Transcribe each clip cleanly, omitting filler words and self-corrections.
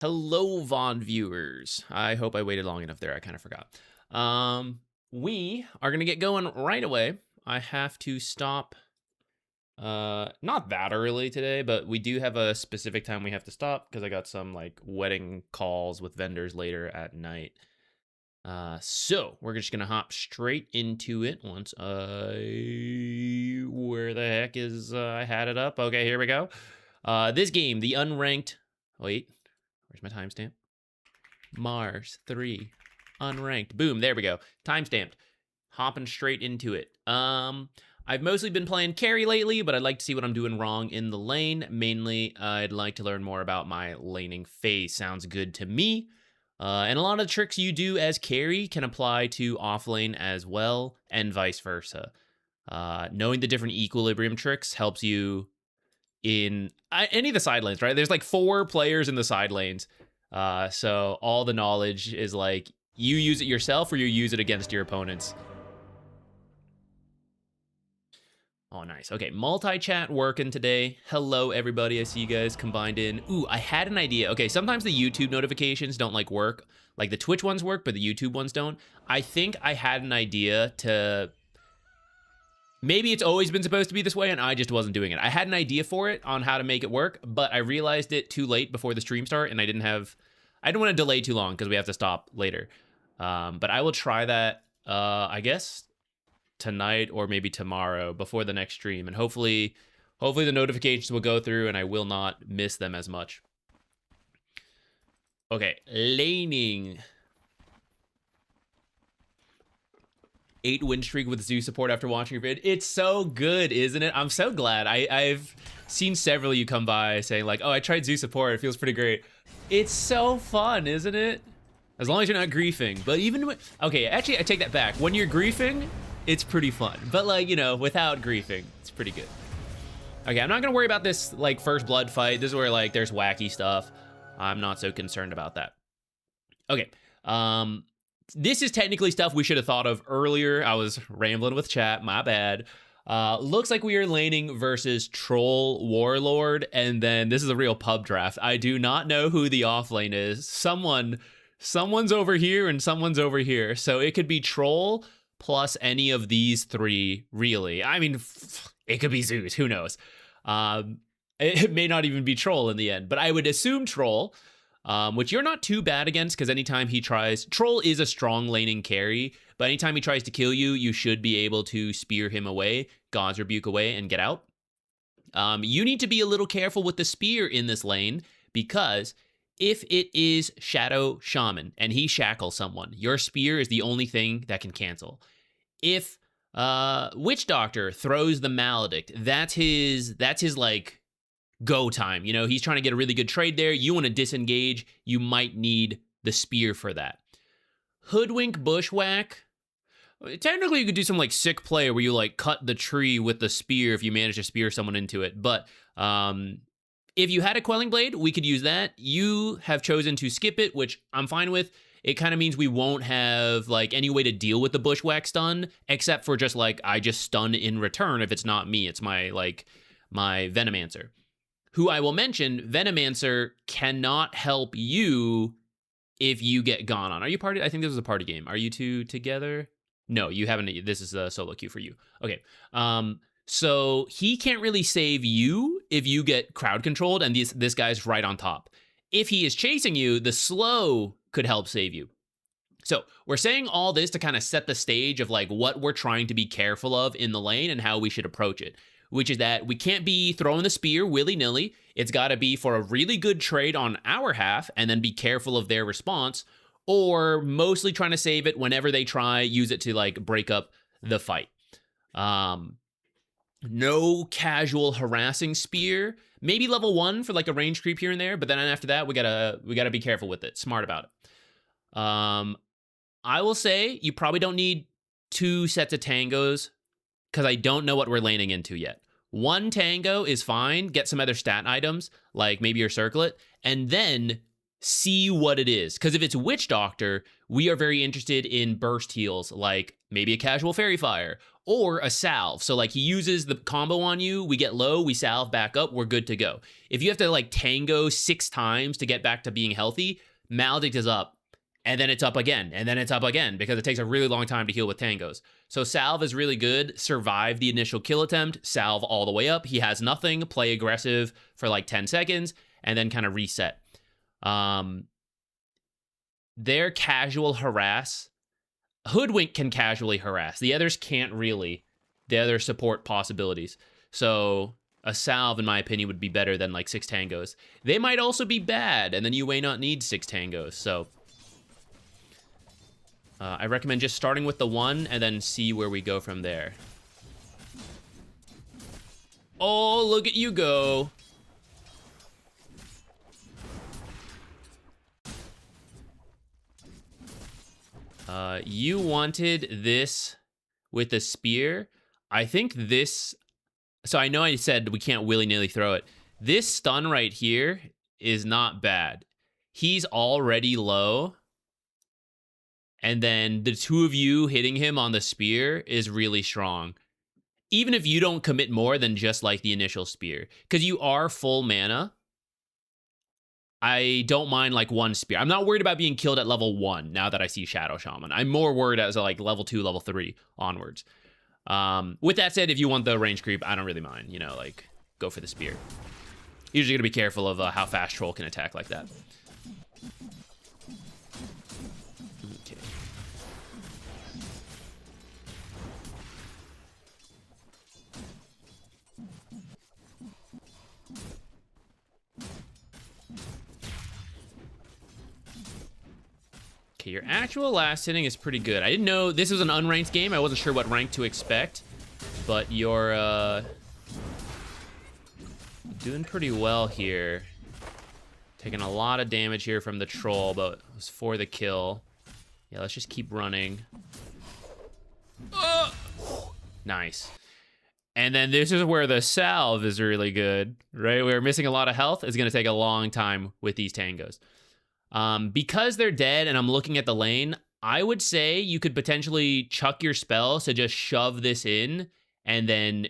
Hello, Vaughn viewers. I hope I waited long enough there. I kind of forgot. We are going to get going right away. I have to stop, not that early today, but we do have a specific time we have to stop because I got some, like, wedding calls with vendors later at night. So we're just going to hop straight into it once where the heck is, I had it up. Okay, here we go. This game, the Unranked, wait. Where's my timestamp? Mars 3 Unranked. Boom, there we go. Timestamped. Hopping straight into it. I've mostly been playing carry lately, but I'd like to see what I'm doing wrong in the lane. Mainly, I'd like to learn more about my laning phase. Sounds good to me. And a lot of the tricks you do as carry can apply to offlane as well, and vice versa. Knowing the different equilibrium tricks helps you in any of the side lanes, right? There's like 4 players in the side lanes. So all the knowledge is like you use it yourself or you use it against your opponents. Oh, nice. Okay, multi-chat working today. Hello, everybody. I see you guys combined in. Ooh, I had an idea. Okay, sometimes the YouTube notifications don't like work. Like the Twitch ones work, but the YouTube ones don't. I think I had an idea to... Maybe it's always been supposed to be this way and I just wasn't doing it. I had an idea for it on how to make it work, but I realized it too late before the stream start and I didn't want to delay too long because we have to stop later. But I will try that, I guess, tonight or maybe tomorrow before the next stream. And hopefully the notifications will go through and I will not miss them as much. Okay, laning. 8 win streak with Zoo support after watching your vid. It's so good, isn't it? I'm so glad. I've seen several of you come by saying like, oh, I tried Zoo support. It feels pretty great. It's so fun, isn't it? As long as you're not griefing. But even when, okay, actually, I take that back. When you're griefing, it's pretty fun. But like, you know, without griefing, it's pretty good. Okay, I'm not gonna worry about this like first blood fight. This is where like there's wacky stuff. I'm not so concerned about that. Okay, this is technically stuff we should have thought of earlier. I was rambling with chat, my bad. Looks like we are laning versus Troll Warlord, and then this is a real pub draft. I do not know who the offlane is. Someone's over here and someone's over here. So it could be Troll plus any of these 3, really. I mean, it could be Zeus, who knows? It may not even be Troll in the end, but I would assume Troll. Which you're not too bad against, because anytime he tries... Troll is a strong laning carry, but anytime he tries to kill you, you should be able to spear him away, God's Rebuke away, and get out. You need to be a little careful with the spear in this lane, because if it is Shadow Shaman, and he shackles someone, your spear is the only thing that can cancel. If Witch Doctor throws the Maledict, that's his like... go time. You know, he's trying to get a really good trade there. You want to disengage. You might need the spear for that. Hoodwink Bushwhack. Technically, you could do some like sick play where you like cut the tree with the spear if you manage to spear someone into it. But if you had a Quelling Blade, we could use that. You have chosen to skip it, which I'm fine with. It kind of means we won't have like any way to deal with the Bushwhack stun, except for just like I just stun in return if it's not me. It's my Venomancer. Who I will mention, Venomancer cannot help you if you get gone on. Are you party? I think this is a party game. Are you 2 together? No, you haven't. This is a solo queue for you. Okay. So he can't really save you if you get crowd controlled and this guy's right on top. If he is chasing you, the slow could help save you. So we're saying all this to kind of set the stage of like what we're trying to be careful of in the lane and how we should approach it. Which is that we can't be throwing the spear willy-nilly. It's got to be for a really good trade on our half and then be careful of their response, or mostly trying to save it whenever they try, use it to like break up the fight. No casual harassing spear. Maybe level 1 for like a range creep here and there, but then after that we gotta be careful with it, smart about it. I will say you probably don't need 2 sets of tangos, because I don't know what we're laning into yet. 1 tango is fine. Get some other stat items, like maybe your circlet, and then see what it is. Because if it's Witch Doctor, we are very interested in burst heals, like maybe a casual Fairy Fire, or a salve. So like he uses the combo on you, we get low, we salve back up, we're good to go. If you have to like tango 6 times to get back to being healthy, Maledict is up, and then it's up again, and then it's up again, because it takes a really long time to heal with tangos. So salve is really good. Survive the initial kill attempt, salve all the way up. He has nothing, play aggressive for like 10 seconds, and then kind of reset. Their casual harass. Hoodwink can casually harass. The others can't really. The other support possibilities. So a salve, in my opinion, would be better than like 6 tangos. They might also be bad, and then you may not need 6 tangos. So I recommend just starting with the 1 and then see where we go from there. Oh, look at you go. You wanted this with the spear. I think this... So I know I said we can't willy-nilly throw it. This stun right here is not bad. He's already low. And then the 2 of you hitting him on the spear is really strong. Even if you don't commit more than just like the initial spear. Because you are full mana. I don't mind like 1 spear. I'm not worried about being killed at level 1 now that I see Shadow Shaman. I'm more worried as like level 2, level 3 onwards. With that said, if you want the range creep, I don't really mind. You know, like, go for the spear. Usually gonna be careful of how fast Troll can attack like that. Okay. Okay, your actual last hitting is pretty good. I didn't know this was an unranked game. I wasn't sure what rank to expect, but you're doing pretty well here. Taking a lot of damage here from the troll, but it was for the kill. Yeah, let's just keep running. Nice. And then this is where the salve is really good, right? We're missing a lot of health. It's going to take a long time with these tangos. Because they're dead and I'm looking at the lane, I would say you could potentially chuck your spells to just shove this in and then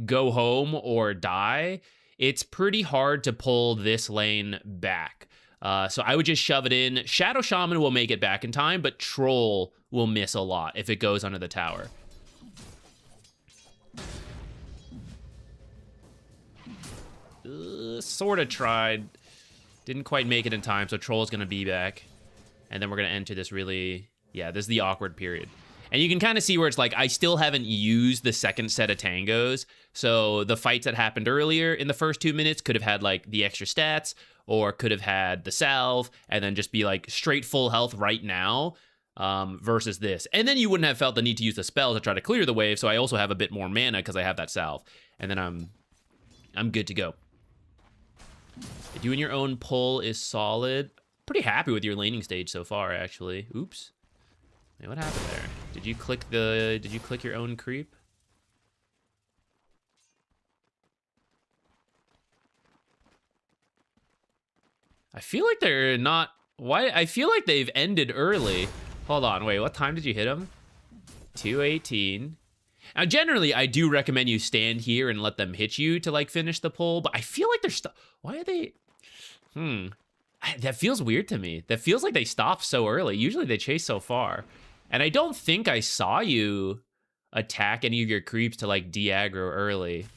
go home or die. It's pretty hard to pull this lane back. So I would just shove it in. Shadow Shaman will make it back in time, but Troll will miss a lot if it goes under the tower. Sort of tried. Didn't quite make it in time, so Troll's going to be back. And then we're going to enter this really... Yeah, this is the awkward period. And you can kind of see where it's like, I still haven't used the second set of tangos. So the fights that happened earlier in the first 2 minutes could have had like the extra stats, or could have had the salve, and then just be like straight full health right now versus this. And then you wouldn't have felt the need to use the spell to try to clear the wave, so I also have a bit more mana because I have that salve. And then I'm good to go. Doing your own pull is solid. Pretty happy with your laning stage so far, actually. Oops. Wait, what happened there? Did you click your own creep? I feel like they're not... Why? I feel like they've ended early. Hold on, wait, what time did you hit them? 2:18. Now, generally, I do recommend you stand here and let them hit you to, like, finish the pull, but I feel like they're... Why are they... That feels weird to me. That feels like they stopped so early. Usually they chase so far. And I don't think I saw you attack any of your creeps to, like, de-aggro early.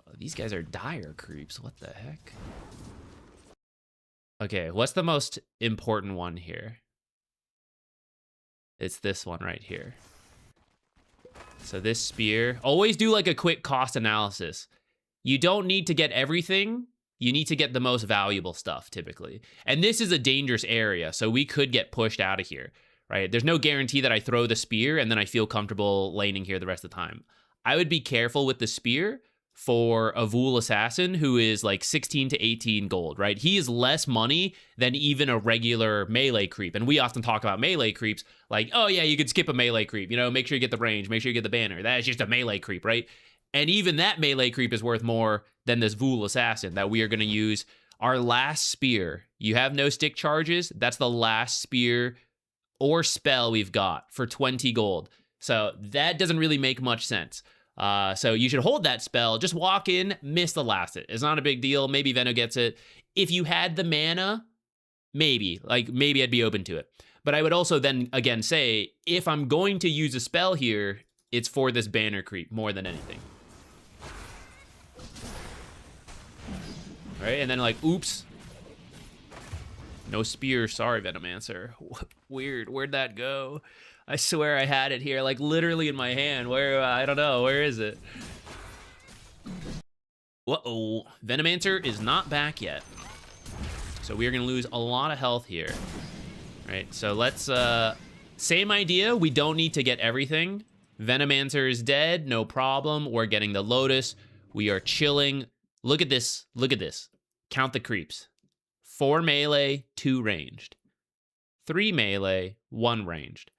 Oh, these guys are dire creeps. What the heck? Okay, what's the most important one here? It's this one right here. So this spear, always do like a quick cost analysis. You don't need to get everything. You need to get the most valuable stuff typically. And this is a dangerous area, so we could get pushed out of here, right? There's no guarantee that I throw the spear and then I feel comfortable laning here the rest of the time. I would be careful with the spear for a Vul Assassin who is like 16 to 18 gold, right? He is less money than even a regular melee creep. And we often talk about melee creeps like, oh yeah, you could skip a melee creep, you know, make sure you get the range, make sure you get the banner. That is just a melee creep, right? And even that melee creep is worth more than this Vul Assassin that we are going to use. Our last spear, you have no stick charges. That's the last spear or spell we've got for 20 gold. So that doesn't really make much sense. So you should hold that spell. Just walk in, miss the last hit. It's not a big deal. Maybe Veno gets it. If you had the mana, maybe I'd be open to it. But I would also then again say, if I'm going to use a spell here, it's for this banner creep more than anything. All right, and then like, oops. No spear, sorry, Venomancer. Weird, where'd that go? I swear I had it here, like literally in my hand. Where, I don't know, where is it? Uh-oh, Venomancer is not back yet. So we are gonna lose a lot of health here. All right, so let's, same idea, we don't need to get everything. Venomancer is dead, no problem. We're getting the Lotus, we are chilling. Look at this, look at this. Count the creeps. 4 melee, 2 ranged. 3 melee, 1 ranged.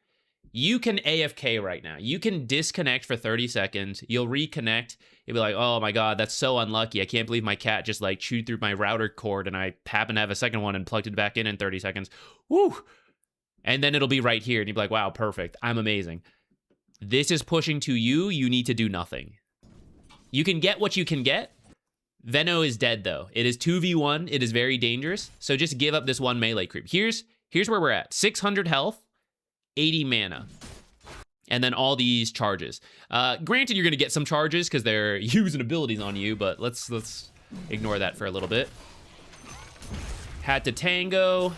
You can AFK right now. You can disconnect for 30 seconds. You'll reconnect. You'll be like, oh my God, that's so unlucky. I can't believe my cat just like chewed through my router cord and I happen to have a second one and plugged it back in 30 seconds. Woo! And then it'll be right here. And you'll be like, wow, perfect. I'm amazing. This is pushing to you. You need to do nothing. You can get what you can get. Veno is dead though. It is 2v1. It is very dangerous. So just give up this 1 melee creep. Here's where we're at. 600 health. 80 mana, and then all these charges. Granted, you're gonna get some charges because they're using abilities on you, but let's ignore that for a little bit. Had to tango.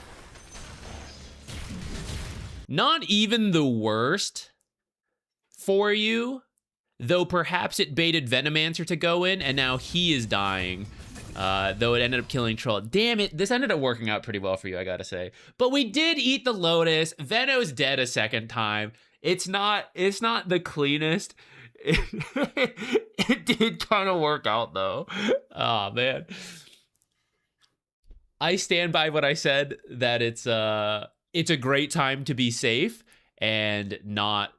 Not even the worst for you, though perhaps it baited Venomancer to go in, and now he is dying. Though it ended up killing Troll. Damn it, this ended up working out pretty well for you, I gotta say. But we did eat the Lotus. Veno's dead a second time. It's not the cleanest. It did kind of work out though. Oh man. I stand by what I said, that it's a great time to be safe and not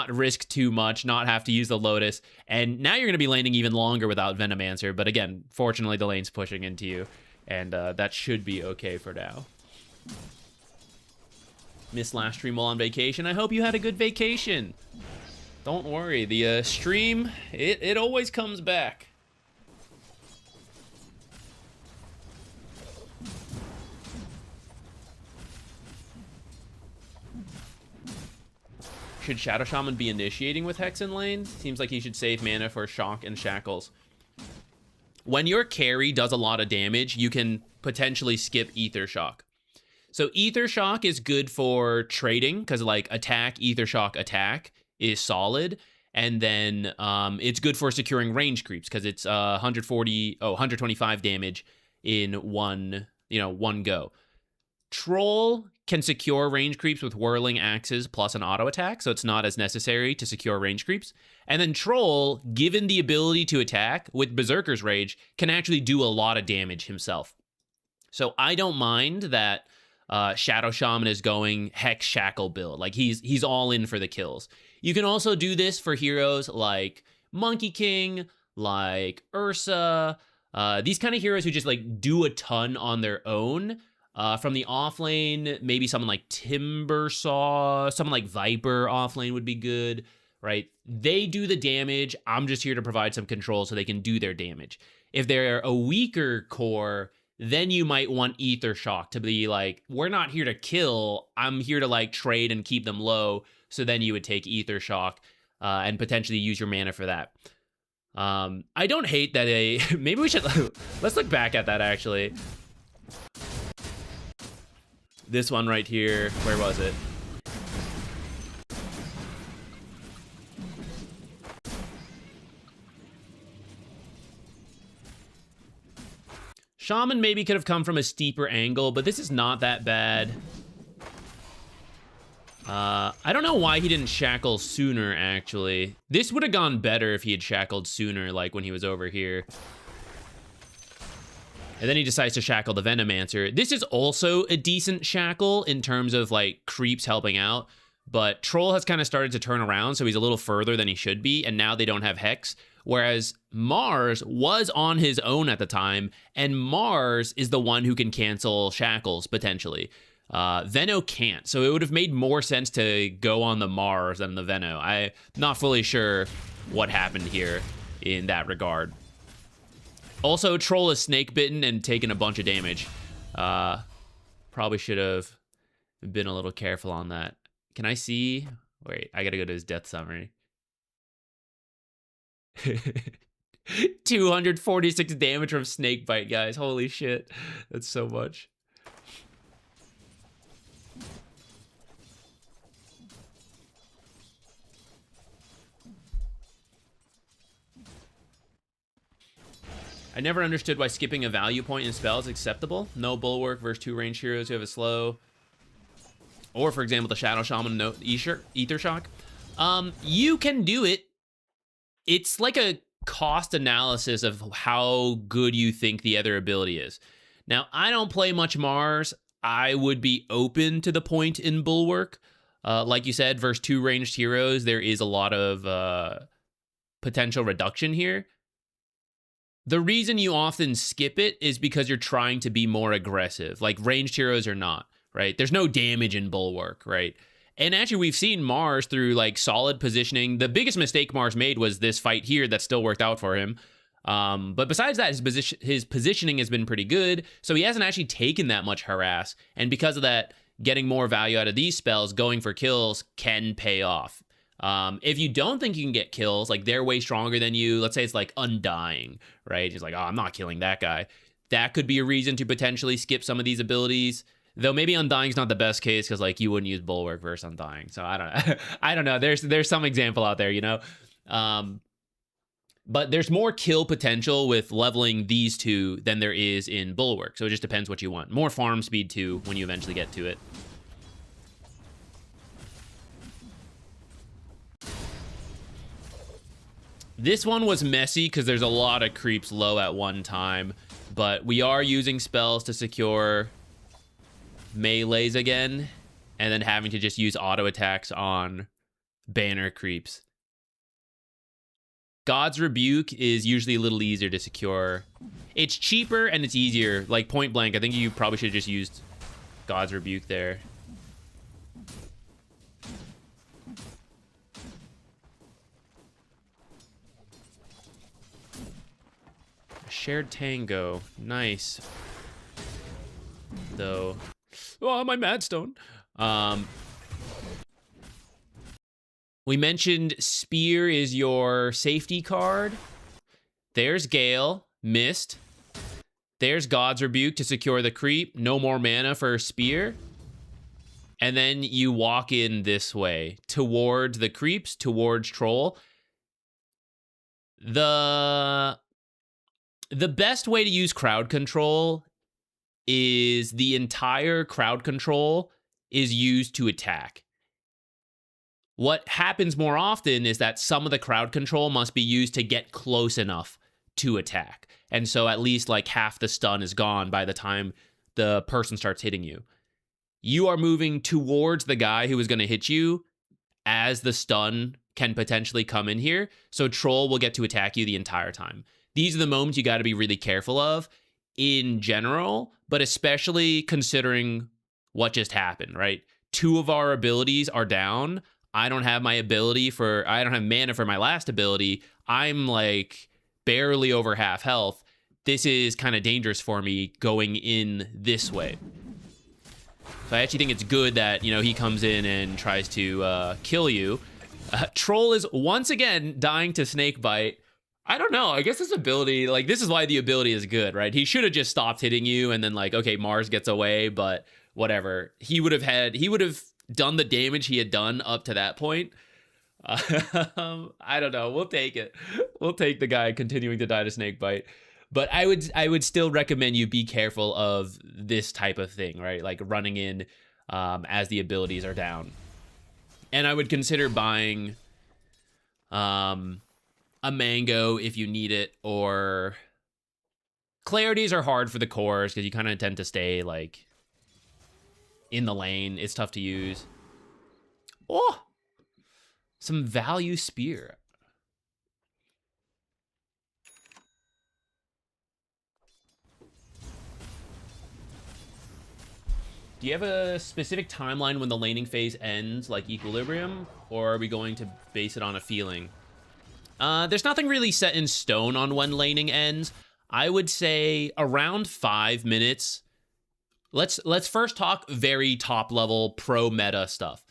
risk too much, not have to use the Lotus. And now you're going to be laning even longer without Venomancer. But again, fortunately, the lane's pushing into you. And that should be okay for now. Missed last stream while on vacation. I hope you had a good vacation. Don't worry. The stream, it always comes back. Should Shadow Shaman be initiating with Hex in lane? Seems like he should save mana for Shock and Shackles. When your carry does a lot of damage, you can potentially skip Ether Shock. So Ether Shock is good for trading, because like attack, Ether Shock, attack is solid. And then it's good for securing range creeps, because it's 125 damage in one go. Troll can secure range creeps with whirling axes plus an auto attack, so it's not as necessary to secure range creeps. And then Troll, given the ability to attack with Berserker's Rage, can actually do a lot of damage himself. So I don't mind that Shadow Shaman is going Hex Shackle build. Like he's all in for the kills. You can also do this for heroes like Monkey King, like Ursa, these kind of heroes who just like do a ton on their own. From the offlane, maybe someone like Timbersaw, someone like Viper offlane would be good, right? They do the damage. I'm just here to provide some control so they can do their damage. If they're a weaker core, then you might want Ether Shock to be like, we're not here to kill. I'm here to like trade and keep them low. So then you would take Ether Shock and potentially use your mana for that. I don't hate that maybe we should, let's look back at that actually. This one right here, where was it? Shaman maybe could have come from a steeper angle, but this is not that bad. I don't know why he didn't shackle sooner, actually. This would have gone better if he had shackled sooner, like when he was over here. And then he decides to shackle the Venomancer. This is also a decent shackle in terms of like creeps helping out, but Troll has kind of started to turn around, so he's a little further than he should be, and now they don't have Hex. Whereas Mars was on his own at the time, and Mars is the one who can cancel shackles, potentially. Veno can't, so it would have made more sense to go on the Mars than the Veno. I'm not fully sure what happened here in that regard. Also, Troll is snake bitten and taken a bunch of damage. Probably should have been a little careful on that. Can I see? Wait, I gotta go to his death summary. 246 damage from snake bite, guys. Holy shit. That's so much. I never understood why skipping a value point in spells is acceptable. No bulwark versus 2 ranged heroes who have a slow. Or, for example, the Shadow Shaman, no Ether Shock. You can do it. It's like a cost analysis of how good you think the other ability is. Now, I don't play much Mars. I would be open to the point in bulwark. Like you said, versus 2 ranged heroes, there is a lot of potential reduction here. The reason you often skip it is because you're trying to be more aggressive. Like, ranged heroes are not, right? There's no damage in bulwark, right? And actually, we've seen Mars through, like, solid positioning. The biggest mistake Mars made was this fight here that still worked out for him. But besides that, his positioning has been pretty good, so he hasn't actually taken that much harass. And because of that, getting more value out of these spells, going for kills, can pay off. If you don't think you can get kills, like they're way stronger than you, let's say it's like Undying, right? He's like, oh, I'm not killing that guy. That could be a reason to potentially skip some of these abilities. Though maybe Undying's not the best case because like you wouldn't use Bulwark versus Undying. So I don't I don't know. There's some example out there, you know? But there's more kill potential with leveling these two than there is in Bulwark. So it just depends what you want. More farm speed too when you eventually get to it. This one was messy because there's a lot of creeps low at one time, but we are using spells to secure melees again, and then having to just use auto attacks on banner creeps. God's Rebuke is usually a little easier to secure. It's cheaper and it's easier. Like point blank, I think you probably should have just used God's Rebuke there. Shared Tango. Nice. Though. Oh, my Madstone. We mentioned Spear is your safety card. There's Gale. Missed. There's God's Rebuke to secure the creep. No more mana for Spear. And then you walk in this way. Towards the creeps. Towards Troll. The best way to use crowd control is the entire crowd control is used to attack. What happens more often is that some of the crowd control must be used to get close enough to attack. And so at least like half the stun is gone by the time the person starts hitting you. You are moving towards the guy who is going to hit you as the stun can potentially come in here. So Troll will get to attack you the entire time. These are the moments you got to be really careful of in general, but especially considering what just happened, right? 2 of our abilities are down. I don't have mana for my last ability. I'm like barely over half health. This is kind of dangerous for me going in this way. So I actually think it's good that, you know, he comes in and tries to kill you. Troll is once again dying to Snakebite. I don't know. I guess this ability, like, this is why the ability is good, right? He should have just stopped hitting you and then, like, okay, Mars gets away, but whatever. He would have done the damage he had done up to that point. I don't know. We'll take it. We'll take the guy continuing to die to Snakebite. But I would still recommend you be careful of this type of thing, right? Like running in as the abilities are down. And I would consider buying a mango if you need it, or clarities are hard for the cores because you kind of tend to stay like in the lane. It's tough to use. Oh, some value spear. Do you have a specific timeline when the laning phase ends, like Equilibrium? Or are we going to base it on a feeling? There's nothing really set in stone on when laning ends. I would say around 5 minutes. Let's first talk very top level pro meta stuff.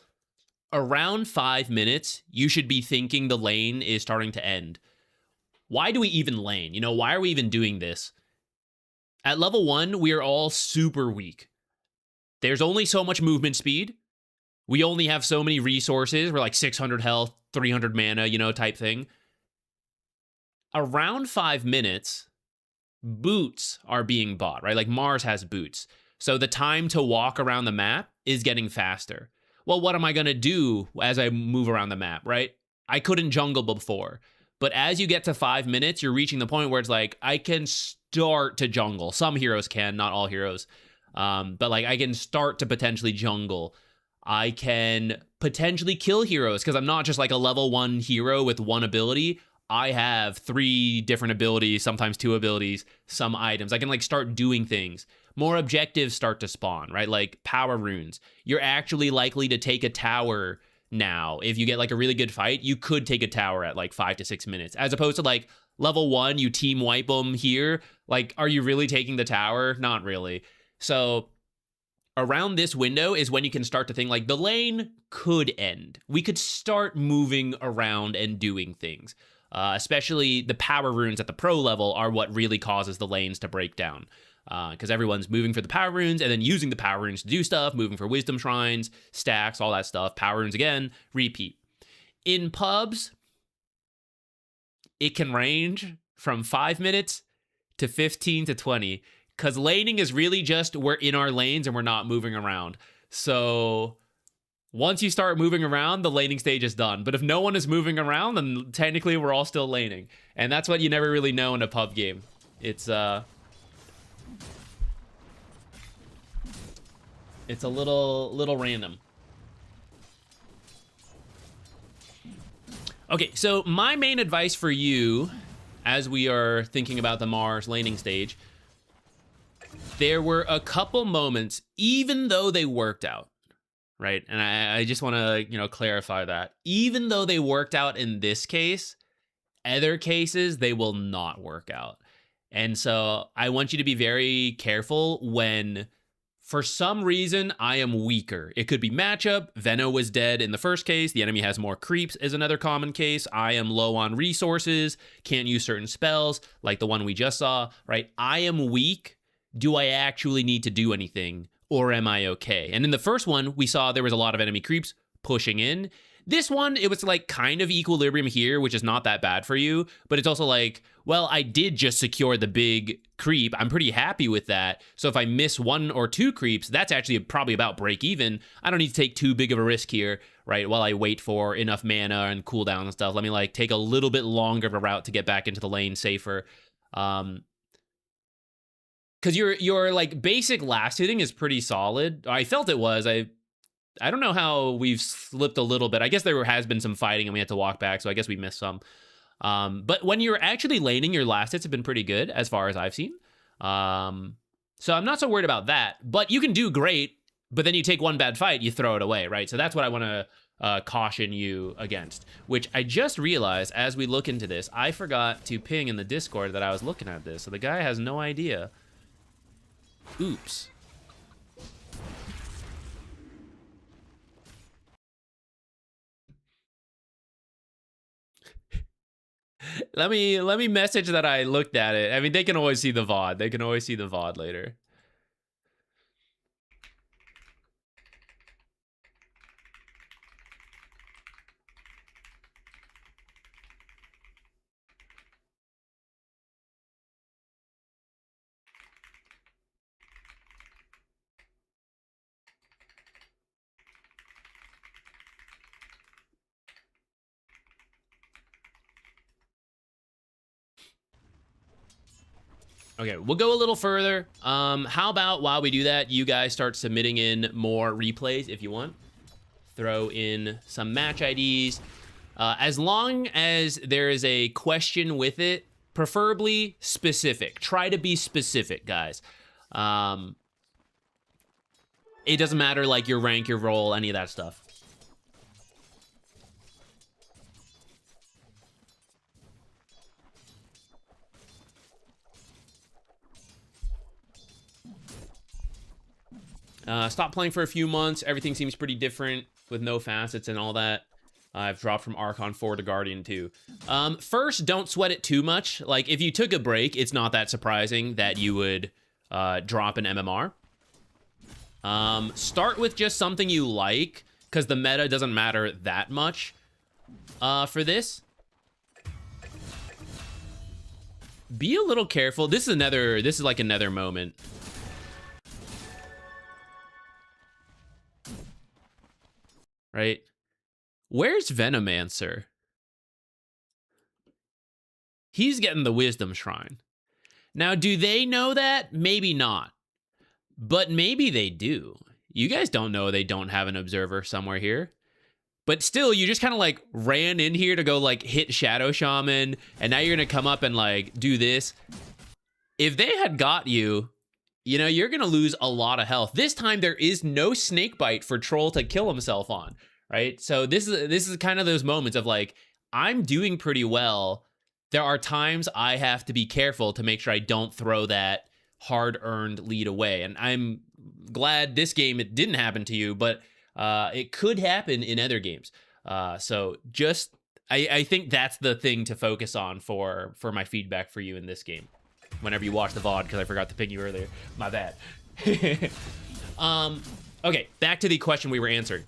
Around 5 minutes, you should be thinking the lane is starting to end. Why do we even lane? You know, why are we even doing this? At level 1, we are all super weak. There's only so much movement speed. We only have so many resources. We're like 600 health, 300 mana, you know, type thing. Around 5 minutes, boots are being bought, right? Like Mars has boots. So the time to walk around the map is getting faster. Well, what am I going to do as I move around the map, right? I couldn't jungle before. But as you get to 5 minutes, you're reaching the point where it's like, I can start to jungle. Some heroes can, not all heroes. But like I can start to potentially jungle. I can potentially kill heroes because I'm not just like a level 1 hero with one ability. I have 3 different abilities, sometimes 2 abilities, some items. I can like start doing things. More objectives start to spawn, right? Like power runes. You're actually likely to take a tower now. If you get like a really good fight, you could take a tower at like 5 to 6 minutes. As opposed to like level 1, you team wipe them here. Like, are you really taking the tower? Not really. So around this window is when you can start to think like the lane could end. We could start moving around and doing things. Especially the power runes at the pro level are what really causes the lanes to break down. Because everyone's moving for the power runes and then using the power runes to do stuff, moving for wisdom shrines, stacks, all that stuff. Power runes again, repeat. In pubs, it can range from 5 minutes to 15 to 20. Because laning is really just we're in our lanes and we're not moving around. So once you start moving around, the laning stage is done. But if no one is moving around, then technically we're all still laning. And that's what you never really know in a pub game. It's a little random. Okay, so my main advice for you, as we are thinking about the Mars laning stage, there were a couple moments, even though they worked out, right? And I just want to, you know, clarify that. Even though they worked out in this case, other cases, they will not work out. And so I want you to be very careful when, for some reason, I am weaker. It could be matchup. Veno was dead in the first case. The enemy has more creeps is another common case. I am low on resources, can't use certain spells, like the one we just saw, right? I am weak. Do I actually need to do anything, or am I okay? And in the first one, we saw there was a lot of enemy creeps pushing in. This one, it was like kind of equilibrium here, which is not that bad for you, but it's also like, well, I did just secure the big creep. I'm pretty happy with that. So if I miss 1 or 2 creeps, that's actually probably about break even. I don't need to take too big of a risk here, right? While I wait for enough mana and cooldown and stuff. Let me like take a little bit longer of a route to get back into the lane safer. Because your like basic last hitting is pretty solid. I felt it was. I don't know how we've slipped a little bit. I guess there has been some fighting and we had to walk back, so I guess we missed some. But when you're actually laning, your last hits have been pretty good as far as I've seen. So I'm not so worried about that. But you can do great, but then you take one bad fight, you throw it away, right? So that's what I want to caution you against, which I just realized as we look into this. I forgot to ping in the Discord that I was looking at this, so the guy has no idea. Oops. Let me message that I looked at it. I mean, they can always see the VOD. They can always see the VOD later. Okay, we'll go a little further. How about while we do that, you guys start submitting in more replays if you want. Throw in some match IDs. As long as there is a question with it, preferably specific. Try to be specific, guys. It doesn't matter like your rank, your role, any of that stuff. Stopped playing for a few months. Everything seems pretty different with no facets and all that. I've dropped from Archon 4 to Guardian 2. First, don't sweat it too much. Like, if you took a break, it's not that surprising that you would drop an MMR. Start with just something you like, because the meta doesn't matter that much for this. Be a little careful. This is like another moment. Right? Where's Venomancer? He's getting the Wisdom Shrine. Now, do they know that? Maybe not. But maybe they do. You guys don't know they don't have an observer somewhere here. But still, you just kind of like ran in here to go like hit Shadow Shaman, and now you're going to come up and like do this. If they had got you, you know, you're going to lose a lot of health. This time there is no snakebite for Troll to kill himself on, right? So this is kind of those moments of like, I'm doing pretty well. There are times I have to be careful to make sure I don't throw that hard-earned lead away. And I'm glad this game it didn't happen to you, but it could happen in other games. So just I think that's the thing to focus on for my feedback for you in this game. Whenever you watch the VOD, because I forgot to ping you earlier. My bad. Okay, back to the question we were answering.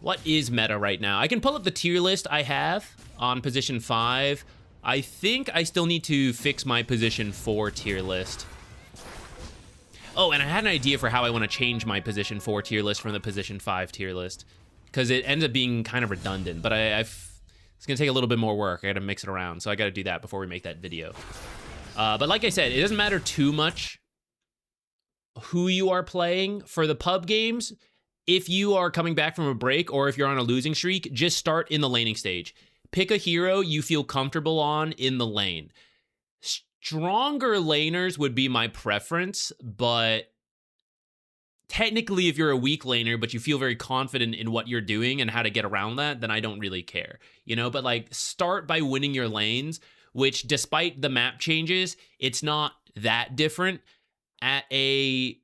What is meta right now? I can pull up the tier list I have on position 5. I think I still need to fix my position 4 tier list. Oh, and I had an idea for how I want to change my position 4 tier list from the position 5 tier list, because it ends up being kind of redundant, but it's going to take a little bit more work. I got to mix it around, so I got to do that before we make that video. But like I said, it doesn't matter too much who you are playing for the pub games. If you are coming back from a break or if you're on a losing streak, just start in the laning stage. Pick a hero you feel comfortable on in the lane. Stronger laners would be my preference, but technically if you're a weak laner but you feel very confident in what you're doing and how to get around that, then I don't really care, you know? But like, start by winning your lanes, which despite the map changes, it's not that different. At a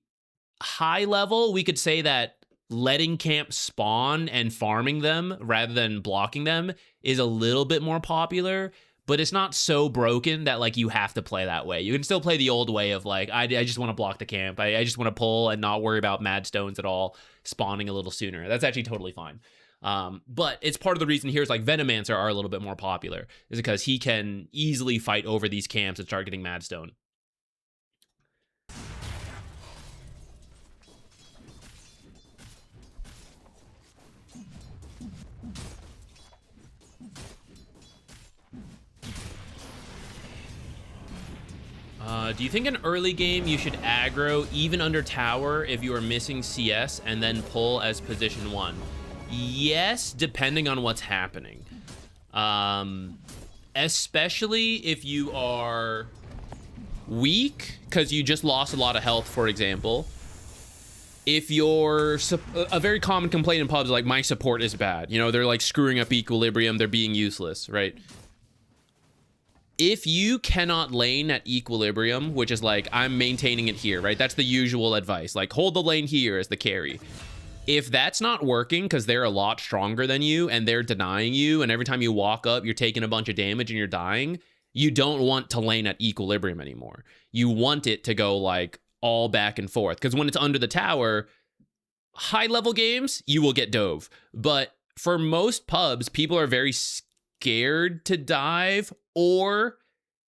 high level, we could say that letting camps spawn and farming them rather than blocking them is a little bit more popular, but it's not so broken that like you have to play that way. You can still play the old way of like, I just want to block the camp. I just want to pull and not worry about mad stones at all, spawning a little sooner. That's actually totally fine. But it's part of the reason here's like Venomancer are a little bit more popular, is because he can easily fight over these camps and start getting mad stone. Do you think in early game you should aggro even under tower if you are missing CS and then pull as position 1? Yes, depending on what's happening. Especially if you are weak because you just lost a lot of health, for example. If you're a very common complaint in pubs, like my support is bad, you know, they're like screwing up equilibrium, they're being useless, right? If you cannot lane at equilibrium, which is like, I'm maintaining it here, right? That's the usual advice. Like, hold the lane here as the carry. If that's not working because they're a lot stronger than you and they're denying you, and every time you walk up, you're taking a bunch of damage and you're dying, you don't want to lane at equilibrium anymore. You want it to go like all back and forth. Because when it's under the tower, high-level games, you will get dove. But for most pubs, people are very scared to dive, or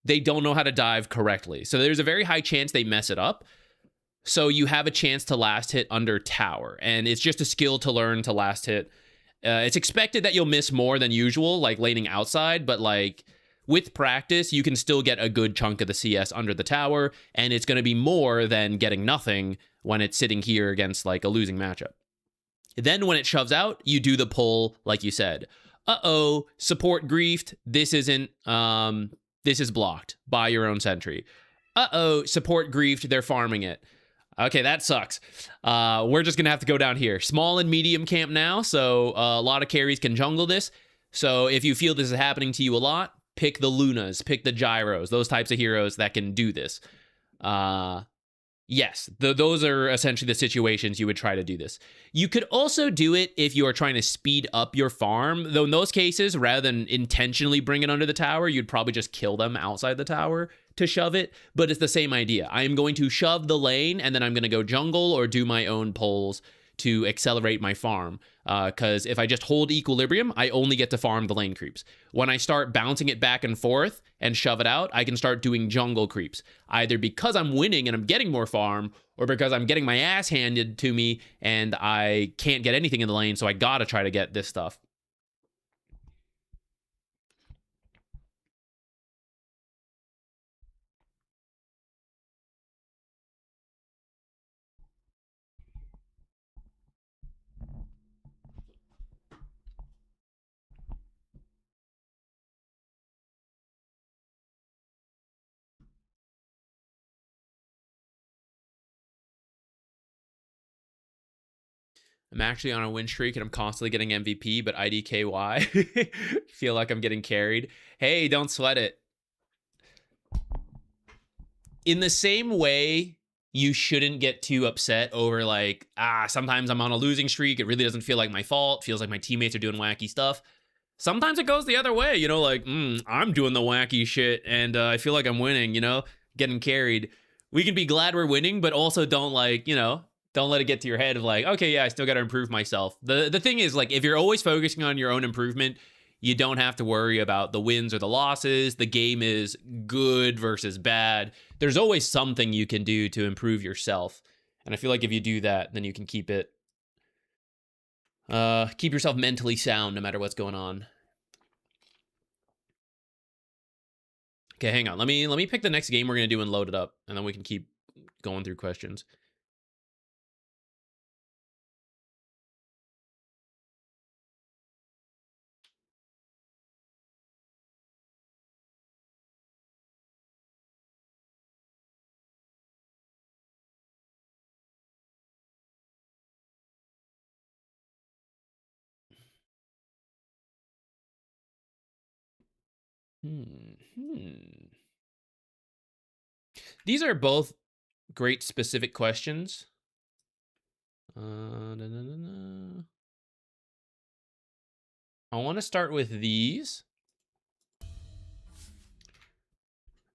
they don't know how to dive correctly. So there's a very high chance they mess it up. So you have a chance to last hit under tower. And it's just a skill to learn to last hit. It's expected that you'll miss more than usual, like laning outside. But like with practice, you can still get a good chunk of the CS under the tower. And it's going to be more than getting nothing when it's sitting here against like a losing matchup. Then when it shoves out, you do the pull like you said. Uh-oh, support griefed. This isn't, this is blocked by your own sentry. Uh-oh, support griefed. They're farming it. Okay, that sucks. We're just gonna have to go down here. Small and medium camp now, so a lot of carries can jungle this. So if you feel this is happening to you a lot, pick the Lunas, pick the Gyros, those types of heroes that can do this. Yes, those are essentially the situations you would try to do this. You could also do it if you are trying to speed up your farm, though in those cases, rather than intentionally bring it under the tower, you'd probably just kill them outside the tower to shove it, but it's the same idea. I am going to shove the lane, and then I'm going to go jungle or do my own pulls to accelerate my farm, because if I just hold equilibrium, I only get to farm the lane creeps. When I start bouncing it back and forth and shove it out, I can start doing jungle creeps, either because I'm winning and I'm getting more farm, or because I'm getting my ass handed to me and I can't get anything in the lane, so I gotta try to get this stuff. I'm actually on a win streak and I'm constantly getting MVP, but IDKY. Feel like I'm getting carried. Hey, don't sweat it. In the same way, you shouldn't get too upset over like, sometimes I'm on a losing streak. It really doesn't feel like my fault. Feels like my teammates are doing wacky stuff. Sometimes it goes the other way, you know, like, I'm doing the wacky shit and I feel like I'm winning, you know, getting carried. We can be glad we're winning, but also don't like, you know, don't let it get to your head of like, okay, yeah, I still got to improve myself. The thing is, like, if you're always focusing on your own improvement, you don't have to worry about the wins or the losses. The game is good versus bad. There's always something you can do to improve yourself. And I feel like if you do that, then you can keep yourself mentally sound no matter what's going on. Okay, hang on. Let me pick the next game we're gonna do and load it up, and then we can keep going through questions. These are both great specific questions. I want to start with these.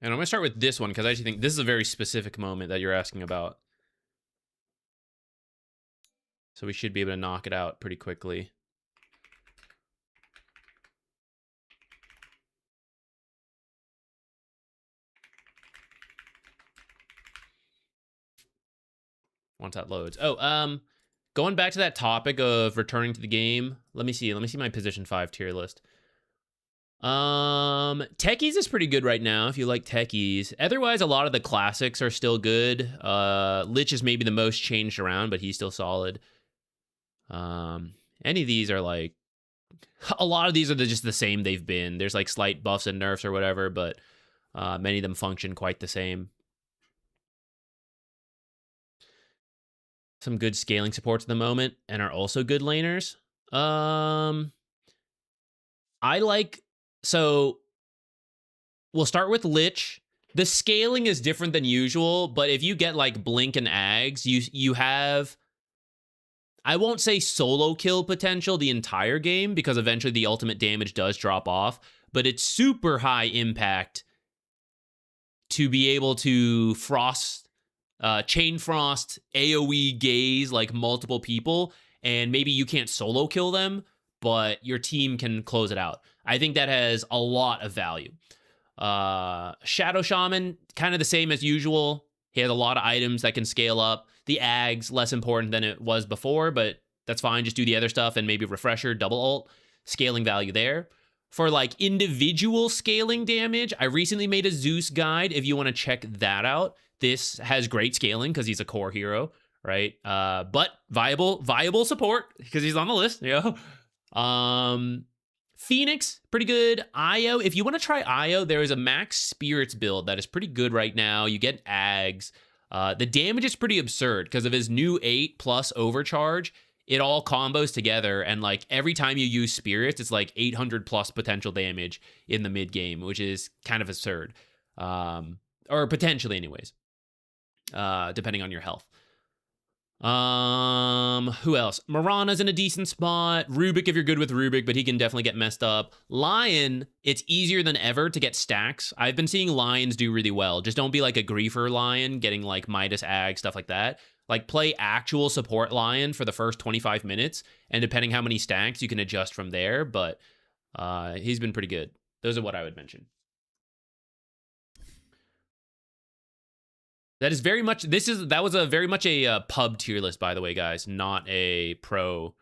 And I'm going to start with this one because I actually think this is a very specific moment that you're asking about. So we should be able to knock it out pretty quickly. Once that loads. Oh, going back to that topic of returning to the game. Let me see my position 5 tier list. Techies is pretty good right now if you like Techies. Otherwise, a lot of the classics are still good. Lich is maybe the most changed around, but he's still solid. Any of these are like, a lot of these are just the same they've been. There's like slight buffs and nerfs or whatever, but many of them function quite the same. Some good scaling supports at the moment and are also good laners. I like, so we'll start with Lich. The scaling is different than usual, but if you get like Blink and Ags, you have, I won't say solo kill potential the entire game because eventually the ultimate damage does drop off, but it's super high impact to be able to chain frost, AoE gaze like multiple people, and maybe you can't solo kill them, but your team can close it out. I think that has a lot of value. Shadow Shaman, kind of the same as usual. He has a lot of items that can scale up. The Ags, less important than it was before, but that's fine. Just do the other stuff and maybe refresher, double ult. Scaling value there. For like individual scaling damage, I recently made a Zeus guide if you want to check that out. This has great scaling because he's a core hero, right? But viable support because he's on the list, you know? Phoenix, pretty good. Io, if you want to try Io, there is a max spirits build that is pretty good right now. You get Ags. The damage is pretty absurd because of his new 8 plus overcharge. It all combos together, and like every time you use spirits, it's like 800 plus potential damage in the mid game, which is kind of absurd, or potentially, anyways, depending on your health. Who else? Mirana's in a decent spot. Rubik, if you're good with Rubik, but he can definitely get messed up. Lion, it's easier than ever to get stacks. I've been seeing Lions do really well. Just don't be like a griefer Lion, getting like Midas Ag, stuff like that. Like, play actual support Lion for the first 25 minutes, and depending how many stacks, you can adjust from there, but he's been pretty good. Those are what I would mention. That is very much, that was a very much a pub tier list, by the way, guys, not a pro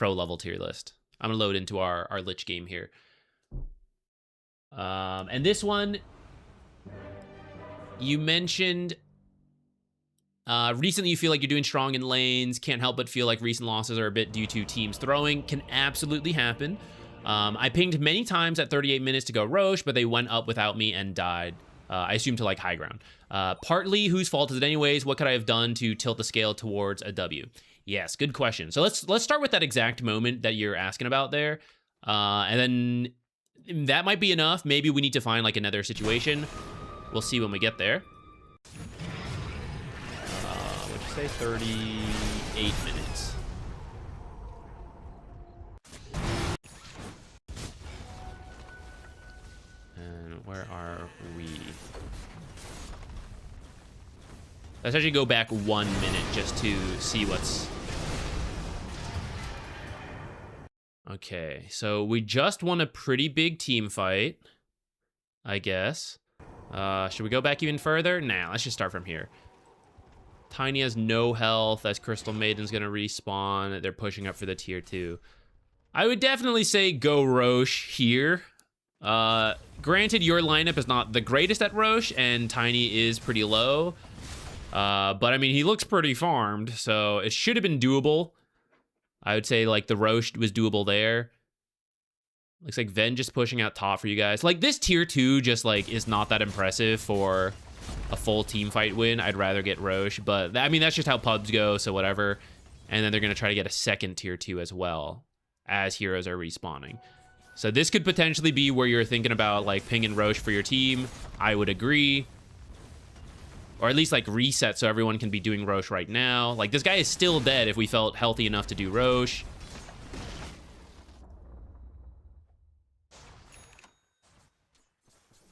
level tier list. I'm gonna load into our Lich game here. And this one, you mentioned, recently you feel like you're doing strong in lanes, can't help but feel like recent losses are a bit due to teams throwing. Can absolutely happen. I pinged many times at 38 minutes to go Roche, but they went up without me and died. I assume to like high ground. Partly whose fault is it anyways? What could I have done to tilt the scale towards a W? Yes, good question. So let's start with that exact moment that you're asking about there. And then that might be enough. Maybe we need to find like another situation. We'll see when we get there. What'd you say? 38 minutes. And where are we? Let's actually go back 1 minute just to see what's... Okay, so we just won a pretty big team fight, I guess. Should we go back even further? Nah, let's just start from here. Tiny has no health as Crystal Maiden's gonna respawn. They're pushing up for the tier 2. I would definitely say go Roche here. Granted, your lineup is not the greatest at Roche, and Tiny is pretty low. But I mean, he looks pretty farmed, so it should have been doable. I would say like the Roche was doable there. Looks like Ven just pushing out top for you guys. Like this tier 2 just like is not that impressive for a full team fight win. I'd rather get Roche, but I mean, that's just how pubs go, so whatever. And then they're going to try to get a second tier 2 as well as heroes are respawning. So this could potentially be where you're thinking about like pinging Roche for your team. I would agree. Or at least like reset so everyone can be doing Roche right now. Like this guy is still dead if we felt healthy enough to do Roche.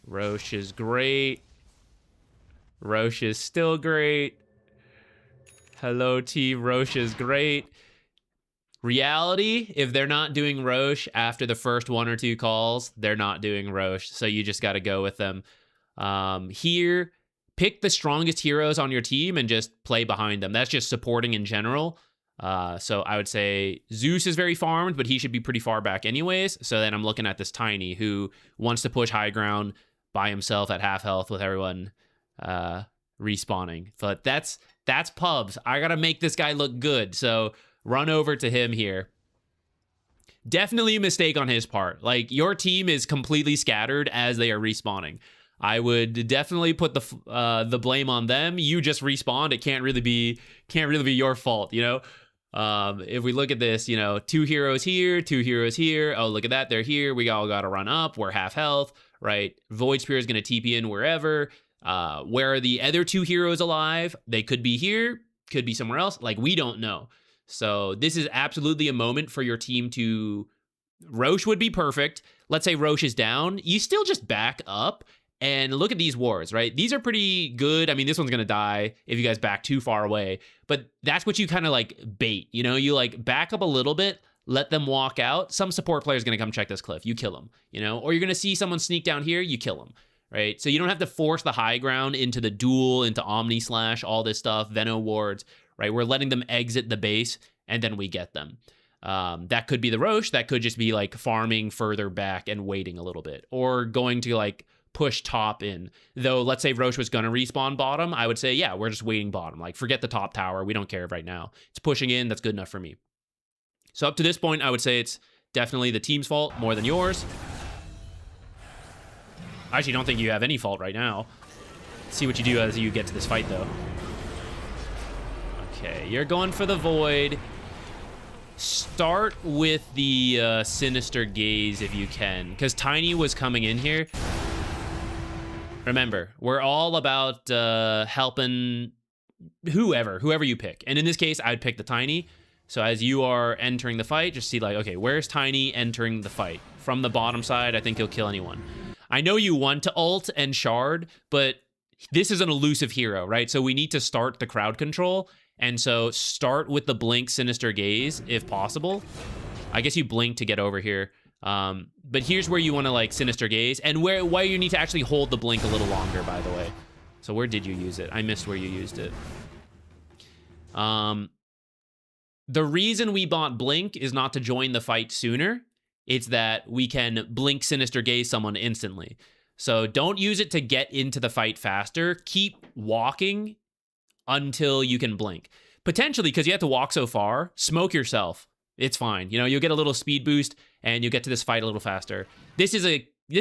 Roche is great. Roche is still great. Hello team, Roche is great. Reality, if they're not doing Roche after the first 1 or 2 calls, they're not doing Roche. So you just got to go with them. Here, pick the strongest heroes on your team and just play behind them. That's just supporting in general. So I would say Zeus is very farmed, but he should be pretty far back anyways. So then I'm looking at this Tiny who wants to push high ground by himself at half health with everyone respawning. But that's pubs. I got to make this guy look good. So run over to him here. Definitely a mistake on his part. Like, your team is completely scattered as they are respawning. I would definitely put the blame on them. You just respawned. It can't really be your fault, you know? If we look at this, you know, 2 heroes here, 2 heroes here. Oh, look at that. They're here. We all got to run up. We're half health, right? Void Spear is going to TP in wherever. Where are the other 2 heroes alive? They could be here, could be somewhere else. Like, we don't know. So this is absolutely a moment for your team to... Roche would be perfect. Let's say Roche is down. You still just back up and look at these wards, right? These are pretty good. I mean, this one's going to die if you guys back too far away. But that's what you kind of like bait, you know? You like back up a little bit, let them walk out. Some support player is going to come check this cliff. You kill them, you know? Or you're going to see someone sneak down here, you kill them, right? So you don't have to force the high ground into the duel, into Omni Slash, all this stuff, Veno wards, right? We're letting them exit the base, and then we get them. That could be the Roche. That could just be like farming further back and waiting a little bit. Or going to like push top in. Though, let's say Roche was going to respawn bottom, I would say, yeah, we're just waiting bottom. Like, forget the top tower. We don't care right now. It's pushing in. That's good enough for me. So up to this point, I would say it's definitely the team's fault more than yours. I actually don't think you have any fault right now. Let's see what you do as you get to this fight, though. Okay, you're going for the Void. Start with the Sinister Gaze if you can, because Tiny was coming in here. Remember, we're all about helping whoever you pick. And in this case, I'd pick the Tiny. So as you are entering the fight, just see like, okay, where's Tiny entering the fight? From the bottom side, I think he'll kill anyone. I know you want to ult and shard, but this is an elusive hero, right? So we need to start the crowd control. And so start with the blink Sinister Gaze if possible. I guess you blink to get over here. But here's where you want to like Sinister Gaze, and why you need to actually hold the blink a little longer, by the way. So where did you use it? I missed where you used it. The reason we bought blink is not to join the fight sooner. It's that we can blink Sinister Gaze someone instantly. So don't use it to get into the fight faster. Keep walking until you can blink. Potentially, because you have to walk so far, smoke yourself. It's fine. You know, you'll get a little speed boost and you'll get to this fight a little faster. This is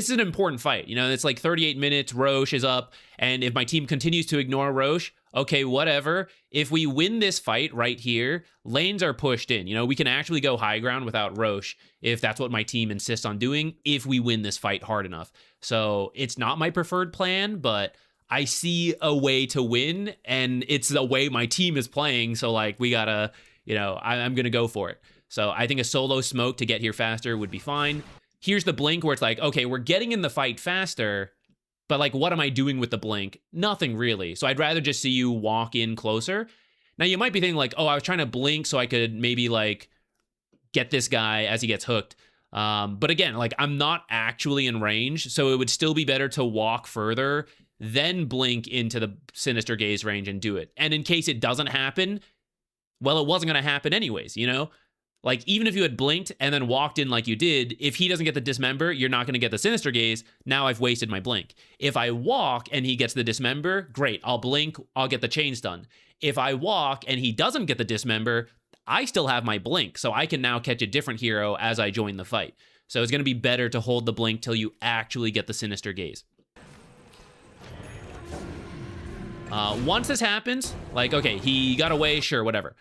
an important fight. You know, it's like 38 minutes, Roche is up, and if my team continues to ignore Roche, okay, whatever. If we win this fight right here, lanes are pushed in. You know, we can actually go high ground without Roche if that's what my team insists on doing, if we win this fight hard enough. So it's not my preferred plan, but I see a way to win, and it's the way my team is playing. So like, we gotta, you know, I'm gonna go for it. So I think a solo smoke to get here faster would be fine. Here's the blink where it's like, okay, we're getting in the fight faster, but like, what am I doing with the blink? Nothing really. So I'd rather just see you walk in closer. Now you might be thinking like, oh, I was trying to blink so I could maybe like get this guy as he gets hooked. But again, like I'm not actually in range, so it would still be better to walk further, then blink into the Sinister Gaze range and do it. And in case it doesn't happen, well, it wasn't going to happen anyways, you know? Like, even if you had blinked and then walked in like you did, if he doesn't get the Dismember, you're not going to get the Sinister Gaze. Now I've wasted my blink. If I walk and he gets the Dismember, great. I'll blink, I'll get the chain stun. If I walk and he doesn't get the Dismember, I still have my blink, so I can now catch a different hero as I join the fight. So it's going to be better to hold the blink till you actually get the Sinister Gaze. Once this happens, like, okay, he got away, sure, whatever.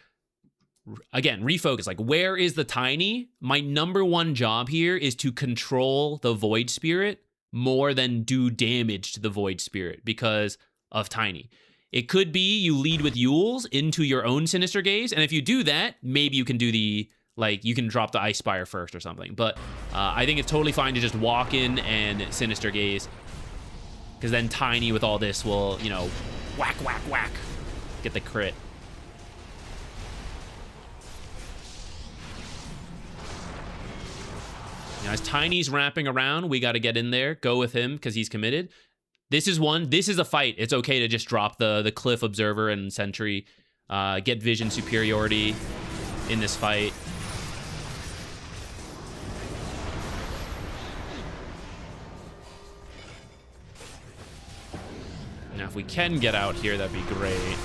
Again, refocus. Like, where is the Tiny? My number one job here is to control the Void Spirit more than do damage to the Void Spirit because of Tiny. It could be you lead with Yules into your own Sinister Gaze, and if you do that, maybe you can do the, like, you can drop the Ice Spire first or something. But I think it's totally fine to just walk in and Sinister Gaze, because then Tiny with all this will, you know, whack, whack, whack, get the crit. Now, as Tiny's wrapping around, we got to get in there, go with him because he's committed. This is a fight. It's okay to just drop the Cliff Observer and Sentry, get vision superiority in this fight. Now, if we can get out here, that'd be great.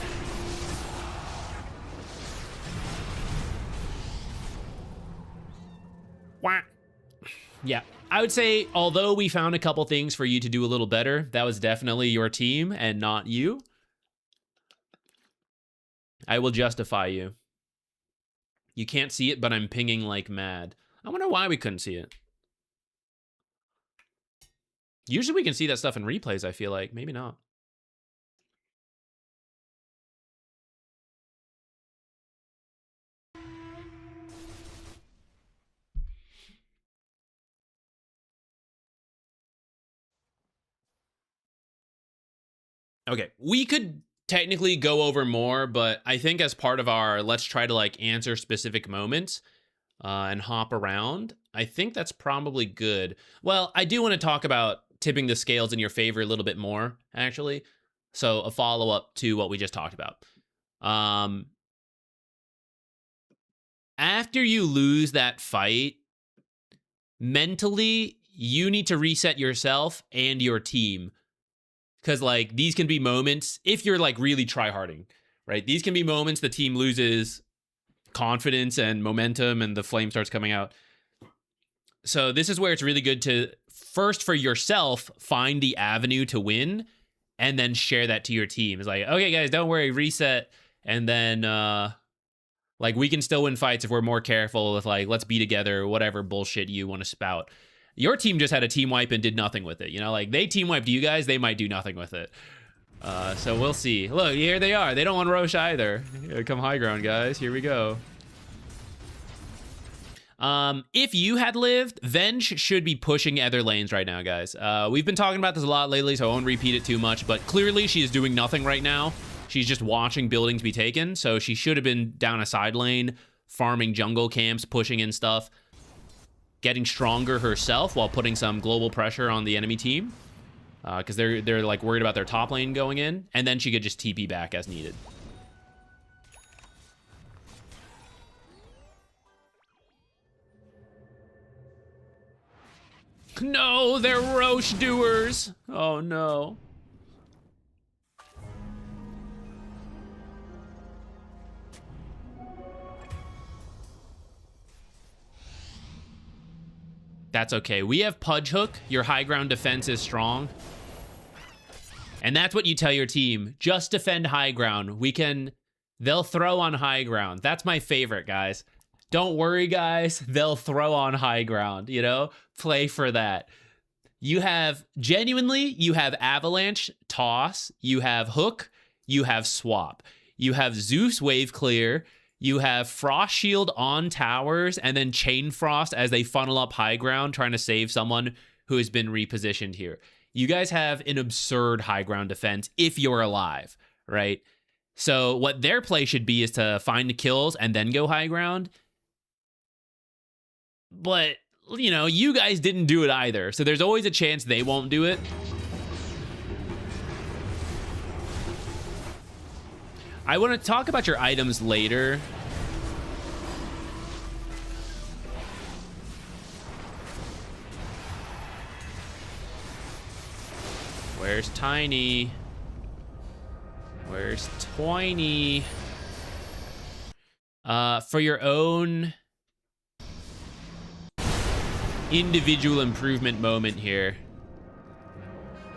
Wah. Yeah, I would say, although we found a couple things for you to do a little better, that was definitely your team and not you. I will justify you. You can't see it, but I'm pinging like mad. I wonder why we couldn't see it. Usually we can see that stuff in replays, I feel like. Maybe not. Okay, we could technically go over more, but I think as part of our let's try to like answer specific moments and hop around, I think that's probably good. Well, I do want to talk about tipping the scales in your favor a little bit more, actually. So a follow-up to what we just talked about. After you lose that fight, mentally, you need to reset yourself and your team. Because, like, these can be moments, if you're, like, really tryharding, right? These can be moments the team loses confidence and momentum and the flame starts coming out. So this is where it's really good to, first for yourself, find the avenue to win and then share that to your team. It's like, okay, guys, don't worry, reset. And then, like, we can still win fights if we're more careful with, like, let's be together, whatever bullshit you want to spout. Your team just had a team wipe and did nothing with it. You know, like, they team wiped you guys, they might do nothing with it. So we'll see. Look, here they are. They don't want Roche either. Come high ground, guys. Here we go. If you had lived, Venge should be pushing other lanes right now, guys. We've been talking about this a lot lately, so I won't repeat it too much, but clearly she is doing nothing right now. She's just watching buildings be taken, so she should have been down a side lane, farming jungle camps, pushing in stuff, getting stronger herself while putting some global pressure on the enemy team. Because they're like worried about their top lane going in, and then she could just TP back as needed. No, they're Roche doers. Oh no. That's okay. We have Pudge Hook. Your high ground defense is strong. And that's what you tell your team. Just defend high ground. They'll throw on high ground. That's my favorite, guys. Don't worry, guys. They'll throw on high ground, you know? Play for that. You have Avalanche, Toss, you have Hook, you have Swap. You have Zeus Wave Clear, you have Frost Shield on towers, and then Chain Frost as they funnel up high ground trying to save someone who has been repositioned here. You guys have an absurd high ground defense if you're alive, right? So what their play should be is to find the kills and then go high ground. But, you know, you guys didn't do it either. So there's always a chance they won't do it. I want to talk about your items later. Where's Tiny? Where's Twiny? For your own individual improvement moment here.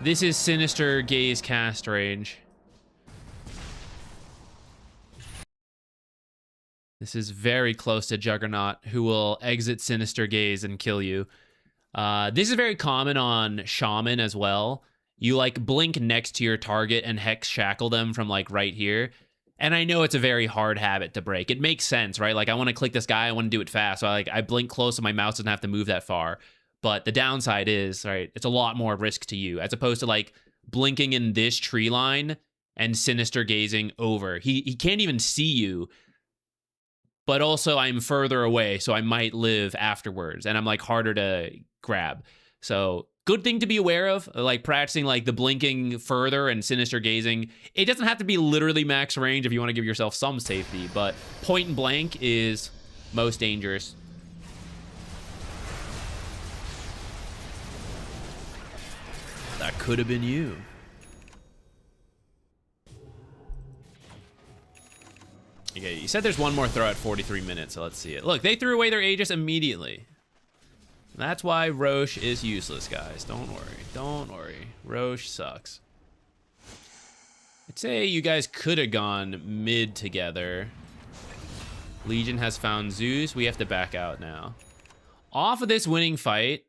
This is Sinister Gaze cast range. This is very close to Juggernaut, who will exit Sinister Gaze and kill you. This is very common on Shaman as well. You, like, blink next to your target and Hex Shackle them from, like, right here. And I know it's a very hard habit to break. It makes sense, right? Like, I want to click this guy, I want to do it fast. So, I blink close so my mouse doesn't have to move that far. But the downside is, right, it's a lot more risk to you, as opposed to, like, blinking in this tree line and Sinister Gazing over. He can't even see you. But also, I'm further away, so I might live afterwards. And I'm, like, harder to grab. So good thing to be aware of, like practicing like the blinking further and Sinister Gazing. It doesn't have to be literally max range if you want to give yourself some safety, but point and blank is most dangerous. That could have been you. Okay, you said there's one more throw at 43 minutes, so let's see it. Look, they threw away their Aegis immediately. That's why Roche is useless, guys. Don't worry. Don't worry. Roche sucks. I'd say you guys could have gone mid together. Legion has found Zeus. We have to back out now. Off of this winning fight.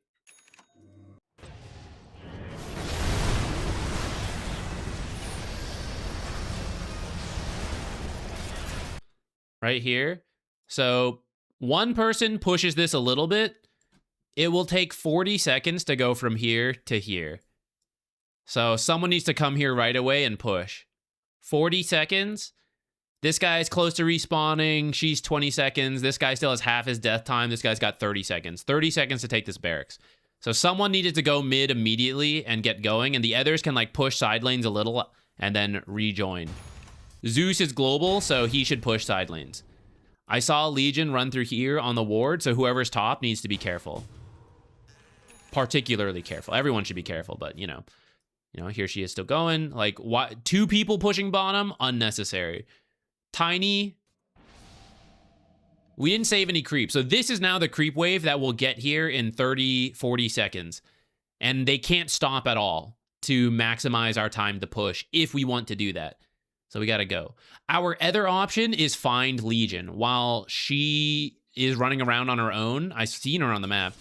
Right here. So one person pushes this a little bit. It will take 40 seconds to go from here to here. So someone needs to come here right away and push. 40 seconds. This guy is close to respawning. She's 20 seconds. This guy still has half his death time. This guy's got 30 seconds. 30 seconds to take this barracks. So someone needed to go mid immediately and get going, and the others can like push side lanes a little and then rejoin. Zeus is global, so he should push side lanes. I saw Legion run through here on the ward, so whoever's top needs to be careful. Particularly careful. Everyone should be careful, but you know, here she is still going. Like, what? 2 people pushing bottom? Unnecessary. Tiny. We didn't save any creep. So this is now the creep wave that will get here in 30, 40 seconds. And they can't stop at all to maximize our time to push if we want to do that. So we gotta go. Our other option is find Legion. While she is running around on her own, I've seen her on the map.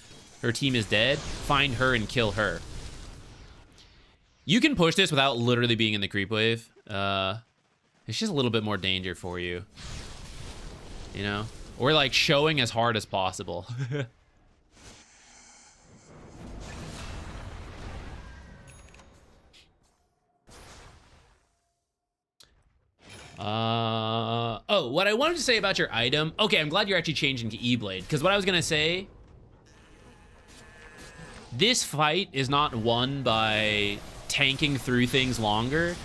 Her team is dead. Find her and kill her. You can push this without literally being in the creep wave. It's just a little bit more danger for you. You know? Or like showing as hard as possible. Oh, what I wanted to say about your item. Okay, I'm glad you're actually changing to E-Blade, because what I was gonna say, this fight is not won by tanking through things longer.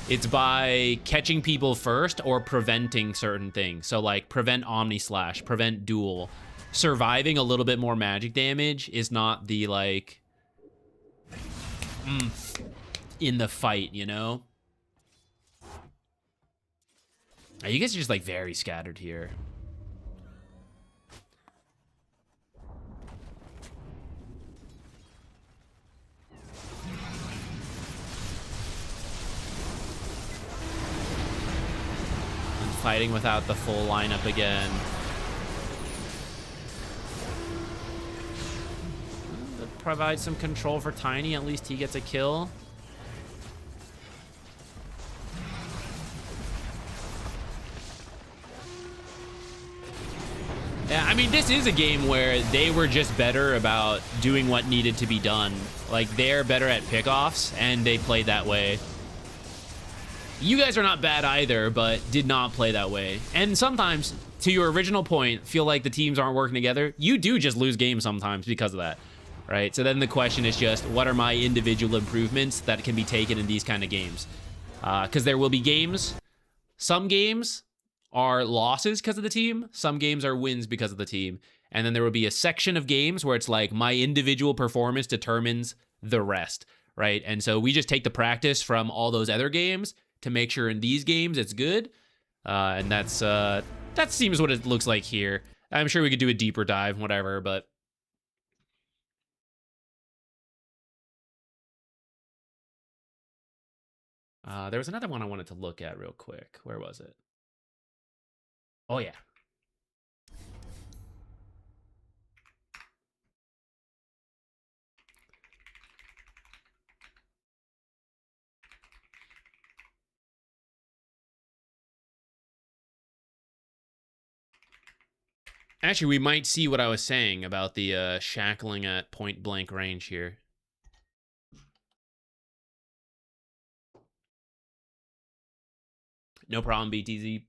It's by catching people first or preventing certain things. So like prevent Omni Slash, prevent Duel. Surviving a little bit more magic damage is not the like in the fight, you know? You guys are just like very scattered here. And fighting without the full lineup again. That provides some control for Tiny. At least he gets a kill. Yeah, I mean, this is a game where they were just better about doing what needed to be done. Like, they're better at pickoffs, and they played that way. You guys are not bad either, but did not play that way. And sometimes, to your original point, feel like the teams aren't working together. You do just lose games sometimes because of that, right? So then the question is just, what are my individual improvements that can be taken in these kind of games? Because there will be games, some games are losses because of the team. Some games are wins because of the team. And then there will be a section of games where it's like my individual performance determines the rest, right? And so we just take the practice from all those other games to make sure in these games it's good. And that seems what it looks like here. I'm sure we could do a deeper dive, whatever, but there was another one I wanted to look at real quick. Where was it? Oh, yeah. Actually, we might see what I was saying about the shackling at point blank range here. No problem, BTZ.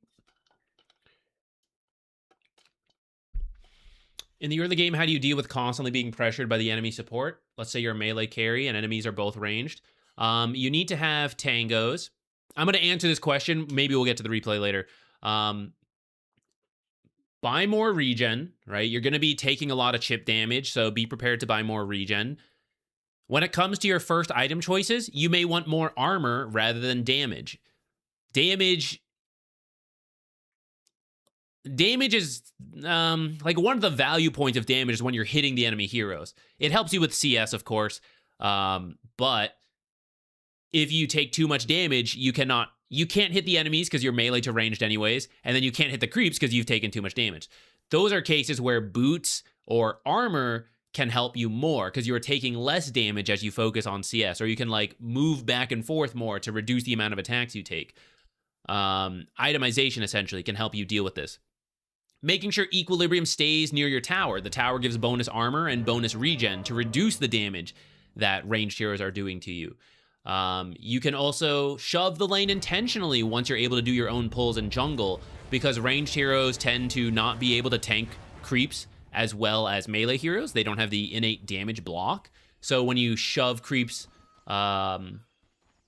In the early game, how do you deal with constantly being pressured by the enemy support? Let's say you're a melee carry and enemies are both ranged. You need to have tangos. I'm going to answer this question. Maybe we'll get to the replay later. Buy more regen, right? You're going to be taking a lot of chip damage, so be prepared to buy more regen. When it comes to your first item choices, you may want more armor rather than damage. Damage is like one of the value points of damage is when you're hitting the enemy heroes. It helps you with CS, of course, but if you take too much damage, you can't hit the enemies because you're melee to ranged anyways, and then you can't hit the creeps because you've taken too much damage. Those are cases where boots or armor can help you more because you're taking less damage as you focus on CS, or you can like move back and forth more to reduce the amount of attacks you take. Itemization essentially can help you deal with this. Making sure equilibrium stays near your tower. The tower gives bonus armor and bonus regen to reduce the damage that ranged heroes are doing to you. You can also shove the lane intentionally once you're able to do your own pulls in jungle, because ranged heroes tend to not be able to tank creeps as well as melee heroes. They don't have the innate damage block. So when you shove creeps,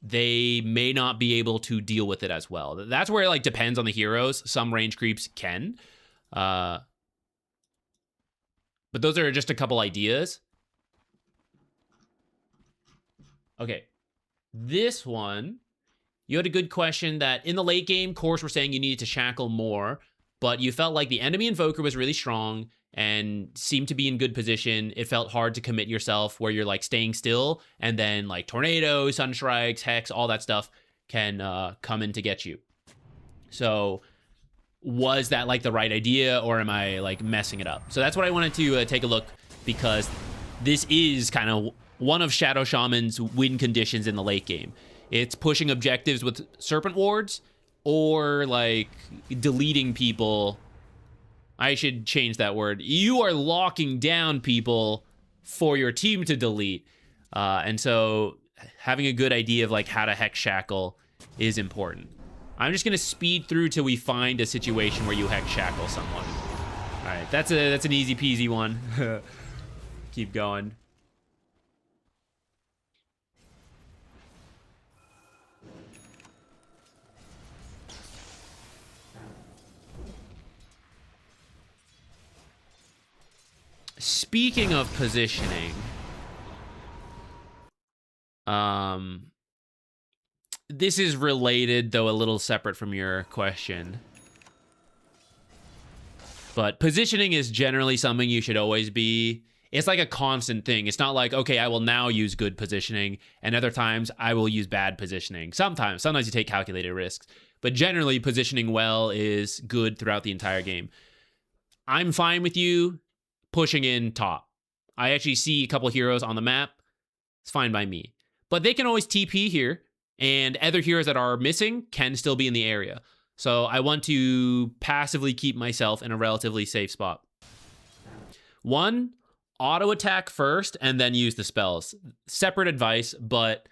they may not be able to deal with it as well. That's where it like depends on the heroes. Some range creeps can. But those are just a couple ideas. Okay. This one, you had a good question that in the late game, course were saying you needed to shackle more, but you felt like the enemy invoker was really strong and seemed to be in good position. It felt hard to commit yourself where you're like staying still, and then like tornado, sunstrikes, hex, all that stuff can come in to get you. So was that like the right idea, or am I like messing it up? So that's what I wanted to take a look, because this is kind of one of Shadow Shaman's win conditions in the late game. It's pushing objectives with Serpent Wards, or like deleting people. I should change that word. You are locking down people for your team to delete. And so having a good idea of like how to hex shackle is important. I'm just gonna speed through till we find a situation where you hex shackle someone. All right, that's an easy peasy one. Keep going. Speaking of positioning, this is related, though a little separate from your question. But positioning is generally something you should always be. It's like a constant thing. It's not like, okay, I will now use good positioning, and other times I will use bad positioning. Sometimes you take calculated risks, but generally positioning well is good throughout the entire game. I'm fine with you pushing in top. I actually see a couple heroes on the map. It's fine by me. But they can always TP here, and other heroes that are missing can still be in the area. So I want to passively keep myself in a relatively safe spot. One, auto attack first and then use the spells. Separate advice, but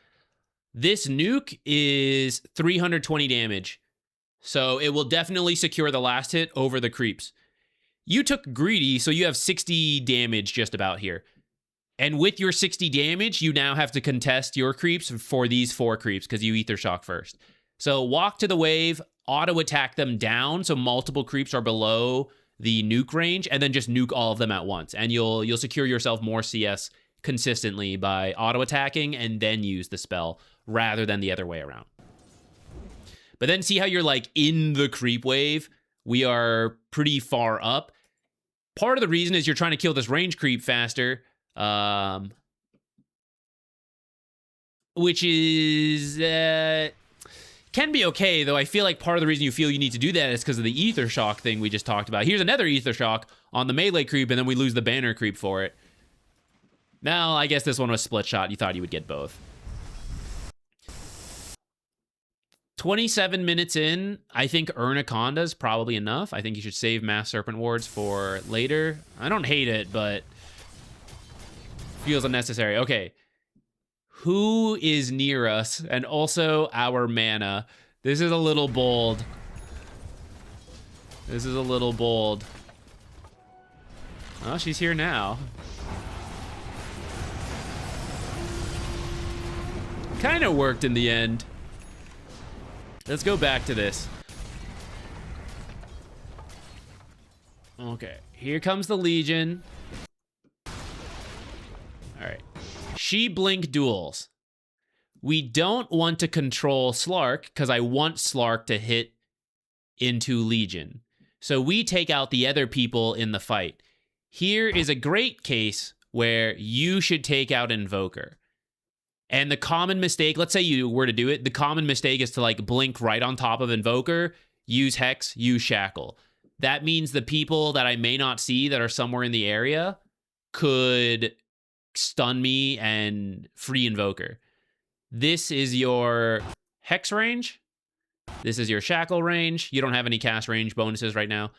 this nuke is 320 damage. So it will definitely secure the last hit over the creeps. You took greedy, so you have 60 damage just about here. And with your 60 damage, you now have to contest your creeps for these 4 creeps because you Ether Shock first. So walk to the wave, auto attack them down so multiple creeps are below the nuke range, and then just nuke all of them at once. And you'll secure yourself more CS consistently by auto attacking and then use the spell rather than the other way around. But then see how you're like in the creep wave? We are pretty far up. Part of the reason is you're trying to kill this range creep faster, which is can be okay, though I feel like part of the reason you feel you need to do that is because of the Ether Shock thing we just talked about. Here's another Ether Shock on the melee creep, and then we lose the banner creep for it. Now, I guess this one was split shot. You thought you would get both. 27 minutes in, I think Urnaconda is probably enough. I think you should save Mass Serpent Wards for later. I don't hate it, but feels unnecessary. Okay. Who is near us? And also our mana. This is a little bold. This is a little bold. Oh, she's here now. Kind of worked in the end. Let's go back to this. Okay, here comes the Legion. All right. She blink duels. We don't want to control Slark because I want Slark to hit into Legion. So we take out the other people in the fight. Here is a great case where you should take out Invoker. And the common mistake, let's say you were to do it, the common mistake is to like blink right on top of Invoker, use Hex, use Shackle. That means the people that I may not see that are somewhere in the area could stun me and free Invoker. This is your Hex range. This is your Shackle range. You don't have any cast range bonuses right now.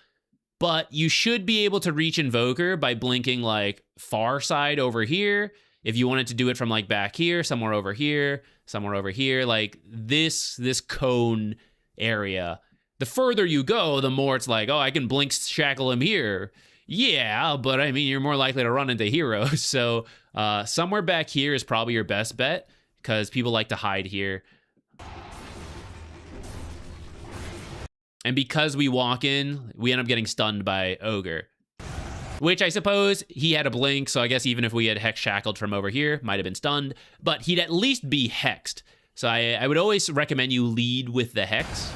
But you should be able to reach Invoker by blinking like far side over here. If you wanted to do it from like back here, somewhere over here, like this cone area. The further you go, the more it's like, oh, I can blink shackle him here. Yeah, but I mean, you're more likely to run into heroes. So somewhere back here is probably your best bet because people like to hide here. And because we walk in, we end up getting stunned by Ogre. Which I suppose he had a blink, so I guess even if we had Hex Shackled from over here, might have been stunned. But he'd at least be Hexed. So I would always recommend you lead with the Hex.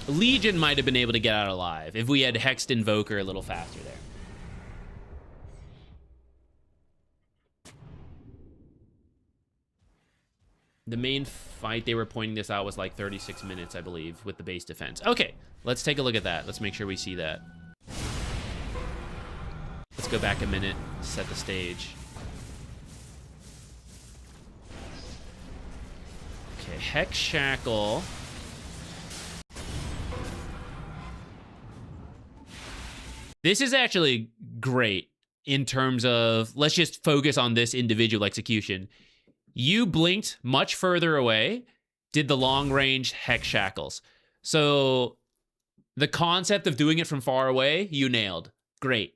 Legion might have been able to get out alive if we had Hexed Invoker a little faster there. The main fight, they were pointing this out, was like 36 minutes, I believe, with the base defense. Okay, let's take a look at that. Let's make sure we see that. Let's go back a minute, set the stage. Okay, Hex Shackle. This is actually great in terms of, let's just focus on this individual execution. You blinked much further away, did the long range Hex Shackles. So the concept of doing it from far away, you nailed. Great.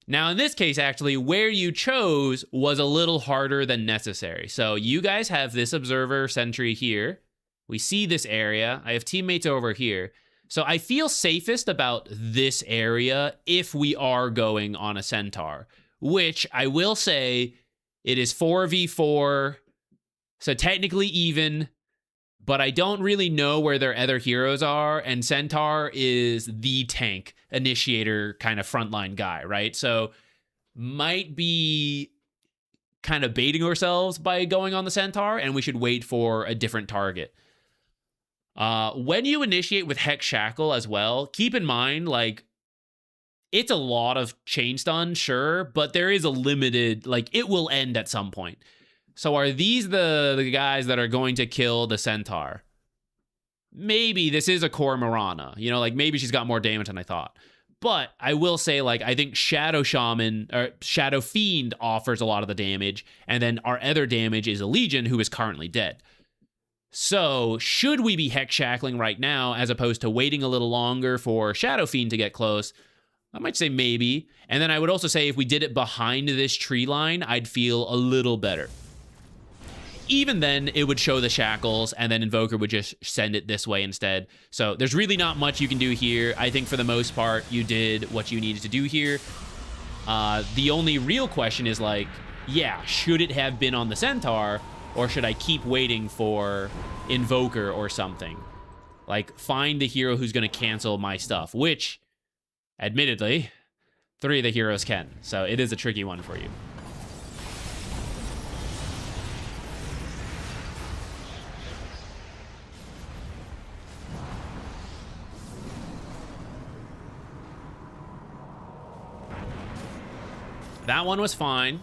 Now in this case, actually, where you chose was a little harder than necessary. So you guys have this observer sentry here. We see this area. I have teammates over here. So I feel safest about this area if we are going on a centaur, which I will say it is 4v4, so technically even, but I don't really know where their other heroes are, and centaur is the tank initiator kind of frontline guy, right? So might be kind of baiting ourselves by going on the centaur, and we should wait for a different target. When you initiate with Hex Shackle as well, keep in mind, like, it's a lot of chain stun, sure, but there is a limited, like, it will end at some point. So are these the guys that are going to kill the centaur? Maybe this is a core Mirana, you know, like maybe she's got more damage than I thought. But I will say, like, I think Shadow Shaman or Shadow Fiend offers a lot of the damage, and then our other damage is a Legion who is currently dead. So should we be Hex Shackling right now as opposed to waiting a little longer for Shadow Fiend to get close? I might say maybe. And then I would also say if we did it behind this tree line, I'd feel a little better. Even then, it would show the shackles, and then Invoker would just send it this way instead. So there's really not much you can do here. I think for the most part, you did what you needed to do here. The only real question is, like, yeah, should it have been on the Centaur, or should I keep waiting for Invoker or something? Like, find the hero who's going to cancel my stuff, which, admittedly, 3 of the heroes can. So it is a tricky one for you. That one was fine.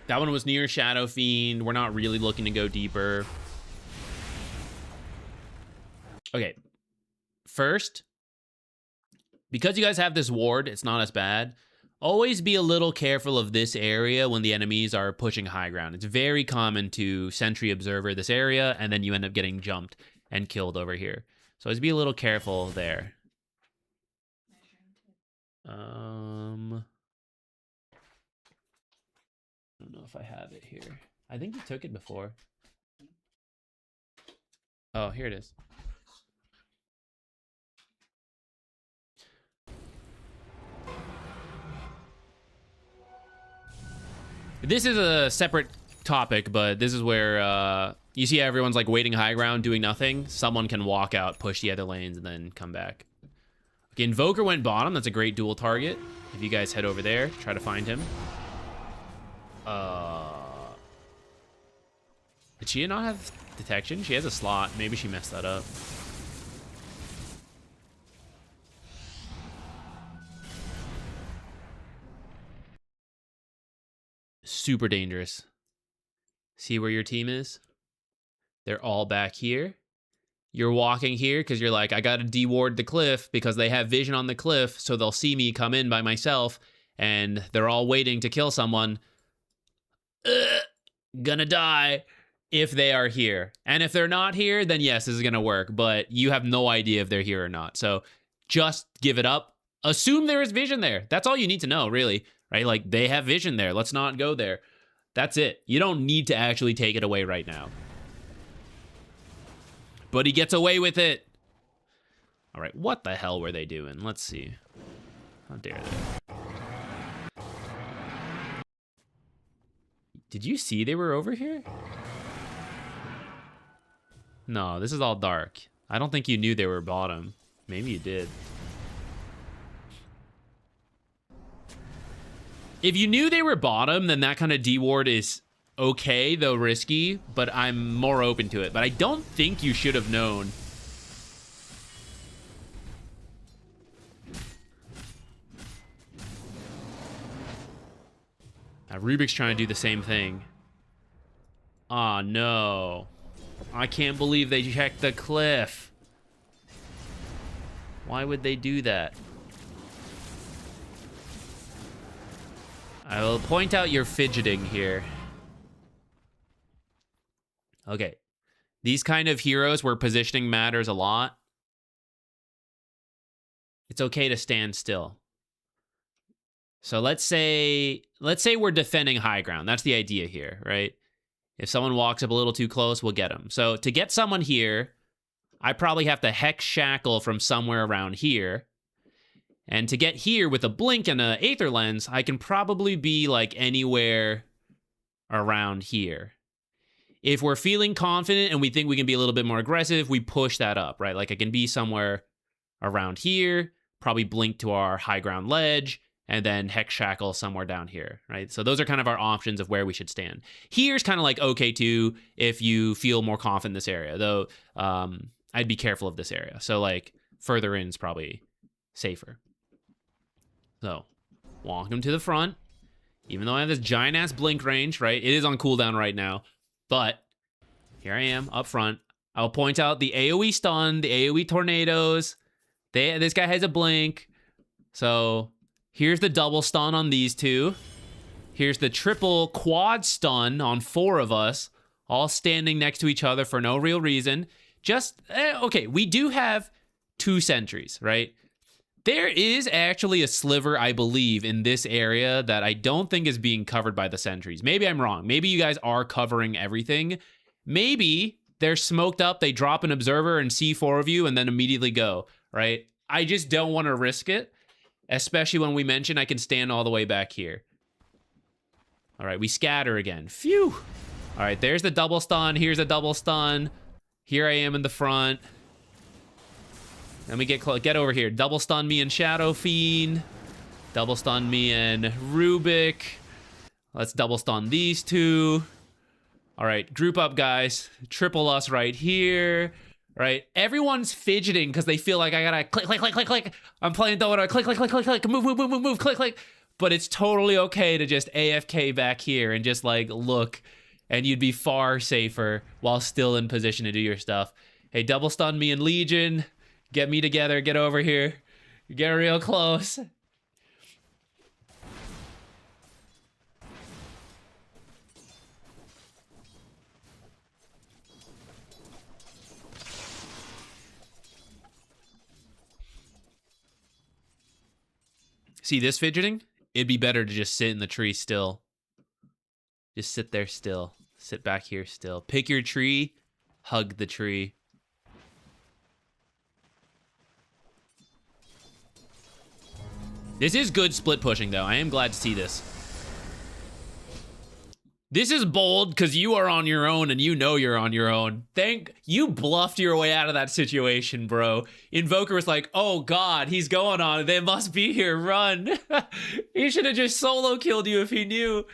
That one was near Shadow Fiend. We're not really looking to go deeper. Okay. First, because you guys have this ward, it's not as bad. Always be a little careful of this area when the enemies are pushing high ground. It's very common to sentry observer this area, and then you end up getting jumped and killed over here. So always be a little careful there. I don't know if I have it here. I think you took it before. Oh, here it is. This is a separate topic, but this is where you see everyone's like waiting high ground, doing nothing. Someone can walk out, push the other lanes, and then come back. Okay, Invoker went bottom. That's a great dual target. If you guys head over there, try to find him. Did she not have detection? She has a slot. Maybe she messed that up. Super dangerous. See where your team is? They're all back here. You're walking here because you're like, I gotta deward the cliff because they have vision on the cliff, so they'll see me come in by myself, and they're all waiting to kill someone. Gonna die if they are here. And if they're not here, then yes, this is gonna work, but you have no idea if they're here or not. So just give it up. Assume there is vision there. That's all you need to know, really, right? Like, they have vision there. Let's not go there. That's it. You don't need to actually take it away right now. But he gets away with it. All right, what the hell were they doing? Let's see. How dare they? Did you see they were over here? No, this is all dark. I don't think you knew they were bottom. Maybe you did. If you knew they were bottom, then that kind of deward is okay, though risky, but I'm more open to it. But I don't think you should have known. Rubik's trying to do the same thing. Oh, no. I can't believe they checked the cliff. Why would they do that? I will point out your fidgeting here. Okay. These kind of heroes where positioning matters a lot. It's okay to stand still. So let's say we're defending high ground. That's the idea here, right? If someone walks up a little too close, we'll get them. So to get someone here, I probably have to hex shackle from somewhere around here. And to get here with a blink and an Aether Lens, I can probably be like anywhere around here. If we're feeling confident and we think we can be a little bit more aggressive, we push that up, right? Like I can be somewhere around here, probably blink to our high ground ledge, and then hex shackle somewhere down here, right? So those are kind of our options of where we should stand. Here's kind of like okay too if you feel more confident in this area, though I'd be careful of this area. So like further in is probably safer. So walk him to the front, even though I have this giant ass blink range, right? It is on cooldown right now, but here I am up front. I'll point out the AoE stun, the AoE tornadoes. This guy has a blink. So here's the double stun on these two. Here's the triple quad stun on 4 of us, all standing next to each other for no real reason. Just, okay, we do have 2 sentries, right? There is actually a sliver, I believe, in this area that I don't think is being covered by the sentries. Maybe I'm wrong. Maybe you guys are covering everything. Maybe they're smoked up, they drop an observer and see 4 of you and then immediately go, right? I just don't want to risk it, especially when we mention I can stand all the way back here. All right, we scatter again. Phew. All right, there's the double stun. Here's a double stun. Here I am in the front. Let me get over here. Double stun me and Shadow Fiend. Double stun me and Rubik. Let's double stun these 2. All right, group up, guys. Triple us right here. Right? Everyone's fidgeting because they feel like I gotta click, click, click, click, click. I'm playing Dota. Click, click, click, click, click. Move, move, move, move, move. Click, click. But it's totally okay to just AFK back here and just like look, and you'd be far safer while still in position to do your stuff. Hey, double stun me and Legion. Get me together. Get over here. Get real close. See this fidgeting? It'd be better to just sit in the tree still. Just sit there still. Sit back here still. Pick your tree. Hug the tree. This is good split pushing, though. I am glad to see this. This is bold because you are on your own and you know you're on your own. You bluffed your way out of that situation, bro. Invoker was like, oh God, he's going on. They must be here. Run. He should have just solo killed you if he knew.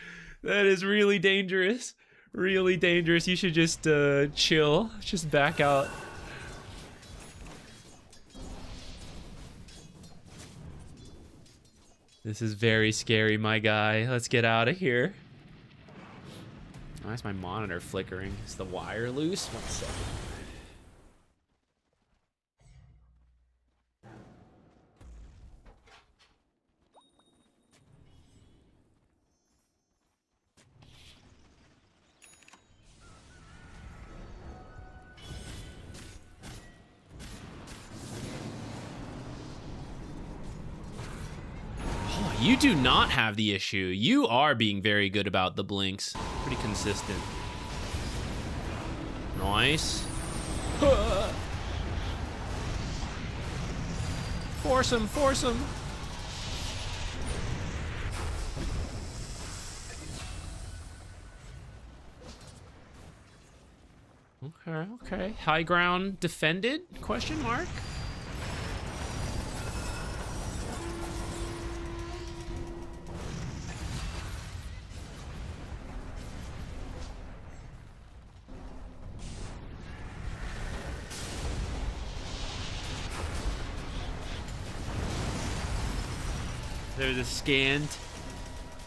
That is really dangerous. Really dangerous. You should just chill. Just back out. This is very scary, my guy. Let's get out of here. Why is my monitor flickering? Is the wire loose? 1 second. You do not have the issue. You are being very good about the blinks. Pretty consistent. Nice. Force him, force him. Okay, okay. High ground defended? Question mark. There's a scant.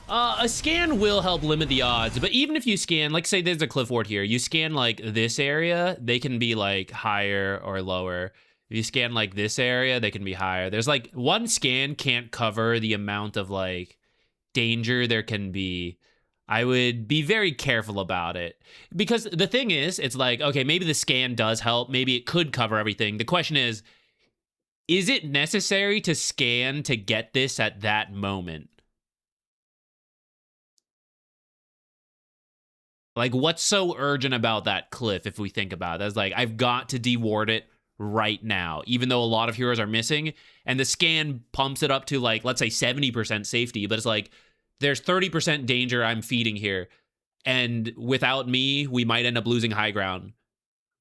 A scan will help limit the odds, but even if you scan, like say there's a cliff ward here, you scan like this area, they can be like higher or lower. If you scan like this area, they can be higher. There's like one scan can't cover the amount of like danger there can be. I would be very careful about it because the thing is, it's like, okay, maybe the scan does help. Maybe it could cover everything. The question is it necessary to scan to get this at that moment? Like, what's so urgent about that cliff if we think about it? That's like, I've got to deward it right now, even though a lot of heroes are missing. And the scan pumps it up to, like, let's say 70% safety. But it's like, there's 30% danger I'm feeding here. And without me, we might end up losing high ground.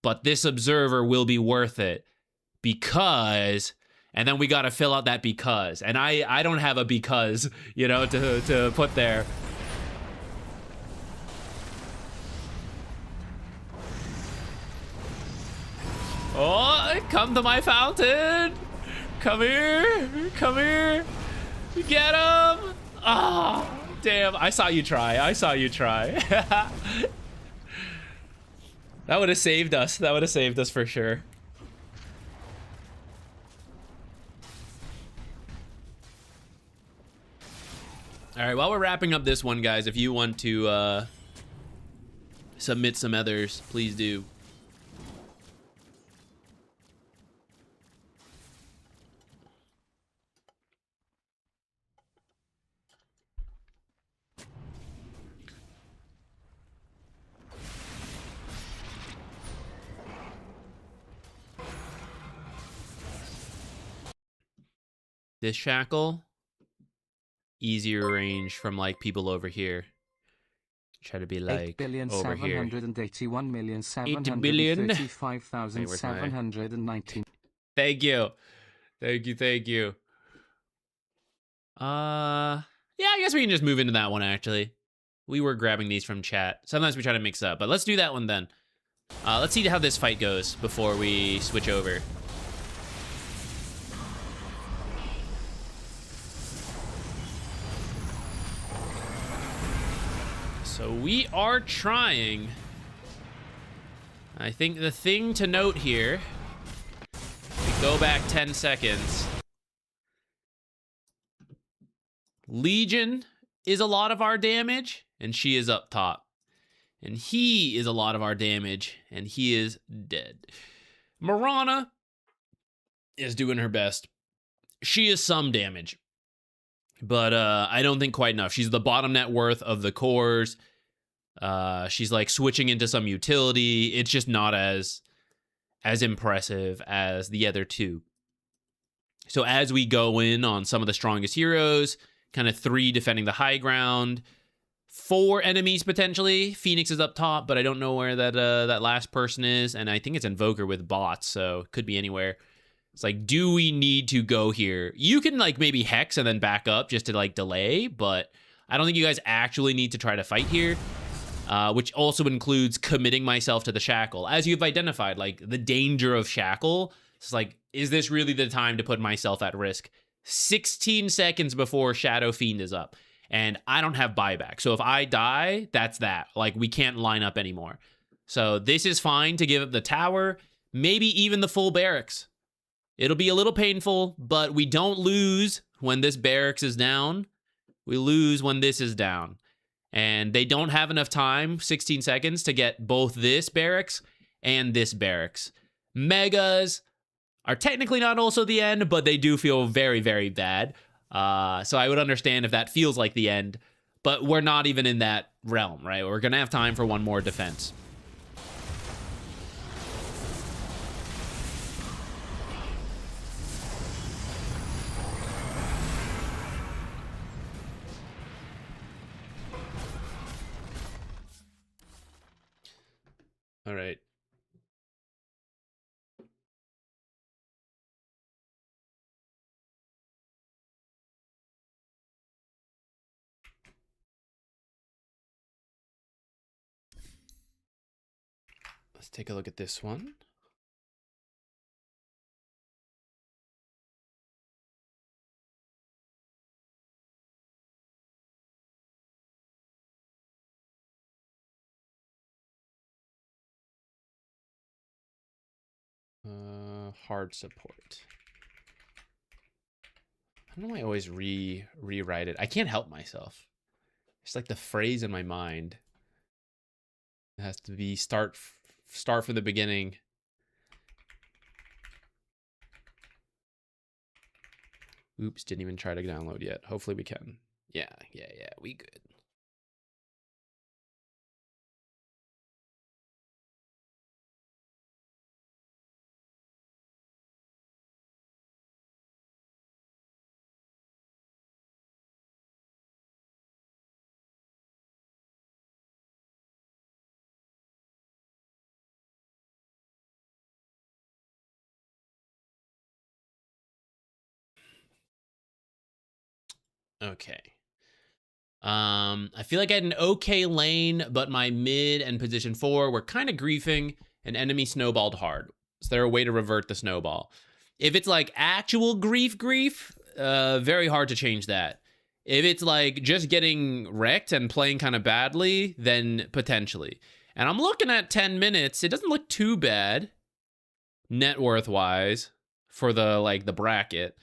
But this observer will be worth it because... And then we got to fill out that because. And I don't have a because, you know, to put there. Oh, come to my fountain. Come here. Come here. Get him. Oh, damn. I saw you try. I saw you try. That would have saved us. That would have saved us for sure. All right, while we're wrapping up this one, guys, if you want to submit some others, please do. This shackle, easier range from like people over here. Try to be like over here. 8,781,735,719. Thank you. Thank you, thank you. Yeah, I guess we can just move into that one actually. We were grabbing these from chat. Sometimes we try to mix up, but let's do that one then. Let's see how this fight goes before we switch over. So we are trying. I think the thing to note here, we go back 10 seconds. Legion is a lot of our damage, and she is up top. And he is a lot of our damage, and he is dead. Mirana is doing her best. She is some damage, but I don't think quite enough. She's the bottom net worth of the cores. She's like switching into some utility. It's just not as impressive as the other two. So as we go in on some of the strongest heroes, kind of 3 defending the high ground, 4 enemies potentially. Phoenix is up top, but I don't know where that last person is, and I think it's Invoker with bots, so it could be anywhere. It's like, do we need to go here? You can like maybe hex and then back up just to like delay, but I don't think you guys actually need to try to fight here. Which also includes committing myself to the shackle. As you've identified, like the danger of shackle. It's like, is this really the time to put myself at risk? 16 seconds before Shadow Fiend is up. And I don't have buyback. So if I die, that's that. Like, we can't line up anymore. So this is fine to give up the tower. Maybe even the full barracks. It'll be a little painful, but we don't lose when this barracks is down. We lose when this is down. And they don't have enough time, 16 seconds, to get both this barracks and this barracks. Megas are technically not also the end, but they do feel very, very bad. So I would understand if that feels like the end, but we're not even in that realm, right? We're going to have time for one more defense. All right. Let's take a look at this one. Hard support. I don't know why I always rewrite it. I can't help myself. It's like the phrase in my mind. It has to be start from the beginning. Oops, didn't even try to download yet. Hopefully we can. Yeah, we good. Okay. I feel like I had an okay lane, but my mid and position 4 were kind of griefing, and enemy snowballed hard. Is there a way to revert the snowball? If it's like actual grief, very hard to change that. If it's like just getting wrecked and playing kind of badly, then potentially. And I'm looking at 10 minutes. It doesn't look too bad, net worth wise, for the bracket.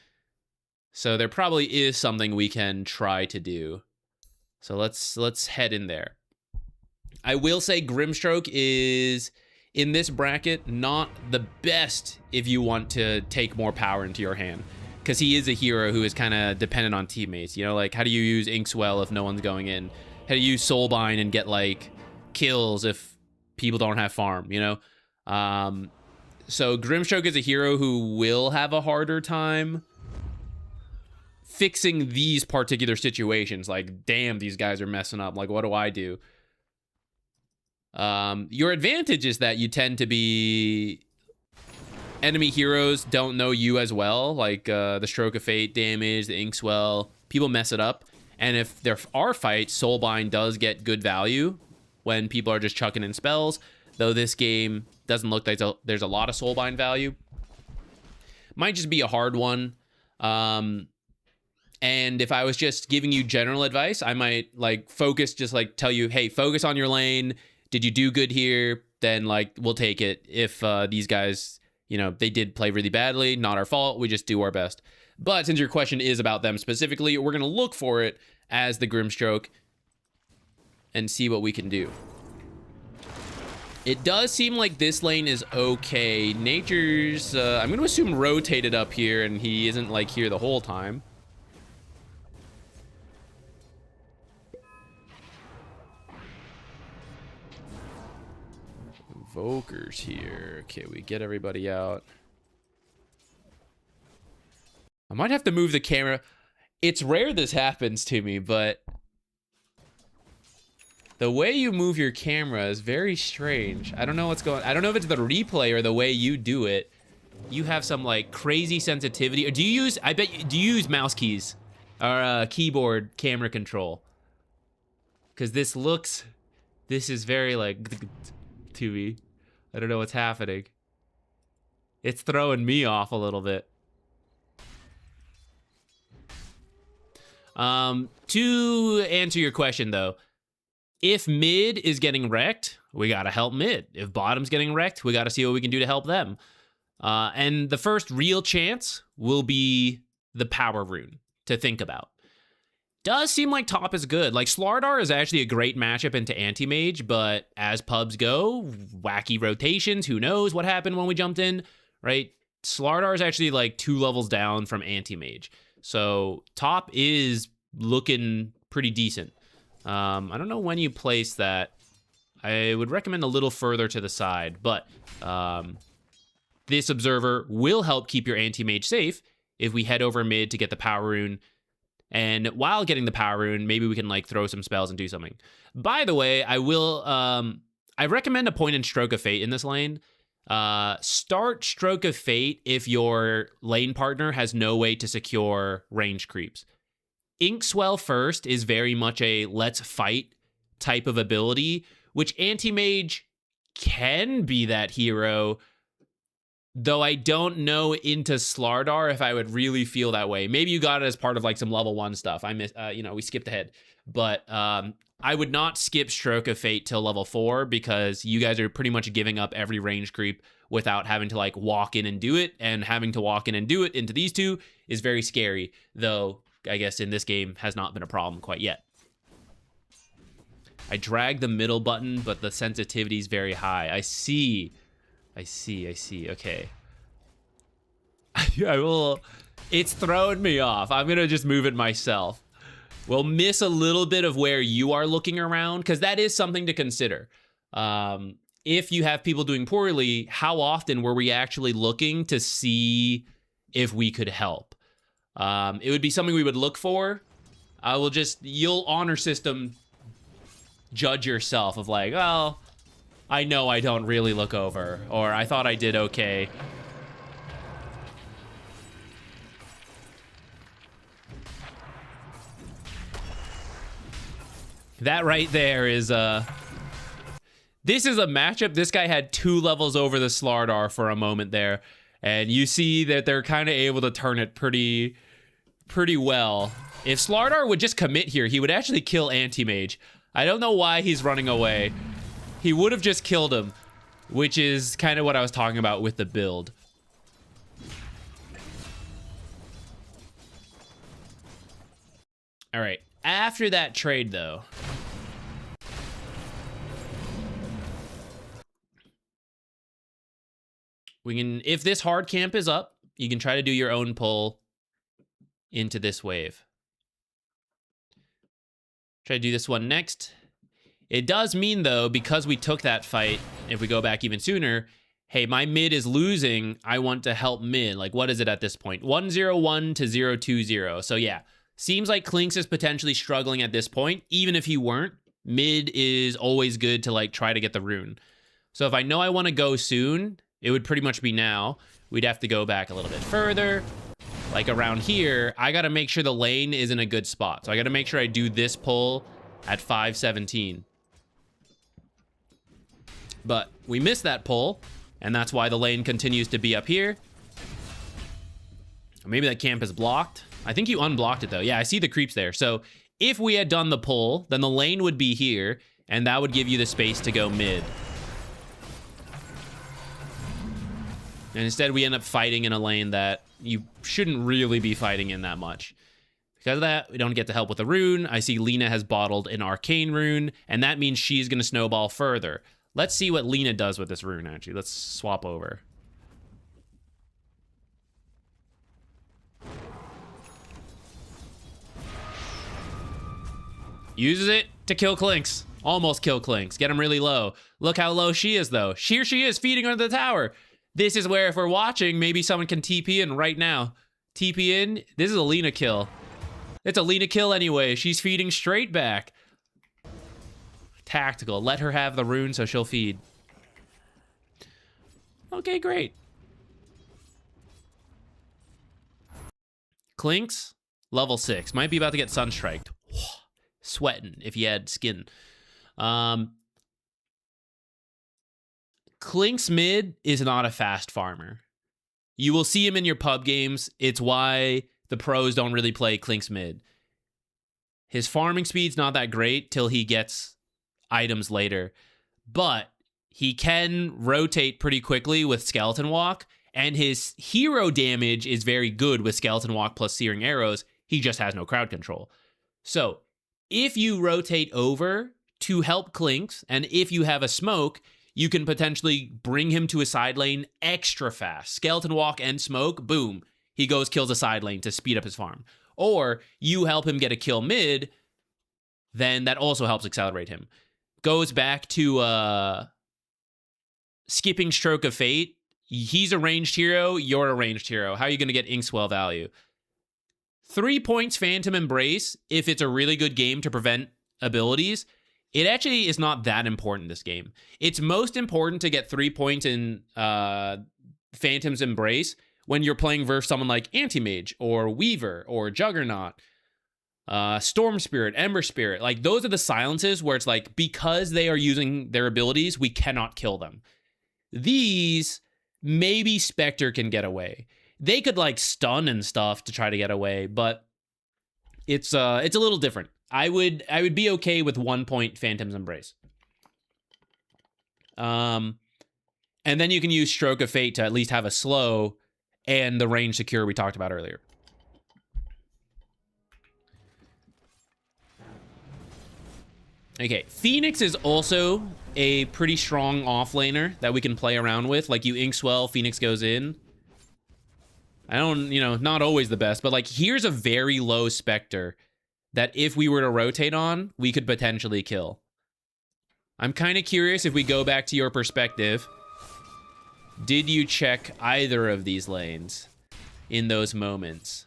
So there probably is something we can try to do. So let's head in there. I will say Grimstroke is, in this bracket, not the best if you want to take more power into your hand. Because he is a hero who is kind of dependent on teammates. You know, like, how do you use Inkswell if no one's going in? How do you use Soulbind and get, like, kills if people don't have farm, you know? So Grimstroke is a hero who will have a harder time fixing these particular situations. Like, damn, these guys are messing up. Like, what do I do? Your advantage is that you tend to be... Enemy heroes don't know you as well. Like, the Stroke of Fate damage, the Inkswell. People mess it up. And if there are fights, Soulbind does get good value when people are just chucking in spells. Though this game doesn't look like there's a lot of Soulbind value. Might just be a hard one. And if I was just giving you general advice, I might like focus, just like tell you, hey, focus on your lane. Did you do good here? Then like we'll take it. If these guys, you know, they did play really badly, not our fault. We just do our best. But since your question is about them specifically, we're going to look for it as the Grimstroke and see what we can do. It does seem like this lane is okay. Nature's, I'm going to assume rotated up here and he isn't like here the whole time. Invoker's here. Okay, we get everybody out. I might have to move the camera. It's rare this happens to me, but the way you move your camera is very strange. I don't know what's going on. I don't know if it's the replay or the way you do it. You have some like crazy sensitivity. Or do you use, I bet, do you use mouse keys or keyboard camera control? Because this is very like to me. I don't know what's happening. It's throwing me off a little bit. To answer your question though, if mid is getting wrecked, we gotta help mid. If bottom's getting wrecked, we gotta see what we can do to help them. And the first real chance will be the power rune to think about. Does seem like top is good. Like Slardar is actually a great matchup into Antimage, but as pubs go, wacky rotations, who knows what happened when we jumped in, right? Slardar is actually like 2 levels down from Antimage. So top is looking pretty decent. I don't know when you place that. I would recommend a little further to the side, but this observer will help keep your Antimage safe if we head over mid to get the power rune. And while getting the power rune, maybe we can like throw some spells and do something. By the way, I will, I recommend a point in Stroke of Fate in this lane. Start Stroke of Fate if your lane partner has no way to secure range creeps. Inkswell first is very much a let's fight type of ability, which Antimage can be that hero, though I don't know into Slardar if I would really feel that way. Maybe you got it as part of like some level 1 stuff. I missed, you know, we skipped ahead. But I would not skip Stroke of Fate till level 4 because you guys are pretty much giving up every range creep without having to like walk in and do it, and having to walk in and do it into these two is very scary, though I guess in this game has not been a problem quite yet. I drag the middle button, but the sensitivity is very high. I see. Okay. I will. It's throwing me off. I'm gonna just move it myself. We'll miss a little bit of where you are looking around, because that is something to consider. If you have people doing poorly, how often were we actually looking to see if we could help? It would be something we would look for. You'll honor system judge yourself of like, well, I know I don't really look over, or I thought I did okay. That right there is this is a matchup. This guy had 2 levels over the Slardar for a moment there, and you see that they're kind of able to turn it pretty well. If Slardar would just commit here, he would actually kill Antimage. I don't know why he's running away. He would have just killed him, which is kind of what I was talking about with the build. All right, after that trade though, we can, if this hard camp is up, you can try to do your own pull into this wave. Try to do this one next. It does mean, though, because we took that fight, if we go back even sooner, hey, my mid is losing. I want to help mid. Like, what is it at this point? 1-0-1 to 0-2-0. So, yeah, seems like Clinks is potentially struggling at this point. Even if he weren't, mid is always good to, like, try to get the rune. So if I know I want to go soon, it would pretty much be now. We'd have to go back a little bit further. Like around here, I got to make sure the lane is in a good spot. So I got to make sure I do this pull at 517. But we missed that pull, and that's why the lane continues to be up here. Maybe that camp is blocked. I think you unblocked it, though. Yeah, I see the creeps there. So if we had done the pull, then the lane would be here, and that would give you the space to go mid. And instead, we end up fighting in a lane that you shouldn't really be fighting in that much. Because of that, we don't get to help with the rune. I see Lina has bottled an arcane rune, and that means she's going to snowball further. Let's see what Lina does with this rune, actually. Let's swap over. Uses it to kill Clinks. Almost kill Clinks. Get him really low. Look how low she is, though. Here she is, feeding under the tower. This is where, if we're watching, maybe someone can TP in right now. TP in. This is a Lina kill. It's a Lina kill anyway. She's feeding straight back. Tactical. Let her have the rune so she'll feed. Okay, great. Clinks, level 6. Might be about to get sunstriked. Sweating if he had skin. Clinks mid is not a fast farmer. You will see him in your pub games. It's why the pros don't really play Clinks mid. His farming speed's not that great till he gets items later, but he can rotate pretty quickly with Skeleton Walk, and his hero damage is very good with Skeleton Walk plus Searing Arrows. He just has no crowd control. So if you rotate over to help Clinks, and if you have a smoke, you can potentially bring him to a side lane extra fast. Skeleton Walk and smoke, boom. He goes, kills a side lane to speed up his farm. Or you help him get a kill mid, then that also helps accelerate him. Goes back to skipping Stroke of Fate. He's a ranged hero, you're a ranged hero. How are you going to get Inkswell value? 3 points Phantom Embrace if it's a really good game to prevent abilities. It actually is not that important this game. It's most important to get 3 points in Phantom's Embrace when you're playing versus someone like Antimage or Weaver or Juggernaut, Storm Spirit, Ember Spirit. Like, those are the silences where it's like, because they are using their abilities, we cannot kill them. These, maybe Spectre can get away. They could like stun and stuff to try to get away, but it's a little different. I would be okay with 1 point Phantom's Embrace. And then you can use Stroke of Fate to at least have a slow and the range secure we talked about earlier. Okay, Phoenix is also a pretty strong offlaner that we can play around with. Like, you ink swell, Phoenix goes in. I don't, you know, not always the best, but like, here's a very low Spectre that if we were to rotate on, we could potentially kill. I'm kind of curious, if we go back to your perspective, did you check either of these lanes in those moments?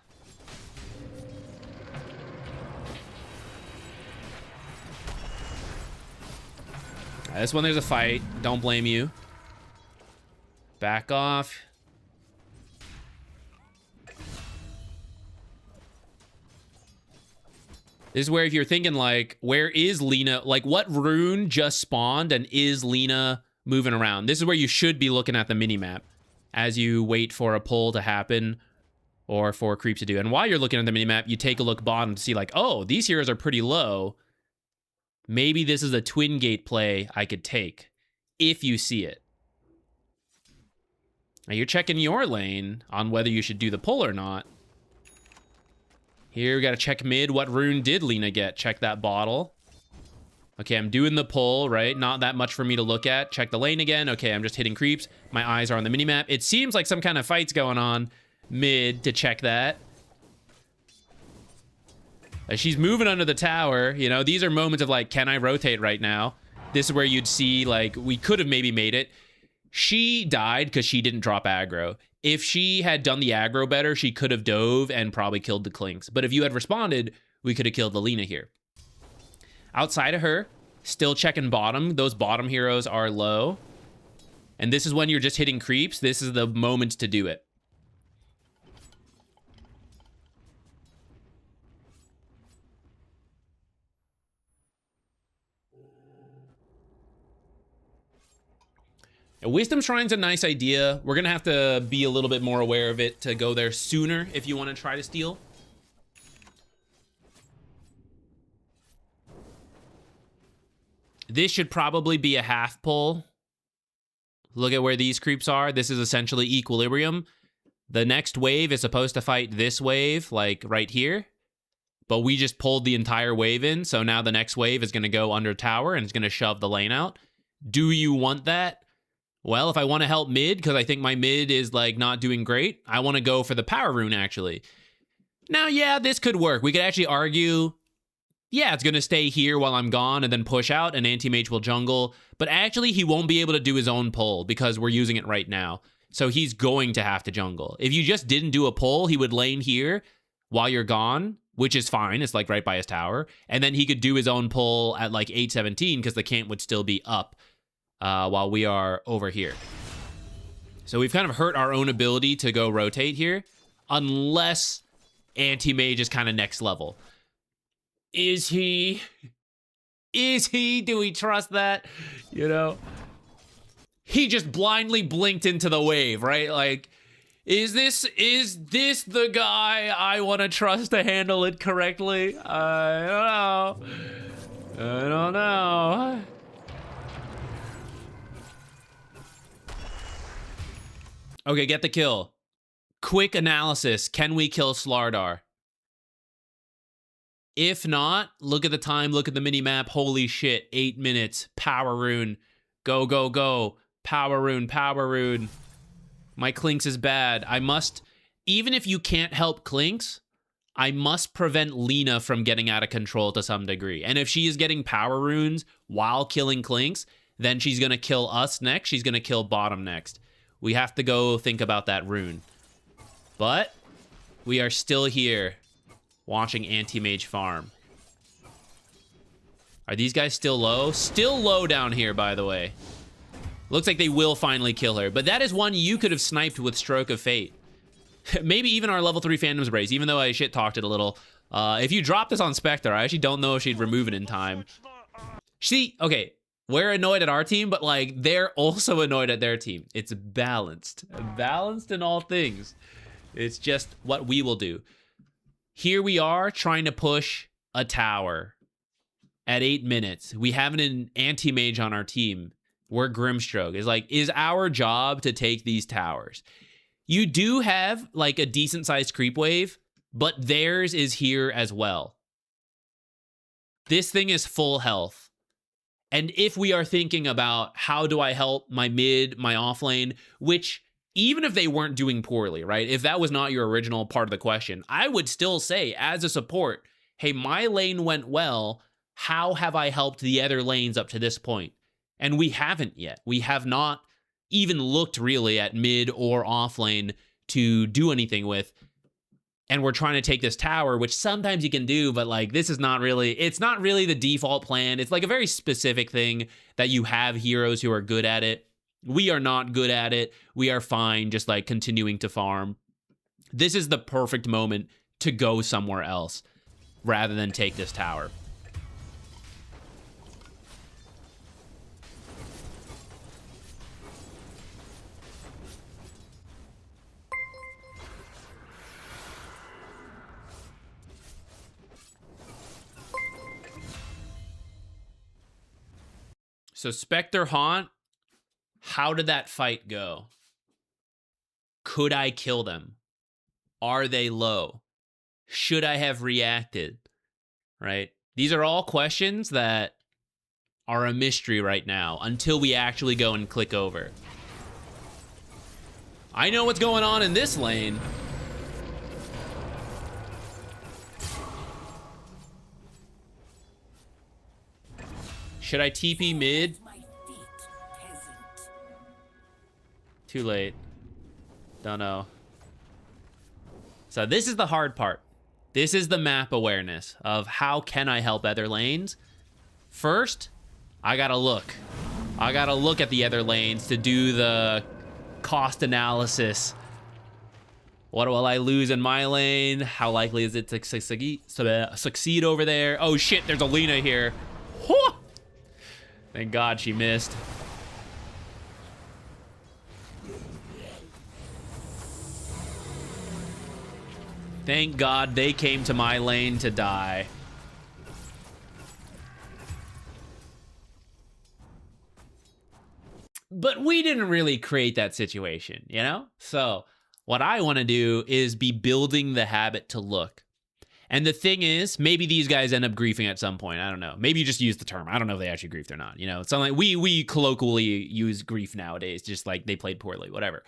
This one, there's a fight. Don't blame you. Back off. This is where, if you're thinking, like, where is Lina? Like, what rune just spawned and is Lina moving around? This is where you should be looking at the minimap as you wait for a pull to happen or for a creep to do. And while you're looking at the minimap, you take a look bottom to see, like, oh, these heroes are pretty low. Maybe this is a twin gate play I could take if you see it. Now you're checking your lane on whether you should do the pull or not. Here we gotta check mid. What rune did Lina get? Check that bottle. Okay, I'm doing the pull, right? Not that much for me to look at. Check the lane again. Okay, I'm just hitting creeps. My eyes are on the minimap. It seems like some kind of fight's going on mid to check that. She's moving under the tower. You know, these are moments of like, can I rotate right now? This is where you'd see, like, we could have maybe made it. She died because she didn't drop aggro. If she had done the aggro better, she could have dove and probably killed the Clinks. But if you had responded, we could have killed the Lina here. Outside of her, still checking bottom. Those bottom heroes are low. And this is when you're just hitting creeps. This is the moment to do it. Wisdom Shrine's a nice idea. We're going to have to be a little bit more aware of it to go there sooner if you want to try to steal. This should probably be a half pull. Look at where these creeps are. This is essentially equilibrium. The next wave is supposed to fight this wave, like right here. But we just pulled the entire wave in, so now the next wave is going to go under tower and it's going to shove the lane out. Do you want that? Well, if I want to help mid, because I think my mid is, like, not doing great, I want to go for the power rune, actually. Now, yeah, this could work. We could actually argue, yeah, it's going to stay here while I'm gone and then push out, and Antimage will jungle. But actually, he won't be able to do his own pull because we're using it right now. So he's going to have to jungle. If you just didn't do a pull, he would lane here while you're gone, which is fine. It's, like, right by his tower. And then he could do his own pull at, like, 817 because the camp would still be up. While we are over here. So we've kind of hurt our own ability to go rotate here, unless Antimage is kind of next level. Is he? Is he? Do we trust that? You know? He just blindly blinked into the wave, right? Like, is this the guy I want to trust to handle it correctly? I don't know. Okay, get the kill. Quick analysis. Can we kill Slardar? If not, look at the time. Look at the mini-map. Holy shit. 8 minutes. Power rune. Go, go, go. Power rune. Power rune. My Clinks is bad. I must... Even if you can't help Clinks, I must prevent Lina from getting out of control to some degree. And if she is getting power runes while killing Clinks, then she's going to kill us next. She's going to kill bottom next. We have to go think about that rune. But we are still here watching Antimage farm. Are these guys still low? Still low down here, by the way. Looks like they will finally kill her. But that is one you could have sniped with Stroke of Fate. Maybe even our level 3 Phantom's Brace, even though I shit-talked it a little. If you drop this on Spectre, I actually don't know if she'd remove it in time. See, okay. We're annoyed at our team, but, like, they're also annoyed at their team. It's balanced. Balanced in all things. It's just what we will do. Here we are trying to push a tower at 8 minutes. We have an Antimage on our team. We're Grimstroke. Is like, is our job to take these towers? You do have like a decent sized creep wave, but theirs is here as well. This thing is full health. And if we are thinking about how do I help my mid, my off lane, which even if they weren't doing poorly, right? If that was not your original part of the question, I would still say as a support, hey, my lane went well. How have I helped the other lanes up to this point? And we haven't yet. We have not even looked really at mid or off lane to do anything with. And we're trying to take this tower, which sometimes you can do, but like this is not really, it's not really the default plan. It's like a very specific thing that you have heroes who are good at it. We are not good at it. We are fine just like continuing to farm. This is the perfect moment to go somewhere else rather than take this tower. So Spectre Haunt, how did that fight go? Could I kill them? Are they low? Should I have reacted? Right? These are all questions that are a mystery right now until we actually go and click over. I know what's going on in this lane. Should I TP mid? Too late. Don't know. So this is the hard part. This is the map awareness of how can I help other lanes. First, I gotta look. I gotta look at the other lanes to do the cost analysis. What will I lose in my lane? How likely is it to succeed over there? Oh shit, there's a Lina here. Whew! Thank God she missed. Thank God they came to my lane to die. But we didn't really create that situation, you know? So what I want to do is be building the habit to look. And the thing is, maybe these guys end up griefing at some point. I don't know. Maybe you just use the term. I don't know if they actually griefed or not. You know, it's like we colloquially use grief nowadays, just like they played poorly, whatever.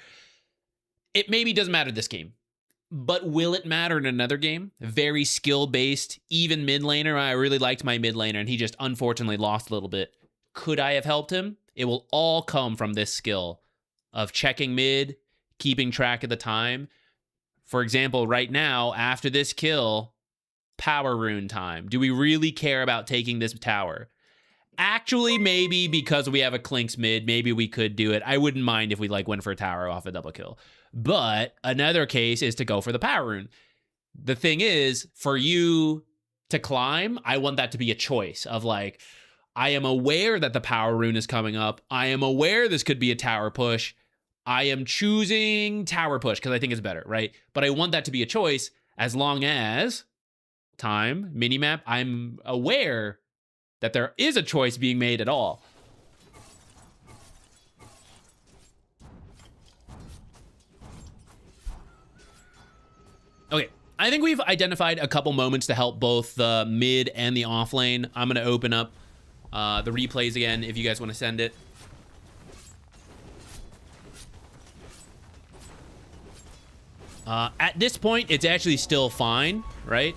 It maybe doesn't matter this game. But will it matter in another game? Very skill-based, even mid laner. I really liked my mid laner, and he just unfortunately lost a little bit. Could I have helped him? It will all come from this skill of checking mid, keeping track of the time. For example, right now, after this kill, power rune time. Do we really care about taking this tower? Actually, maybe because we have a Clinks mid, maybe we could do it. I wouldn't mind if we like went for a tower off a double kill. But another case is to go for the power rune. The thing is, for you to climb, I want that to be a choice of like, I am aware that the power rune is coming up. I am aware this could be a tower push. I am choosing tower push because I think it's better, right? But I want that to be a choice as long as time, minimap, I'm aware that there is a choice being made at all. Okay, I think we've identified a couple moments to help both the mid and the off lane. I'm going to open up the replays again if you guys want to send it. At this point, it's actually still fine, right?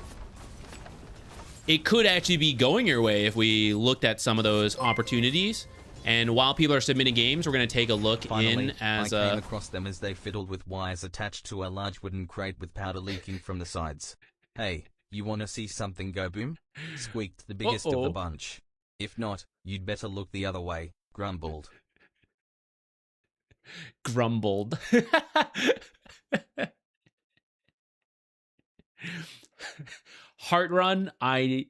It could actually be going your way if we looked at some of those opportunities. And while people are submitting games, we're going to take a look Finally, in as I came across them as they fiddled with wires attached to a large wooden crate with powder leaking from the sides. Hey, you want to see something go boom? Squeaked the biggest of the bunch. If not, you'd better look the other way. Grumbled. Grumbled. Heart Run, I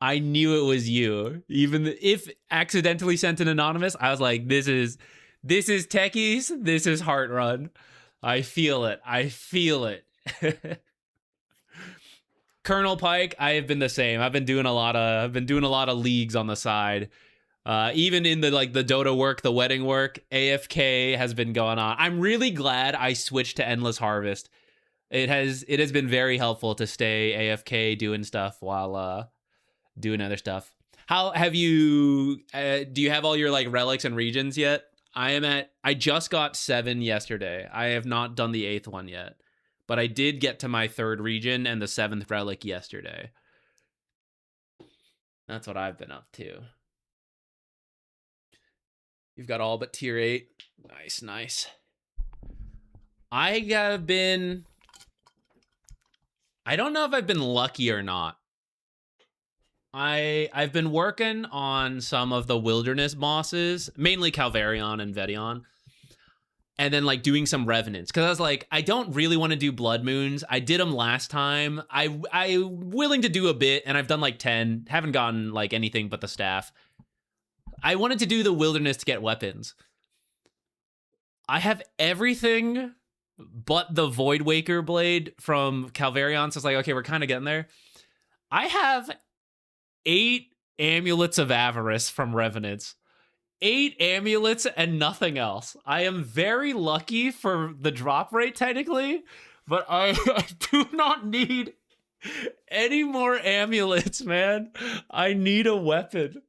knew it was you. Even if accidentally sent an anonymous, I was like, this is Techies, this is Heart Run. I feel it. I feel it. Colonel Pike, I have been the same. I've been doing a lot of leagues on the side. Even in the the Dota work, the wedding work, AFK has been going on. I'm really glad I switched to Endless Harvest. It has been very helpful to stay AFK doing stuff while doing other stuff. How have you do you have all your relics and regions yet? I just got 7 yesterday. I have not done the 8th one yet. But I did get to my 3rd region and the 7th relic yesterday. That's what I've been up to. You've got all but tier 8. Nice. I don't know if I've been lucky or not. I've been working on some of the wilderness bosses, mainly Calvarion and Vedion. And then doing some revenants, because I was like, I don't really want to do blood moons. I did them last time. I'm willing to do a bit, and I've done 10. Haven't gotten anything but the staff. I wanted to do the wilderness to get weapons. I have everything but the Voidwaker blade from Calvarion. So it's okay, we're kind of getting there. I have 8 amulets of avarice from revenants. 8 amulets and nothing else. I am very lucky for the drop rate technically, but I do not need any more amulets, man. I need a weapon.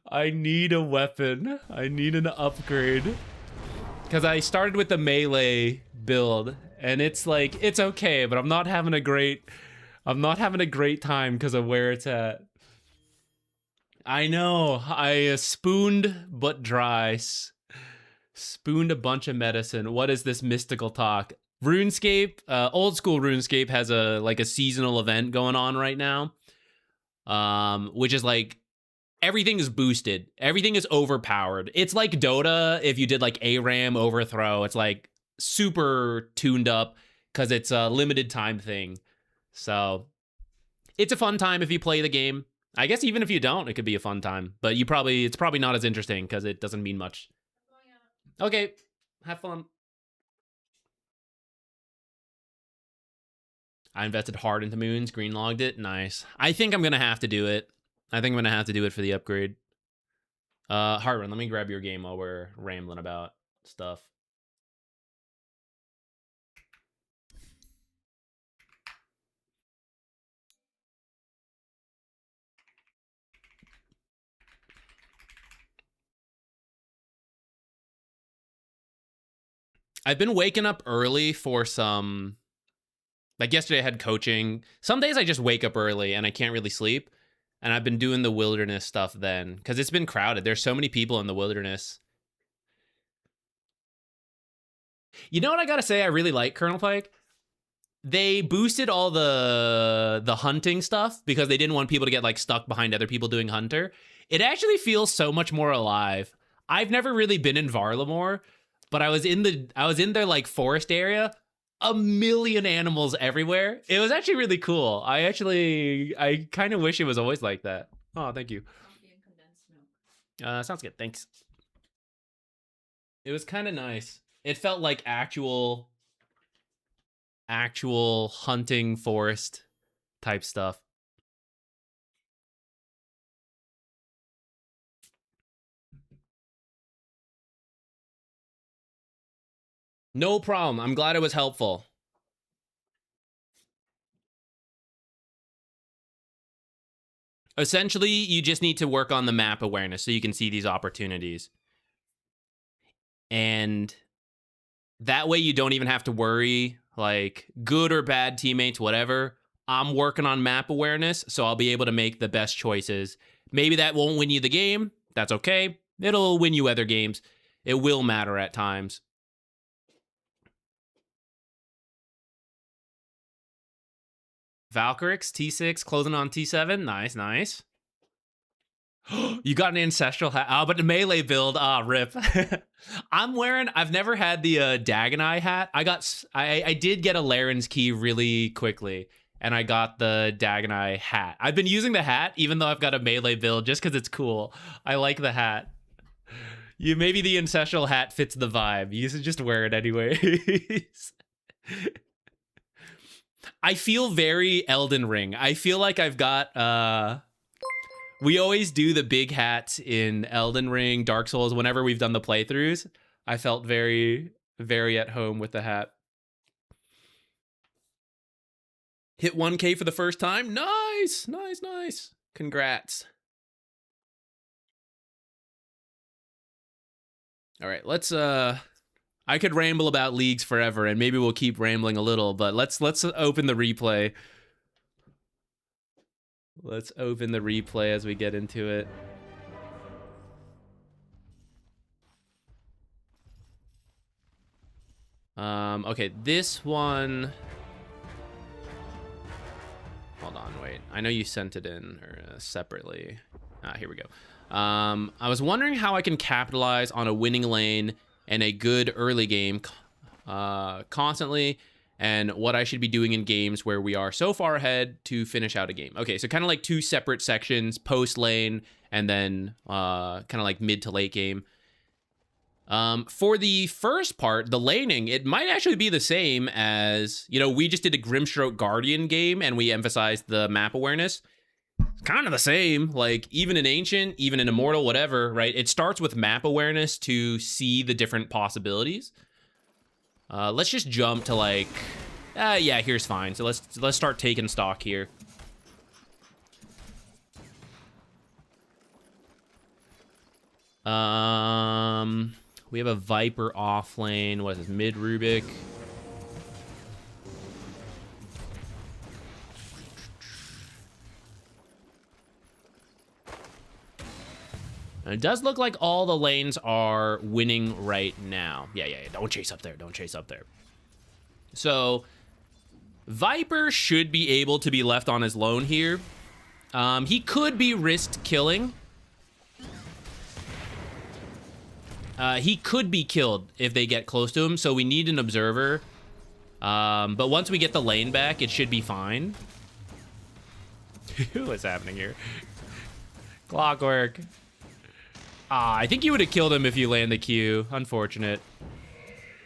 I need an upgrade. Because I started with the melee build, and it's it's okay, but I'm not having a great time because of where it's at. I know, I spooned but dry. Spooned a bunch of medicine. What is this mystical talk? RuneScape, old school RuneScape has a seasonal event going on right now. Which is everything is boosted. Everything is overpowered. It's like Dota if you did ARAM overthrow. It's super tuned up because it's a limited time thing. So it's a fun time if you play the game. I guess even if you don't, it could be a fun time. But it's probably not as interesting because it doesn't mean much. Okay, have fun. I invested hard into moons, green logged it. Nice. I think I'm gonna have to do it. I think I'm gonna have to do it for the upgrade. Hardrun, let me grab your game while we're rambling about stuff. I've been waking up early for some... yesterday I had coaching. Some days I just wake up early and I can't really sleep. And I've been doing the wilderness stuff then. Because it's been crowded. There's so many people in the wilderness. You know what I gotta say I really like, Colonel Pike? They boosted all the hunting stuff because they didn't want people to get stuck behind other people doing hunter. It actually feels so much more alive. I've never really been in Varlamore, but I was in their forest area. 1 million animals everywhere. It was actually really cool. I kind of wish it was always like that. Oh, thank you. Sounds good. Thanks. It was kind of nice. It felt like actual hunting forest type stuff. No problem. I'm glad it was helpful. Essentially, you just need to work on the map awareness so you can see these opportunities. And that way you don't even have to worry, good or bad teammates, whatever. I'm working on map awareness, so I'll be able to make the best choices. Maybe that won't win you the game. That's okay. It'll win you other games. It will matter at times. Valkyrix, T6, closing on T7. Nice. You got an ancestral hat. Oh, but the melee build. Rip. I've never had the Dagonai hat. I did get a Laren's key really quickly, and I got the Dagonai hat. I've been using the hat, even though I've got a melee build, just because it's cool. I like the hat. Maybe the ancestral hat fits the vibe. You should just wear it anyways. I feel very Elden Ring. I feel like I've got we always do the big hats in Elden Ring, Dark Souls, whenever we've done the playthroughs. I felt very, very at home with the hat. Hit 1K for the first time. Nice, nice, nice. Congrats. All right, let's I could ramble about leagues forever, and maybe we'll keep rambling a little, but let's open the replay. Let's open the replay as we get into it. Okay, this one. Hold on, wait. I know you sent it in separately. Here we go. I was wondering how I can capitalize on a winning lane and a good early game constantly, and what I should be doing in games where we are so far ahead to finish out a game. Okay, so kind of like two separate sections, post lane and then kind of like mid to late game. For the first part, the laning, it might actually be the same as, you know, we just did a Grimstroke Guardian game and we emphasized the map awareness. It's kind of the same, like even in Ancient, even in Immortal, whatever, right? It starts with map awareness to see the different possibilities. Let's just jump to like, yeah, here's fine. So let's start taking stock here. We have a Viper off lane. What is this? Mid Rubik. And it does look like all the lanes are winning right now. Yeah. Don't chase up there. Don't chase up there. So Viper should be able to be left on his lone here. He could be risked killing. He could be killed if they get close to him, so we need an observer. But once we get the lane back, it should be fine. What's happening here? Clockwork. I think you would have killed him if you land the Q. Unfortunate.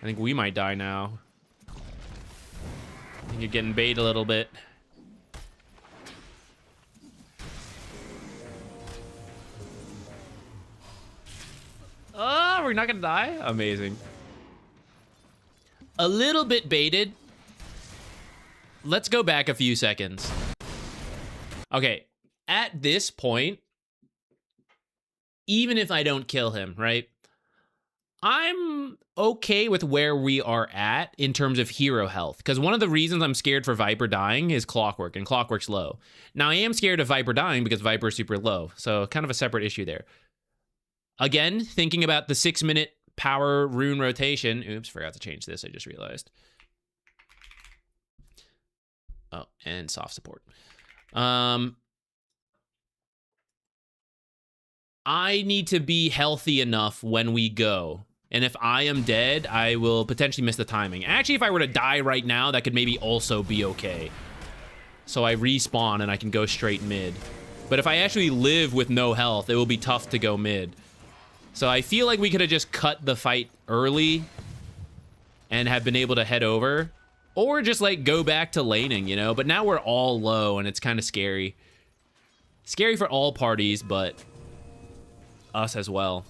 I think we might die now. I think you're getting bait a little bit. Oh, we're not gonna die? Amazing. A little bit baited. Let's go back a few seconds. Okay, at this point, even if I don't kill him, right? I'm okay with where we are at in terms of hero health, because one of the reasons I'm scared for Viper dying is Clockwork, and Clockwork's low. Now, I am scared of Viper dying because Viper's super low, so kind of a separate issue there. Again, thinking about the 6-minute power rune rotation. Oops, forgot to change this, I just realized. Oh, and soft support. I need to be healthy enough when we go. And if I am dead, I will potentially miss the timing. Actually, if I were to die right now, that could maybe also be okay. So I respawn and I can go straight mid. But if I actually live with no health, it will be tough to go mid. So I feel like we could have just cut the fight early and have been able to head over. Or just like go back to laning, you know? But now we're all low and it's kind of scary. Scary for all parties, but us as well.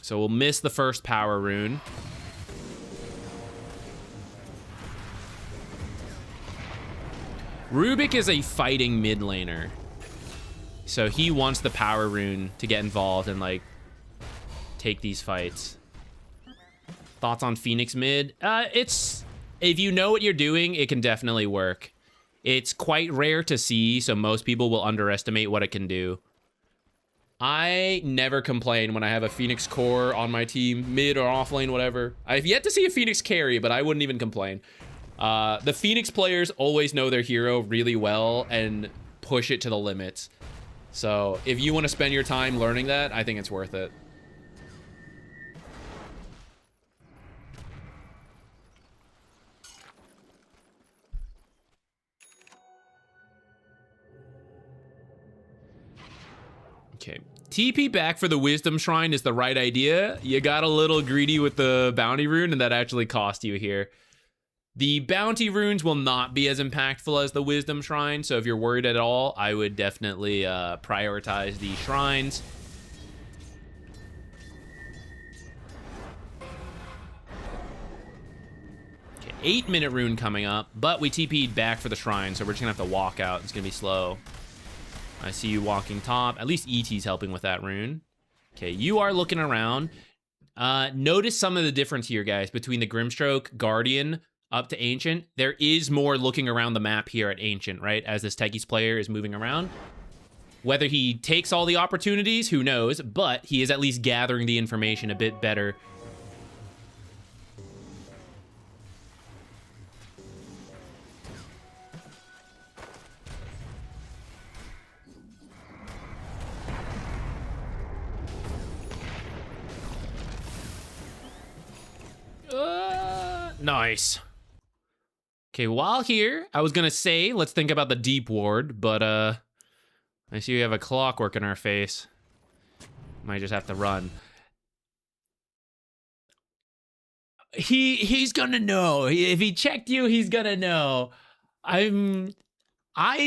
So we'll miss the first power rune. Rubik is a fighting mid laner. So he wants the power rune to get involved and like take these fights. Thoughts on Phoenix mid? It's, if you know what you're doing, it can definitely work. It's quite rare to see, so most people will underestimate what it can do. I never complain when I have a Phoenix core on my team, mid or off lane, whatever. I've yet to see a Phoenix carry, but I wouldn't even complain. The Phoenix players always know their hero really well and push it to the limits. So if you want to spend your time learning that, I think it's worth it. Okay, TP back for the Wisdom Shrine is the right idea. You got a little greedy with the Bounty Rune, and that actually cost you here. The Bounty Runes will not be as impactful as the Wisdom Shrine, so if you're worried at all, I would definitely prioritize the Shrines. Okay, 8-minute rune coming up, but we TP'd back for the Shrine, so we're just gonna have to walk out. It's gonna be slow. I see you walking top. At least ET's helping with that rune. Okay, you are looking around. Notice some of the difference here, guys, between the Grimstroke, Guardian, up to Ancient. There is more looking around the map here at Ancient, right? As this Techies player is moving around. Whether he takes all the opportunities, who knows? But he is at least gathering the information a bit better. Nice. Okay, while here, I was gonna say, let's think about the deep ward, but I see we have a clockwork in our face. Might just have to run. He's gonna know. If he checked you, he's gonna know. I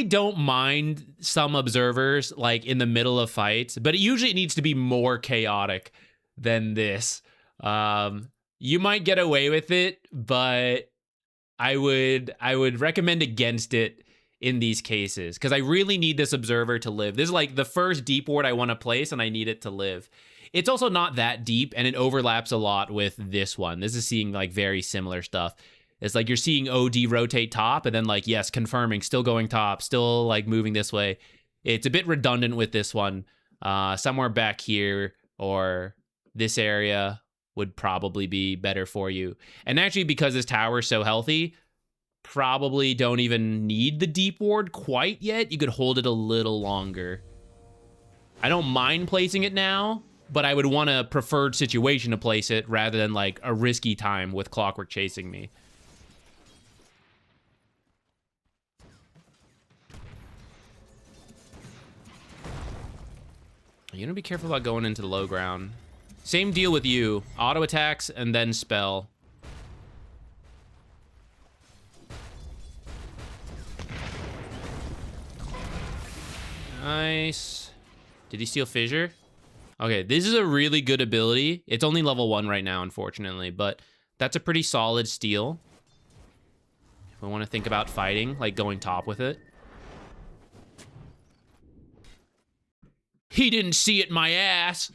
don't mind some observers like in the middle of fights, but usually it needs to be more chaotic than this. You might get away with it, but I would recommend against it in these cases, because I really need this observer to live. This is like the first deep ward I want to place, and I need it to live. It's also not that deep, and it overlaps a lot with this one. This is seeing like very similar stuff. It's like you're seeing OD rotate top, and then like, yes, confirming, still going top, still like moving this way. It's a bit redundant with this one. Somewhere back here or this area would probably be better for you. And actually, because this tower is so healthy, probably don't even need the deep ward quite yet. You could hold it a little longer. I don't mind placing it now, but I would want a preferred situation to place it rather than like a risky time with Clockwork chasing me. You gotta be careful about going into the low ground. Same deal with you. Auto attacks and then spell. Nice. Did he steal Fissure? Okay, this is a really good ability. It's only level 1 right now, unfortunately, but that's a pretty solid steal. If we want to think about fighting, like going top with it. He didn't see it, my ass.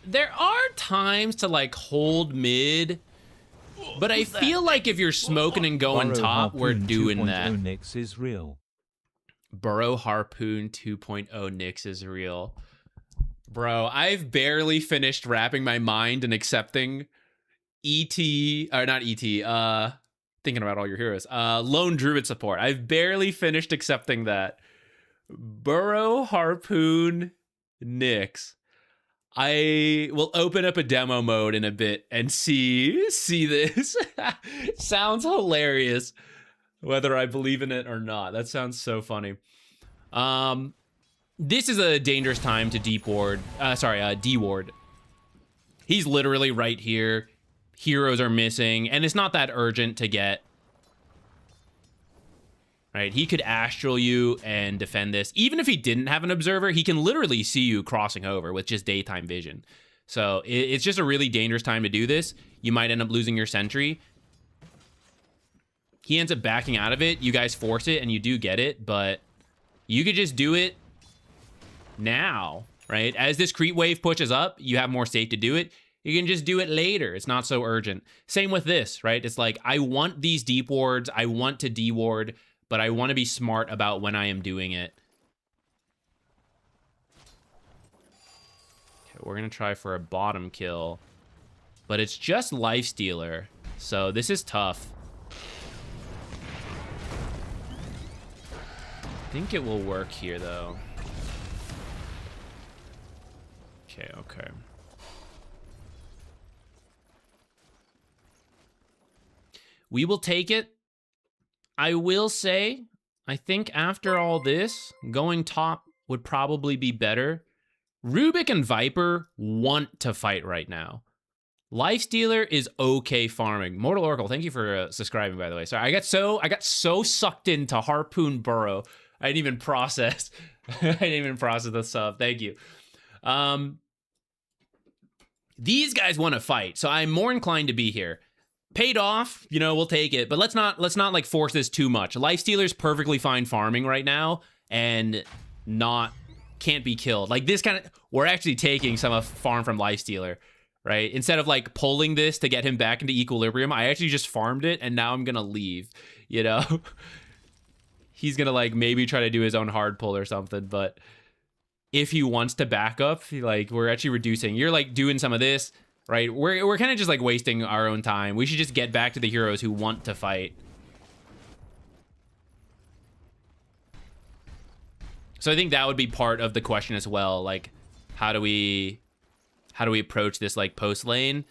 There are times to like hold mid, but I feel like if you're smoking and going top, we're doing that. Nix is real. Burrow Harpoon 2.0 Nyx is real. Bro, I've barely finished wrapping my mind and accepting thinking about all your heroes. Lone Druid support. I've barely finished accepting that. Burrow Harpoon Nyx. I will open up a demo mode in a bit and see this. Sounds hilarious. Whether I believe in it or not. That sounds so funny. This is a dangerous time to D-ward. He's literally right here. Heroes are missing, and it's not that urgent to get. Right? He could astral you and defend this. Even if he didn't have an observer, he can literally see you crossing over with just daytime vision. So it's just a really dangerous time to do this. You might end up losing your sentry. He ends up backing out of it. You guys force it, and you do get it, but you could just do it now, right? As this creep wave pushes up, you have more state to do it. You can just do it later. It's not so urgent. Same with this, right? It's like, I want these deep wards. I want to de-ward, but I want to be smart about when I am doing it. Okay, we're going to try for a bottom kill, but it's just Lifestealer, so this is tough. think it will work here, though. Okay, okay. We will take it. I will say, I think after all this, going top would probably be better. Rubik and Viper want to fight right now. Lifestealer is okay farming. Mortal Oracle, thank you for subscribing, by the way. Sorry, I got so sucked into Harpoon Burrow, I didn't even process. I didn't even process the sub. Thank you. These guys want to fight, so I'm more inclined to be here. Paid off, you know, we'll take it, but let's not like force this too much. Lifestealer's perfectly fine farming right now and can't be killed. Like this kind of, we're actually taking some of farm from Lifestealer, right? Instead of like pulling this to get him back into equilibrium, I actually just farmed it and now I'm gonna leave, you know? He's gonna like maybe try to do his own hard pull or something, but if he wants to back up, like we're actually reducing. You're like doing some of this, right? We're kind of just like wasting our own time. We should just get back to the heroes who want to fight. So I think that would be part of the question as well. Like, how do we approach this like post lane?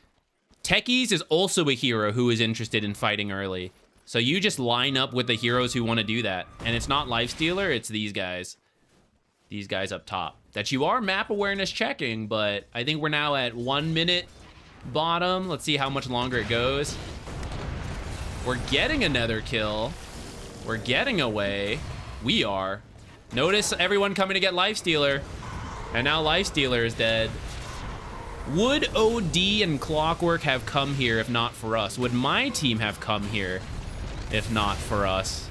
Techies is also a hero who is interested in fighting early. So you just line up with the heroes who want to do that. And it's not Lifestealer, it's these guys. These guys up top. That you are map awareness checking, but I think we're now at 1 minute bottom. Let's see how much longer it goes. We're getting another kill. We're getting away. We are. Notice everyone coming to get Lifestealer. And now Lifestealer is dead. Would OD and Clockwork have come here if not for us? Would my team have come here if not for us?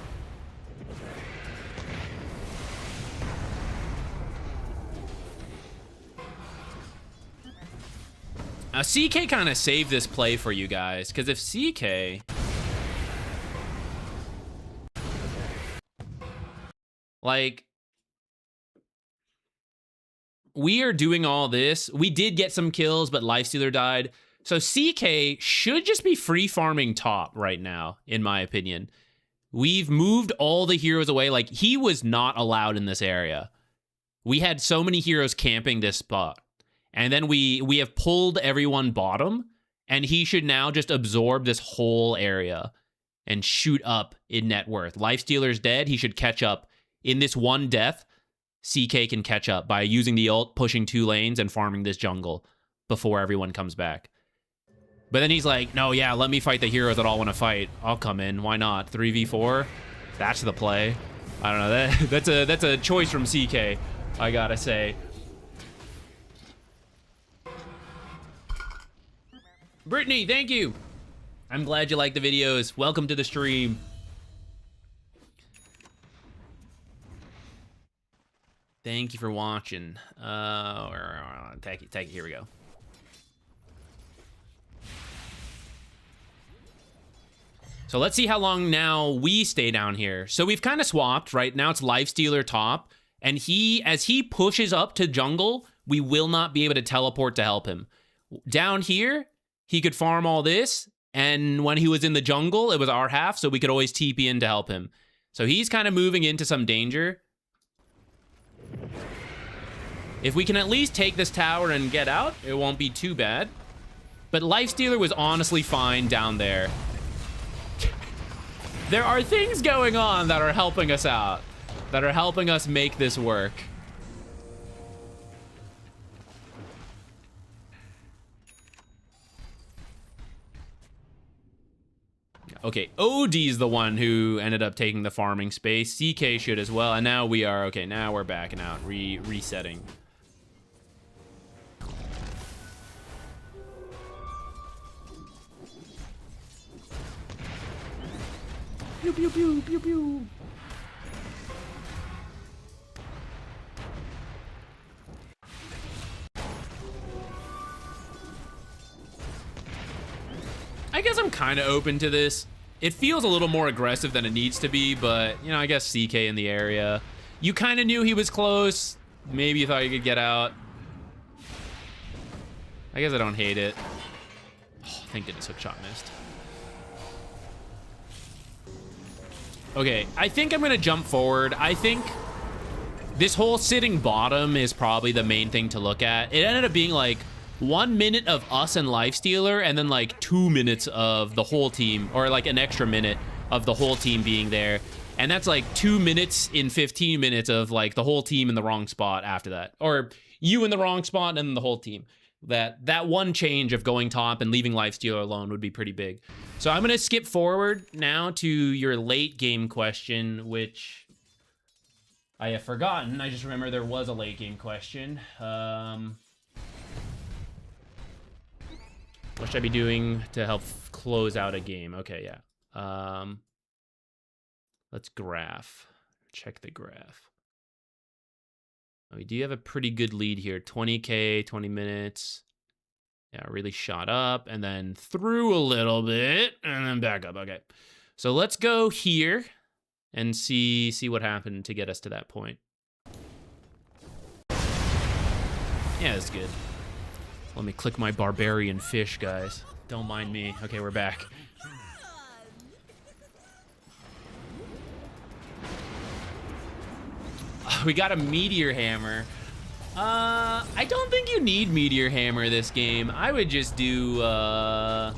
CK kind of saved this play for you guys, because if CK... like... we are doing all this. We did get some kills, but Lifestealer died. So CK should just be free farming top right now, in my opinion. We've moved all the heroes away. Like, he was not allowed in this area. We had so many heroes camping this spot. And then we have pulled everyone bottom, and he should now just absorb this whole area and shoot up in net worth. Lifestealer's dead. He should catch up. In this one death, CK can catch up by using the ult, pushing 2 lanes, and farming this jungle before everyone comes back. But then he's like, no, yeah, let me fight the heroes that all want to fight. I'll come in. Why not? 3v4? That's the play. I don't know. That's a choice from CK, I gotta say. Brittany, thank you. I'm glad you like the videos. Welcome to the stream. Thank you for watching. Techie, here we go. So let's see how long now we stay down here. So we've kind of swapped, right? Now it's Lifestealer top. And as he pushes up to jungle, we will not be able to teleport to help him. Down here, he could farm all this, and when he was in the jungle, it was our half, so we could always TP in to help him. So he's kind of moving into some danger. If we can at least take this tower and get out, it won't be too bad. But Lifestealer was honestly fine down there. There are things going on that are helping us out, that are helping us make this work. Okay, OD's the one who ended up taking the farming space. CK should as well, and now we are, okay, now we're backing out, resetting. Pew, pew, pew, pew, pew. I guess I'm kind of open to this. It feels a little more aggressive than it needs to be, but, you know, I guess CK in the area. You kind of knew he was close. Maybe you thought you could get out. I guess I don't hate it. Oh, thank goodness hook shot missed. Okay, I think I'm going to jump forward. I think This whole sitting bottom is probably the main thing to look at. It ended up being like 1 minute of us and Lifestealer, and then like 2 minutes of the whole team, or like an extra minute of the whole team being there. And that's like 2 minutes in 15 minutes of like the whole team in the wrong spot after that. Or you in the wrong spot and then the whole team. That one change of going top and leaving Lifestealer alone would be pretty big. So I'm going to skip forward now to your late game question, which I have forgotten. I just remember there was a late game question. What should I be doing to help close out a game? Okay, yeah. Let's graph. Check the graph. We do have a pretty good lead here. 20K, 20 minutes. Yeah, really shot up and then through a little bit and then back up. Okay. So let's go here and see what happened to get us to that point. Yeah, that's good. Let me click my barbarian fish, guys. Don't mind me. Okay, we're back. We got a meteor hammer. I don't think you need meteor hammer this game. I would just do I'm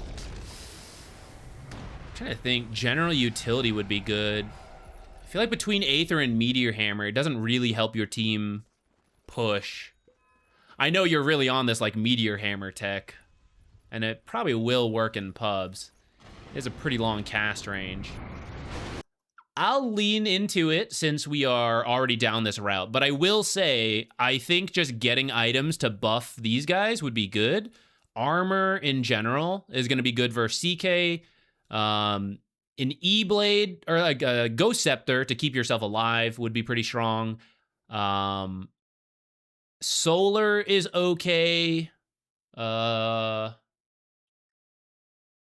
trying to think. General utility would be good. I feel like between Aether and meteor hammer, it doesn't really help your team push. I know you're really on this like meteor hammer tech, and it probably will work in pubs. It has a pretty long cast range. I'll lean into it since we are already down this route, but I will say, I think just getting items to buff these guys would be good. Armor in general is going to be good versus CK. An E-Blade, or like a Ghost Scepter to keep yourself alive would be pretty strong. Solar is okay.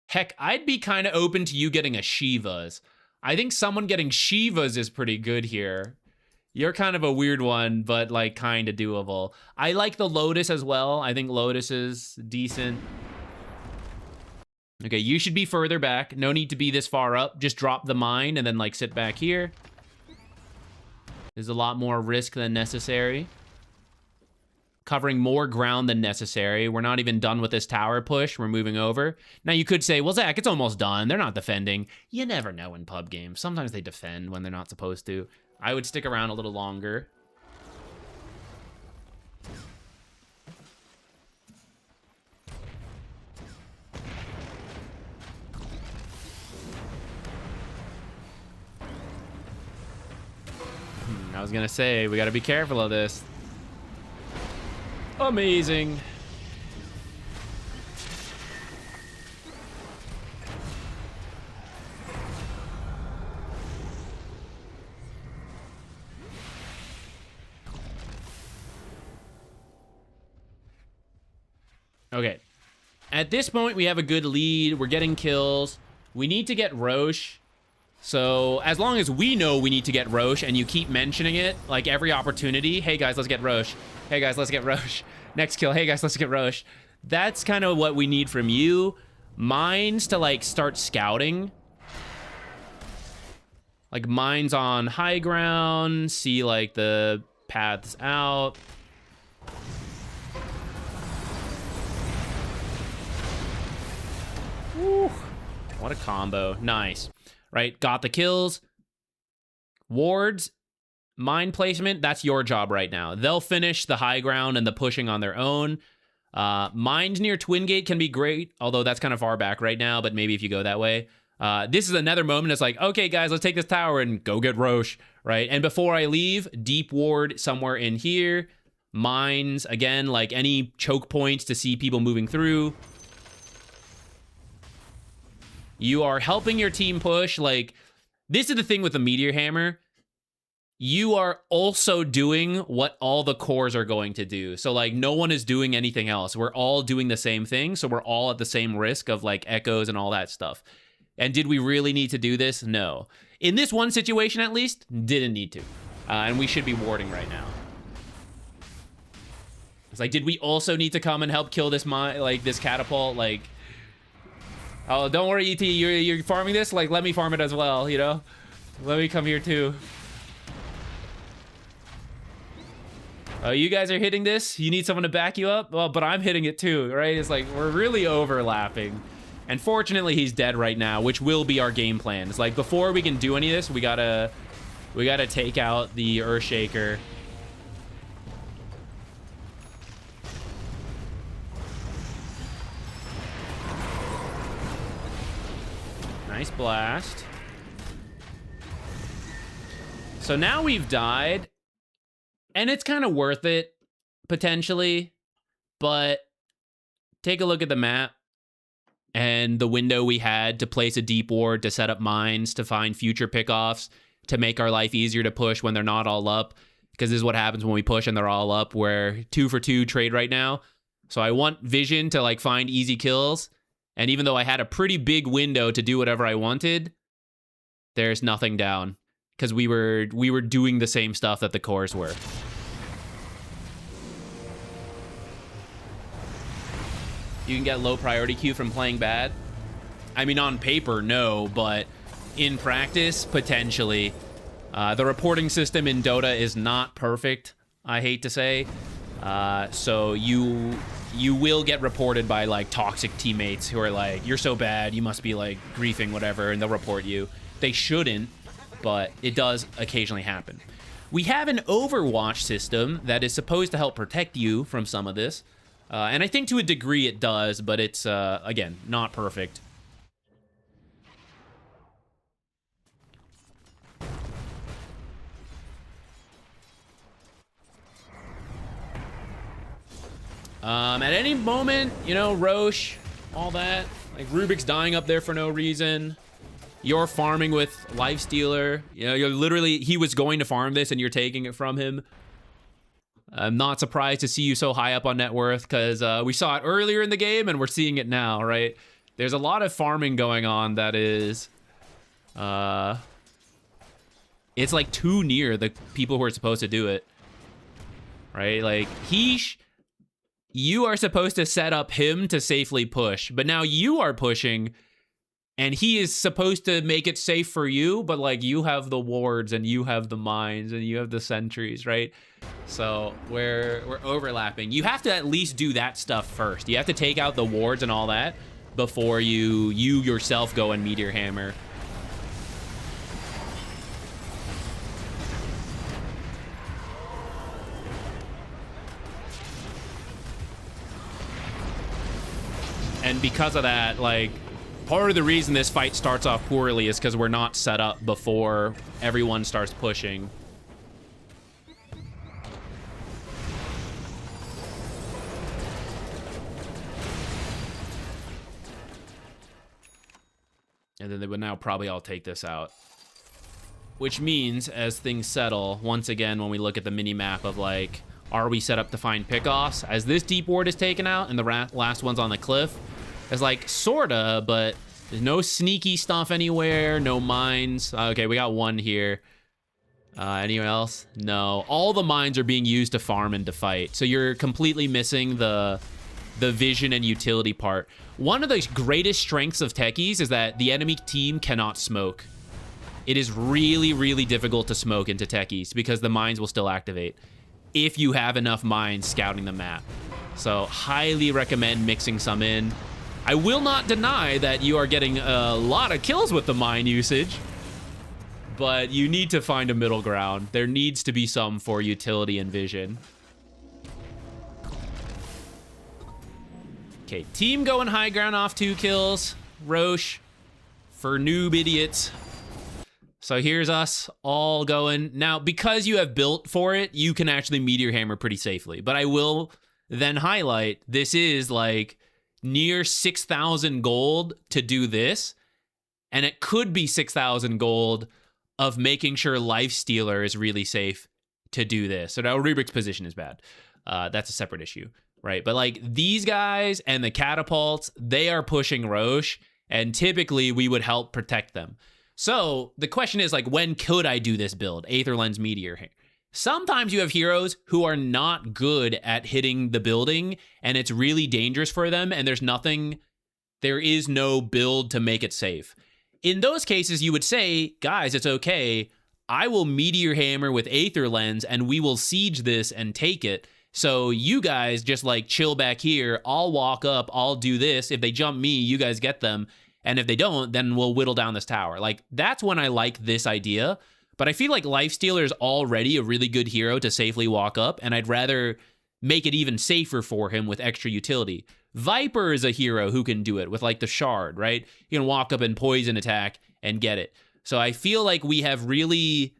Heck, I'd be kind of open to you getting a Shiva's. I think someone getting Shiva's is pretty good here. You're kind of a weird one, but like kind of doable. I like the Lotus as well. I think Lotus is decent. Okay, you should be further back. No need to be this far up. Just drop the mine and then like sit back here. There's a lot more risk than necessary. Covering more ground than necessary. We're not even done with this tower push. We're moving over. Now you could say, well, Zach, it's almost done. They're not defending. You never know in pub games. Sometimes they defend when they're not supposed to. I would stick around a little longer. I was gonna say, we gotta be careful of this. Amazing. Okay. At this point, we have a good lead. We're getting kills. We need to get Roche. So as long as we know we need to get Roche and you keep mentioning it, like every opportunity, hey guys, let's get Roche. Hey guys, let's get Roche. Next kill, hey guys, let's get Roche. That's kind of what we need from you. Mines to like start scouting. Like mines on high ground, see like the paths out. Woo. What a combo, nice. Right, got the kills. Wards, mine placement, that's your job right now. They'll finish the high ground and the pushing on their own. Mines near Twin Gate can be great, although that's kind of far back right now, but maybe if you go that way. This is another moment. It's like, okay, guys, let's take this tower and go get Roche, right? And before I leave, deep ward somewhere in here. Mines, again, like any choke points to see people moving through. You are helping your team push. Like, this is the thing with the Meteor Hammer. You are also doing what all the cores are going to do. So, like, no one is doing anything else. We're all doing the same thing. So we're all at the same risk of, like, echoes and all that stuff. And did we really need to do this? No. In this one situation, at least, didn't need to. And we should be warding right now. It's like, did we also need to come and help kill this, this catapult? Like... Oh, don't worry, ET, you're farming this? Like, let me farm it as well, you know? Let me come here, too. Oh, you guys are hitting this? You need someone to back you up? Well, but I'm hitting it too, right? It's like, we're really overlapping. And fortunately, he's dead right now, which will be our game plan. It's like, before we can do any of this, we gotta take out the Earthshaker. Nice blast. So now we've died. And it's kind of worth it, potentially, but take a look at the map and the window we had to place a deep ward, to set up mines, to find future pickoffs, to make our life easier to push when they're not all up, because this is what happens when we push and they're all up. We're 2 for 2 trade right now. So I want vision to like find easy kills, and even though I had a pretty big window to do whatever I wanted, there's nothing down. Because we were doing the same stuff that the cores were. You can get low priority queue from playing bad. I mean, on paper, no, but in practice, potentially. The reporting system in Dota is not perfect, I hate to say. So you will get reported by like toxic teammates who are like, you're so bad, you must be like griefing, whatever, and they'll report you. They shouldn't, but it does occasionally happen. We have an Overwatch system that is supposed to help protect you from some of this. And I think to a degree it does, but it's, again, not perfect. At any moment, you know, Roche, all that. Like, Rubik's dying up there for no reason. You're farming with Lifestealer. You know, you're literally, he was going to farm this and you're taking it from him. I'm not surprised to see you so high up on net worth, because we saw it earlier in the game and we're seeing it now, right? There's a lot of farming going on that is... it's like too near the people who are supposed to do it. Right? Like, you are supposed to set up him to safely push, but now you are pushing... And he is supposed to make it safe for you, but like you have the wards and you have the mines and you have the sentries, right? So we're overlapping. You have to at least do that stuff first. You have to take out the wards and all that before you yourself go and Meteor Hammer. And because of that, like, part of the reason this fight starts off poorly is because we're not set up before everyone starts pushing. And then they would now probably all take this out. Which means, as things settle, once again, when we look at the mini-map of, like, are we set up to find pickoffs? As this deep ward is taken out and the last one's on the cliff, it's like, sorta, but there's no sneaky stuff anywhere, no mines. Okay, we got one here. Anyone else? No. All the mines are being used to farm and to fight. So you're completely missing the vision and utility part. One of the greatest strengths of Techies is that the enemy team cannot smoke. It is really, really difficult to smoke into Techies because the mines will still activate if you have enough mines scouting the map. So highly recommend mixing some in. I will not deny that you are getting a lot of kills with the mine usage, but you need to find a middle ground. There needs to be some for utility and vision. Okay, team going high ground off 2 kills. Roche for noob idiots. So here's us all going. Now, because you have built for it, you can actually Meteor Hammer pretty safely. But I will then highlight, this is like near 6,000 gold to do this, and it could be 6,000 gold of making sure Lifestealer is really safe to do this. So now Rubik's position is bad. That's a separate issue, right? But like these guys and the catapults, they are pushing Roche, and typically we would help protect them. So the question is, like, when could I do this build? Aether Lens Meteor. Sometimes you have heroes who are not good at hitting the building and it's really dangerous for them, and there is no build to make it safe. In those cases, you would say, guys, it's okay. I will Meteor Hammer with Aether Lens, and we will siege this and take it. So you guys just like chill back here. I'll walk up. I'll do this. If they jump me, you guys get them. And if they don't, then we'll whittle down this tower. Like, that's when I like this idea. But I feel like Lifestealer is already a really good hero to safely walk up, and I'd rather make it even safer for him with extra utility. Viper is a hero who can do it with like the shard, right? You can walk up and poison attack and get it. So I feel like we have really...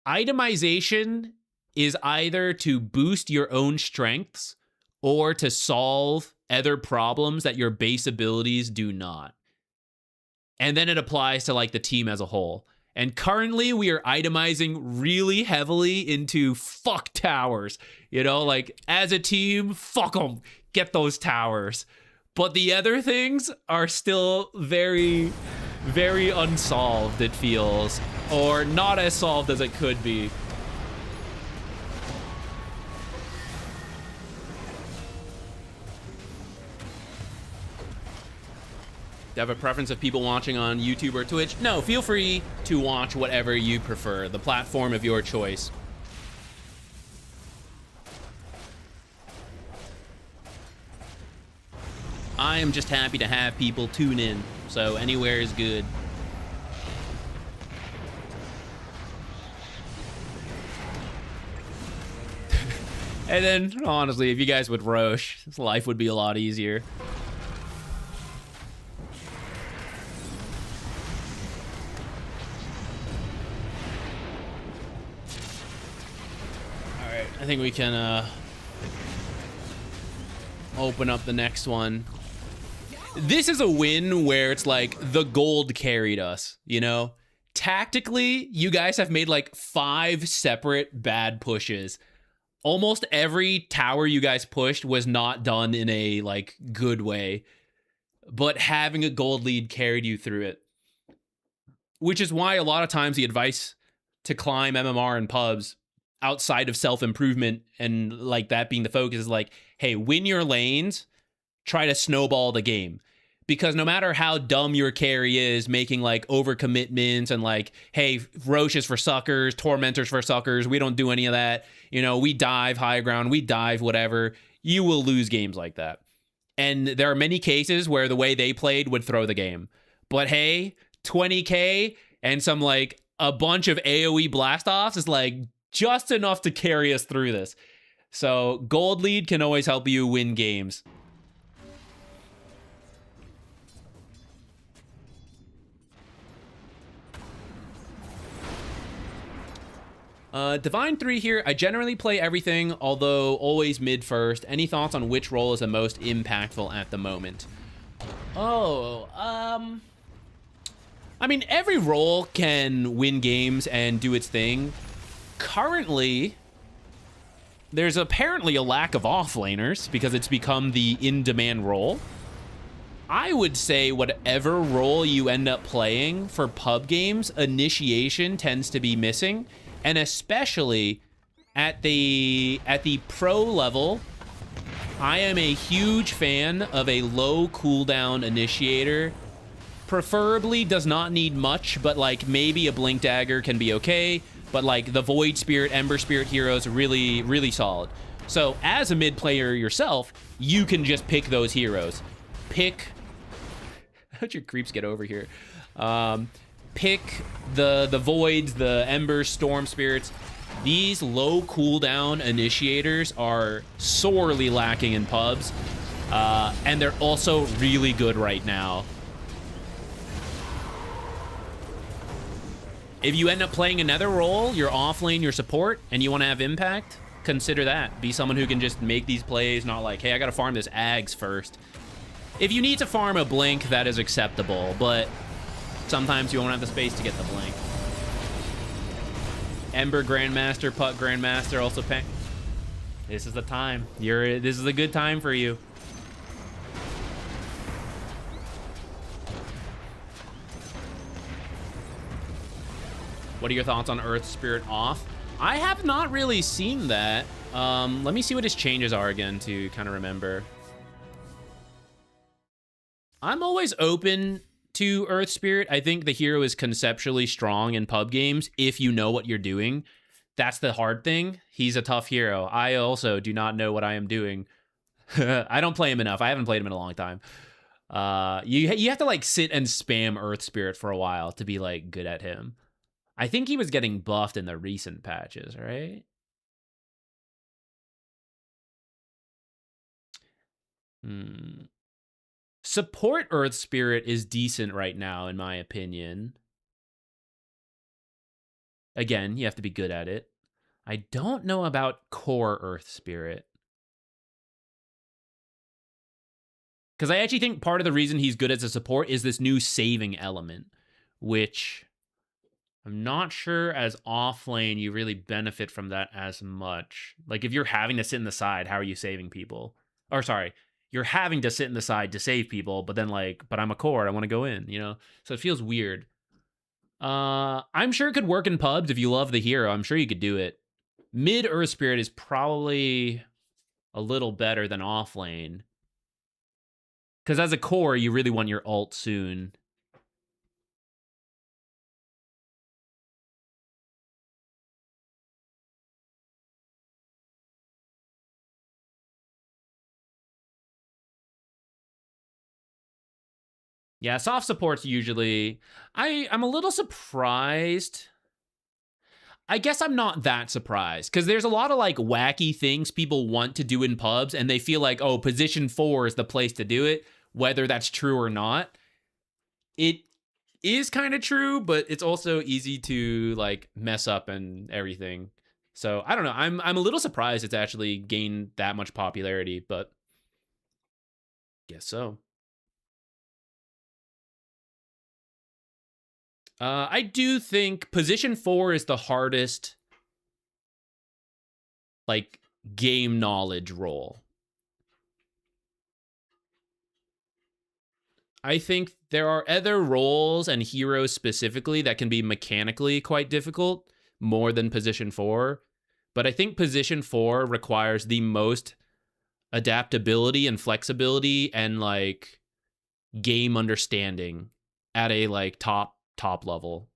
Itemization is either to boost your own strengths or to solve other problems that your base abilities do not. And then it applies to like the team as a whole. And currently we are itemizing really heavily into fuck towers. You know, like as a team, fuck them, get those towers. But the other things are still very, very unsolved, it feels. Or not as solved as it could be. Do you have a preference of people watching on YouTube or Twitch? No, feel free to watch whatever you prefer, the platform of your choice. I am just happy to have people tune in, so anywhere is good. And then, honestly, if you guys would Roche, life would be a lot easier. Alright, I think we can open up the next one. This is a win where it's like the gold carried us, you know? Tactically, you guys have made like 5 separate bad pushes. Almost every tower you guys pushed was not done in a like good way, but having a gold lead carried you through it. Which is why a lot of times the advice to climb MMR and pubs outside of self-improvement and like that being the focus is like, hey, win your lanes, try to snowball the game. Because no matter how dumb your carry is, making like overcommitments and like, hey, Roche is for suckers, Tormentors for suckers, we don't do any of that. You know, we dive high ground, we dive whatever. You will lose games like that. And there are many cases where the way they played would throw the game. But hey, 20k and some like a bunch of AoE blast-offs is like just enough to carry us through this. So gold lead can always help you win games. Divine 3 here. I generally play everything, although always mid first. Any thoughts on which role is the most impactful at the moment? I mean, every role can win games and do its thing. Currently, there's apparently a lack of offlaners because it's become the in-demand role. I would say whatever role you end up playing for pub games, initiation tends to be missing. And especially at the pro level, I am a huge fan of a low cooldown initiator. Preferably does not need much, but like maybe a Blink Dagger can be okay. But like the Void Spirit, Ember Spirit heroes, really, really solid. So as a mid player yourself, you can just pick those heroes. Pick... How'd your creeps get over here? Pick the Voids, the Embers, Storm Spirits. These low cooldown initiators are sorely lacking in pubs. And they're also really good right now. If you end up playing another role, your offlane, your support, and you want to have impact, consider that. Be someone who can just make these plays, not like, hey, I gotta farm this Ags first. If you need to farm a Blink, that is acceptable, but sometimes you won't have the space to get the Blink. Ember Grandmaster, Putt Grandmaster, also pay. This is the time. This is a good time for you. What are your thoughts on Earth Spirit off? I have not really seen that. Let me see what his changes are again to kind of remember. I'm always open to Earth Spirit. I think the hero is conceptually strong in pub games if you know what you're doing. That's the hard thing. He's a tough hero. I also do not know what I am doing. I don't play him enough. I haven't played him in a long time. You have to like sit and spam Earth Spirit for a while to be like good at him. I think he was getting buffed in the recent patches, right? Support Earth Spirit is decent right now, in my opinion. Again, you have to be good at it. I don't know about core Earth Spirit. Because I actually think part of the reason he's good as a support is this new saving element, which I'm not sure as off lane you really benefit from that as much. Like if you're having to sit in the side, how are you saving people? Or sorry, you're having to sit in the side to save people, but then like, but I'm a core, I want to go in, you know? So it feels weird. I'm sure it could work in pubs if you love the hero. I'm sure you could do it. Mid Earth Spirit is probably a little better than off lane. Because as a core, you really want your ult soon. Yeah, soft support's usually... I'm a little surprised. I guess I'm not that surprised, because there's a lot of, like, wacky things people want to do in pubs, and they feel like, oh, position 4 is the place to do it, whether that's true or not. It is kind of true, but it's also easy to, like, mess up and everything. So, I don't know. I'm a little surprised it's actually gained that much popularity, but guess so. I do think position 4 is the hardest, like, game knowledge role. I think there are other roles and heroes specifically that can be mechanically quite difficult, more than position 4. But I think position 4 requires the most adaptability and flexibility and, like, game understanding at a, like, top level.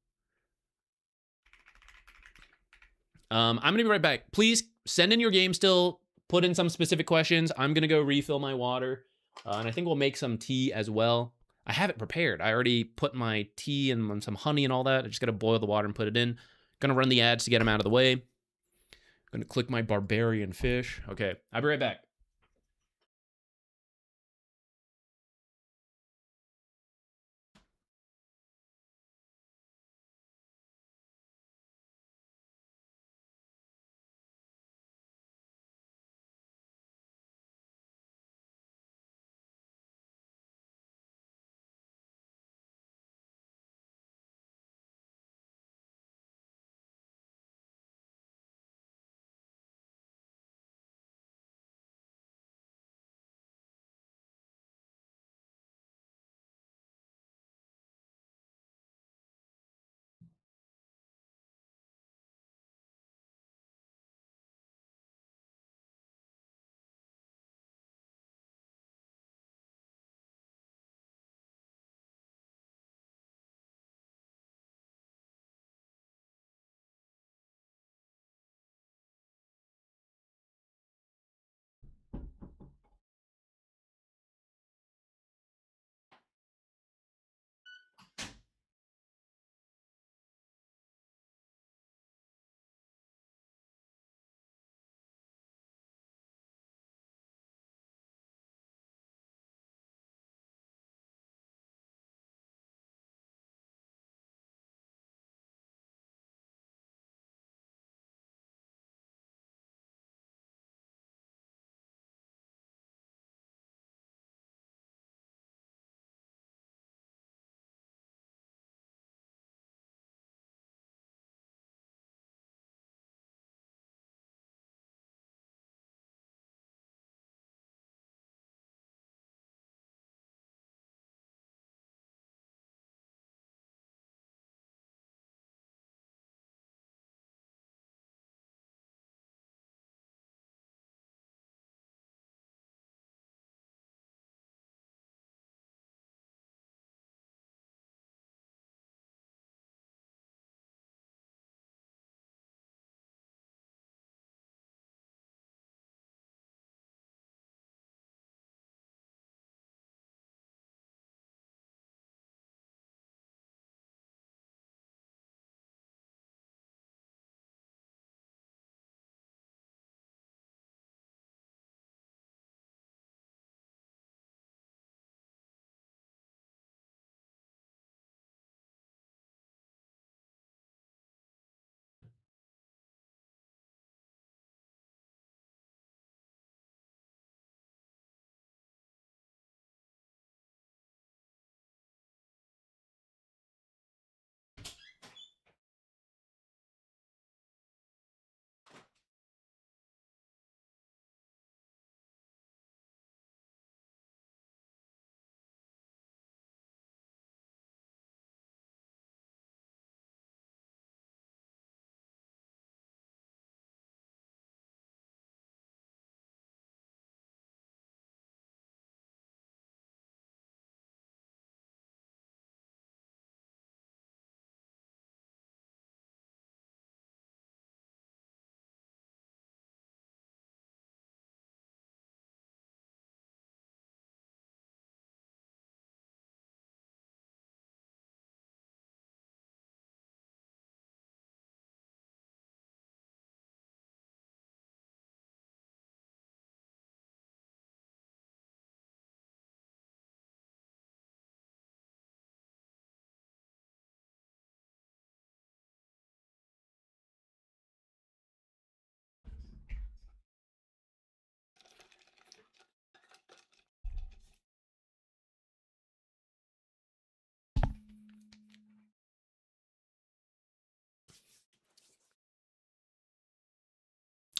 I'm gonna be right back. Please send in your game still. Put in some specific questions. I'm gonna go refill my water, and I think we'll make some tea as well. I have it prepared. I already put my tea and some honey and all that. I just gotta boil the water and put it in. Gonna run the ads to get them out of the way. Gonna click my barbarian fish. Okay, I'll be right back.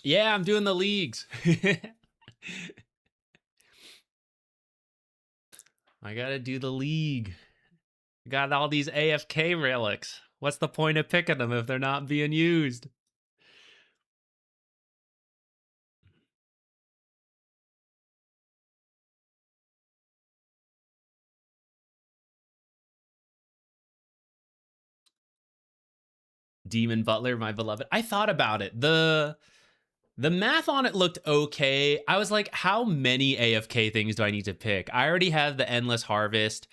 Yeah, I'm doing the leagues. I gotta do the league. Got all these AFK relics. What's the point of picking them if they're not being used? Demon Butler, my beloved. I thought about it. The math on it looked okay. I was like, how many AFK things do I need to pick? I already have the Endless Harvest,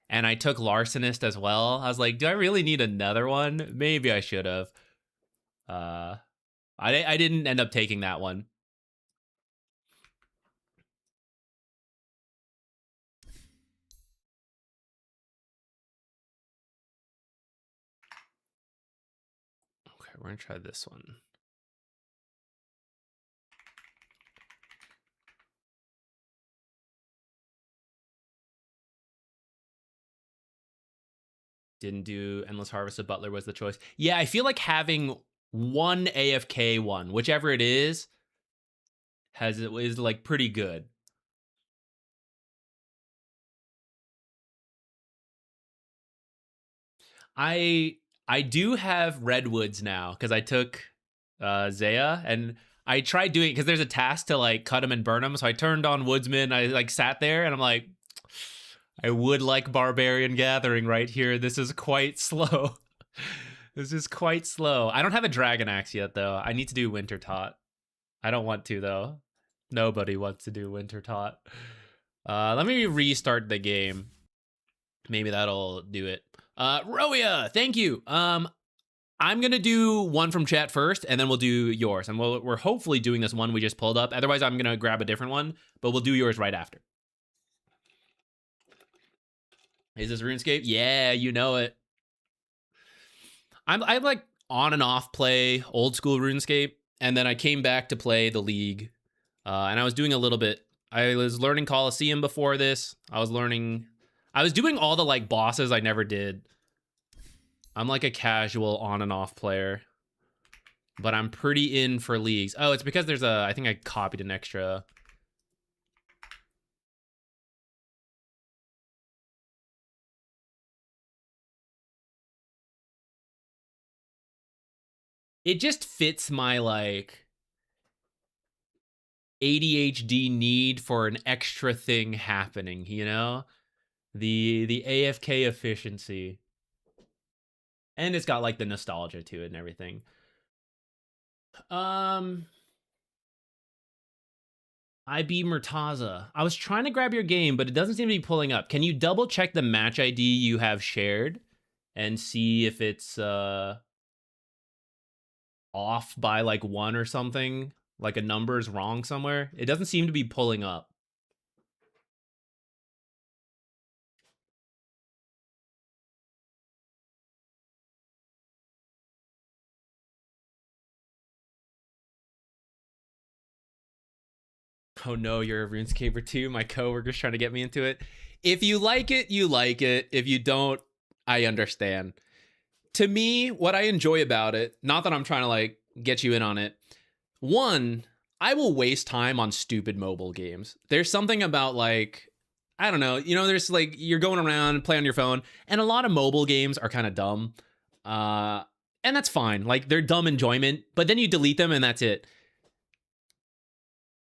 and I took Larcenist as well. I was like, do I really need another one? Maybe I should have. I didn't end up taking that one. Okay, we're gonna try this one. Didn't do Endless Harvest of Butler was the choice. Yeah, I feel like having one AFK one, whichever it is like pretty good. I do have Redwoods now because I took Zaya, and I tried doing it because there's a task to like cut them and burn them. So I turned on Woodsman. I like sat there and I'm like, I would like Barbarian Gathering right here. This is quite slow. This is quite slow. I don't have a Dragon Axe yet though. I need to do Winter Tot. I don't want to though. Nobody wants to do Winter Tot. Let me restart the game. Maybe that'll do it. Roya, thank you. I'm gonna do one from chat first, and then we'll do yours. And we're hopefully doing this one we just pulled up. Otherwise, I'm gonna grab a different one, but we'll do yours right after. Is this RuneScape? Yeah, you know it. I like on and off play old school RuneScape, and then I came back to play the League, and I was doing a little bit. I was learning Coliseum before this. I was doing all the like bosses I never did. I'm like a casual on and off player, but I'm pretty in for leagues. Oh, it's because there's I think I copied an extra. It just fits my like ADHD need for an extra thing happening, you know? The AFK efficiency. And it's got like the nostalgia to it and everything. IB Murtaza. I was trying to grab your game, but it doesn't seem to be pulling up. Can you double check the match ID you have shared and see if it's off by like 1 or something? Like a number is wrong somewhere? It doesn't seem to be pulling up. Oh no, you're a RuneScaper too. My coworker's trying to get me into it. If you like it, you like it. If you don't, I understand. To me, what I enjoy about it, not that I'm trying to like get you in on it. One, I will waste time on stupid mobile games. There's something about like, I don't know, you know, there's like you're going around, play on your phone, and a lot of mobile games are kind of dumb. And that's fine. Like they're dumb enjoyment, but then you delete them and that's it.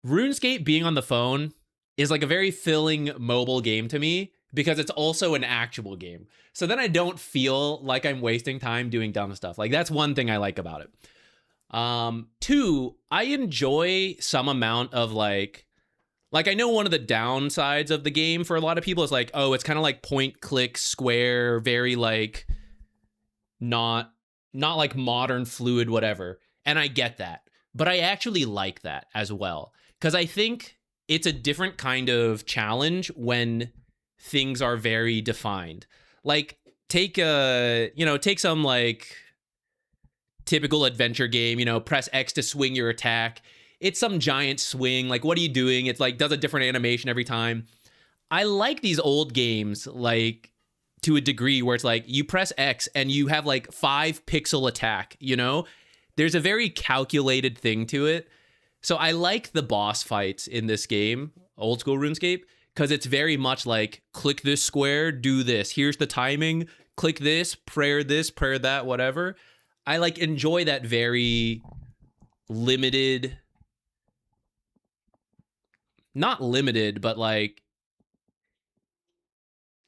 RuneScape being on the phone is like a very filling mobile game to me because it's also an actual game. So then I don't feel like I'm wasting time doing dumb stuff. Like that's one thing I like about it. Two, I enjoy some amount of like I know one of the downsides of the game for a lot of people is like, oh, it's kind of like point click square, very like not like modern fluid whatever. And I get that. But I actually like that as well. Because I think it's a different kind of challenge when things are very defined. Like take some like typical adventure game, press X to swing your attack. It's some giant swing. Like, what are you doing? It's like does a different animation every time. I like these old games like to a degree where it's like you press X and you have like 5 pixel attack, There's a very calculated thing to it So I like the boss fights in this game, old school RuneScape, because it's very much like click this square, do this. Here's the timing. Click this, prayer that, whatever. I like enjoy that very limited, not limited, but like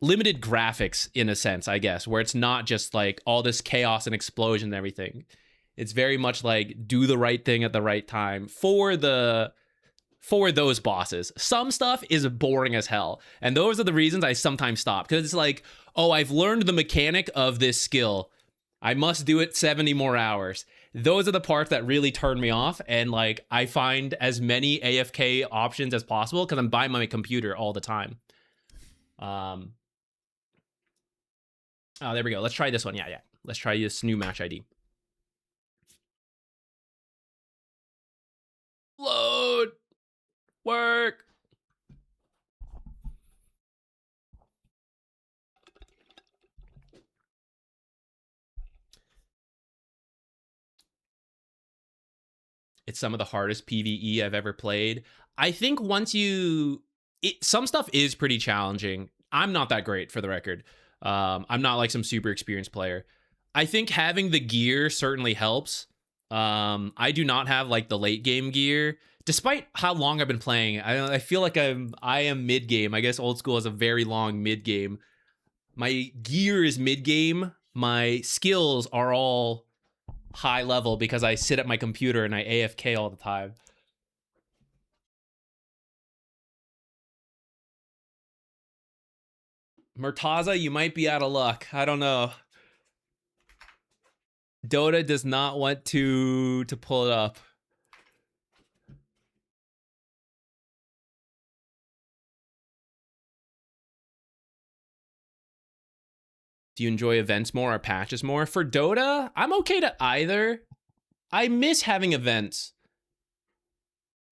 limited graphics in a sense, I guess, where it's not just like all this chaos and explosion and everything. It's very much like do the right thing at the right time for those bosses. Some stuff is boring as hell, and those are the reasons I sometimes stop, because it's like, oh, I've learned the mechanic of this skill, I must do it 70 more hours. Those are the parts that really turn me off, and like I find as many AFK options as possible because I'm by my computer all the time. Oh, there we go. Let's try this one. Yeah. Let's try this new match ID. Load. Work. It's some of the hardest PvE I've ever played. I think once some stuff is pretty challenging. I'm not that great, for the record. I'm not like some super experienced player. I think having the gear certainly helps. I do not have like the late game gear, despite how long I've been playing. I feel like I am mid game. I guess old school has a very long mid game. My gear is mid game. My skills are all high level because I sit at my computer and I AFK all the time. Murtaza, you might be out of luck. I don't know. Dota does not want to pull it up. Do you enjoy events more or patches more? For Dota, I'm okay to either. I miss having events.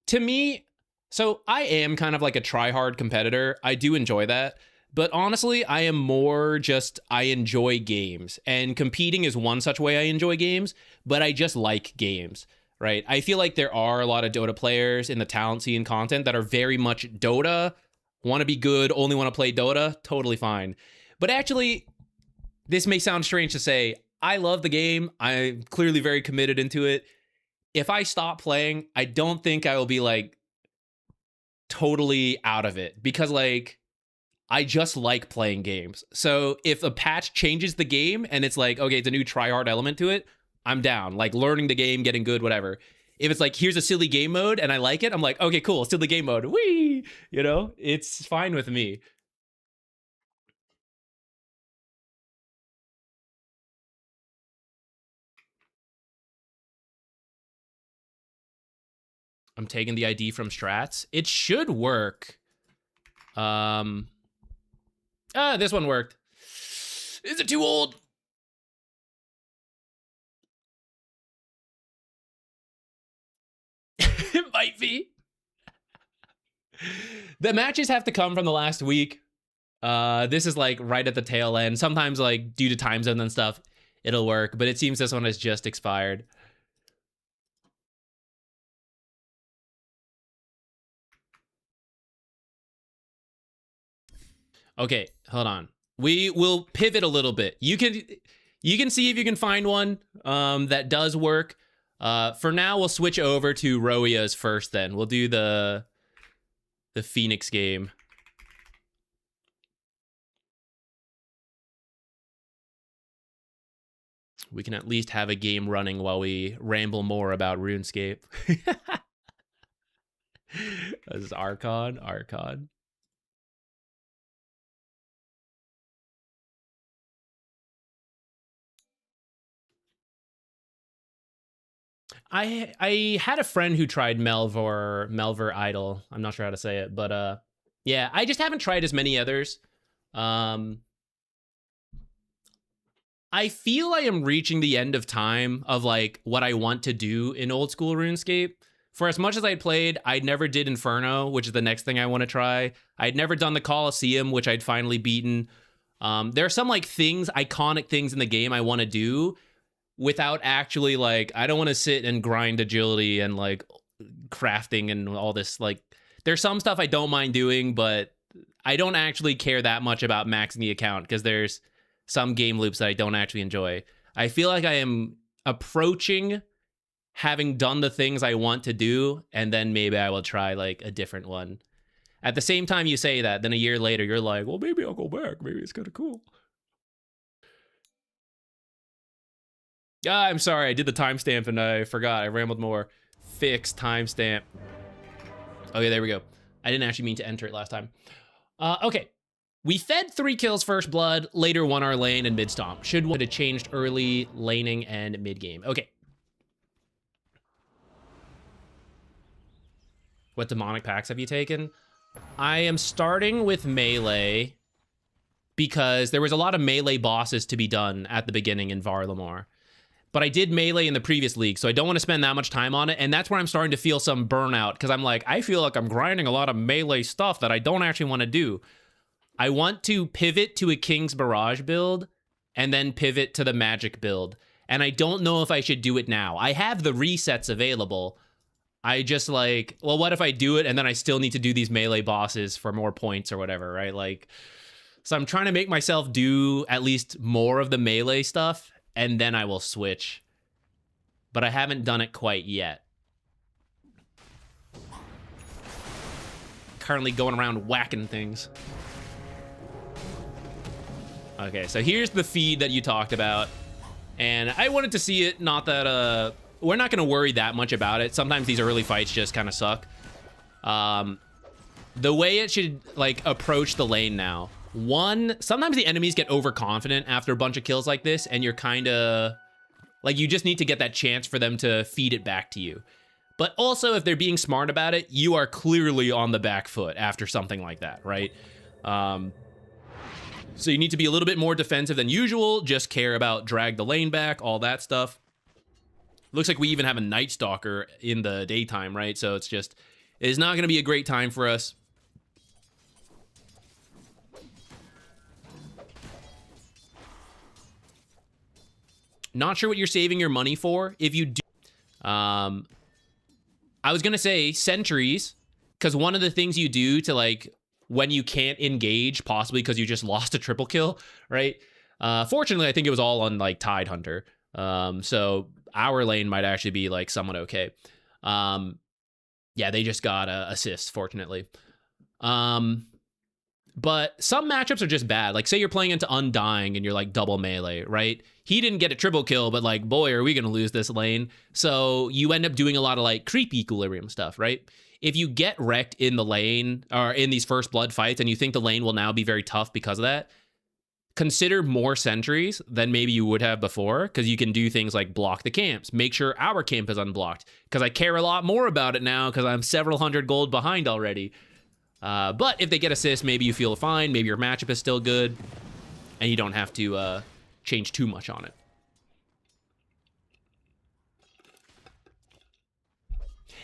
To me, so I am kind of like a try-hard competitor. I do enjoy that. But honestly, I am more just, I enjoy games. And competing is one such way I enjoy games, but I just like games, right? I feel like there are a lot of Dota players in the talent scene content that are very much Dota, want to be good, only want to play Dota, totally fine. But actually, this may sound strange to say, I love the game. I'm clearly very committed into it. If I stop playing, I don't think I will be like totally out of it, because like I just like playing games. So if a patch changes the game and it's like, okay, it's a new try-hard element to it, I'm down. Like learning the game, getting good, whatever. If it's like, here's a silly game mode and I like it, I'm like, okay, cool, silly game mode. Whee! You know, it's fine with me. I'm taking the ID from strats. It should work. This one worked. Is it too old? It might be. The matches have to come from the last week. This is like right at the tail end. Sometimes like due to time zone and stuff, it'll work, but it seems this one has just expired. Okay, hold on. We will pivot a little bit. You can see if you can find one that does work. For now, we'll switch over to Roia's first. Then we'll do the Phoenix game. We can at least have a game running while we ramble more about RuneScape. This is Archon. I had a friend who tried Melvor Idol. I'm not sure how to say it, but yeah, I just haven't tried as many others. I feel I am reaching the end of time of like what I want to do in old school RuneScape. For as much as I played, I never did Inferno, which is the next thing I want to try. I'd never done the Colosseum, which I'd finally beaten. There are some like iconic things in the game I want to do without actually like, I don't want to sit and grind agility and like crafting and all this. Like, there's some stuff I don't mind doing, but I don't actually care that much about maxing the account because there's some game loops that I don't actually enjoy. I feel like I am approaching having done the things I want to do, and then maybe I will try like a different one. At the same time you say that, then a year later you're like, well, maybe I'll go back. Maybe it's kind of cool. I'm sorry, I did the timestamp and I forgot. I rambled more. Fix timestamp. Okay, there we go. I didn't actually mean to enter it last time. Okay. We fed 3 kills first blood, later won our lane and mid stomp. Should have changed early laning and mid game. Okay. What demonic packs have you taken? I am starting with melee because there was a lot of melee bosses to be done at the beginning in Varlamore. But I did melee in the previous league, so I don't want to spend that much time on it. And that's where I'm starting to feel some burnout because I'm like, I feel like I'm grinding a lot of melee stuff that I don't actually want to do. I want to pivot to a King's Barrage build and then pivot to the Magic build. And I don't know if I should do it now. I have the resets available. I just like, well, what if I do it and then I still need to do these melee bosses for more points or whatever, right? Like, so I'm trying to make myself do at least more of the melee stuff and then I will switch. But I haven't done it quite yet. Currently going around whacking things. Okay, so here's the feed that you talked about. And I wanted to see it, not that, we're not going to worry that much about it. Sometimes these early fights just kind of suck. The way it should, like, approach the lane now. One, sometimes the enemies get overconfident after a bunch of kills like this, and you're kind of... like, you just need to get that chance for them to feed it back to you. But also, if they're being smart about it, you are clearly on the back foot after something like that, right? So you need to be a little bit more defensive than usual. Just care about drag the lane back, all that stuff. Looks like we even have a Night Stalker in the daytime, right? So it's just, it's not going to be a great time for us. Not sure what you're saving your money for. If you do, I was going to say sentries, because one of the things you do to, like, when you can't engage, possibly because you just lost a triple kill, right? Fortunately, I think it was all on, like, Tidehunter. So our lane might actually be, like, somewhat okay. Yeah, they just got assists, fortunately. But some matchups are just bad. Like, say you're playing into Undying and you're, like, double melee, right? He didn't get a triple kill, but, like, boy, are we going to lose this lane. So you end up doing a lot of, like, creep equilibrium stuff, right? If you get wrecked in the lane or in these first blood fights and you think the lane will now be very tough because of that, consider more sentries than maybe you would have before, because you can do things like block the camps, make sure our camp is unblocked, because I care a lot more about it now because I'm several hundred gold behind already. But if they get assists, maybe you feel fine, maybe your matchup is still good, and you don't have to change too much on it.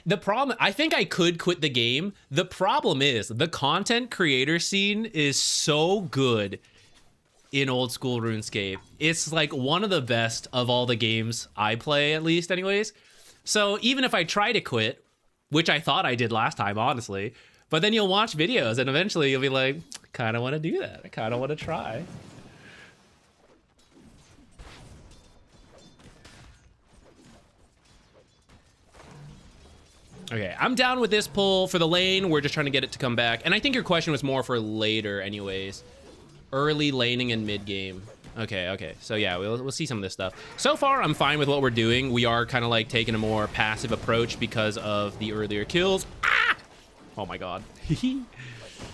The problem, I think I could quit the game. The problem is the content creator scene is so good in old school RuneScape. It's like one of the best of all the games I play, at least anyways. So even if I try to quit, which I thought I did last time, honestly, but then you'll watch videos and eventually you'll be like, kind of want to do that. I kind of want to try. Okay, I'm down with this pull for the lane. We're just trying to get it to come back. And I think your question was more for later anyways. Early laning and mid game. Okay. So yeah, we'll see some of this stuff. So far, I'm fine with what we're doing. We are kind of like taking a more passive approach because of the earlier kills. Ah! Oh my god.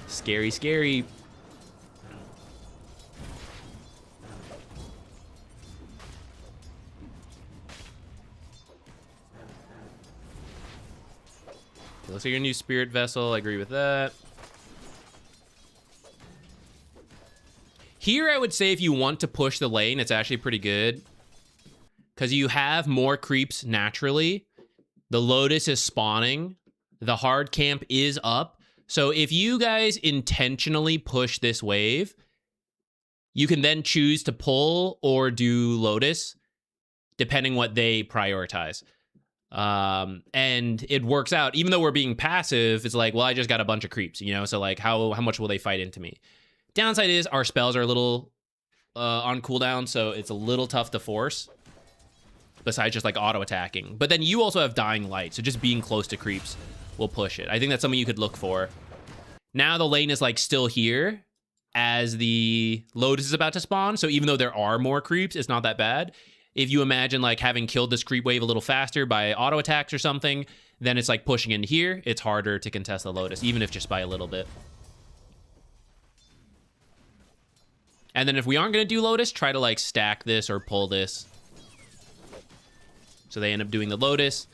Scary, scary. Looks like your new spirit vessel. I agree with that. Here, I would say if you want to push the lane, it's actually pretty good. Because you have more creeps naturally. The Lotus is spawning. The hard camp is up. So if you guys intentionally push this wave, you can then choose to pull or do Lotus, depending what they prioritize. And it works out. Even though we're being passive, it's like, well, I just got a bunch of creeps, you know? So like, how much will they fight into me? Downside is our spells are a little on cooldown, so it's a little tough to force. Besides just like auto attacking. But then you also have Dying Light, so just being close to creeps will push it. I think that's something you could look for. Now the lane is like still here as the Lotus is about to spawn. So even though there are more creeps, it's not that bad. If you imagine like having killed this creep wave a little faster by auto attacks or something, then it's like pushing in here. It's harder to contest the Lotus, even if just by a little bit. And then if we aren't going to do Lotus, try to like stack this or pull this. So they end up doing the Lotus,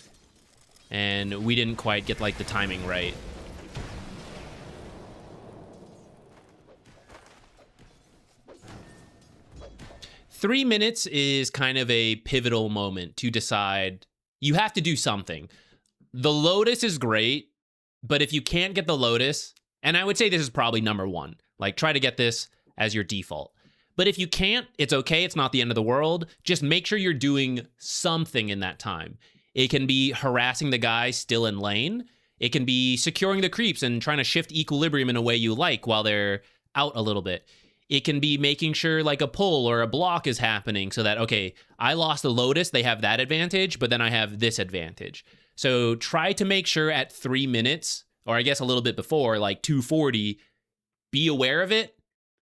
and we didn't quite get like the timing right. Three minutes is kind of a pivotal moment to decide. You have to do something. The Lotus is great, but if you can't get the Lotus, and I would say this is probably number one, like try to get this as your default. But if you can't, it's okay. It's not the end of the world. Just make sure you're doing something in that time. It can be harassing the guy still in lane. It can be securing the creeps and trying to shift equilibrium in a way you like while they're out a little bit. It can be making sure like a pull or a block is happening so that, okay, I lost the Lotus, they have that advantage, but then I have this advantage. So try to make sure at 3 minutes, or I guess a little bit before, like 240, be aware of it.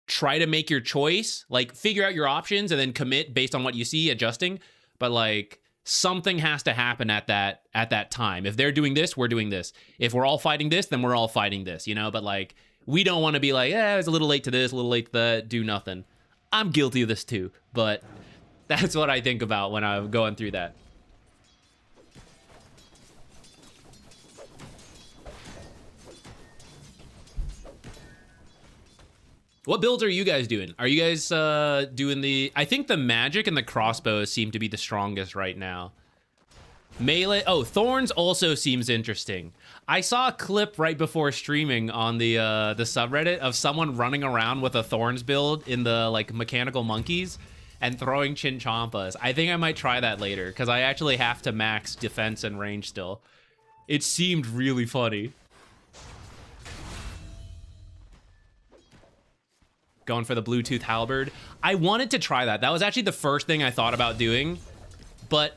Try to make your choice, like figure out your options and then commit based on what you see, adjusting. But like something has to happen at that time. If they're doing this, we're doing this. If we're all fighting this, then we're all fighting this, you know? But like, we don't want to be like, it's a little late to this, a little late to that, do nothing. I'm guilty of this too, but that's what I think about when I'm going through that. What builds are you guys doing? Are you guys doing the... I think the magic and the crossbows seem to be the strongest right now. Melee... Oh, Thorns also seems interesting. I saw a clip right before streaming on the subreddit of someone running around with a Thorns build in the, like, mechanical monkeys and throwing Chinchampas. I think I might try that later, because I actually have to max defense and range still. It seemed really funny. Going for the Bluetooth halberd. I wanted to try that. That was actually the first thing I thought about doing, but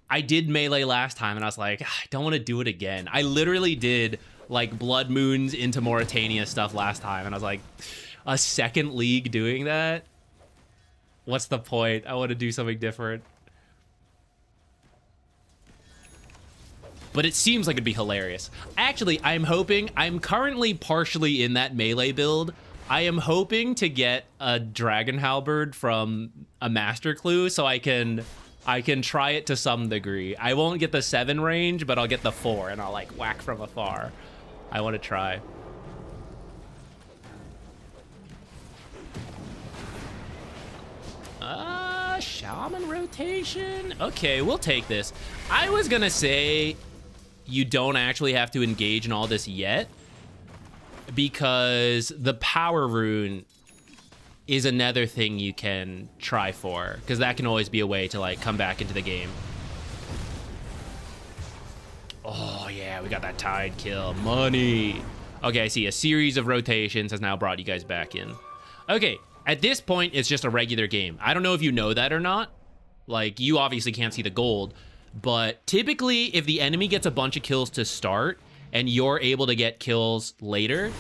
I did melee last time and I was like, I don't want to do it again. I literally did like Blood Moons into Mauritania stuff last time and I was like, a second league doing that? What's the point? I want to do something different. But it seems like it'd be hilarious. Actually, I'm hoping, I'm currently partially in that melee build. I am hoping to get a Dragon Halberd from a Master Clue so I can try it to some degree. I won't get the 7 range, but I'll get the 4 and I'll like whack from afar. I want to try. Shaman rotation? Okay, we'll take this. I was gonna say you don't actually have to engage in all this yet, because the power rune is another thing you can try for, because that can always be a way to like come back into the game. Oh yeah, we got that tide kill. Money. Okay, I see a series of rotations has now brought you guys back in. Okay, at this point, it's just a regular game. I don't know if you know that or not. Like, you obviously can't see the gold, but typically if the enemy gets a bunch of kills to start and you're able to get kills later,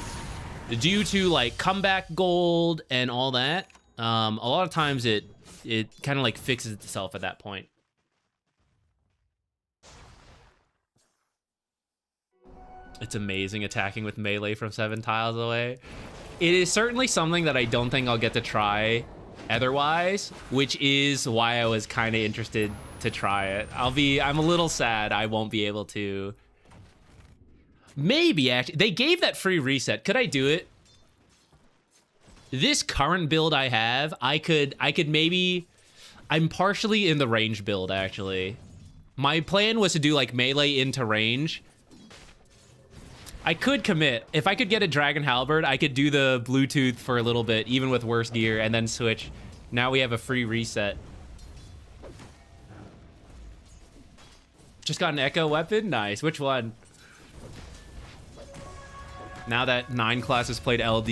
due to like comeback gold and all that, a lot of times it kind of like fixes itself at that point. It's amazing attacking with melee from 7 tiles away. It is certainly something that I don't think I'll get to try otherwise, which is why I was kind of interested to try it. I'm a little sad I won't be able to. Maybe actually, they gave that free reset. Could I do it? This current build I have, I could maybe, I'm partially in the range build actually. My plan was to do like melee into range. I could commit. If I could get a Dragon Halberd, I could do the Bluetooth for a little bit, even with worse gear, and then switch. Now we have a free reset. Just got an Echo weapon? Nice. Which one? Now that 9 classes played LD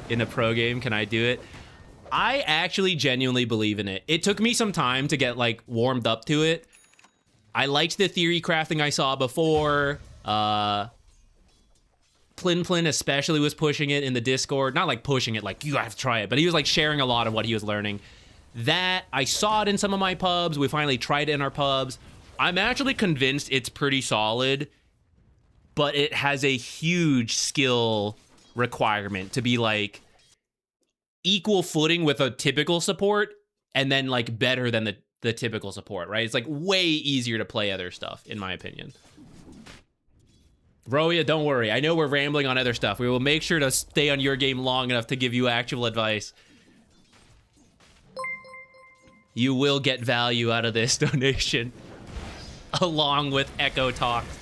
in a pro game, can I do it? I actually genuinely believe in it. It took me some time to get, like, warmed up to it. I liked the theory crafting I saw before. Plin especially was pushing it in the Discord. Not, like, pushing it, like, you have to try it. But he was, like, sharing a lot of what he was learning. That, I saw it in some of my pubs. We finally tried it in our pubs. I'm actually convinced it's pretty solid. But it has a huge skill requirement to be, like, equal footing with a typical support, and then, like, better than the typical support, right? It's, like, way easier to play other stuff, in my opinion. Roya, don't worry. I know we're rambling on other stuff. We will make sure to stay on your game long enough to give you actual advice. You will get value out of this donation, along with Echo Talks.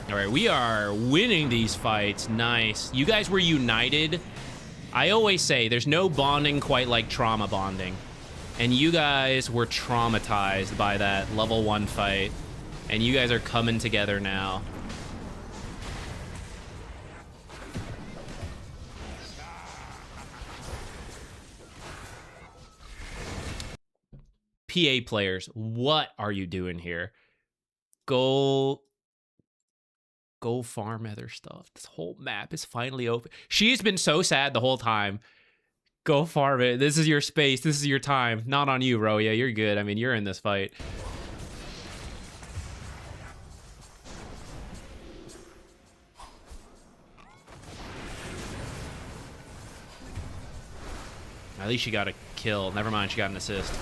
All right, we are winning these fights. Nice. You guys were united. I always say there's no bonding quite like trauma bonding. And you guys were traumatized by that level 1 fight. And you guys are coming together now. PA players, what are you doing here? Go farm other stuff. This whole map is finally open. She's been so sad the whole time. Go farm it. This is your space. This is your time. Not on you, Roya. You're good. I mean, you're in this fight. At least she got a kill. Never mind, she got an assist.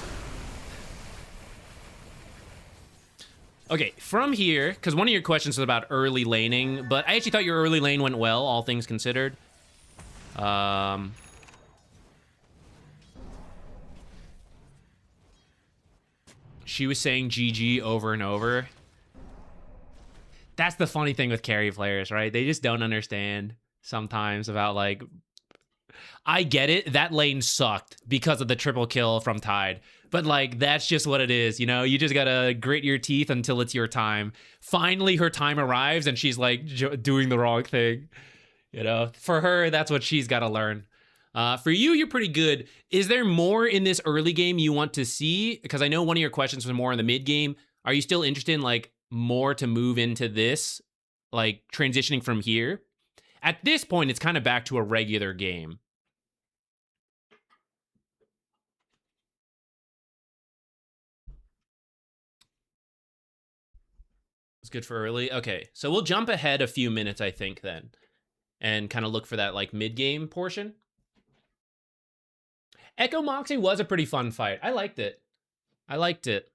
Okay, from here, because one of your questions was about early laning, but I actually thought your early lane went well, all things considered. She was saying GG over and over. That's the funny thing with carry players, right? They just don't understand sometimes about, like... I get it, that lane sucked because of the triple kill from Tide. But, like, that's just what it is, you know? You just gotta grit your teeth until it's your time. Finally, her time arrives, and she's, like, doing the wrong thing. You know? For her, that's what she's gotta learn. For you, you're pretty good. Is there more in this early game you want to see? Because I know one of your questions was more in the mid game. Are you still interested in, like, more to move into this? Like, transitioning from here? At this point, it's kind of back to a regular game. It's good for early. Okay, so we'll jump ahead a few minutes, I think, then, and kind of look for that, like, mid-game portion. Echo Moxie was a pretty fun fight. I liked it. I liked it.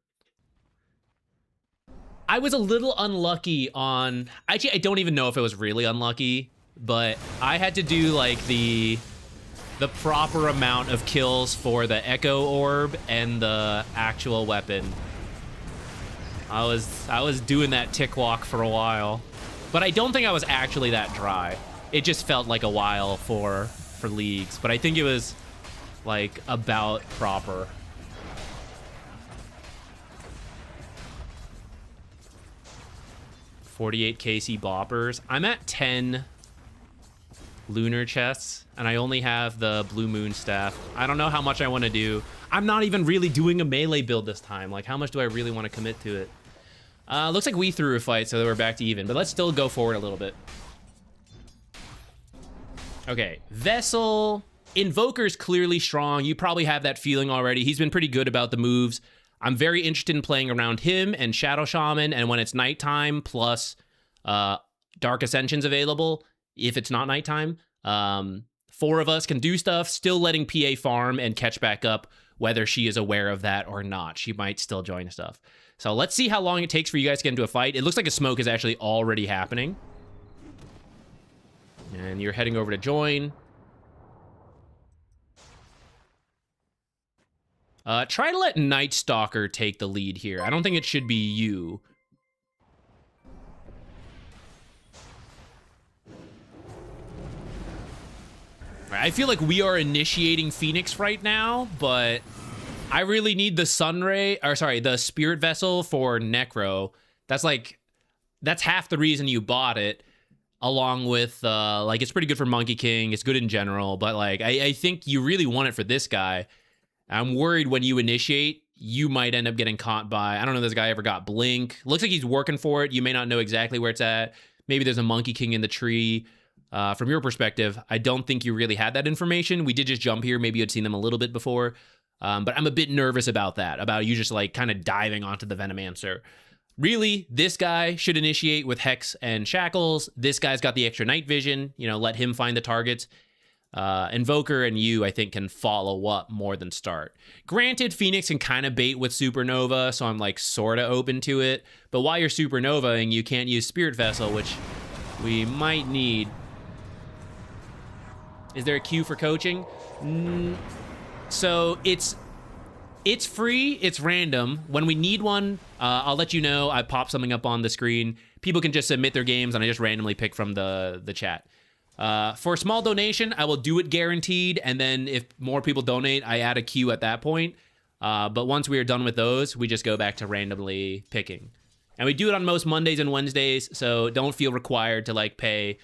I was a little unlucky on... Actually, I don't even know if it was really unlucky, but I had to do, like, the proper amount of kills for the Echo Orb and the actual weapon. I was doing that tick walk for a while, but I don't think I was actually that dry. It just felt like a while for leagues, but I think it was like about proper. $48 KC boppers. I'm at 10 lunar chests, and I only have the blue moon staff. I don't know how much I want to do. I'm not even really doing a melee build this time. Like, how much do I really want to commit to it? Looks like we threw a fight, so we're back to even, but let's still go forward a little bit. Okay, Vessel. Invoker's clearly strong. You probably have that feeling already. He's been pretty good about the moves. I'm very interested in playing around him and Shadow Shaman, and when it's nighttime, plus Dark Ascension's available, if it's not nighttime. 4 of us can do stuff, still letting PA farm and catch back up, whether she is aware of that or not. She might still join stuff. So let's see how long it takes for you guys to get into a fight. It looks like a smoke is actually already happening. And you're heading over to join. Try to let Night Stalker take the lead here. I don't think it should be you. I feel like we are initiating Phoenix right now, but I really need the Sunray, or sorry, the Spirit Vessel for Necro. That's half the reason you bought it, along with, like, it's pretty good for Monkey King. It's good in general, but, like, I think you really want it for this guy. I'm worried when you initiate, you might end up getting caught by, I don't know if this guy ever got Blink. Looks like he's working for it. You may not know exactly where it's at. Maybe there's a Monkey King in the tree. From your perspective, I don't think you really had that information. We did just jump here. Maybe you had seen them a little bit before. But I'm a bit nervous about that, about you just like kind of diving onto the Venomancer. Really, this guy should initiate with Hex and Shackles. This guy's got the extra night vision, you know, let him find the targets. Invoker and you, I think, can follow up more than start. Granted, Phoenix can kind of bait with Supernova, so I'm like sort of open to it. But while you're Supernovaing, you can't use Spirit Vessel, which we might need. Is there a queue for coaching? So it's free, it's random. When we need one, I'll let you know. I pop something up on the screen. People can just submit their games, and I just randomly pick from the chat. For a small donation, I will do it guaranteed, and then if more people donate, I add a queue at that point. But once we are done with those, we just go back to randomly picking. And we do it on most Mondays and Wednesdays, so don't feel required to, like, pay.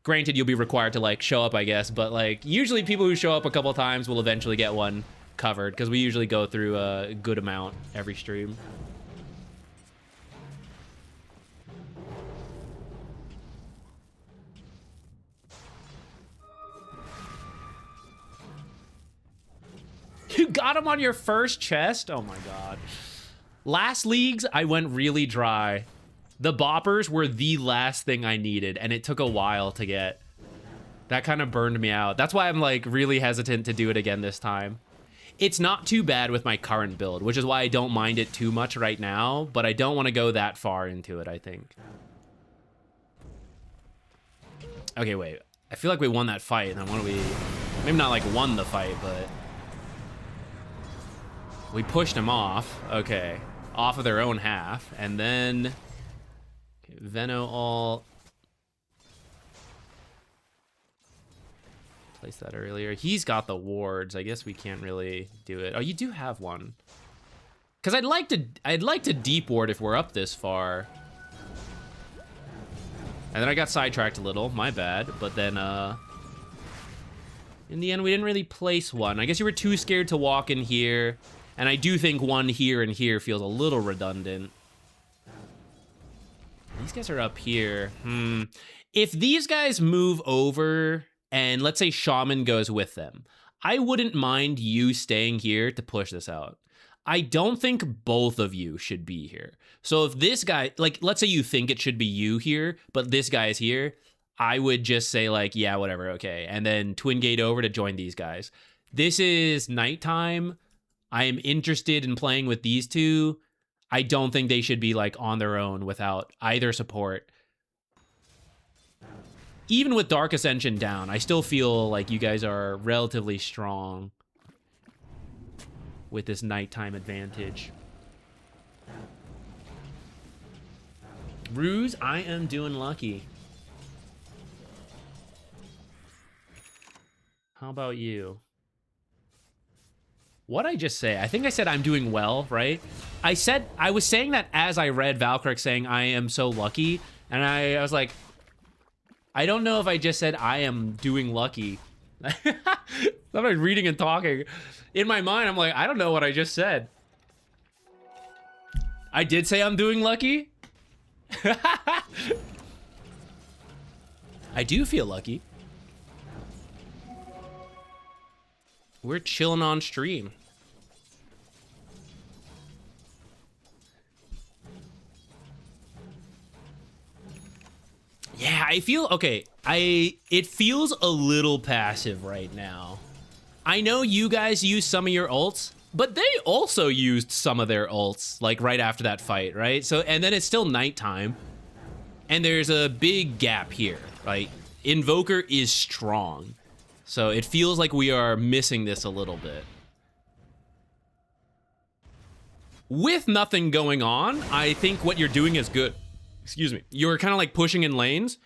Granted, you'll be required to, like, show up, I guess, but, like, usually people who show up a couple times will eventually get one covered, because we usually go through a good amount every stream. You got him on your first chest? Oh my god. Last leagues, I went really dry. The boppers were the last thing I needed, and it took a while to get. That kind of burned me out. That's why I'm, like, really hesitant to do it again this time. It's not too bad with my current build, which is why I don't mind it too much right now, but I don't want to go that far into it, I think. Okay, wait. I feel like we won that fight, and then what do we... Maybe not, like, won the fight, but... We pushed them off. Okay. Off of their own half, and then... Okay, Veno all... Placed that earlier. He's got the wards. I guess we can't really do it. Oh, you do have one. Because I'd like to deep ward if we're up this far. And then I got sidetracked a little. My bad. But then, in the end, we didn't really place one. I guess you were too scared to walk in here. And I do think one here and here feels a little redundant. These guys are up here. If these guys move over... and let's say Shaman goes with them, I wouldn't mind you staying here to push this out. I don't think both of you should be here. So if this guy, like, let's say you think it should be you here, but this guy is here, I would just say, like, yeah, whatever, okay. And then twin gate over to join these guys. This is nighttime. I am interested in playing with these two. I don't think they should be, like, on their own without either support. Even with Dark Ascension down, I still feel like you guys are relatively strong with this nighttime advantage. Ruse, I am doing lucky. How about you? What'd I just say? I think I said I'm doing well, right? I was saying that as I read Valkyrie saying I am so lucky, and I was like, I don't know if I just said I am doing lucky. I'm like reading and talking. In my mind, I'm like, I don't know what I just said. I did say I'm doing lucky. I do feel lucky. We're chilling on stream. Yeah, I feel, okay, it feels a little passive right now. I know you guys use some of your ults, but they also used some of their ults, like, right after that fight, right? So, and then it's still nighttime, and there's a big gap here, right? Invoker is strong, so it feels like we are missing this a little bit. With nothing going on, I think what you're doing is good. Excuse me. You're kind of like pushing in lanes.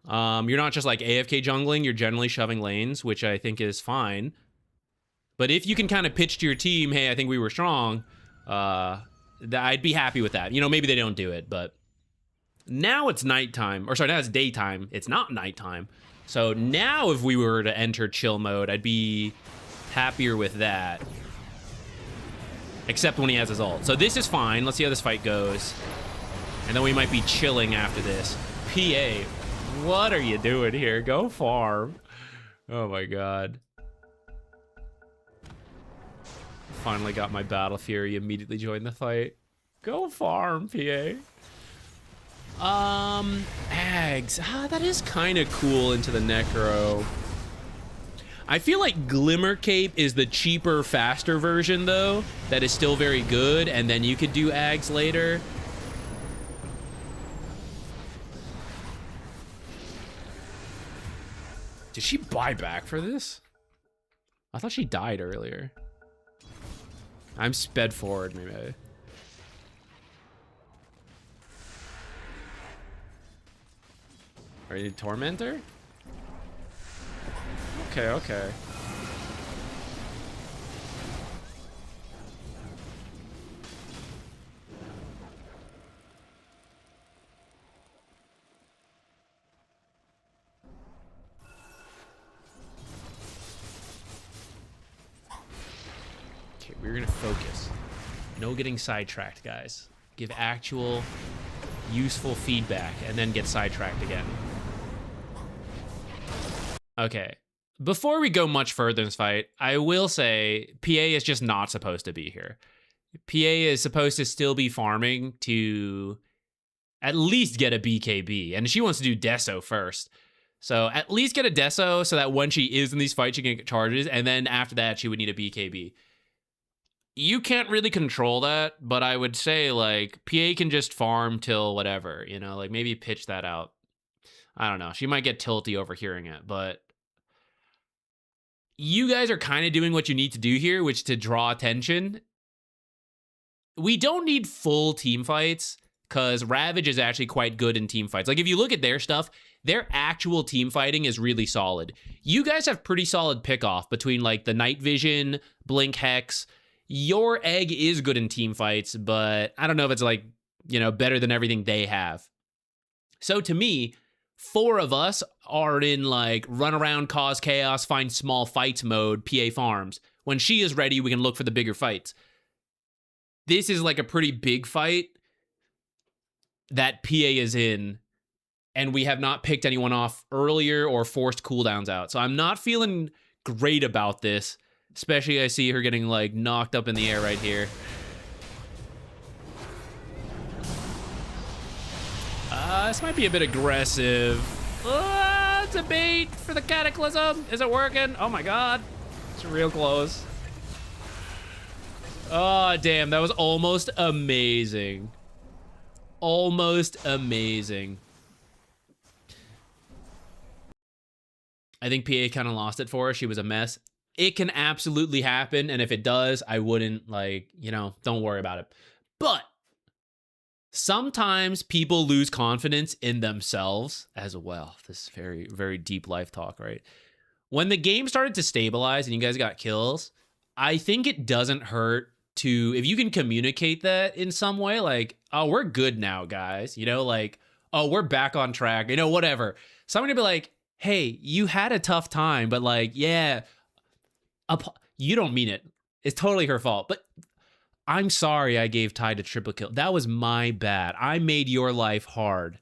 You're not just like AFK jungling, you're generally shoving lanes, which I think is fine. But if you can kind of pitch to your team, hey, I think we were strong, I'd be happy with that. You know, maybe they don't do it, but now it's nighttime. Or sorry, now it's daytime. It's not nighttime. So now if we were to enter chill mode, I'd be happier with that. Except when he has his ult. So this is fine. Let's see how this fight goes. And then we might be chilling after this. PA, what are you doing here? Go farm. Oh my god. Finally got my Battle Fury, immediately joined the fight. Go farm, PA. Ags. That is kind of cool into the Necro. I feel like Glimmer Cape is the cheaper, faster version, though. That is still very good, and then you could do Ags later. Did she buy back for this? I thought she died earlier. I'm sped forward, maybe. Are you Tormentor? Okay, okay. Okay, we're gonna focus. No getting sidetracked, guys. Give actual, useful feedback, and then get sidetracked again. Okay. Before we go much further in this fight, I will say PA is just not supposed to be here. PA is supposed to still be farming to at least get a BKB, and she wants to do Deso first. So at least get a Deso so that when she is in these fights, she can get charges, and then after that, she would need a BKB. You can't really control that, but I would say, like, PA can just farm till whatever, you know, like maybe pitch that out. I don't know. She might get tilty overhearing it, but you guys are kind of doing what you need to do here, which is to draw attention. We don't need full team fights because Ravage is actually quite good in team fights. Like, if you look at their stuff, their actual team fighting is really solid. You guys have pretty solid pick-off between, like, the Night Vision, Blink Hex. Your egg is good in team fights, but I don't know if it's, like, you know, better than everything they have. So to me, 4 of us are in, like, run around, cause chaos, find small fights mode, PA farms. When she is ready, we can look for the bigger fights. This is, like, a pretty big fight that PA is in, and we have not picked anyone off earlier or forced cooldowns out. So I'm not feeling great about this, especially I see her getting, like, knocked up in the air right here. This might be a bit aggressive. It's a bait for the Cataclysm. Is it working? Oh my god. It's real close. Oh, damn. That was almost amazing. Almost amazing. I think PA kind of lost it for her. She was a mess. It can absolutely happen, and if it does, I wouldn't, like, you know, don't worry about it. But sometimes people lose confidence in themselves as well. This is very, very deep life talk, right? When the game started to stabilize and you guys got kills, I think it doesn't hurt to, if you can communicate that in some way, like, oh, we're good now, guys. You know, like, oh, we're back on track, you know, whatever. Somebody be like, hey, you had a tough time, but, like, yeah, you don't mean it. It's totally her fault. But I'm sorry I gave Tide a triple kill. That was my bad. I made your life hard.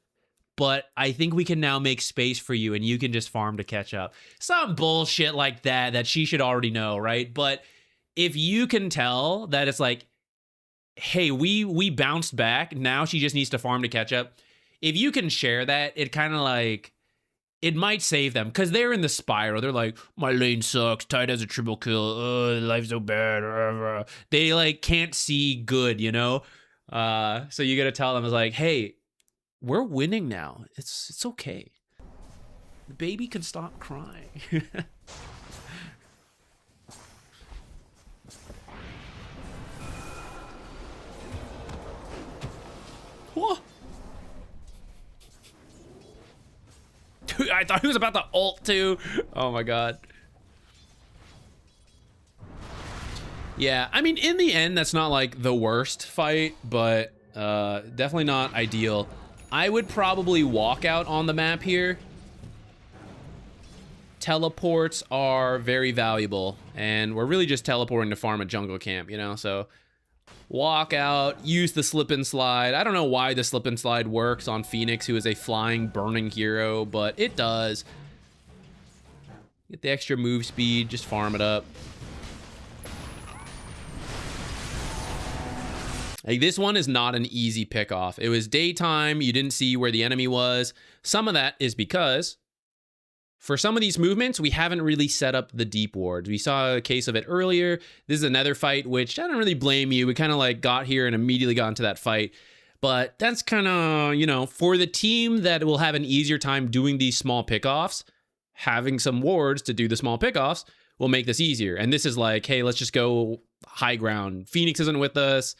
But I think we can now make space for you and you can just farm to catch up. Some bullshit like that she should already know, right? But if you can tell that it's like, hey, we bounced back. Now she just needs to farm to catch up. If you can share that, it kind of like, it might save them because they're in the spiral. They're like, my lane sucks. Tide has a triple kill. Life's so bad. They, like, can't see good, you know? So you got to tell them, it's like, hey, we're winning now. It's okay. The baby can stop crying. What? Dude, I thought he was about to ult too. Oh my god. Yeah, I mean, in the end, that's not like the worst fight, but definitely not ideal. I would probably walk out on the map here. Teleports are very valuable, and we're really just teleporting to farm a jungle camp, you know? So walk out, use the slip and slide. I don't know why the slip and slide works on Phoenix, who is a flying, burning hero, but it does. Get the extra move speed, just farm it up. Like, this one is not an easy pick off. It was daytime, you didn't see where the enemy was. Some of that is because for some of these movements, we haven't really set up the deep wards. We saw a case of it earlier. This is another fight, which I don't really blame you. We kind of like got here and immediately got into that fight. But that's kind of, you know, for the team that will have an easier time doing these small pickoffs, having some wards to do the small pickoffs will make this easier. And this is like, hey, let's just go high ground. Phoenix isn't with us.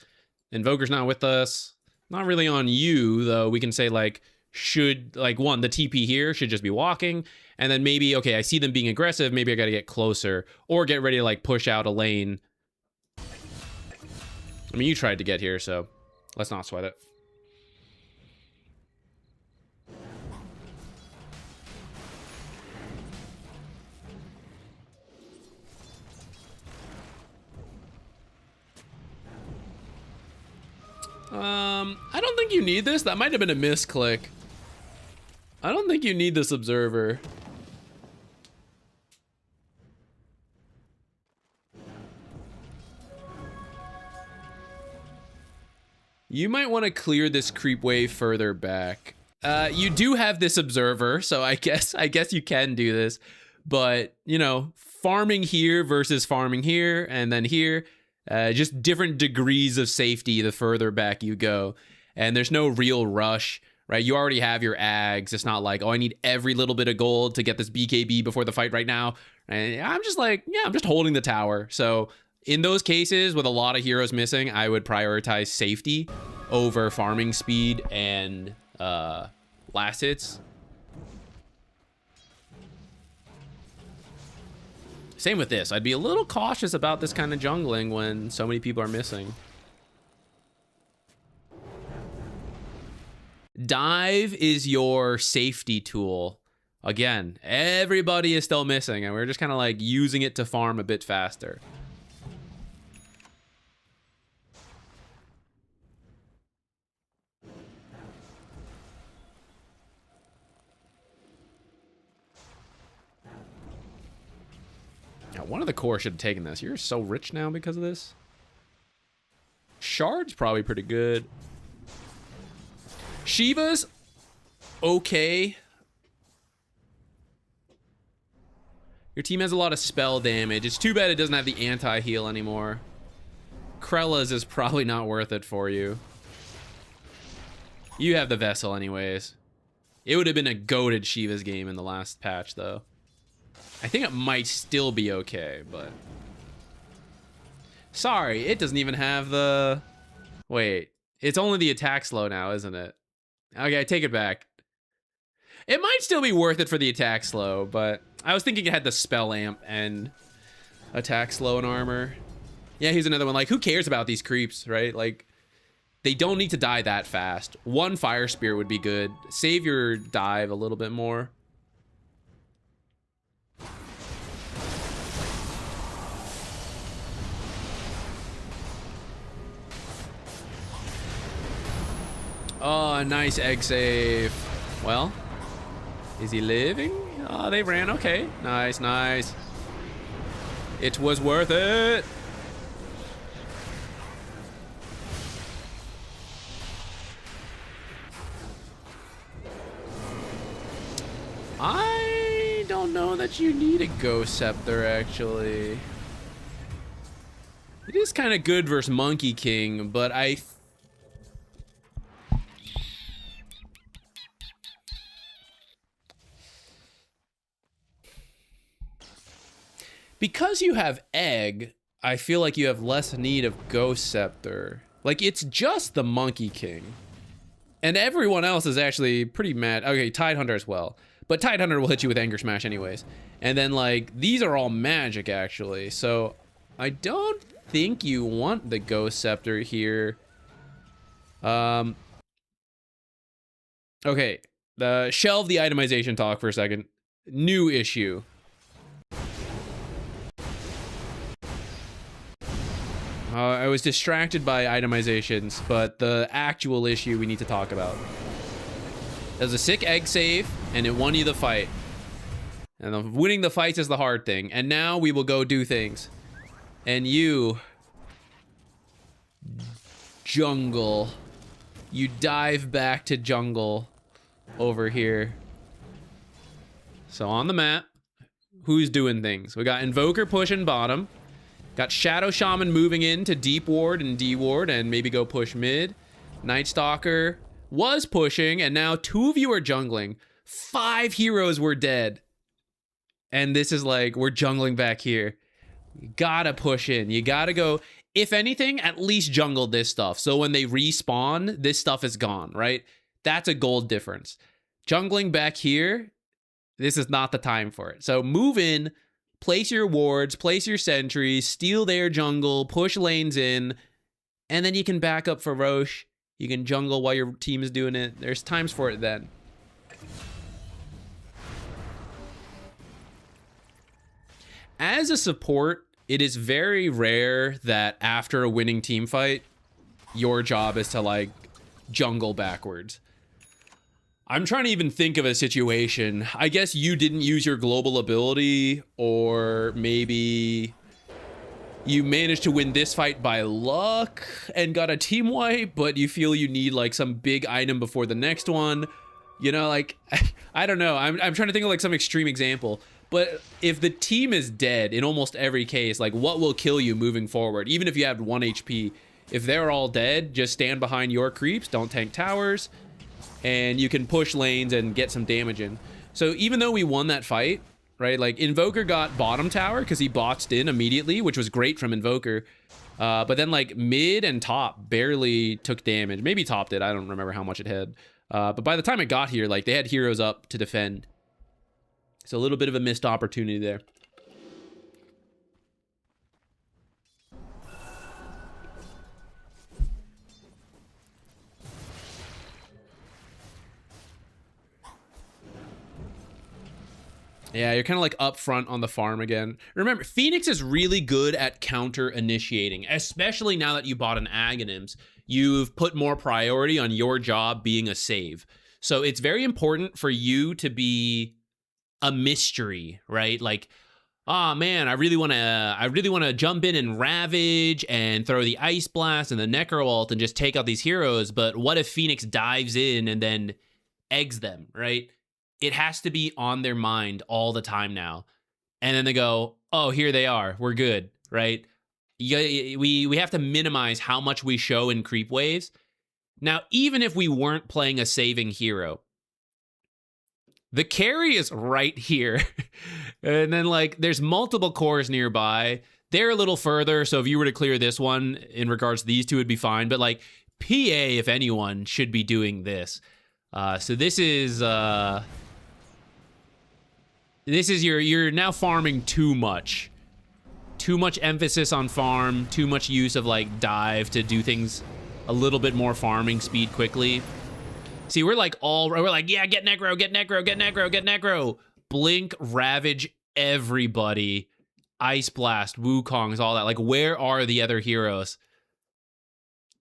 Invoker's not with us. Not really on you, though. We can say, like, should, like, one, the TP here should just be walking. And then maybe, okay, I see them being aggressive. Maybe I got to get closer or get ready to, like, push out a lane. I mean, you tried to get here, so let's not sweat it. I don't think you need this. That might have been a misclick. I don't think you need this observer. You might want to clear this creep wave further back. You do have this observer, so I guess you can do this. But, you know, farming here versus farming here and then here, just different degrees of safety the further back you go. And there's no real rush, right? You already have your ags. It's not like, oh, I need every little bit of gold to get this BKB before the fight right now. And I'm just like, yeah, I'm just holding the tower. So in those cases with a lot of heroes missing, I would prioritize safety over farming speed and last hits. Same with this. I'd be a little cautious about this kind of jungling when so many people are missing. Dive is your safety tool. Again, everybody is still missing, and we're just kind of like using it to farm a bit faster. Now, one of the core should have taken this. You're so rich now because of this. Shard's probably pretty good. Shiva's okay. Your team has a lot of spell damage. It's too bad it doesn't have the anti-heal anymore. Krella's is probably not worth it for you. You have the Vessel anyways. It would have been a goated Shiva's game in the last patch, though. I think it might still be okay, but... Sorry, it doesn't even have the... Wait, it's only the attack slow now, isn't it? Okay, I take it back. It might still be worth it for the attack slow, but I was thinking it had the spell amp and attack slow and armor. Yeah, here's another one. Like, who cares about these creeps, right? Like, they don't need to die that fast. One fire spear would be good. Save your dive a little bit more. Oh, nice egg save. Well, is he living? Oh, they ran. Okay. Nice, nice. It was worth it. I don't know that you need a Ghost Scepter, actually. It is kind of good versus Monkey King, but because you have Egg, I feel like you have less need of Ghost Scepter. Like, it's just the Monkey King. And everyone else is actually pretty mad. Okay, Tidehunter as well. But Tidehunter will hit you with Anger Smash anyways. And then, like, these are all magic, actually. So, I don't think you want the Ghost Scepter here. Okay, shelve the itemization talk for a second. New issue. I was distracted by itemizations, but the actual issue we need to talk about. It was a sick egg save, and it won you the fight. And winning the fights is the hard thing. And now we will go do things. And you... jungle. You dive back to jungle over here. So on the map, who's doing things? We got Invoker pushing bottom. Got Shadow Shaman moving in to deep ward and D-ward and maybe go push mid. Night Stalker was pushing, and now 2 of you are jungling. 5 heroes were dead. And this is like, we're jungling back here. You gotta push in. You gotta go. If anything, at least jungle this stuff. So when they respawn, this stuff is gone, right? That's a gold difference. Jungling back here, this is not the time for it. So move in, place your wards, place your sentries, steal their jungle, push lanes in, and then you can back up for Roche. You can jungle while your team is doing it. There's times for it then. As a support, it is very rare that after a winning team fight, your job is to, like, jungle backwards. I'm trying to even think of a situation. I guess you didn't use your global ability, or maybe you managed to win this fight by luck and got a team wipe, but you feel you need, like, some big item before the next one. You know, like, I don't know. I'm trying to think of, like, some extreme example. But if the team is dead in almost every case, like, what will kill you moving forward? Even if you have 1 HP, if they're all dead, just stand behind your creeps, don't tank towers, and you can push lanes and get some damage in. So even though we won that fight, right, like, Invoker got bottom tower because he botched in immediately, which was great from Invoker. But then, like, mid and top barely took damage. Maybe top did, I don't remember how much it had. But by the time it got here, like, they had heroes up to defend. So a little bit of a missed opportunity there. Yeah, you're kind of like up front on the farm again. Remember, Phoenix is really good at counter initiating, especially now that you bought an Aghanims. You've put more priority on your job being a save. So it's very important for you to be a mystery, right? Like, oh man, I really want to jump in and ravage and throw the Ice Blast and the Necro Ult and just take out these heroes, but what if Phoenix dives in and then eggs them, right? It has to be on their mind all the time now. And then they go, oh, here they are, we're good, right? We have to minimize how much we show in creep waves. Now, even if we weren't playing a saving hero, the carry is right here. And then, like, there's multiple cores nearby. They're a little further, so if you were to clear this one in regards to these two, it'd be fine. But, like, PA, if anyone, should be doing this. So this is you're now farming too much. Too much emphasis on farm, too much use of, like, dive to do things a little bit more farming speed quickly. See, we're like, yeah, get Necro, get Necro, get Necro, get Necro. Blink, Ravage, everybody. Ice Blast, Wukong's, all that. Like, where are the other heroes?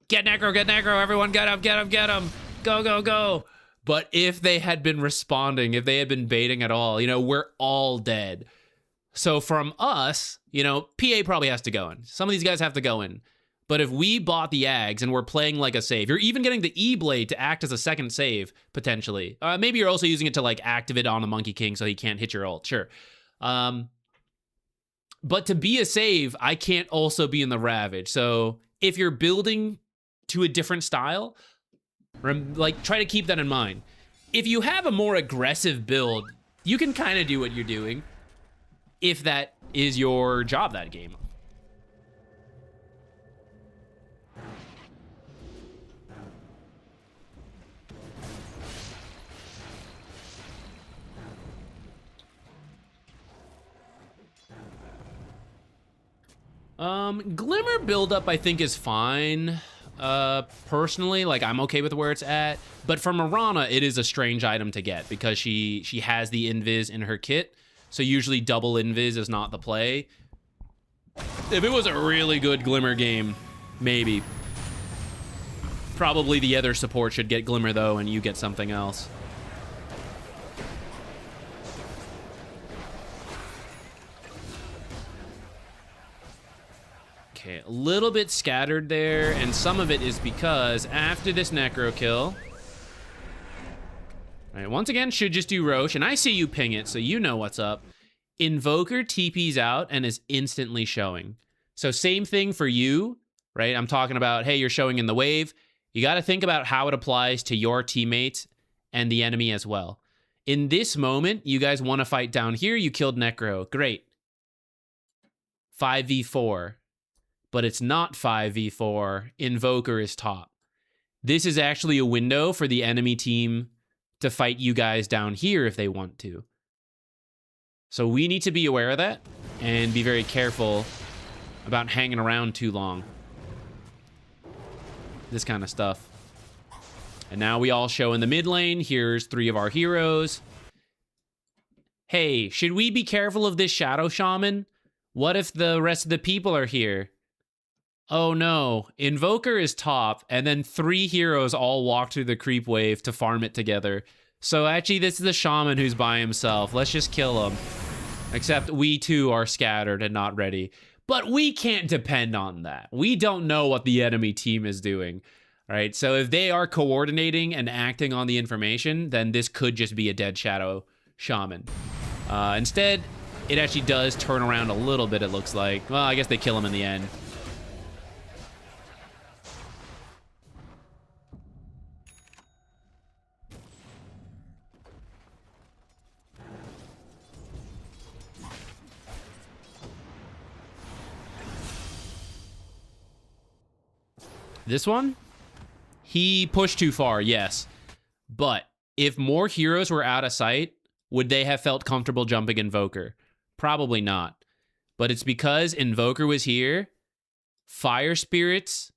Get Necro, everyone get him, get him, get him. Go, go, go. But if they had been responding, if they had been baiting at all, you know, we're all dead. So from us, you know, PA probably has to go in. Some of these guys have to go in. But if we bought the Ags and we're playing like a save, you're even getting the E-Blade to act as a second save, potentially. Maybe you're also using it to, like, activate on the Monkey King so he can't hit your ult, sure. But to be a save, I can't also be in the Ravage. So if you're building to a different style, like, try to keep that in mind. If you have a more aggressive build, you can kind of do what you're doing if that is your job that game. Glimmer buildup I think is fine. Personally, like I'm okay with where it's at. But for Mirana, it is a strange item to get because she has the invis in her kit. So usually double invis is not the play. If it was a really good Glimmer game, maybe. Probably the other support should get Glimmer though, and you get something else. Okay, a little bit scattered there, and some of it is because after this Necro kill... Alright, once again, should just do Roche, and I see you ping it, so you know what's up. Invoker TP's out and is instantly showing. So same thing for you, right? I'm talking about, hey, you're showing in the wave. You got to think about how it applies to your teammates and the enemy as well. In this moment, you guys want to fight down here. You killed Necro. Great. 5v4. But it's not 5v4. Invoker is top. This is actually a window for the enemy team to fight you guys down here if they want to. So we need to be aware of that and be very careful about hanging around too long. This kind of stuff. And now we all show in the mid lane. Here's 3 of our heroes. Hey, should we be careful of this Shadow Shaman? What if the rest of the people are here? Oh no, Invoker is top, and then 3 heroes all walk through the creep wave to farm it together. So actually, this is the Shaman who's by himself. Let's just kill him. Except we too are scattered and not ready. But we can't depend on that. We don't know what the enemy team is doing. All right, so if they are coordinating and acting on the information, then this could just be a dead Shadow Shaman. Instead, it actually does turn around a little bit, it looks like. Well, I guess they kill him in the end. This one? He pushed too far, yes. But if more heroes were out of sight, would they have felt comfortable jumping Invoker? Probably not. But it's because Invoker was here, Fire Spirits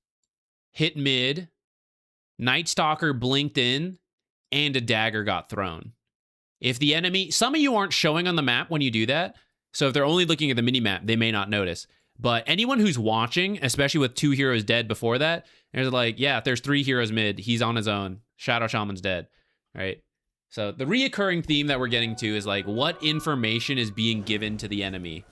hit mid, Night Stalker blinked in, and a dagger got thrown. If the enemy... Some of you aren't showing on the map when you do that, so if they're only looking at the mini-map, they may not notice. But anyone who's watching, especially with 2 heroes dead before that, they're like, yeah, if there's 3 heroes mid, he's on his own. Shadow Shaman's dead, right? So the reoccurring theme that we're getting to is like, what information is being given to the enemy?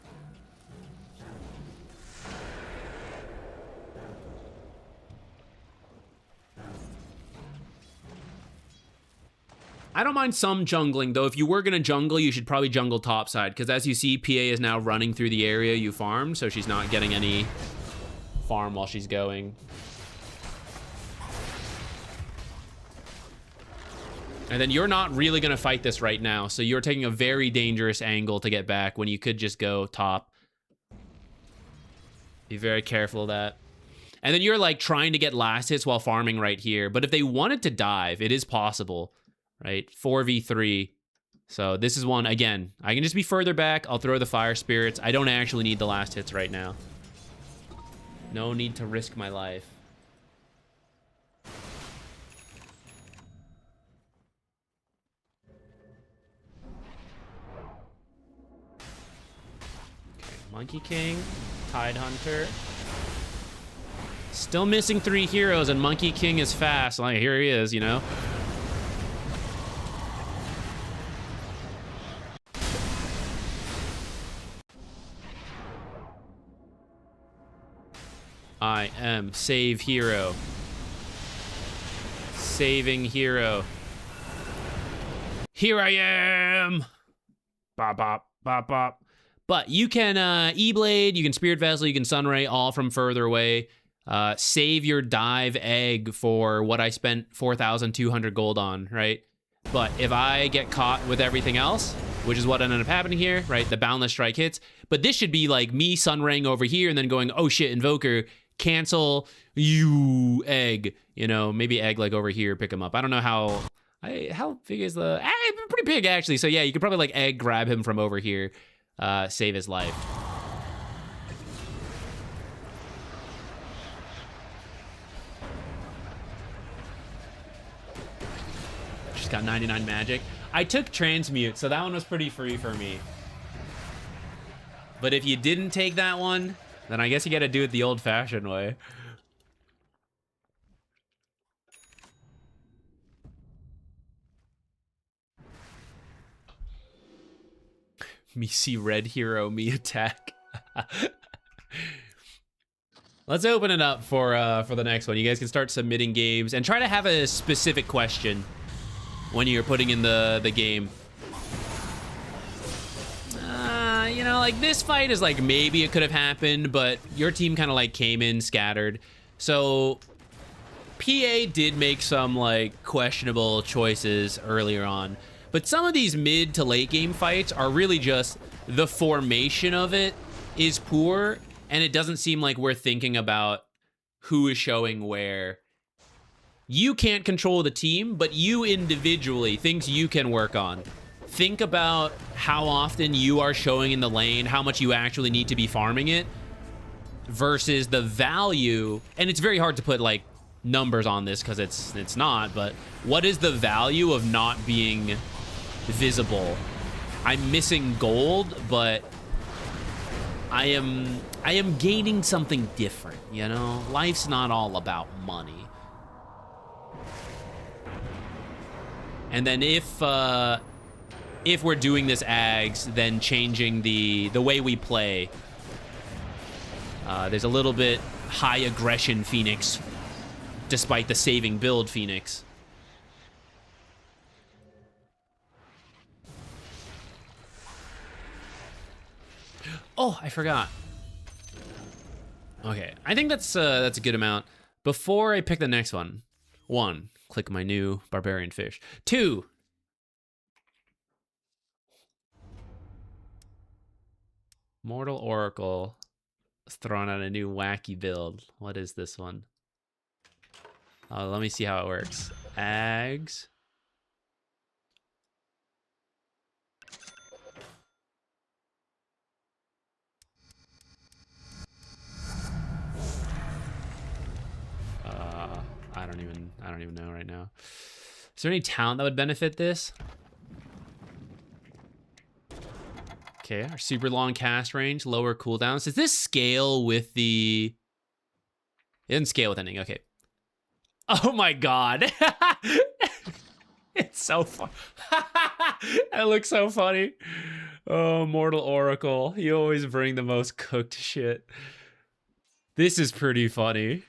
I don't mind some jungling, though. If you were going to jungle, you should probably jungle topside, because as you see, PA is now running through the area you farmed, so she's not getting any farm while she's going. And then you're not really going to fight this right now, so you're taking a very dangerous angle to get back when you could just go top. Be very careful of that. And then you're like trying to get last hits while farming right here, but if they wanted to dive, it is possible. Right, 4v3. So this is one, again, I can just be further back. I'll throw the Fire Spirits. I don't actually need the last hits right now. No need to risk my life. Okay, Monkey King, Tide Hunter. Still missing 3 heroes, and Monkey King is fast. Like, here he is, you know? I am save hero. Saving hero. Here I am. Bop, bop, bop, bop. But you can E-Blade, you can Spirit Vessel, you can Sunray, all from further away. Save your dive egg for what I spent 4,200 gold on, right? But if I get caught with everything else, which is what ended up happening here, right? The Boundless Strike hits. But this should be like me Sunraying over here and then going, oh shit, Invoker, cancel you egg, you know, maybe egg like over here, pick him up. I don't know how big is the, pretty big actually. So yeah, you could probably like egg grab him from over here, save his life. got 99 magic. I took Transmute, so that one was pretty free for me. But if you didn't take that one, then I guess you gotta do it the old-fashioned way. Me see red hero, me attack. Let's open it up for the next one. You guys can start submitting games and try to have a specific question when you're putting in the game. You know, like this fight is like maybe it could have happened, but your team kind of like came in scattered. So PA did make some like questionable choices earlier on, but some of these mid to late game fights are really just the formation of it is poor, and it doesn't seem like we're thinking about who is showing where. You can't control the team, but you individually, things you can work on. Think about how often you are showing in the lane, how much you actually need to be farming it, versus the value. And it's very hard to put like numbers on this because it's not, but what is the value of not being visible? I'm missing gold, but I am gaining something different, you know? Life's not all about money. And then if we're doing this Ags, then changing the way we play. There's a little bit high aggression Phoenix, despite the saving build Phoenix. Oh, I forgot. Okay, I think that's a good amount. Before I pick the next one, 1, click my new barbarian fish. 2, Mortal Oracle is throwing out a new wacky build. What is this one? Let me see how it works. Ags. I don't even know right now. Is there any talent that would benefit this? Okay, our super long cast range, lower cooldowns. Does this scale with the... It doesn't scale with anything, okay. Oh my god. It's so fun. That looks so funny. Oh, Mortal Oracle. You always bring the most cooked shit. This is pretty funny.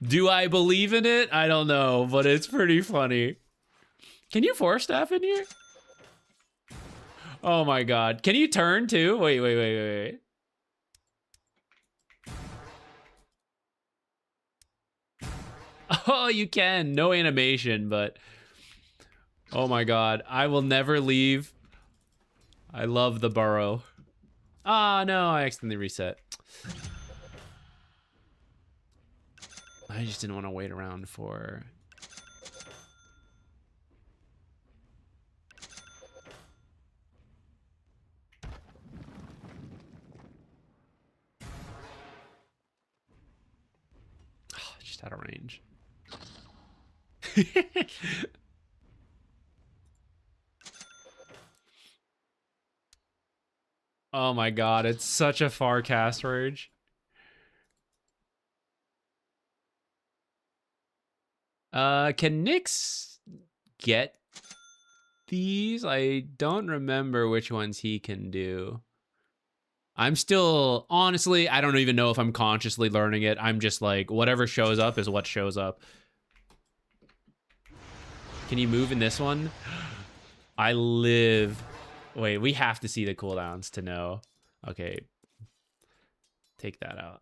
Do I believe in it? I don't know, but it's pretty funny. Can you force staff in here? Oh my god. Can you turn too? Wait. Oh, you can. No animation, but... Oh my god. I will never leave. I love the burrow. Ah, no, I accidentally reset. I just didn't want to wait around for... Oh, just out of range. Oh my god, it's such a far cast range. Can Nyx get these? I don't remember which ones he can do. I'm still, honestly, I don't even know if I'm consciously learning it. I'm just like, whatever shows up is what shows up. Can you move in this one? I live. Wait, we have to see the cooldowns to know. Okay. Take that out.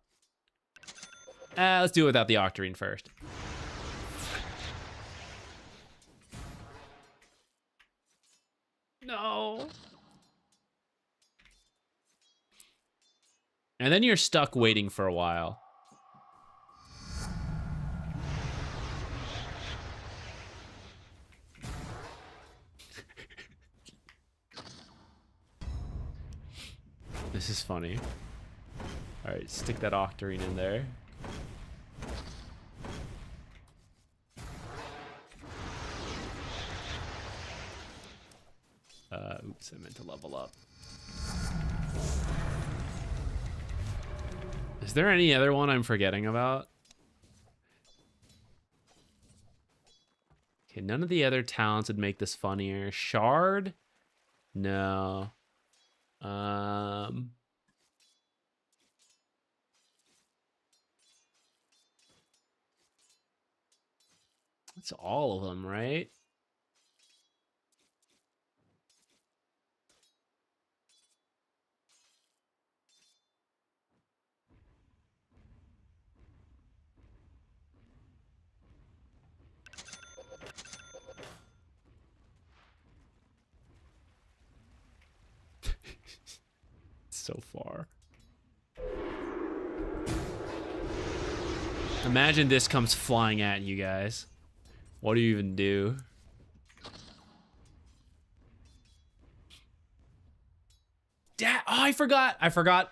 Let's do it without the Octarine first. No. And then you're stuck waiting for a while. This is funny. All right, stick that Octarine in there. Oops, I meant to level up. Is there any other one I'm forgetting about? Okay, none of the other talents would make this funnier. Shard? No. That's all of them, right? So far. Imagine this comes flying at you guys. What do you even do? Oh, I forgot.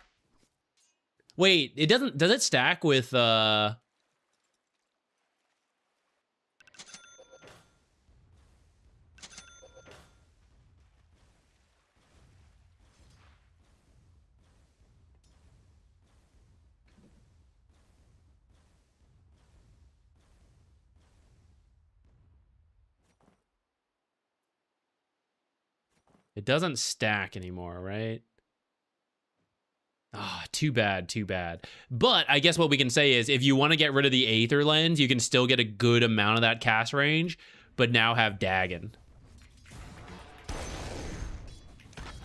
Wait, it doesn't, does it stack with, it doesn't stack anymore, right? Ah, oh, too bad, too bad. But I guess what we can say is if you want to get rid of the Aether Lens, you can still get a good amount of that cast range, but now have Dagon.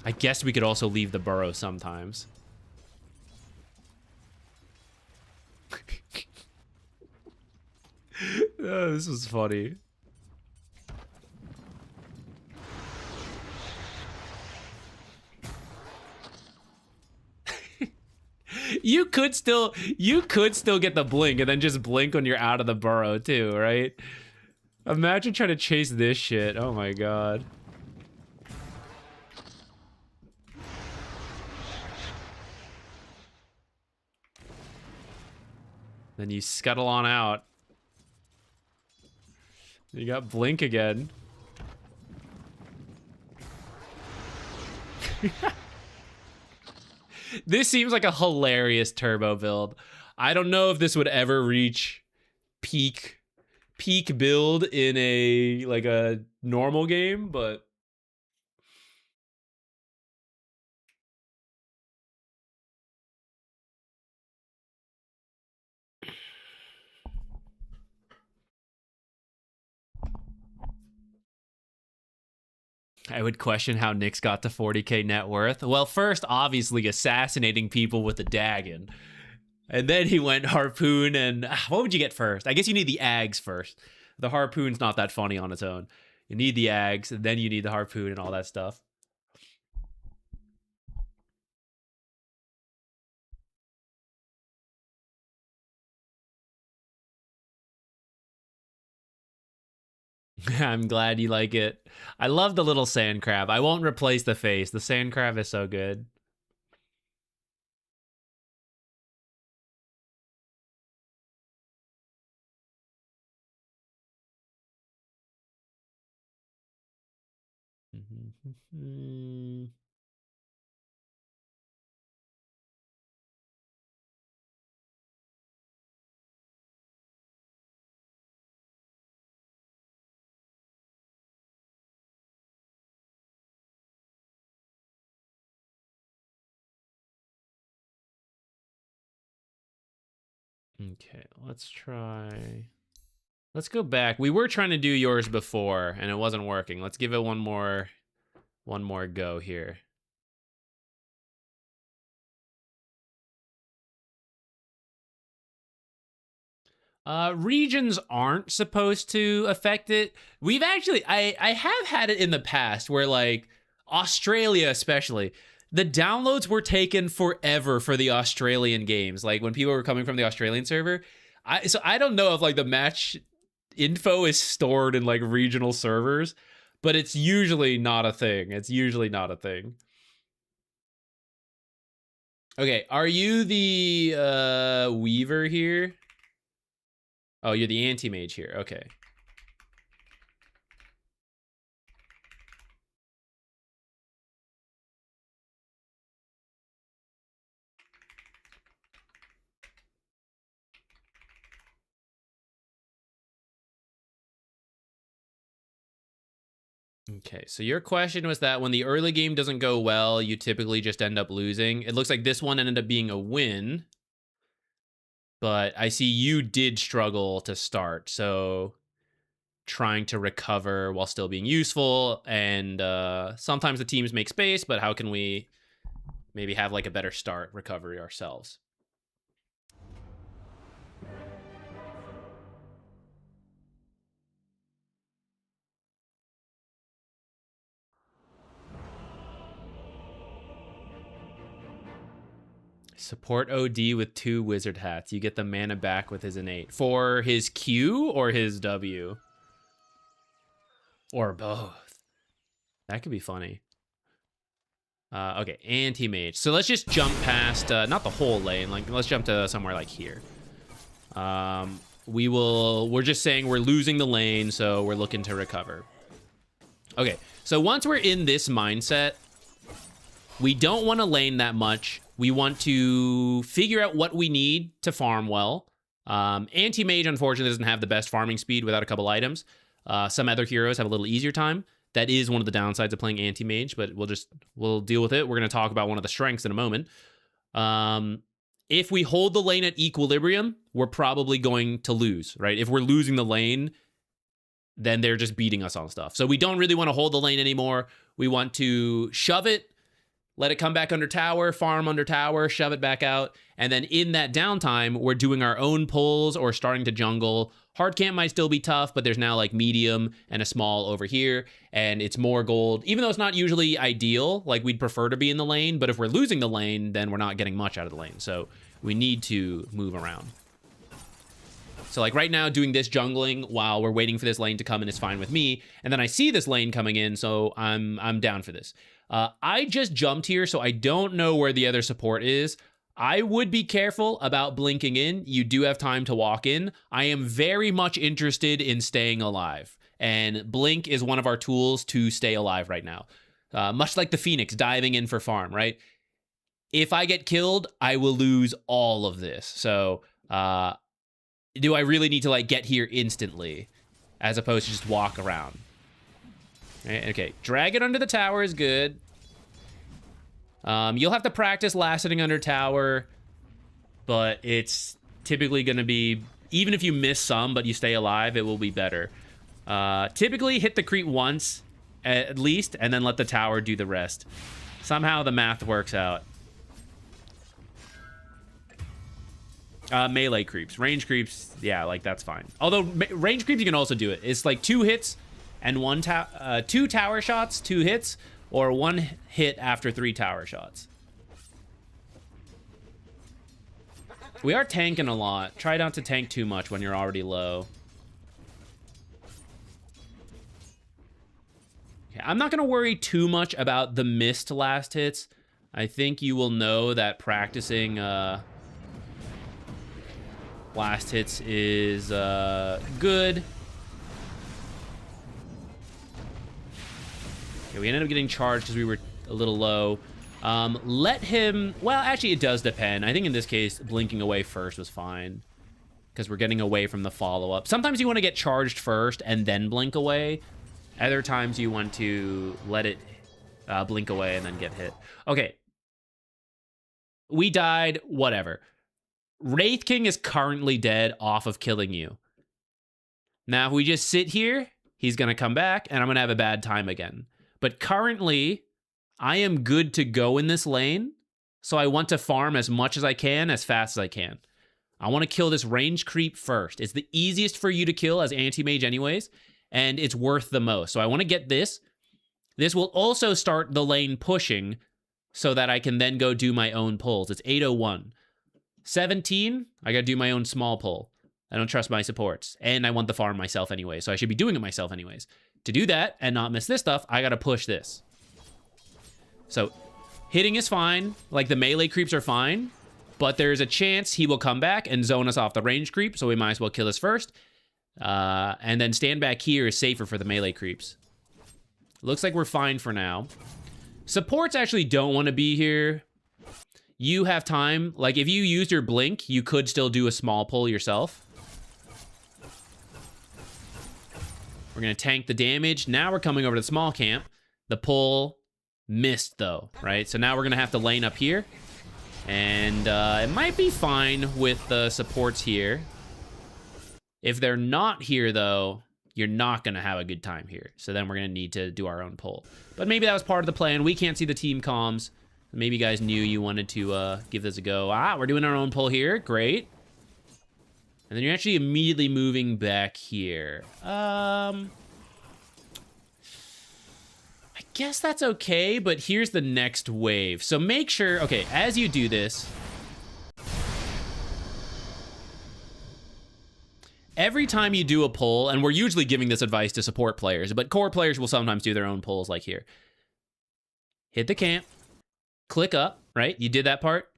I guess we could also leave the burrow sometimes. Oh, this was funny. You could still get the blink and then just blink when you're out of the burrow too, right? Imagine trying to chase this shit. Oh my god. Then you scuttle on out. You got blink again. This seems like a hilarious turbo build. I don't know if this would ever reach peak build in a like a normal game, but I would question how Nick's got to 40k net worth. Well, first, obviously, assassinating people with a Dagon. And then he went Harpoon and... what would you get first? I guess you need the Ags first. The Harpoon's not that funny on its own. You need the Ags, and then you need the Harpoon and all that stuff. I'm glad you like it. I love the little sand crab. I won't replace the face. The sand crab is so good. Okay, let's try... Let's go back. We were trying to do yours before, and it wasn't working. Let's give it one more go here. Regions aren't supposed to affect it. We've actually, I have had it in the past where like Australia especially, the downloads were taken forever for the Australian games. Like when people were coming from the Australian server, so I don't know if like the match info is stored in like regional servers, but it's usually not a thing. It's usually not a thing. Okay, are you the Weaver here? Oh, you're the Antimage here. Okay. Okay, so your question was that when the early game doesn't go well, you typically just end up losing. It looks like this one ended up being a win, but I see you did struggle to start, so trying to recover while still being useful, and sometimes the teams make space, but how can we maybe have like a better start recovery ourselves? Support OD with 2 wizard hats. You get the mana back with his innate. For his Q or his W? Or both. That could be funny. Okay, Antimage. So let's just jump past, not the whole lane. Like, let's jump to somewhere like here. We're just saying we're losing the lane, so we're looking to recover. Okay, so once we're in this mindset, we don't want to lane that much. We want to figure out what we need to farm well. Anti-Mage, unfortunately, doesn't have the best farming speed without a couple items. Some other heroes have a little easier time. That is one of the downsides of playing Anti-Mage, but we'll deal with it. We're going to talk about one of the strengths in a moment. If we hold the lane at equilibrium, we're probably going to lose, right? If we're losing the lane, then they're just beating us on stuff. So we don't really want to hold the lane anymore. We want to shove it, let it come back under tower, farm under tower, shove it back out. And then in that downtime, we're doing our own pulls or starting to jungle. Hard camp might still be tough, but there's now like medium and a small over here. And it's more gold, even though it's not usually ideal. Like we'd prefer to be in the lane, but if we're losing the lane, then we're not getting much out of the lane. So we need to move around. So like right now doing this jungling while we're waiting for this lane to come in is fine with me. And then I see this lane coming in, so I'm down for this. I just jumped here, so I don't know where the other support is. I would be careful about blinking in. You do have time to walk in. I am very much interested in staying alive. And blink is one of our tools to stay alive right now. Much like the Phoenix diving in for farm, right? If I get killed, I will lose all of this. So do I really need to like get here instantly as opposed to just walk around? Okay, Dragon under the tower is good. You'll have to practice last sitting under tower, but it's typically going to be, even if you miss some, but you stay alive, it will be better. Typically hit the creep once, at least, and then let the tower do the rest. Somehow the math works out. Melee creeps. Range creeps, yeah, like that's fine. Although range creeps, you can also do it. It's like 2 hits and 2 tower shots, 2 hits, or 1 hit after 3 tower shots. We are tanking a lot. Try not to tank too much when you're already low. Okay, I'm not going to worry too much about the missed last hits. I think you will know that practicing last hits is good. Okay, we ended up getting charged because we were a little low. Let him... Well, actually, it does depend. I think in this case, blinking away first was fine because we're getting away from the follow-up. Sometimes you want to get charged first and then blink away. Other times you want to let it blink away and then get hit. Okay. We died. Whatever. Wraith King is currently dead off of killing you. Now, if we just sit here, he's going to come back, and I'm going to have a bad time again. But currently, I am good to go in this lane, so I want to farm as much as I can, as fast as I can. I want to kill this range creep first. It's the easiest for you to kill as anti-mage anyways, and it's worth the most. So I want to get this. This will also start the lane pushing so that I can then go do my own pulls. It's 801. 17, I got to do my own small pull. I don't trust my supports, and I want the farm myself anyway, so I should be doing it myself anyways. To do that and not miss this stuff, I got to push this. So hitting is fine. Like the melee creeps are fine, but there's a chance he will come back and zone us off the range creep, so we might as well kill this first. And then stand back here is safer for the melee creeps. Looks like we're fine for now. Supports actually don't want to be here. You have time. Like if you used your blink, you could still do a small pull yourself. We're going to tank the damage. Now we're coming over to the small camp. The pull missed, though, right? So now we're going to have to lane up here. And it might be fine with the supports here. If they're not here, though, you're not going to have a good time here. So then we're going to need to do our own pull. But maybe that was part of the plan. We can't see the team comms. Maybe you guys knew you wanted to give this a go. We're doing our own pull here. Great. And then you're actually immediately moving back here. I guess that's okay, but here's the next wave. So make sure, okay, as you do this, every time you do a pull, and we're usually giving this advice to support players, but core players will sometimes do their own pulls like here. Hit the camp, click up, right? You did that part.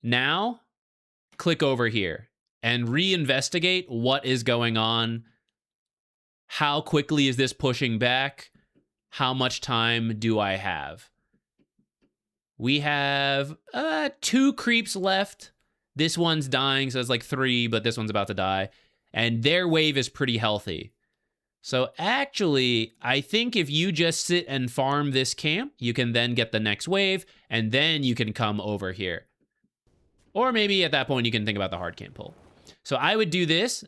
Now, click over here and reinvestigate what is going on. How quickly is this pushing back? How much time do I have? We have 2 creeps left. This one's dying, so it's like 3, but this one's about to die. And their wave is pretty healthy. So actually, I think if you just sit and farm this camp, you can then get the next wave, and then you can come over here. Or maybe at that point, you can think about the hard camp pull. So I would do this.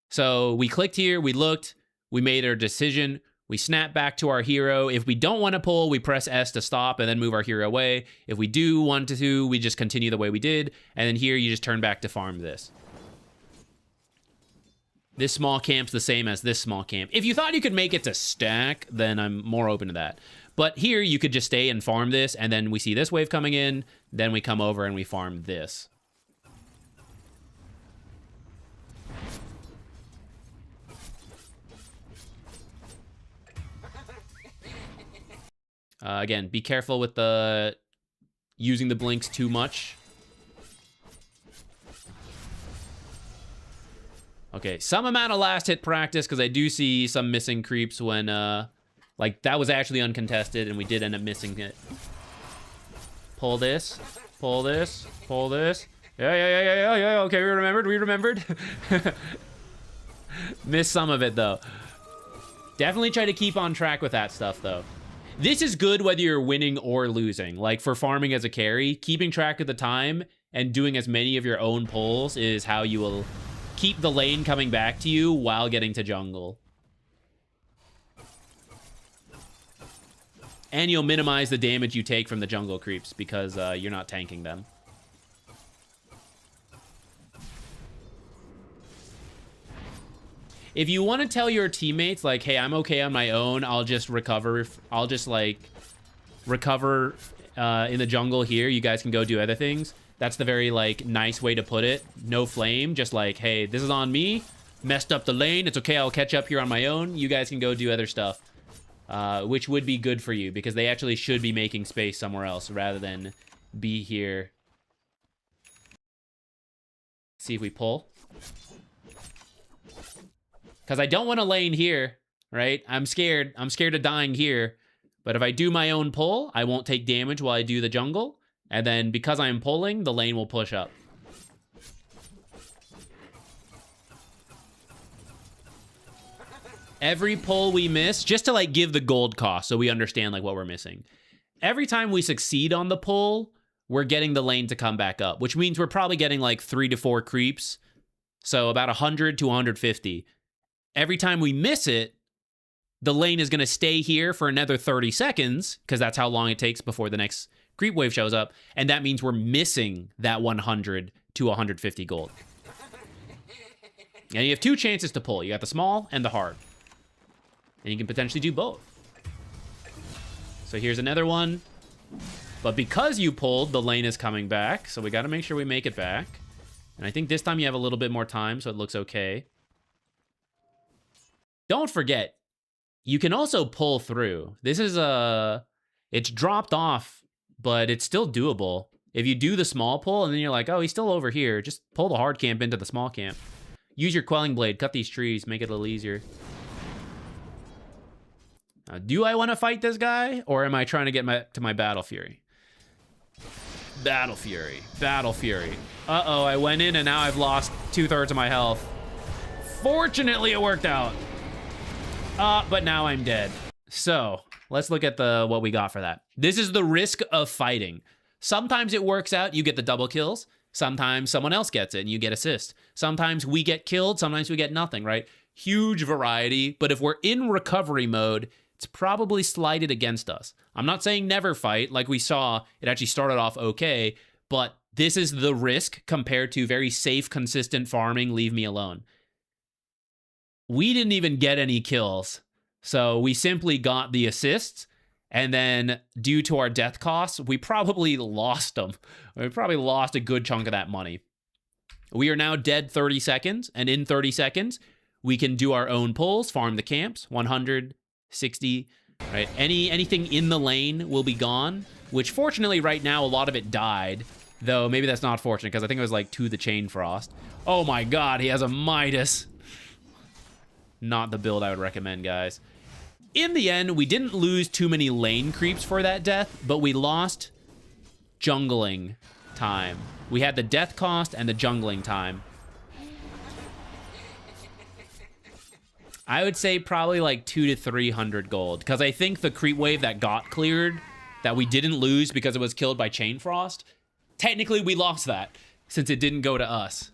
So we clicked here, we looked, we made our decision, we snap back to our hero. If we don't want to pull, we press S to stop and then move our hero away. If we do want to, we just continue the way we did. And then here, you just turn back to farm this. This small camp's the same as this small camp. If you thought you could make it to stack, then I'm more open to that. But here, you could just stay and farm this, and then we see this wave coming in, then we come over and we farm this. Again, be careful with the using the blinks too much. Okay, some amount of last hit practice, because I do see some missing creeps when, like, that was actually uncontested, and we did end up missing it. Pull this, pull this, pull this. Yeah, okay, we remembered. Missed some of it, though. Definitely try to keep on track with that stuff, though. This is good whether you're winning or losing. Like, for farming as a carry, keeping track of the time and doing as many of your own pulls is how you will keep the lane coming back to you while getting to jungle. And you'll minimize the damage you take from the jungle creeps because you're not tanking them. If you want to tell your teammates, like, hey, I'm okay on my own, I'll just recover. I'll just, like, recover in the jungle here. You guys can go do other things. That's the very, like, nice way to put it. No flame, just like, hey, this is on me. Messed up the lane. It's okay, I'll catch up here on my own. You guys can go do other stuff. Which would be good for you, because they actually should be making space somewhere else rather than be here. See if we pull. Because I don't want to lane here, right? I'm scared. I'm scared of dying here. But if I do my own pull, I won't take damage while I do the jungle. And then because I'm pulling, the lane will push up. Every pull we miss, just to like give the gold cost so we understand like what we're missing. Every time we succeed on the pull, we're getting the lane to come back up, which means we're probably getting like 3 to 4 creeps. So about 100 to 150. Every time we miss it, the lane is going to stay here for another 30 seconds because that's how long it takes before the next creep wave shows up. And that means we're missing that 100 to 150 gold. And you have 2 chances to pull. You got the small and the hard. And you can potentially do both. So here's another one. But because you pulled, the lane is coming back. So we got to make sure we make it back. And I think this time you have a little bit more time, so it looks okay. Don't forget, you can also pull through. This is it's dropped off, but it's still doable. If you do the small pull and then you're like, oh, he's still over here, just pull the hard camp into the small camp. Use your quelling blade, cut these trees, make it a little easier. Now, do I want to fight this guy, or am I trying to get to my Battle Fury? Battle Fury, Battle Fury. Uh-oh, I went in and now I've lost 2/3 of my health. Fortunately, it worked out. But now I'm dead. So let's look at what we got for that. This is the risk of fighting. Sometimes it works out, you get the double kills. Sometimes someone else gets it and you get assist. Sometimes we get killed, sometimes we get nothing, right? Huge variety, but if we're in recovery mode, it's probably slighted against us. I'm not saying never fight. Like we saw, it actually started off okay, but this is the risk compared to very safe, consistent farming, leave me alone. We didn't even get any kills, so we simply got the assists, and then due to our death costs, we probably lost them. We probably lost a good chunk of that money. We are now dead 30 seconds, and in 30 seconds, we can do our own pulls, farm the camps, 160, right? Anything in the lane will be gone, which fortunately right now, a lot of it died, though maybe that's not fortunate, because I think it was like to the Chain Frost. Oh my god, he has a Midas. Not the build I would recommend, guys. In the end, we didn't lose too many lane creeps for that death, but we lost jungling time. We had the death cost and the jungling time. I would say probably like 200 to 300 gold, because I think the creep wave that got cleared, that we didn't lose because it was killed by Chain Frost, technically we lost that, since it didn't go to us.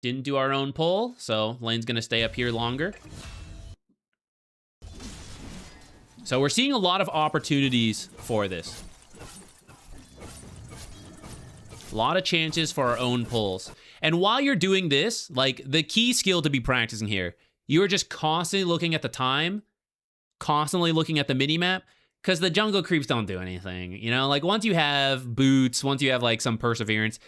Didn't do our own pull, so lane's gonna stay up here longer. So we're seeing a lot of opportunities for this. A lot of chances for our own pulls. And while you're doing this, like, the key skill to be practicing here, you are just constantly looking at the time, constantly looking at the minimap, because the jungle creeps don't do anything. You know, like, once you have boots, once you have, like, some perseverance,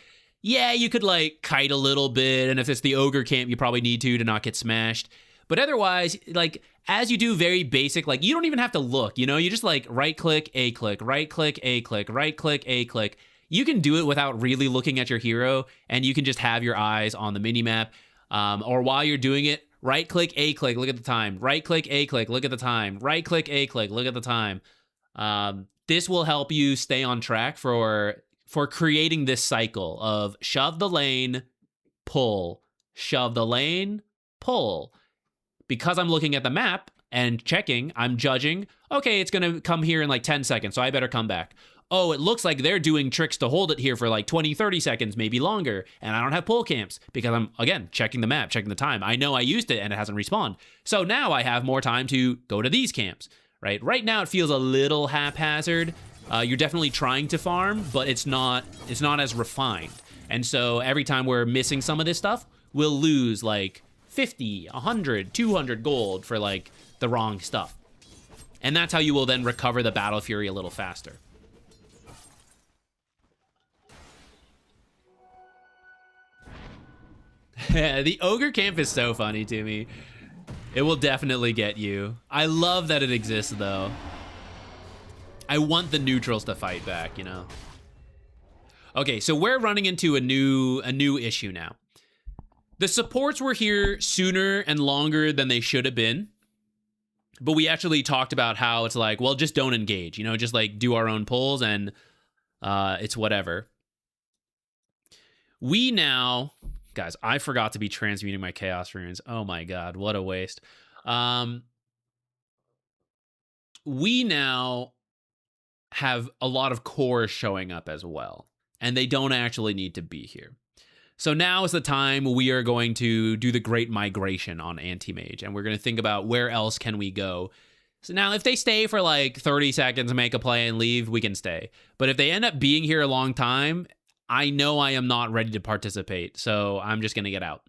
yeah, you could, like, kite a little bit, and if it's the ogre camp, you probably need to not get smashed. But otherwise, like, as you do very basic, like, you don't even have to look, you know? You just, like, right-click, A-click, right-click, A-click, right-click, A-click. You can do it without really looking at your hero, and you can just have your eyes on the minimap. Or while you're doing it, right-click, A-click, look at the time. Right-click, A-click, look at the time. Right-click, A-click, look at the time. This will help you stay on track for creating this cycle of shove the lane, pull, shove the lane, pull. Because I'm looking at the map and checking, I'm judging, okay, it's going to come here in like 10 seconds, so I better come back. Oh, it looks like they're doing tricks to hold it here for like 20, 30 seconds, maybe longer, and I don't have pull camps because I'm, again, checking the map, checking the time. I know I used it and it hasn't respawned. So now I have more time to go to these camps, right? Right now it feels a little haphazard. You're definitely trying to farm, but it's not as refined. And so every time we're missing some of this stuff, we'll lose like 50, 100, 200 gold for like the wrong stuff. And that's how you will then recover the Battle Fury a little faster. The ogre camp is so funny to me. It will definitely get you. I love that it exists though. I want the neutrals to fight back, you know? Okay, so we're running into a new issue now. The supports were here sooner and longer than they should have been. But we actually talked about how it's like, well, just don't engage, you know, just like do our own pulls and it's whatever. We now, guys, I forgot to be transmuting my chaos runes. Oh my god, what a waste. We now have a lot of cores showing up as well, and they don't actually need to be here. So now is the time we are going to do the great migration on Antimage, and we're going to think about where else can we go. So now if they stay for like 30 seconds, make a play and leave, we can stay. But if they end up being here a long time, I know I am not ready to participate, so I'm just going to get out.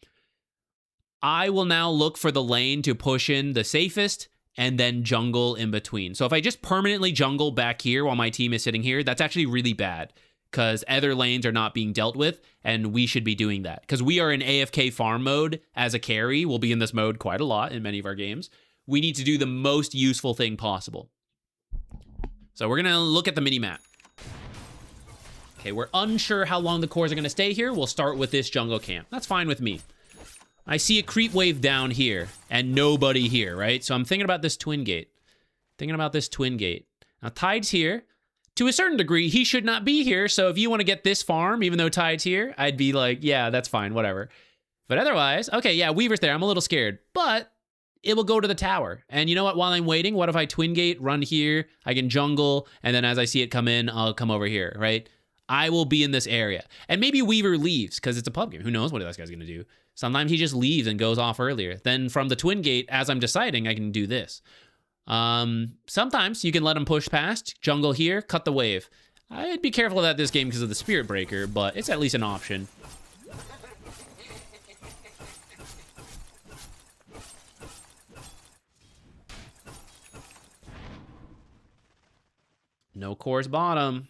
I will now look for the lane to push in the safest and then jungle in between. So if I just permanently jungle back here while my team is sitting here, that's actually really bad because other lanes are not being dealt with, and we should be doing that. Because we are in AFK farm mode as a carry. We'll be in this mode quite a lot in many of our games. We need to do the most useful thing possible. So we're going to look at the mini-map. Okay, we're unsure how long the cores are going to stay here. We'll start with this jungle camp. That's fine with me. I see a creep wave down here and nobody here, right? So I'm thinking about this twin gate. Now, Tide's here. to a certain degree, he should not be here. So if you want to get this farm, even though Tide's here, I'd be like, yeah, that's fine, whatever. But otherwise, okay, yeah, Weaver's there. I'm a little scared, but it will go to the tower. And you know what? While I'm waiting, what if I twin gate, run here, I can jungle, and then as I see it come in, I'll come over here, right? I will be in this area. And maybe Weaver leaves because it's a pub game. Who knows what this guy's going to do? Sometimes he just leaves and goes off earlier. Then from the twin gate, as I'm deciding, I can do this. Sometimes you can let him push past, jungle here, cut the wave. I'd be careful of that this game because of the Spirit Breaker, but it's at least an option. No course bottom.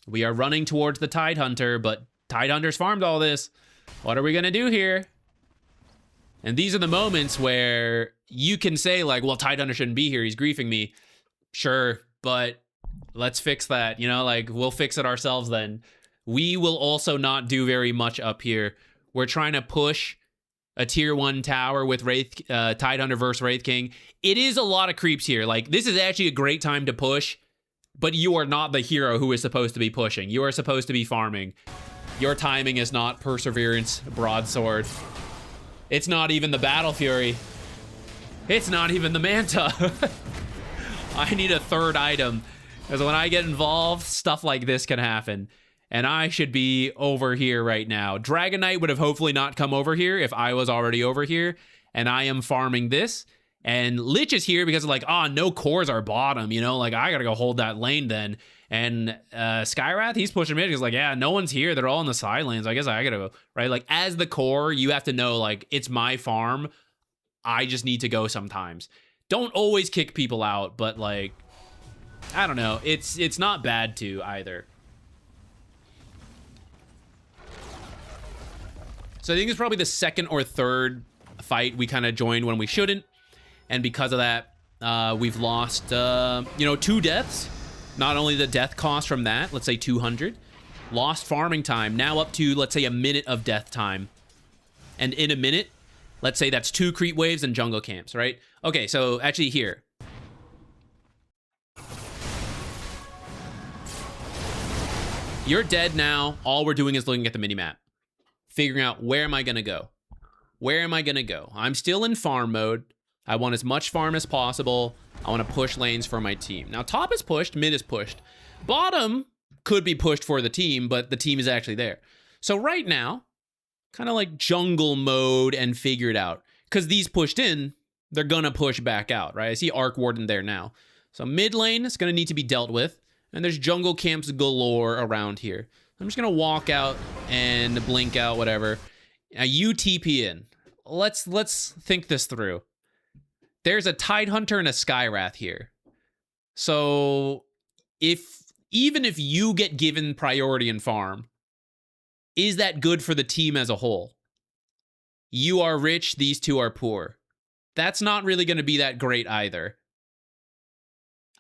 We are running towards the Tidehunter, but Tidehunter's farmed all this. What are we gonna do here? And these are the moments where you can say like, well, Tidehunter shouldn't be here. He's griefing me. Sure, but let's fix that. You know, like we'll fix it ourselves then. We will also not do very much up here. We're trying to push a tier 1 tower with Wraith, Tidehunter versus Wraith King. It is a lot of creeps here. Like this is actually a great time to push, but you are not the hero who is supposed to be pushing. You are supposed to be farming. Your timing is not Perseverance, Broadsword. It's not even the Battle Fury. It's not even the Manta. I need a third item. Because when I get involved, stuff like this can happen. And I should be over here right now. Dragon Knight would have hopefully not come over here if I was already over here. And I am farming this. And Lich is here because of like, oh, no cores are bottom, you know? Like, I gotta go hold that lane then. And Skywrath, he's pushing mid. He's like, yeah, no one's here. They're all in the side lanes. I guess I gotta go, right? Like, as the core, you have to know, like, it's my farm. I just need to go sometimes. Don't always kick people out, but, like, I don't know. It's not bad to either. So I think it's probably the second or third fight we kind of joined when we shouldn't. And because of that, we've lost, 2 deaths. Not only the death cost from that, let's say 200. Lost farming time, now up to, let's say, a minute of death time. And in a minute, let's say that's 2 creep waves and jungle camps, right? Okay, so actually here. You're dead now. All we're doing is looking at the minimap. Figuring out, where am I going to go? Where am I going to go? I'm still in farm mode. I want as much farm as possible. I want to push lanes for my team. Now, top is pushed, mid is pushed. Bottom could be pushed for the team, but the team is actually there. So right now, kind of like jungle mode and figure it out. Because these pushed in, they're going to push back out, right? I see Arc Warden there now. So mid lane is going to need to be dealt with. And there's jungle camps galore around here. I'm just going to walk out and blink out, whatever. Now, you TP in. Let's think this through. There's a Tidehunter and a Skywrath here. So even if you get given priority in farm, is that good for the team as a whole? You are rich, these two are poor. That's not really going to be that great either.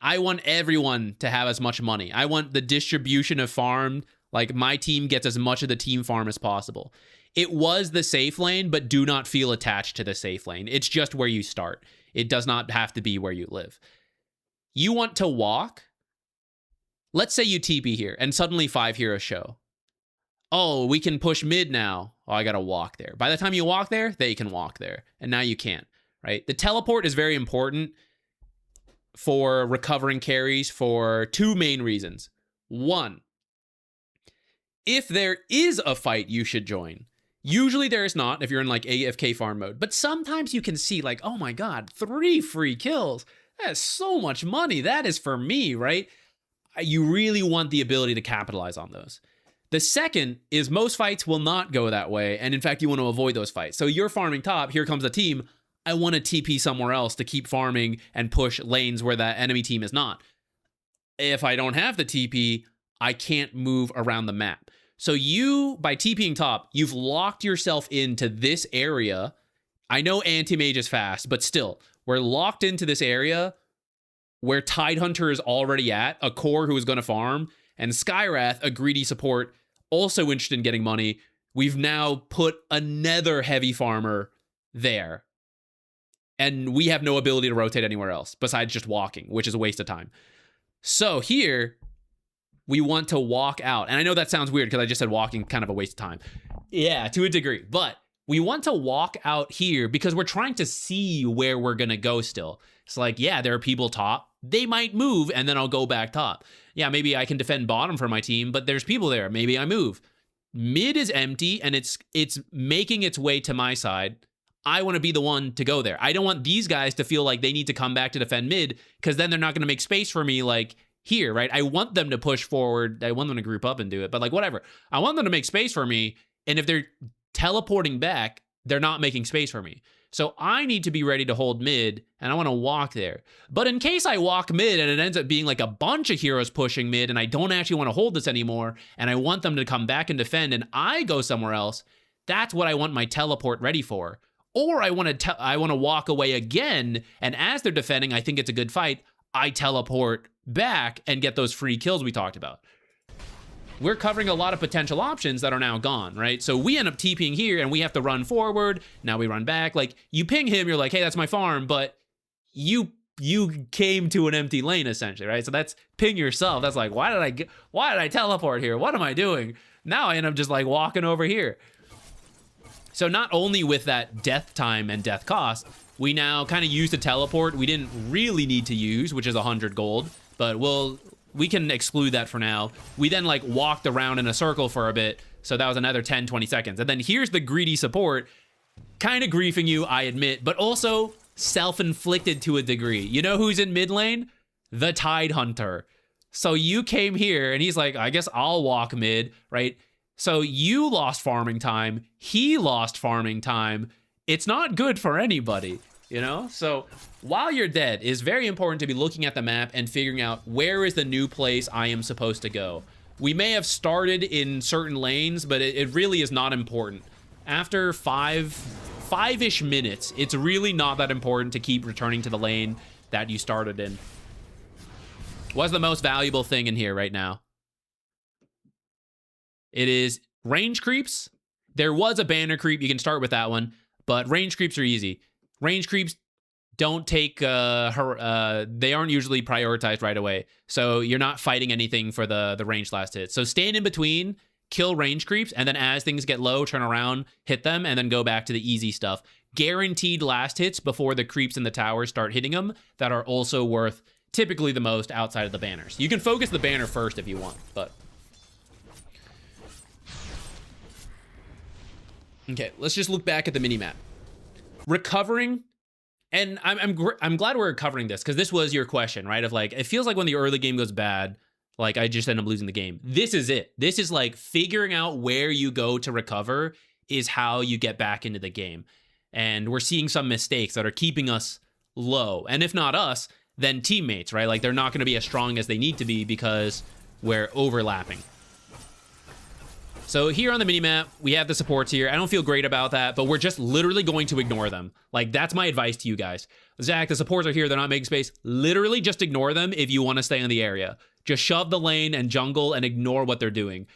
I want everyone to have as much money. I want the distribution of farm, like my team gets as much of the team farm as possible. It was the safe lane, but do not feel attached to the safe lane. It's just where you start. It does not have to be where you live. You want to walk? Let's say you TP here, and suddenly 5 heroes show. Oh, we can push mid now. Oh, I gotta walk there. By the time you walk there, they can walk there. And now you can't, right? The teleport is very important for recovering carries for 2 main reasons. 1, if there is a fight you should join. Usually there is not if you're in like AFK farm mode, but sometimes you can see like, oh my God, 3 free kills. That's so much money. That is for me, right? You really want the ability to capitalize on those. The second is most fights will not go that way. And in fact, you want to avoid those fights. So you're farming top, here comes the team. I want to TP somewhere else to keep farming and push lanes where that enemy team is not. If I don't have the TP, I can't move around the map. So you, by TPing top, you've locked yourself into this area. I know Antimage is fast, but still, we're locked into this area where Tidehunter is already at, a core who is going to farm, and Skywrath, a greedy support, also interested in getting money. We've now put another heavy farmer there. And we have no ability to rotate anywhere else besides just walking, which is a waste of time. So here, we want to walk out. And I know that sounds weird because I just said walking, kind of a waste of time. Yeah, to a degree. But we want to walk out here because we're trying to see where we're going to go still. It's like, yeah, there are people top. They might move, and then I'll go back top. Yeah, maybe I can defend bottom for my team, but there's people there. Maybe I move. Mid is empty, and it's making its way to my side. I want to be the one to go there. I don't want these guys to feel like they need to come back to defend mid, because then they're not going to make space for me like here, right? I want them to push forward. I want them to group up and do it, but like whatever. I want them to make space for me, and if they're teleporting back, they're not making space for me. So I need to be ready to hold mid, and I want to walk there. But in case I walk mid and it ends up being like a bunch of heroes pushing mid and I don't actually want to hold this anymore and I want them to come back and defend and I go somewhere else, that's what I want my teleport ready for. Or I want to walk away again, and as they're defending, I think it's a good fight, I teleport back and get those free kills we talked about. We're covering a lot of potential options that are now gone, right? So we end up TPing here and we have to run forward. Now we run back. Like, you ping him, you're like, hey, that's my farm, but you came to an empty lane essentially, right? So that's ping yourself. That's like, why did I teleport here? What am I doing? Now I end up just like walking over here. So not only with that death time and death cost, we now kind of use the teleport we didn't really need to use, which is 100 gold, but we can exclude that for now. We then like walked around in a circle for a bit, so that was another 10, 20 seconds. And then here's the greedy support, kind of griefing you, I admit, but also self-inflicted to a degree. You know who's in mid lane? The Tidehunter. So you came here, and he's like, I guess I'll walk mid, right? So you lost farming time, he lost farming time. It's not good for anybody, you know? So while you're dead, it's very important to be looking at the map and figuring out where is the new place I am supposed to go. We may have started in certain lanes, but it really is not important. After five-ish minutes, it's really not that important to keep returning to the lane that you started in. What's the most valuable thing in here right now? It is range creeps. There was a banner creep. You can start with that one, but range creeps are easy. Range creeps don't take, they aren't usually prioritized right away. So you're not fighting anything for the range last hit. So stand in between, kill range creeps, and then as things get low, turn around, hit them, and then go back to the easy stuff. Guaranteed last hits before the creeps in the towers start hitting them that are also worth typically the most outside of the banners. You can focus the banner first if you want, but... Okay, let's just look back at the minimap. Recovering, and I'm glad we're covering this, because this was your question, right? Of like, it feels like when the early game goes bad, like I just end up losing the game. This is it. This is like figuring out where you go to recover is how you get back into the game. And we're seeing some mistakes that are keeping us low. And if not us, then teammates, right? Like they're not going to be as strong as they need to be because we're overlapping. So here on the minimap, we have the supports here. I don't feel great about that, but we're just literally going to ignore them. Like, that's my advice to you guys. Zach, the supports are here. They're not making space. Literally just ignore them if you want to stay in the area. Just shove the lane and jungle and ignore what they're doing.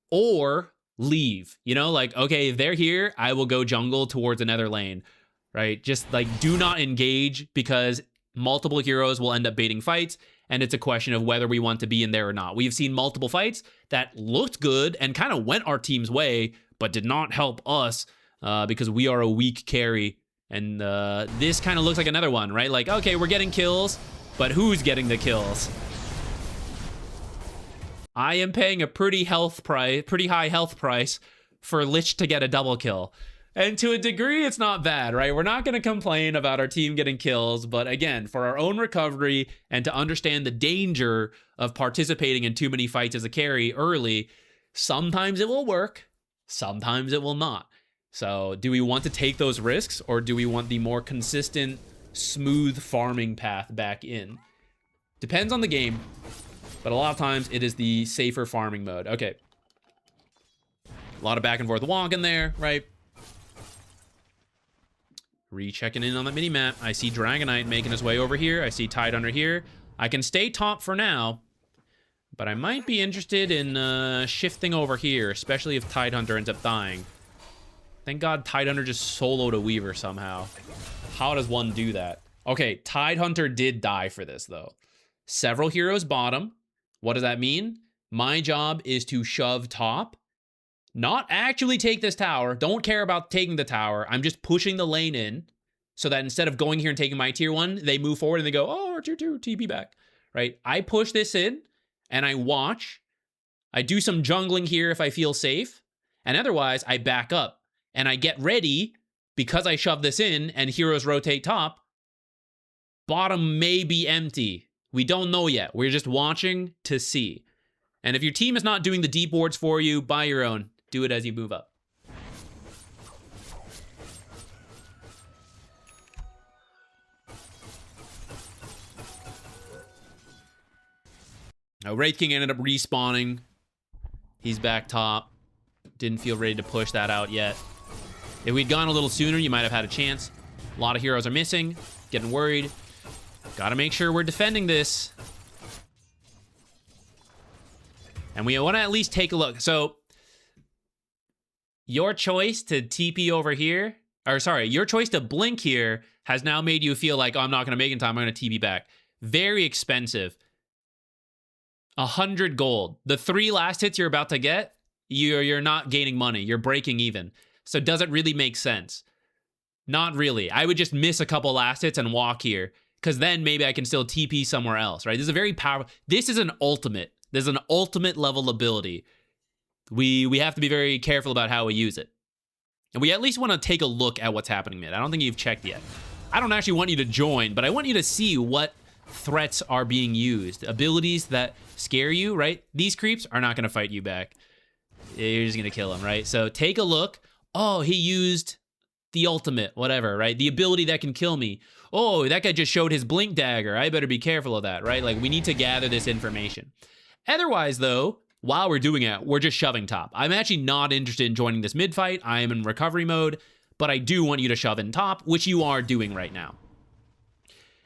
Or leave. You know, like, okay, if they're here, I will go jungle towards another lane, right? Just, like, do not engage because multiple heroes will end up baiting fights. And it's a question of whether we want to be in there or not. We've seen multiple fights that looked good and kind of went our team's way, but did not help us because we are a weak carry. And this kind of looks like another one, right? Like, okay, we're getting kills, but who's getting the kills? I am paying a pretty high health price for Lich to get a double kill. And to a degree, it's not bad, right? We're not going to complain about our team getting kills, but again, for our own recovery and to understand the danger of participating in too many fights as a carry early, sometimes it will work, sometimes it will not. So do we want to take those risks, or do we want the more consistent, smooth farming path back in? Depends on the game, but a lot of times it is the safer farming mode. Okay. A lot of back and forth walking there, right? Rechecking in on the minimap. I see Dragonite making his way over here. I see Tidehunter here. I can stay top for now, but I might be interested in shifting over here, especially if Tidehunter ends up dying. Thank God Tidehunter just soloed a Weaver somehow. How does one do that? Okay, Tidehunter did die for this, though. Several heroes bottom. What does that mean? My job is to shove top, not actually take this tower. Don't care about taking the tower. I'm just pushing the lane in so that instead of going here and taking my tier 1, they move forward and they go, oh, tier 2, TP back, right? I push this in and I watch. I do some jungling here if I feel safe. And otherwise, I back up and I get ready because I shove this in and heroes rotate top. Bottom may be empty. We don't know yet. We're just watching to see. And if your team is not doing the deep wards for you, buy your own. Do it as you move up. Now, Wraith King ended up respawning. He's back top. Didn't feel ready to push that out yet. If we'd gone a little sooner, you might have had a chance. A lot of heroes are missing. Getting worried. Gotta make sure we're defending this. And we want to at least take a look. So, your choice to TP over here, or sorry, your choice to blink here has now made you feel like, oh, I'm not going to make it in time, I'm going to TP back. Very expensive. 100 gold. The 3 last hits you're about to get, you're not gaining money. You're breaking even. So does it really make sense? Not really. I would just miss a couple last hits and walk here, because then maybe I can still TP somewhere else, right? This is a very powerful... This is an ultimate. There's an ultimate level ability. We have to be very careful about how we use it. And we at least want to take a look at what's happening mid. I don't think you've checked yet. I don't actually want you to join, but I want you to see what threats are being used. Abilities that scare you, right? These creeps are not going to fight you back. You're just going to kill them, right? So take a look. Oh, he used the ultimate, whatever, right? The ability that can kill me. Oh, that guy just showed his blink dagger. I better be careful of that, right? Like, we need to gather this information. Otherwise, though, while we're doing it, we're just shoving top. I'm actually not interested in joining this mid fight. I am in recovery mode, but I do want you to shove in top, which you are doing right now.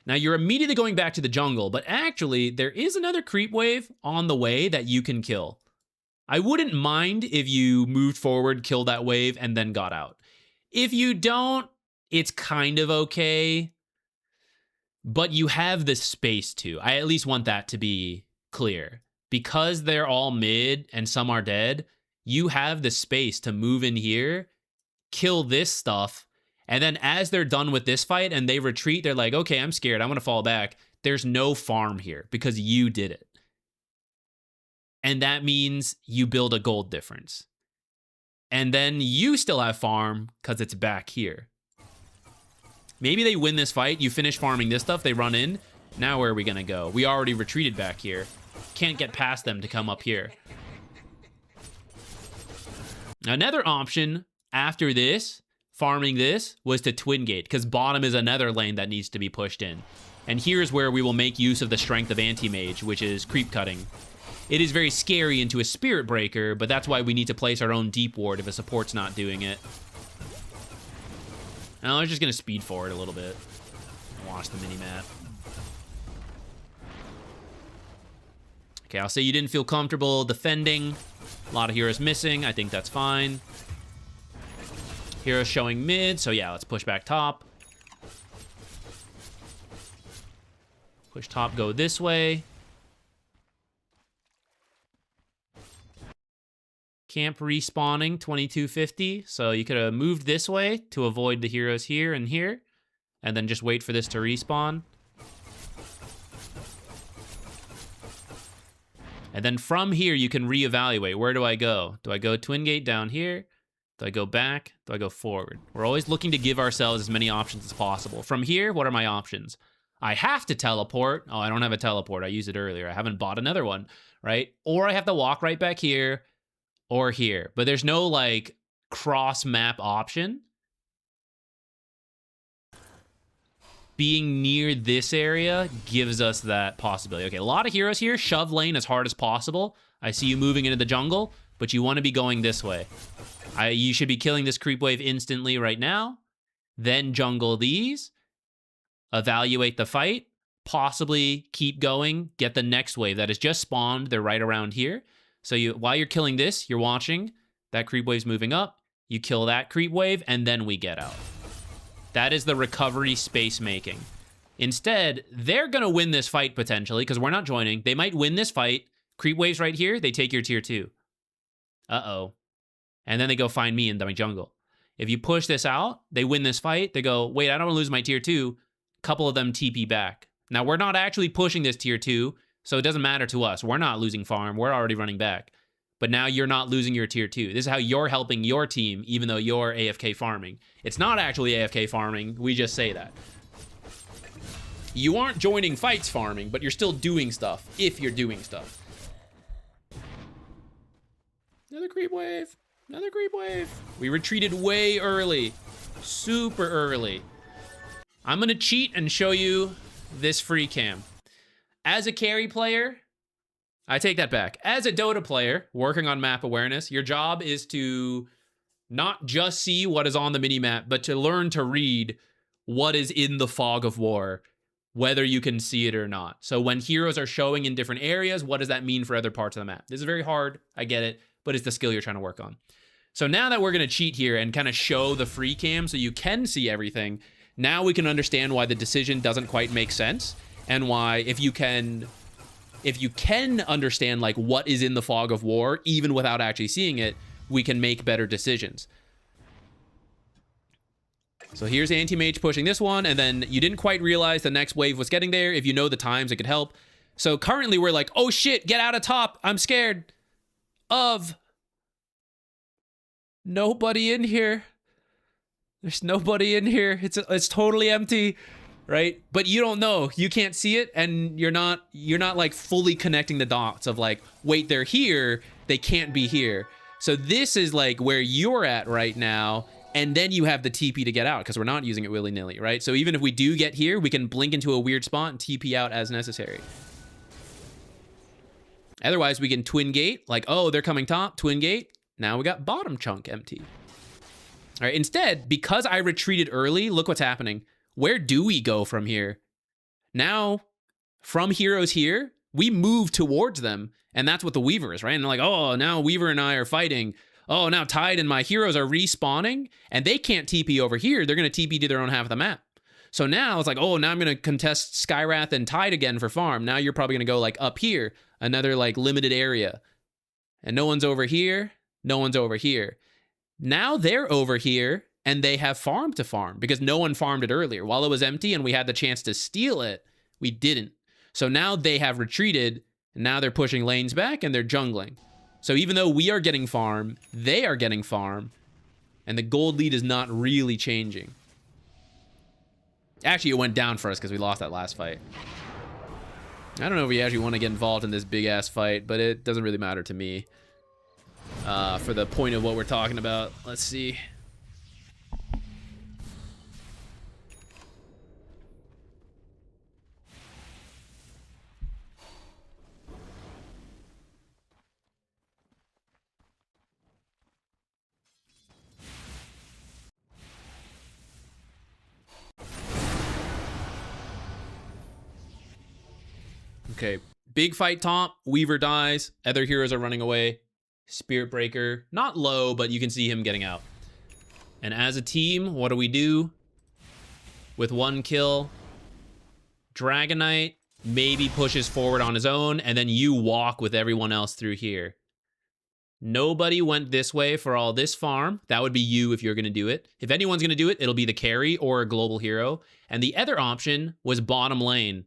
Now, you're immediately going back to the jungle, but actually, there is another creep wave on the way that you can kill. I wouldn't mind if you moved forward, killed that wave, and then got out. If you don't, it's kind of okay, but you have the space to. I at least want that to be clear. Because they're all mid and some are dead, you have the space to move in here, kill this stuff, and then as they're done with this fight and they retreat, they're like, okay, I'm scared, I'm going to fall back. There's no farm here because you did it. And that means you build a gold difference. And then you still have farm because it's back here. Maybe they win this fight, you finish farming this stuff, they run in. Now where are we going to go? We already retreated back here. Can't get past them to come up here. Another option after this, farming this, was to twin gate, because bottom is another lane that needs to be pushed in. And here's where we will make use of the strength of Antimage, which is creep cutting. It is very scary into a Spirit Breaker, but that's why we need to place our own deep ward if a support's not doing it. Now I'm just going to speed forward a little bit. Watch the mini-map. Okay, I'll say you didn't feel comfortable defending. A lot of heroes missing. I think that's fine. Heroes showing mid, so yeah, let's push back top. Push top, go this way. Camp respawning, 2250. So you could have moved this way to avoid the heroes here and here. And then just wait for this to respawn. And then from here, you can reevaluate. Where do I go? Do I go twin gate down here? Do I go back? Do I go forward? We're always looking to give ourselves as many options as possible. From here, what are my options? I have to teleport. Oh, I don't have a teleport. I used it earlier. I haven't bought another one, right? Or I have to walk right back here or here. But there's no, like, cross-map option. Being near this area gives us that possibility. Okay, a lot of heroes here. Shove lane as hard as possible. I see you moving into the jungle, but you want to be going this way. You should be killing this creep wave instantly right now. Then jungle these. Evaluate the fight. Possibly keep going. Get the next wave that has just spawned. They're right around here. So while you're killing this, you're watching. That creep wave's moving up. You kill that creep wave, and then we get out. That is the recovery space making. Instead, they're going to win this fight potentially because we're not joining. They might win this fight, Creep waves right here, they take your tier 2. Uh-oh. And then they go find me in my jungle. If you push this out, they win this fight. They go, wait, I don't want to lose my tier 2. Couple of them TP back. Now, we're not actually pushing this tier 2, so it doesn't matter to us. We're not losing farm. We're already running back. But now you're not losing your tier 2. This is how you're helping your team, even though you're AFK farming. It's not actually AFK farming. We just say that. You aren't joining fights farming, but you're still doing stuff, if you're doing stuff. Another creep wave. Another creep wave. We retreated way early. Super early. I'm going to cheat and show you this free cam. As a carry player, I take that back. As a Dota player working on map awareness, your job is to not just see what is on the minimap, but to learn to read what is in the fog of war, whether you can see it or not. So when heroes are showing in different areas, what does that mean for other parts of the map? This is very hard, I get it, but it's the skill you're trying to work on. So now that we're going to cheat here and kind of show the free cam so you can see everything, now we can understand why the decision doesn't quite make sense, and why if you can understand like what is in the fog of war, even without actually seeing it, we can make better decisions. So here's Antimage pushing this one, and then you didn't quite realize the next wave was getting there. If you know the times, it could help. So currently we're like, oh shit, get out of top. I'm scared of nobody in here. There's nobody in here. It's totally empty, right? But you don't know. You can't see it, and you're not like fully connecting the dots of like, wait, they're here. They can't be here. So this is like where you're at right now, and then you have the TP to get out because we're not using it willy-nilly, right? So even if we do get here, we can blink into a weird spot and TP out as necessary. Otherwise, we can twin gate, like, oh, they're coming top, twin gate. Now we got bottom chunk empty. All right, instead, because I retreated early, look what's happening. Where do we go from here? Now, from heroes here, we move towards them, and that's what the Weaver is, right? And like, oh, now Weaver and I are fighting. Oh, now Tide and my heroes are respawning, and they can't TP over here. They're going to TP to their own half of the map. So now it's like, oh, now I'm going to contest Skywrath and Tide again for farm. Now you're probably going to go like up here, another like limited area. And no one's over here. No one's over here. Now they're over here, and they have farm to farm because no one farmed it earlier. While it was empty and we had the chance to steal it, we didn't. So now they have retreated, and now they're pushing lanes back, and they're jungling. So even though we are getting farm, they are getting farm, and the gold lead is not really changing. Actually, it went down for us because we lost that last fight. I don't know if we actually want to get involved in this big-ass fight, but it doesn't really matter to me. For the point of what we're talking about. Let's see. Okay, big fight top. Weaver dies. Other heroes are running away. Spirit Breaker, not low, but you can see him getting out. And as a team, what do we do? With one kill, Dragonite maybe pushes forward on his own, and then you walk with everyone else through here. Nobody went this way for all this farm. That would be you if you're going to do it. If anyone's going to do it, it'll be the carry or a global hero. And the other option was bottom lane.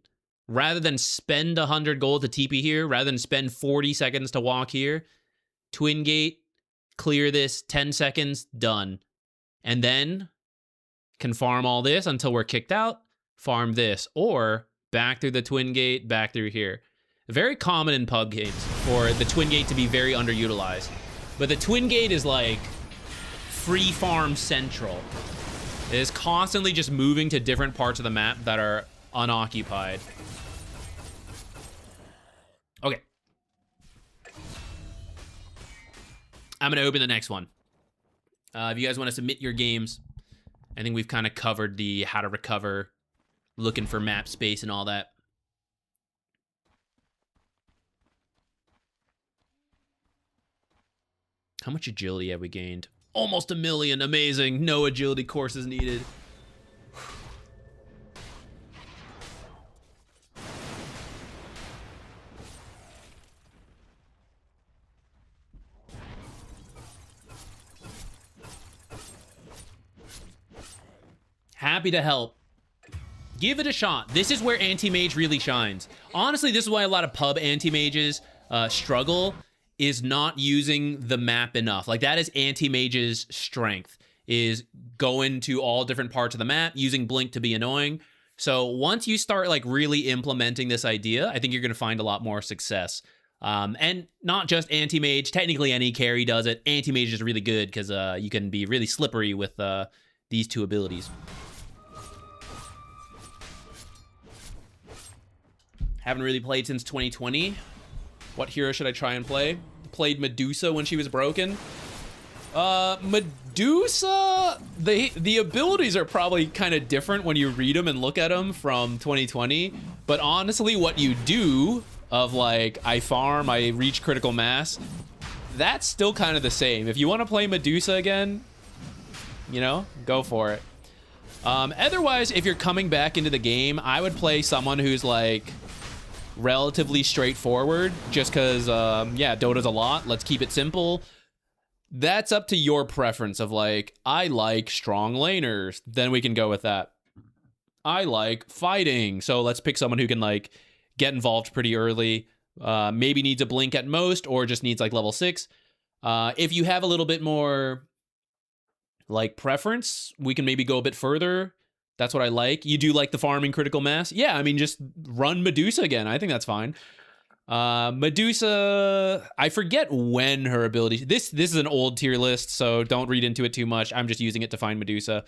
Rather than spend 100 gold to TP here, rather than spend 40 seconds to walk here, twin gate, clear this, 10 seconds, done. And then can farm all this until we're kicked out, farm this, or back through the twin gate, back through here. Very common in pub games for the twin gate to be very underutilized. But the twin gate is like free farm central. It is constantly just moving to different parts of the map that are unoccupied. Okay. I'm going to open the next one. If you guys want to submit your games, I think we've kind of covered the how to recover, looking for map space and all that. How much agility have we gained? Almost 1 million. Amazing. No agility courses needed. happy to help. Give it a shot. This is where Antimage really shines. Honestly, this is why a lot of pub Antimages struggle, is not using the map enough. Like, that is Antimage's strength, is going to all different parts of the map, using Blink to be annoying. So once you start, like, really implementing this idea, I think you're going to find a lot more success. And not just Antimage. Technically, any carry does it. Antimage is really good because you can be really slippery with these two abilities. Haven't really played since 2020. What hero should I try and play? Played Medusa when she was broken. Medusa, the abilities are probably kind of different when you read them and look at them from 2020. But honestly, what you do of, like, I farm, I reach critical mass, that's still kind of the same. If you want to play Medusa again, you know, go for it. Otherwise, if you're coming back into the game, I would play someone who's, like, relatively straightforward, just because, yeah, Dota's a lot. Let's keep it simple. That's up to your preference of, like, I like strong laners. Then we can go with that. I like fighting. So let's pick someone who can, like, get involved pretty early. Maybe needs a blink at most, or just needs, like, level 6. If you have a little bit more, like, preference, we can maybe go a bit further. That's what I like. You do like the farming critical mass? Yeah, I mean, just run Medusa again. I think that's fine. Medusa, I forget when her ability... This is an old tier list, so don't read into it too much. I'm just using it to find Medusa.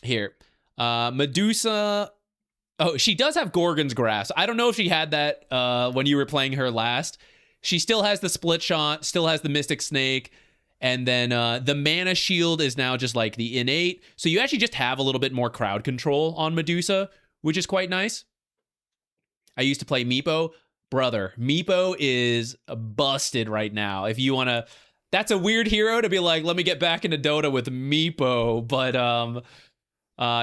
Here. Medusa... Oh, she does have Gorgon's Grasp. I don't know if she had that when you were playing her last. She still has the Split Shot, still has the Mystic Snake, and then the Mana Shield is now just like the innate. So you actually just have a little bit more crowd control on Medusa, which is quite nice. I used to play Meepo. Brother, Meepo is busted right now. If you want to... That's a weird hero to be like, let me get back into Dota with Meepo, but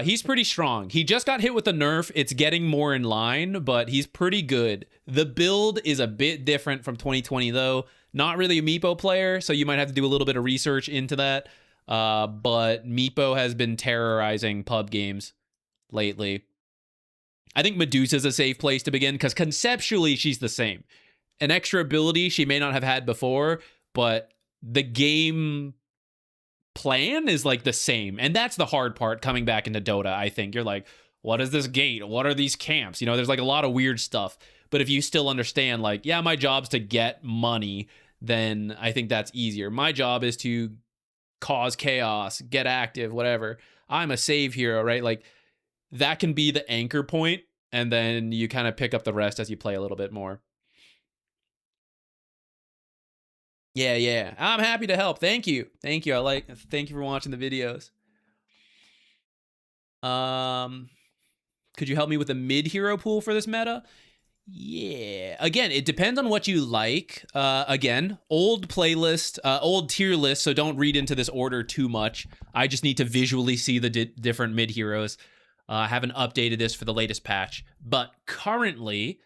he's pretty strong. He just got hit with a nerf. It's getting more in line, but he's pretty good. The build is a bit different from 2020, though. Not really a Meepo player, so you might have to do a little bit of research into that. But Meepo has been terrorizing pub games lately. I think Medusa's a safe place to begin, because conceptually, she's the same. An extra ability she may not have had before, but the game plan is, like, the same. And that's the hard part coming back into Dota, I think. You're like, what is this gate? What are these camps? You know, there's, like, a lot of weird stuff. But if you still understand, like, yeah, my job's to get money, then I think that's easier. My job is to cause chaos, get active, whatever. I'm a save hero, right? Like, that can be the anchor point, and then you kind of pick up the rest as you play a little bit more. Yeah. I'm happy to help. Thank you. Thank you for watching the videos. Could you help me with a mid-hero pool for this meta? Yeah. Again, it depends on what you like. Again, old playlist, old tier list, so don't read into this order too much. I just need to visually see the different mid-heroes. I haven't updated this for the latest patch. But currently,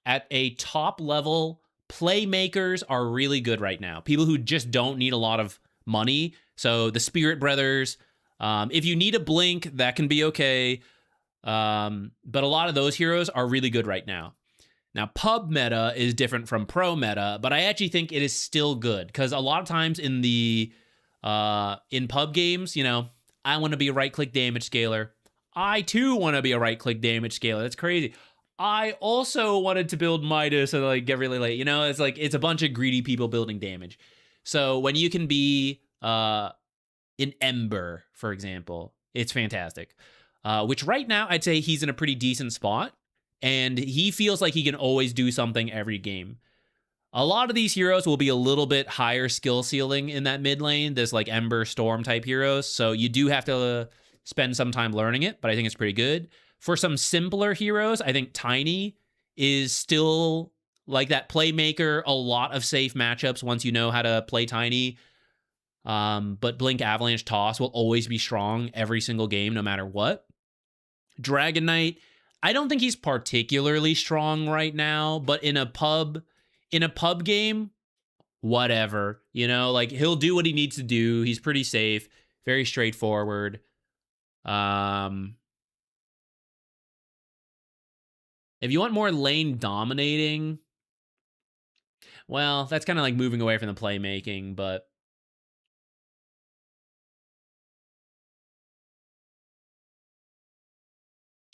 at a top level, playmakers are really good right now. People who just don't need a lot of money. So the Spirit Brothers. If you need a blink, that can be okay. But a lot of those heroes are really good right now. Now, pub meta is different from pro meta, but I actually think it is still good, because a lot of times in the in pub games, you know, I want to be a right-click damage scaler. I too want to be a right-click damage scaler. That's crazy. I also wanted to build Midas and, like, get really late. You know, it's like, it's a bunch of greedy people building damage. So when you can be an Ember, for example, it's fantastic. Which right now, I'd say he's in a pretty decent spot. And he feels like he can always do something every game. A lot of these heroes will be a little bit higher skill ceiling in that mid lane. There's, like, Ember, Storm type heroes. So you do have to spend some time learning it, but I think it's pretty good. For some simpler heroes, I think Tiny is still, like, that playmaker, a lot of safe matchups once you know how to play Tiny. But Blink, Avalanche, Toss will always be strong every single game, no matter what. Dragon Knight, I don't think he's particularly strong right now, but in a pub game, whatever. You know, like, he'll do what he needs to do. He's pretty safe. Very straightforward. If you want more lane dominating, well, that's kind of like moving away from the playmaking, but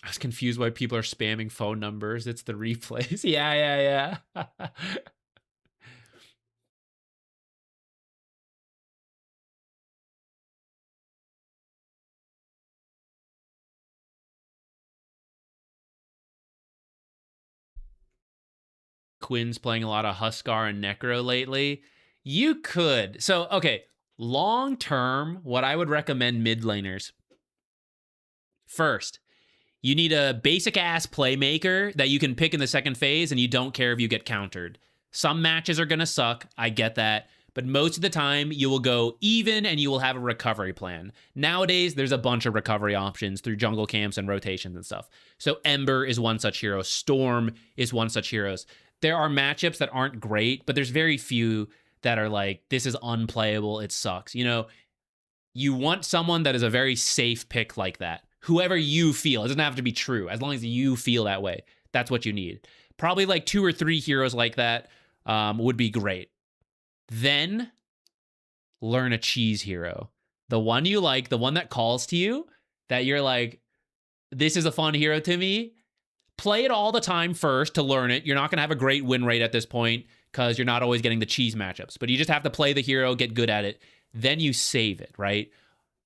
I was confused why people are spamming phone numbers. It's the replays. Yeah. Quinn's playing a lot of Huskar and Necro lately. You could. So, okay, long term, what I would recommend mid laners. First, you need a basic ass playmaker that you can pick in the second phase and you don't care if you get countered. Some matches are going to suck. I get that. But most of the time, you will go even and you will have a recovery plan. Nowadays, there's a bunch of recovery options through jungle camps and rotations and stuff. So Ember is one such hero. Storm is one such hero. There are matchups that aren't great, but there's very few that are like, this is unplayable. It sucks. You know, you want someone that is a very safe pick like that. Whoever you feel, it doesn't have to be true. As long as you feel that way, that's what you need. Probably like 2 or 3 heroes like that would be great. Then learn a cheese hero. The one you like, the one that calls to you, that you're like, this is a fun hero to me. Play it all the time first to learn it. You're not going to have a great win rate at this point because you're not always getting the cheese matchups. But you just have to play the hero, get good at it. Then you save it, right?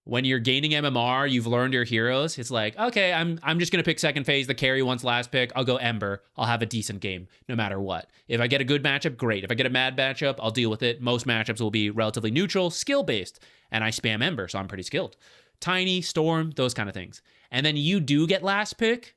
When you're gaining MMR, you've learned your heroes. It's like, okay, I'm just going to pick second phase, the carry once last pick. I'll go Ember. I'll have a decent game no matter what. If I get a good matchup, great. If I get a mad matchup, I'll deal with it. Most matchups will be relatively neutral, skill-based, and I spam Ember, so I'm pretty skilled. Tiny, Storm, those kind of things. And then you do get last pick,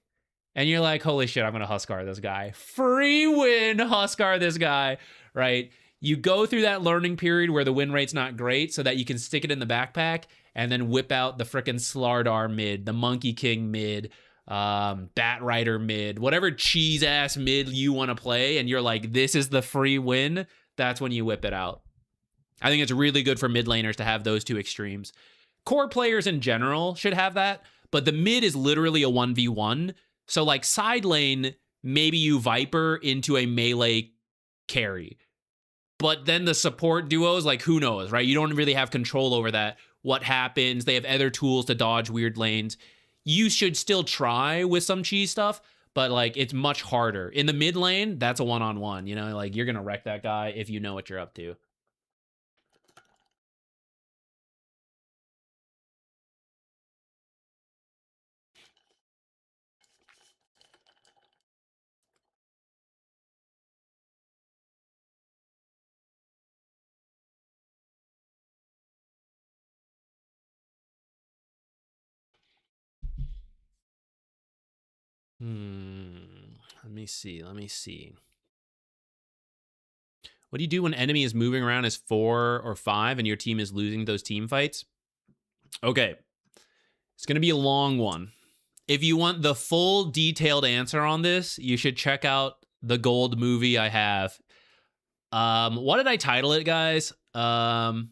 and you're like, holy shit, I'm going to Huskar this guy. Free win, Huskar this guy, right? You go through that learning period where the win rate's not great so that you can stick it in the backpack and then whip out the frickin' Slardar mid, the Monkey King mid, Bat Rider mid, whatever cheese-ass mid you want to play, and you're like, this is the free win, that's when you whip it out. I think it's really good for mid laners to have those two extremes. Core players in general should have that, but the mid is literally a 1v1. So like side lane, maybe you Viper into a melee carry. But then the support duos, like who knows, right? You don't really have control over that. What happens? They have other tools to dodge weird lanes. You should still try with some cheese stuff, but like it's much harder. In the mid lane, that's a one-on-one, you know? Like you're going to wreck that guy if you know what you're up to. Let me see. What do you do when enemy is moving around as 4 or 5 and your team is losing those team fights? Okay. It's going to be a long one. If you want the full detailed answer on this, you should check out the gold movie I have. What did I title it, guys? I'm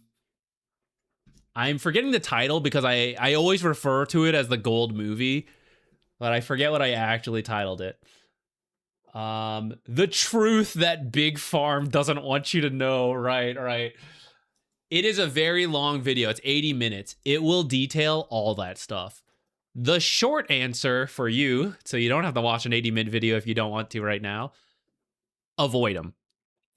forgetting the title because I always refer to it as the gold movie, but I forget what I actually titled it. The truth that Big Farm doesn't want you to know. Right. It is a very long video. It's 80 minutes. It will detail all that stuff. The short answer for you, so you don't have to watch an 80-minute video if you don't want to right now, avoid them.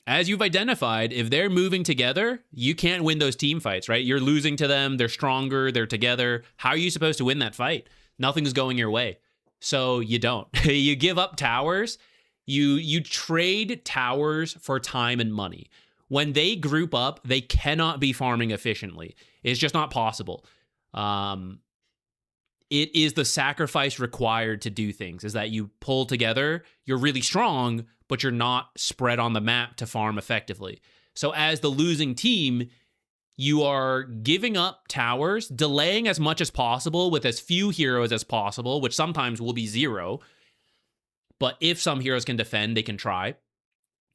As you've identified, if they're moving together, you can't win those team fights, right? You're losing to them. They're stronger. They're together. How are you supposed to win that fight? Nothing's going your way. So you don't. You give up towers. You trade towers for time and money. When they group up, they cannot be farming efficiently. It's just not possible. It is the sacrifice required to do things, is that you pull together, you're really strong, but you're not spread on the map to farm effectively. So as the losing team, you are giving up towers, delaying as much as possible with as few heroes as possible, which sometimes will be 0. But if some heroes can defend, they can try.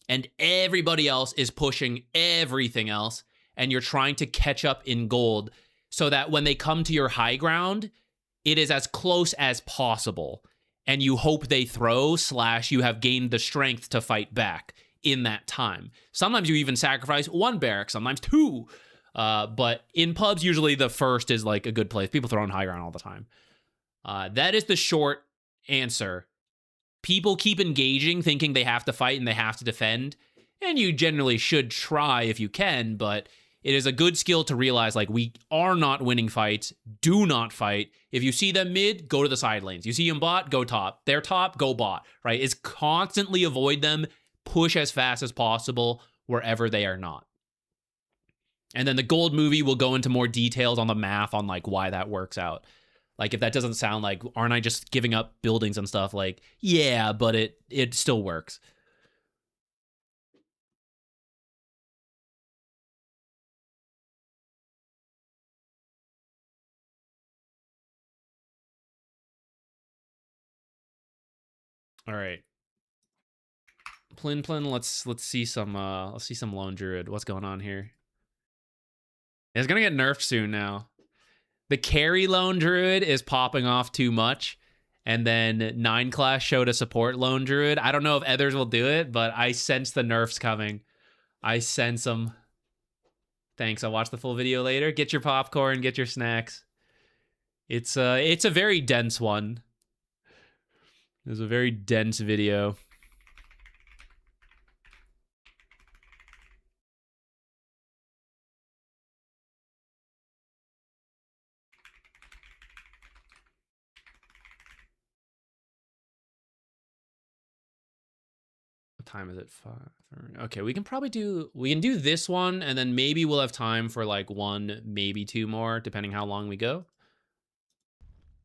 And everybody else is pushing everything else, and you're trying to catch up in gold. so that when they come to your high ground, it is as close as possible. And you hope they throw / you have gained the strength to fight back in that time. Sometimes you even sacrifice 1 barrack, sometimes 2. But in pubs, usually the first is like a good place. People throw on high ground all the time. That is the short answer. People keep engaging, thinking they have to fight and they have to defend. And you generally should try if you can, but it is a good skill to realize, like, we are not winning fights. Do not fight. If you see them mid, go to the side lanes. You see them bot, go top. They're top, go bot, right? It's constantly avoid them, push as fast as possible wherever they are not. And then the gold movie will go into more details on the math on, like, why that works out. Like, if that doesn't sound like, aren't I just giving up buildings and stuff? Like, yeah, but it still works. All right. Plin, let's see some Lone Druid. What's going on here? It's gonna get nerfed soon now. The carry Lone Druid is popping off too much. And then 9 class showed a support Lone Druid. I don't know if others will do it, but I sense the nerfs coming. I sense them. Thanks. I'll watch the full video later. Get your popcorn, get your snacks. It's a very dense one. It's a very dense video. What time is it? 5. Okay, we can do this one, and then maybe we'll have time for like 1, maybe 2 more, depending how long we go.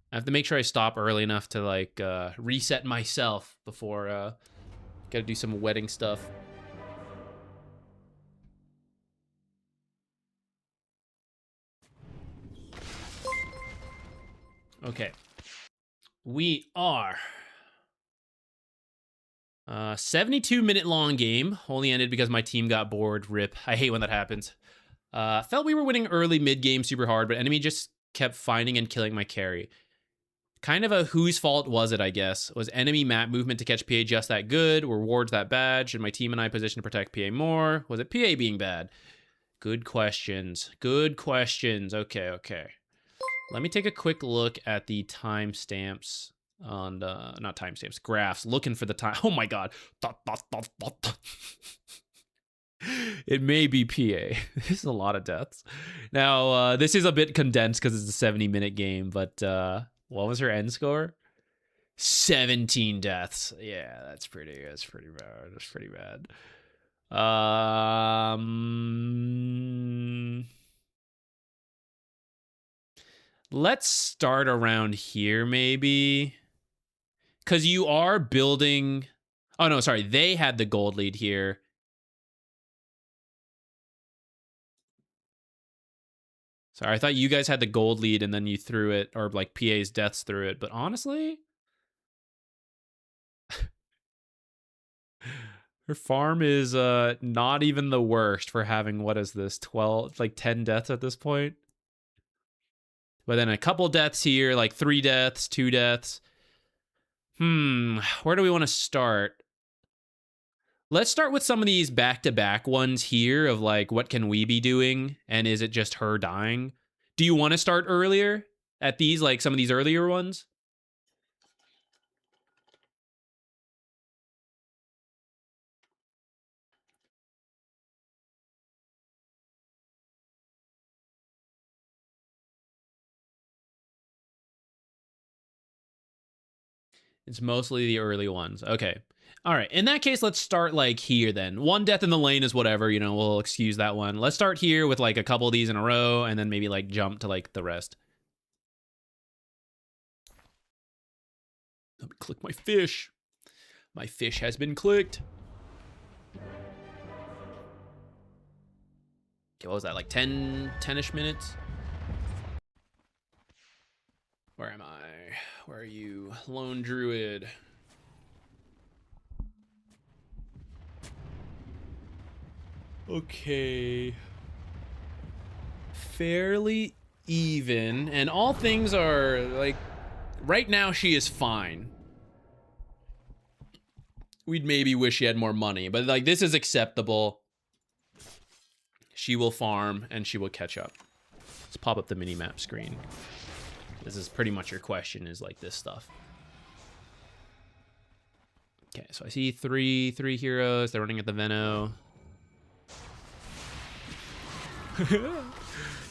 I have to make sure I stop early enough to like reset myself before gotta do some wedding stuff. Okay. We are 72-minute long game. Only ended because my team got bored. Rip. I hate when that happens. Felt we were winning early mid game super hard, but enemy just kept finding and killing my carry. Kind of a whose fault was it, I guess? Was enemy map movement to catch PA just that good? Were wards that bad? Should my team and I position to protect PA more? Was it PA being bad? Good questions. Good questions. Okay. Let me take a quick look at the timestamps on not timestamps, graphs, looking for the time. Oh my god. It may be PA. This is a lot of deaths. Now, this is a bit condensed because it's a 70-minute game, but what was her end score? 17 deaths. Yeah, that's pretty bad. That's pretty bad. Let's start around here, maybe. Because you are building... Oh, no, sorry. They had the gold lead here. Sorry, I thought you guys had the gold lead and then you threw it, or like PA's deaths through it. But honestly... her farm is not even the worst for having, what is this, 12, like 10 deaths at this point? But then a couple deaths here, like 3 deaths, 2 deaths. Where do we want to start? Let's start with some of these back-to-back ones here of like, what can we be doing? And is it just her dying? Do you want to start earlier at these, like some of these earlier ones? It's mostly the early ones. Okay. All right. In that case, let's start like here then. 1 death in the lane is whatever, you know, we'll excuse that one. Let's start here with like a couple of these in a row and then maybe like jump to like the rest. Let me click my fish. My fish has been clicked. Okay, what was that? Like 10-ish minutes? Where am I? Where are you? Lone Druid. Okay. Fairly even, and all things are, like, right now she is fine. We'd maybe wish she had more money, but, like, this is acceptable. She will farm, and she will catch up. Let's pop up the mini-map screen. This is pretty much your question, is, like, this stuff. Okay, so I see three heroes. They're running at the Veno.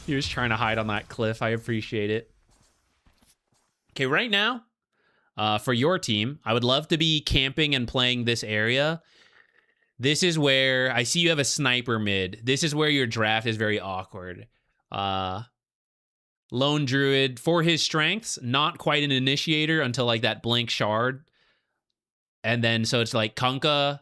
He was trying to hide on that cliff. I appreciate it. Okay, right now, for your team, I would love to be camping and playing this area. This is where I see you have a sniper mid. This is where your draft is very awkward. Lone Druid, for his strengths, not quite an initiator until like that Blink Shard. And then so it's like Kunkka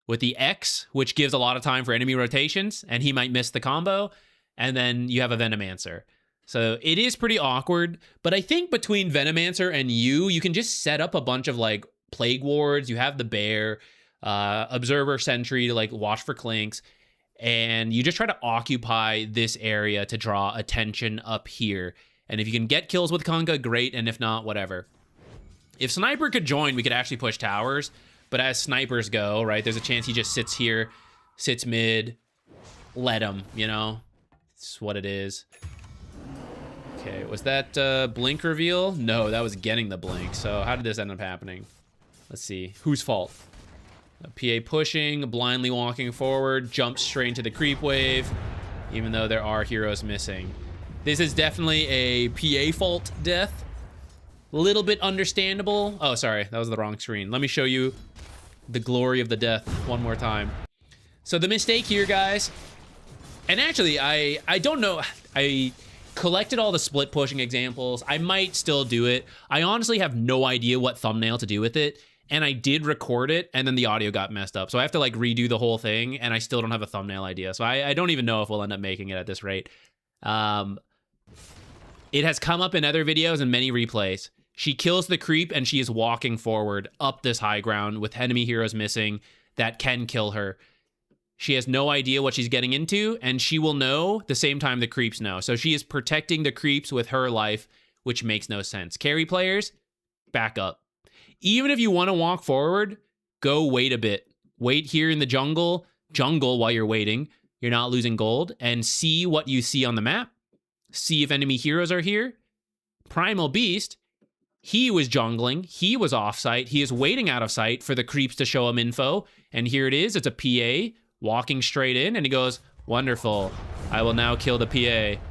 with the X, which gives a lot of time for enemy rotations, and he might miss the combo. And then you have a Venomancer. So it is pretty awkward, but I think between Venomancer and you can just set up a bunch of like Plague Wards. You have the Bear, Observer Sentry to like watch for Clinks, and you just try to occupy this area to draw attention up here. And if you can get kills with Kunkka, great, and if not, whatever. If Sniper could join, we could actually push towers, but as snipers go, right, there's a chance he just sits here, sits mid, let him, you know? It's what it is. Okay, was that blink reveal? No, that was getting the blink. So how did this end up happening? Let's see. Whose fault? PA pushing, blindly walking forward, jumps straight into the creep wave, even though there are heroes missing. This is definitely a PA fault death. A little bit understandable. Oh, sorry, that was the wrong screen. Let me show you the glory of the death one more time. So the mistake here, guys, and actually, I don't know, I collected all the split pushing examples. I might still do it. I honestly have no idea what thumbnail to do with it, and I did record it, and then the audio got messed up. So I have to like redo the whole thing, and I still don't have a thumbnail idea. So I don't even know if we'll end up making it at this rate. It has come up in other videos and many replays. She kills the creep, and she is walking forward up this high ground with enemy heroes missing that can kill her. She has no idea what she's getting into, and she will know the same time the creeps know. So she is protecting the creeps with her life, which makes no sense. Carry players, back up. Even if you want to walk forward, go wait a bit. Wait here in the jungle while you're waiting. You're not losing gold, and see what you see on the map. See if enemy heroes are here. Primal Beast, he was jungling. He was off-site. He is waiting out of sight for the creeps to show him info, and here it is. It's a PA. Walking straight in, and he goes, wonderful. I will now kill the PA.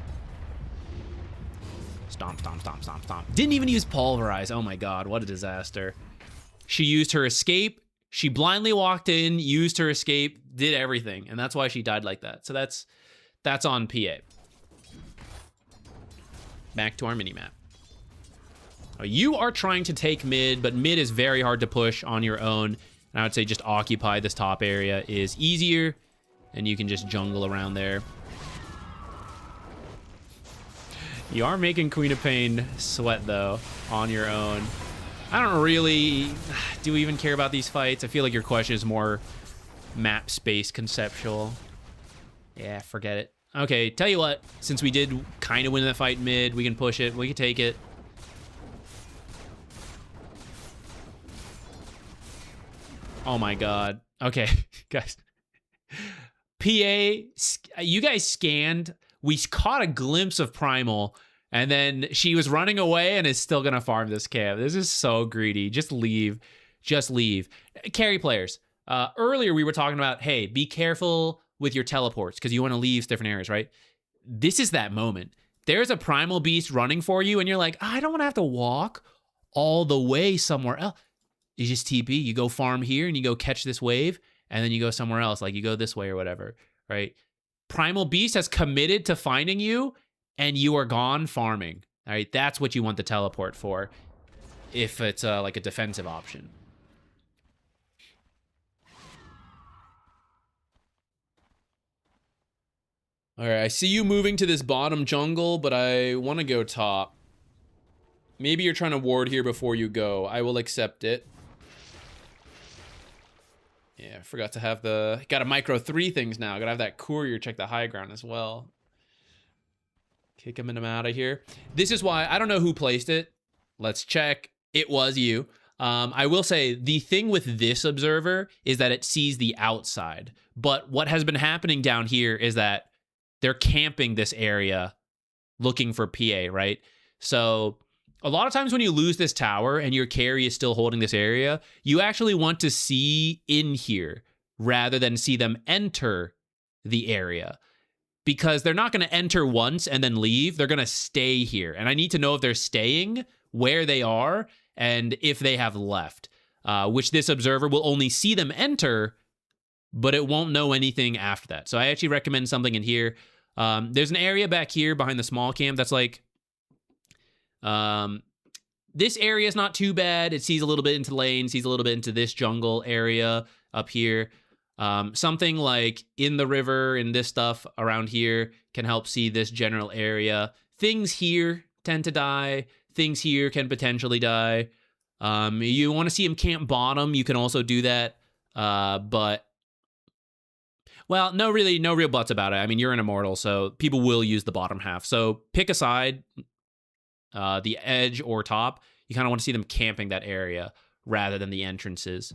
Stomp, stomp, stomp, stomp, stomp. Didn't even use Pulverize. Oh my god, what a disaster. She used her escape. She blindly walked in, used her escape, did everything, and that's why she died like that. So that's on PA. Back to our mini-map. You are trying to take mid, but mid is very hard to push on your own. And I would say just occupy this top area is easier, and you can just jungle around there. You are making Queen of Pain sweat, though, on your own. I don't really... Do we even care about these fights? I feel like your question is more map space conceptual. Yeah, forget it. Okay, tell you what. Since we did kind of win that fight mid, we can push it. We can take it. Oh my god. Okay, guys. PA, you guys scanned. We caught a glimpse of Primal, and then she was running away and is still gonna farm this camp. This is so greedy. Just leave. Just leave. Carry players. Earlier we were talking about, hey, be careful with your teleports because you want to leave different areas, right? This is that moment. There's a Primal Beast running for you, and you're like, I don't want to have to walk all the way somewhere else. You just TP, you go farm here and you go catch this wave, and then you go somewhere else, like you go this way or whatever, right? Primal Beast has committed to finding you, and you are gone farming, all right? That's what you want the teleport for, if it's like a defensive option. All right, I see you moving to this bottom jungle, but I want to go top. Maybe you're trying to ward here before you go. I will accept it. Yeah, I forgot to have the... Got to micro 3 things now. Got to have that courier check the high ground as well. Kick him out of here. This is why, I don't know who placed it. Let's check. It was you. I will say the thing with this observer is that it sees the outside. But what has been happening down here is that they're camping this area looking for PA, right? So a lot of times when you lose this tower and your carry is still holding this area, you actually want to see in here rather than see them enter the area. Because they're not going to enter once and then leave. They're going to stay here. And I need to know if they're staying, where they are, and if they have left. Which this observer will only see them enter, but it won't know anything after that. So I actually recommend something in here. There's an area back here behind the small camp that's like... this area is not too bad. It sees a little bit into lane, sees a little bit into this jungle area up here. Something like in the river and this stuff around here can help see this general area. Things here tend to die. Things here can potentially die. You want to see him camp bottom. You can also do that. But, well, no real buts about it. I mean, you're an Immortal, so people will use the bottom half. So pick a side, the edge or top. You kind of want to see them camping that area rather than the entrances.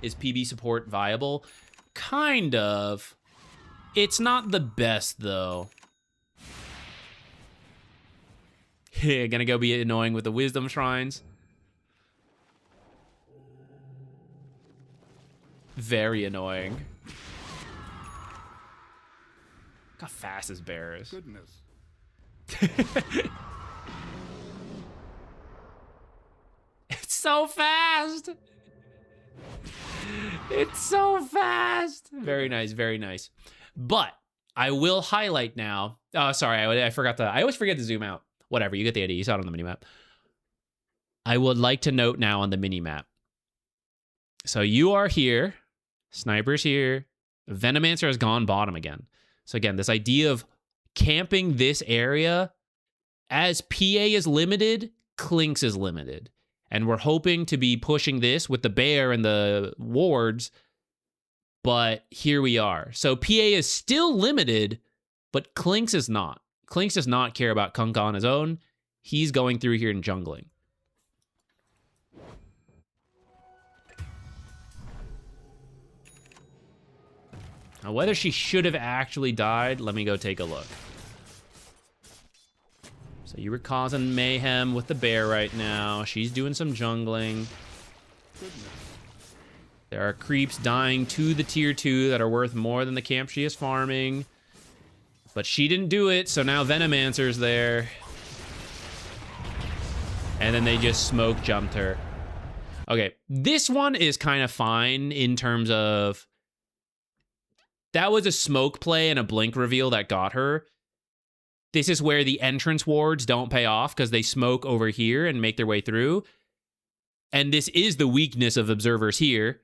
Is PB support viable? Kind of. It's not the best, though. Gonna go be annoying with the wisdom shrines. Very annoying. Look how fast this bear is. Goodness. It's so fast. It's so fast. Very nice, very nice. But I will highlight now. Oh, sorry, I forgot to. I always forget to zoom out. Whatever, you get the idea. You saw it on the minimap. I would like to note now on the minimap. So you are here. Sniper's here. Venomancer has gone bottom again. So again, this idea of camping this area, as PA is limited, Clinks is limited. And we're hoping to be pushing this with the bear and the wards, but here we are. So PA is still limited, but Clinks is not. Clinks does not care about Kunkka on his own. He's going through here and jungling. Now, whether she should have actually died, let me go take a look. So you were causing mayhem with the bear right now. She's doing some jungling. There are creeps dying to the tier 2 that are worth more than the camp she is farming. But she didn't do it, so now Venomancer's there. And then they just smoke jumped her. Okay, this one is kind of fine in terms of... That was a smoke play and a blink reveal that got her. This is where the entrance wards don't pay off because they smoke over here and make their way through. And this is the weakness of observers here.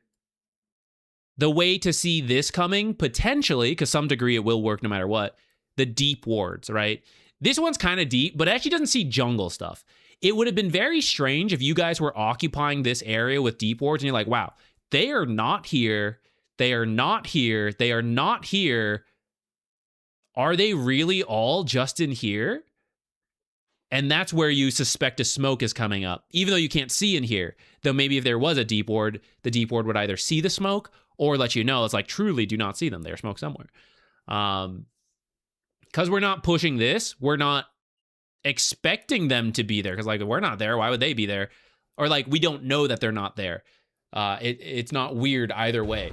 The way to see this coming, potentially, because some degree it will work no matter what, the deep wards, right? This one's kind of deep, but it actually doesn't see jungle stuff. It would have been very strange if you guys were occupying this area with deep wards and you're like, wow, they are not here. They are not here. They are not here. Are they really all just in here? And that's where you suspect a smoke is coming up, even though you can't see in here. Though maybe if there was a deep ward, the deep ward would either see the smoke or let you know it's like, truly do not see them. They're smoke somewhere. Because we're not pushing this, we're not expecting them to be there. Because like, we're not there. Why would they be there? Or like, we don't know that they're not there. It's not weird either way.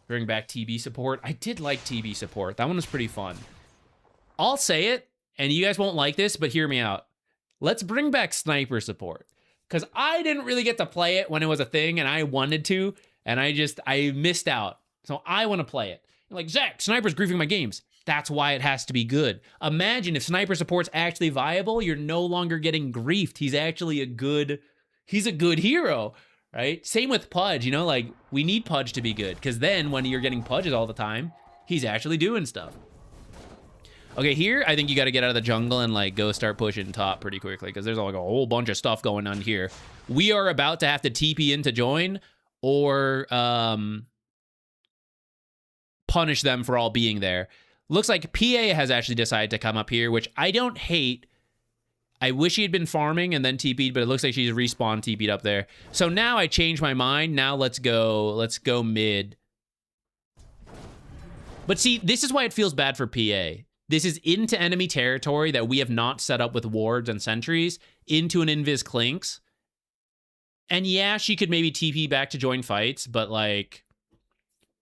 Bring back TB support. I did like TB support. That one was pretty fun. I'll say it, and you guys won't like this, but hear me out. Let's bring back sniper support. Because I didn't really get to play it when it was a thing, and I wanted to, and I missed out. So I want to play it. Like, Zach, sniper's griefing my games. That's why it has to be good. Imagine if sniper support's actually viable, you're no longer getting griefed. He's actually a good hero. Right? Same with Pudge, you know, like, we need Pudge to be good, because then when you're getting Pudges all the time, he's actually doing stuff. Okay, here, I think you got to get out of the jungle and, like, go start pushing top pretty quickly, because there's, like, a whole bunch of stuff going on here. We are about to have to TP in to join, or punish them for all being there. Looks like PA has actually decided to come up here, which I don't hate. I wish he had been farming and then TP'd, but it looks like she's respawn TP'd up there. So now I changed my mind. Now let's go mid. But see, this is why it feels bad for PA. This is into enemy territory that we have not set up with wards and sentries into an invis clinks. And yeah, she could maybe TP back to join fights, but like,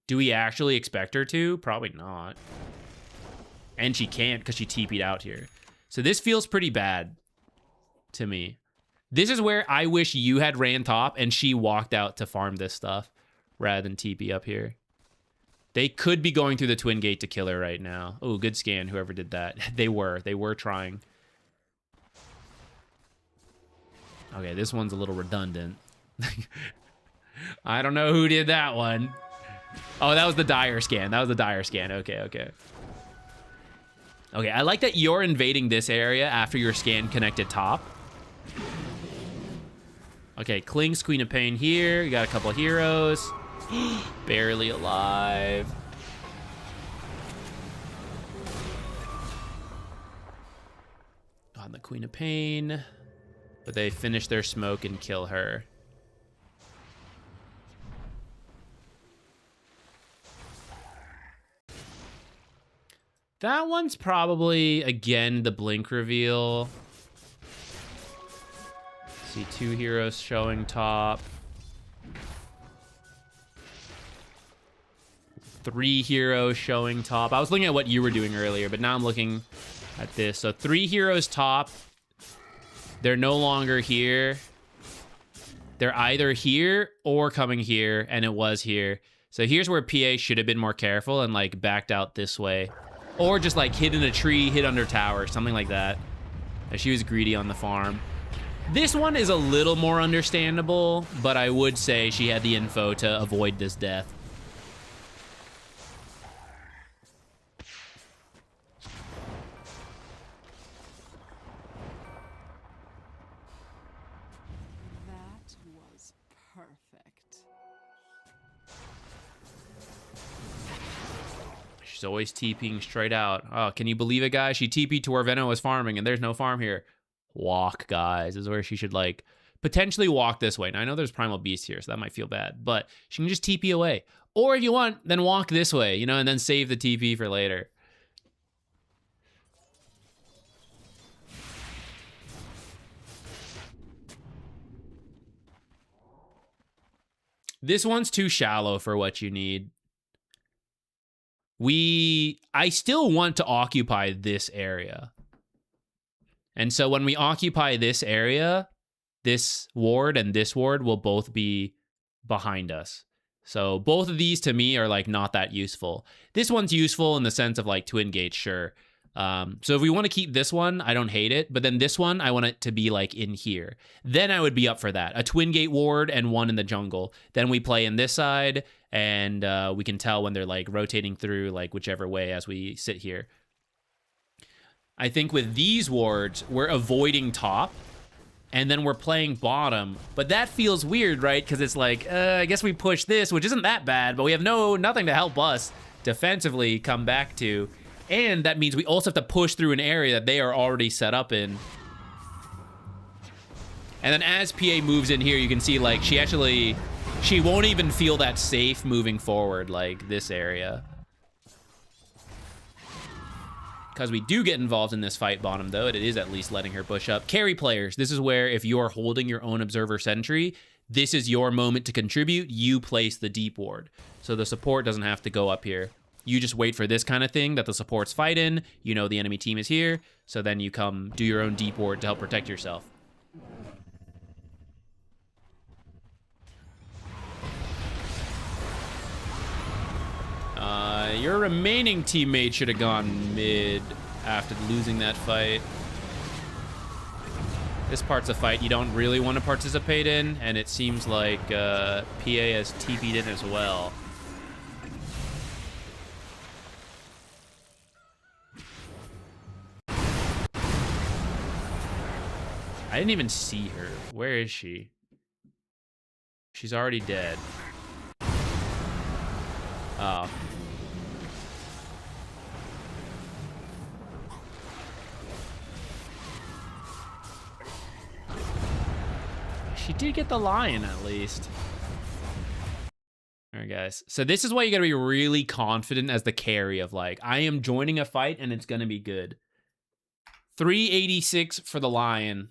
do we actually expect her to? Probably not. And she can't because she TP'd out here. So this feels pretty bad to me. This is where I wish you had ran top and she walked out to farm this stuff rather than TP up here. They could be going through the twin gate to kill her right now. Oh, good scan, whoever did that. They were trying. Okay, this one's a little redundant. I don't know who did that one. Oh, that was the dire scan. Okay. Okay, I like that you're invading this area after your scan connected top. Okay, Kling's Queen of Pain here. You got a couple heroes. Barely alive. On the Queen of Pain. But they finish their smoke and kill her. That one's probably, again, the blink reveal. See 2 heroes showing top. 3 heroes showing top. I was looking at what you were doing earlier, but now I'm looking at this. So 3 heroes top. They're no longer here. They're either here or coming here, and it was here. So here's where PA should have been more careful and like backed out this way. Or just like hid in a tree, hid under tower, something like that. She was greedy on the farm. This one is a little more understandable, but I would say she had the info to avoid this death. That was perfect. She's always TPing straight out. Oh, can you believe it, guys? She TP'd to where Venno was farming, and there's no farm here. Walk, guys. This is where she should, like, potentially walk this way. Now, I know there's Primal Beast here, so that might feel bad, but she can just TP away. Or if you want, then walk this way, you know, and then save the TP for later. This one's too shallow for what you need. I still want to occupy this area. And so when we occupy this area, this ward and this ward will both be behind us. So both of these to me are like not that useful. This one's useful in the sense of like twin gates, sure. So if we want to keep this one, I don't hate it. But then this one, I want it to be like in here. Then I would be up for that. A twin gate ward and one in the jungle. Then we play in this side and we can tell when they're like rotating through like whichever way as we sit here. I think with these wards, we're avoiding top and then we're playing bottom. But that feels weird, right? Because it's like, I guess we push this, which isn't that bad, but we have nothing to help us defensively come back to. And that means we also have to push through an area that they are already set up in. And then as PA moves in here, you can see like she won't even feel that safe moving forward like this area. Because we do get involved in this fight bottom, though, it is at least letting her push up. Carry players, this is where if you are holding your own Observer Sentry, this is your moment to contribute. You place the deep ward. So the support doesn't have to go up here. You just wait for this kind of thing that the supports fight in. You know the enemy team is here. So then you come do your own deep ward to help protect yourself. Your remaining teammate should have gone mid after losing that fight. This part's a fight you don't really want to participate in, and it seems like PA has TP'd in as well. I didn't even see her. Where is she? She's already dead. Oh. She did get the lion at least. All right, guys. So this is why you gotta be really confident as the carry of like, I am joining a fight and it's gonna be good. 386 for the lion.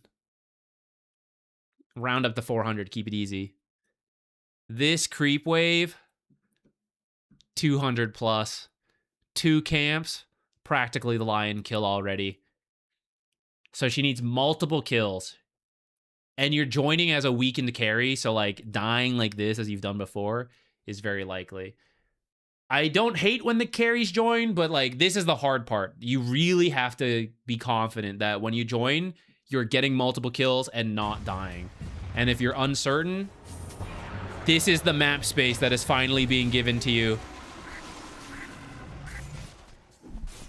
Round up to 400, keep it easy. This creep wave, 200 plus. 2 camps, practically the lion kill already. So she needs multiple kills. And you're joining as a weakened carry, so like dying like this as you've done before is very likely. I don't hate when the carries join, but like this is the hard part. You really have to be confident that when you join, you're getting multiple kills and not dying. And if you're uncertain, this is the map space that is finally being given to you.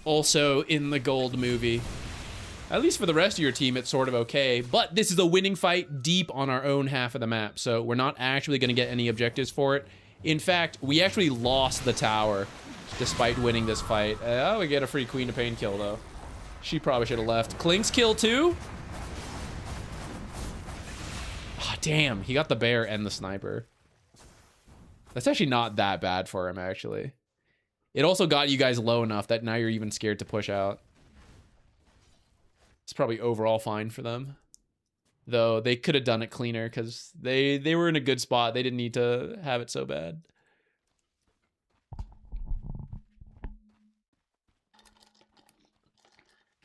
Also in the gold movie. At least for the rest of your team, it's sort of okay. But this is a winning fight deep on our own half of the map, so we're not actually going to get any objectives for it. In fact, we actually lost the tower despite winning this fight. Oh, we get a free Queen of Pain kill, though. She probably should have left. Klink's kill, too? Oh, damn. He got the bear and the sniper. That's actually not that bad for him, actually. It also got you guys low enough that now you're even scared to push out. It's probably overall fine for them. Though they could have done it cleaner because they were in a good spot. They didn't need to have it so bad.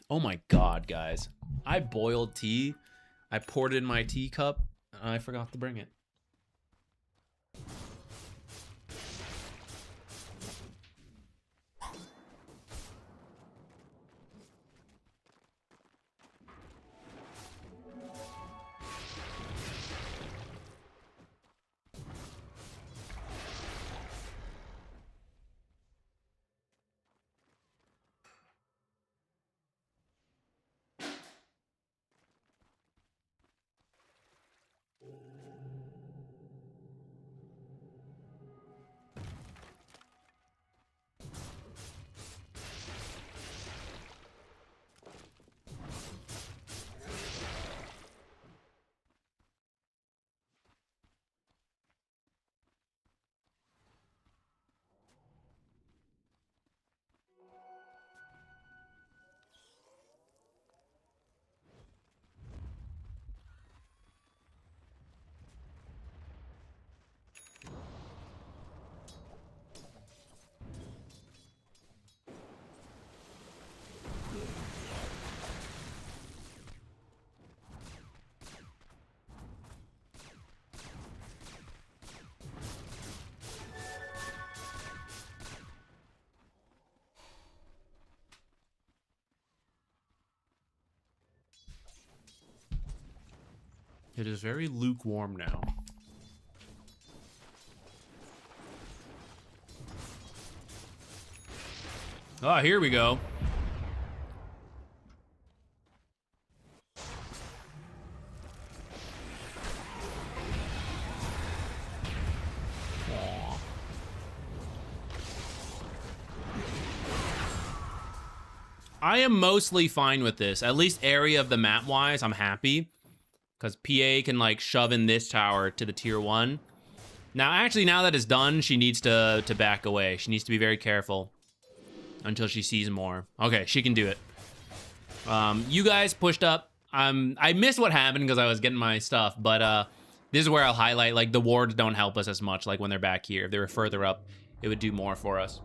Oh my god, guys. I boiled tea. I poured it in my teacup, and I forgot to bring it. It is very lukewarm now. Ah, here we go. I am mostly fine with this. At least area of the map wise, I'm happy. Because PA can like shove in this tower to the tier 1. Now, actually, now that it's done, she needs to back away. She needs to be very careful until she sees more. Okay, she can do it. You guys pushed up. I missed what happened because I was getting my stuff, but this is where I'll highlight, like, the wards don't help us as much, like, when they're back here. If they were further up, it would do more for us.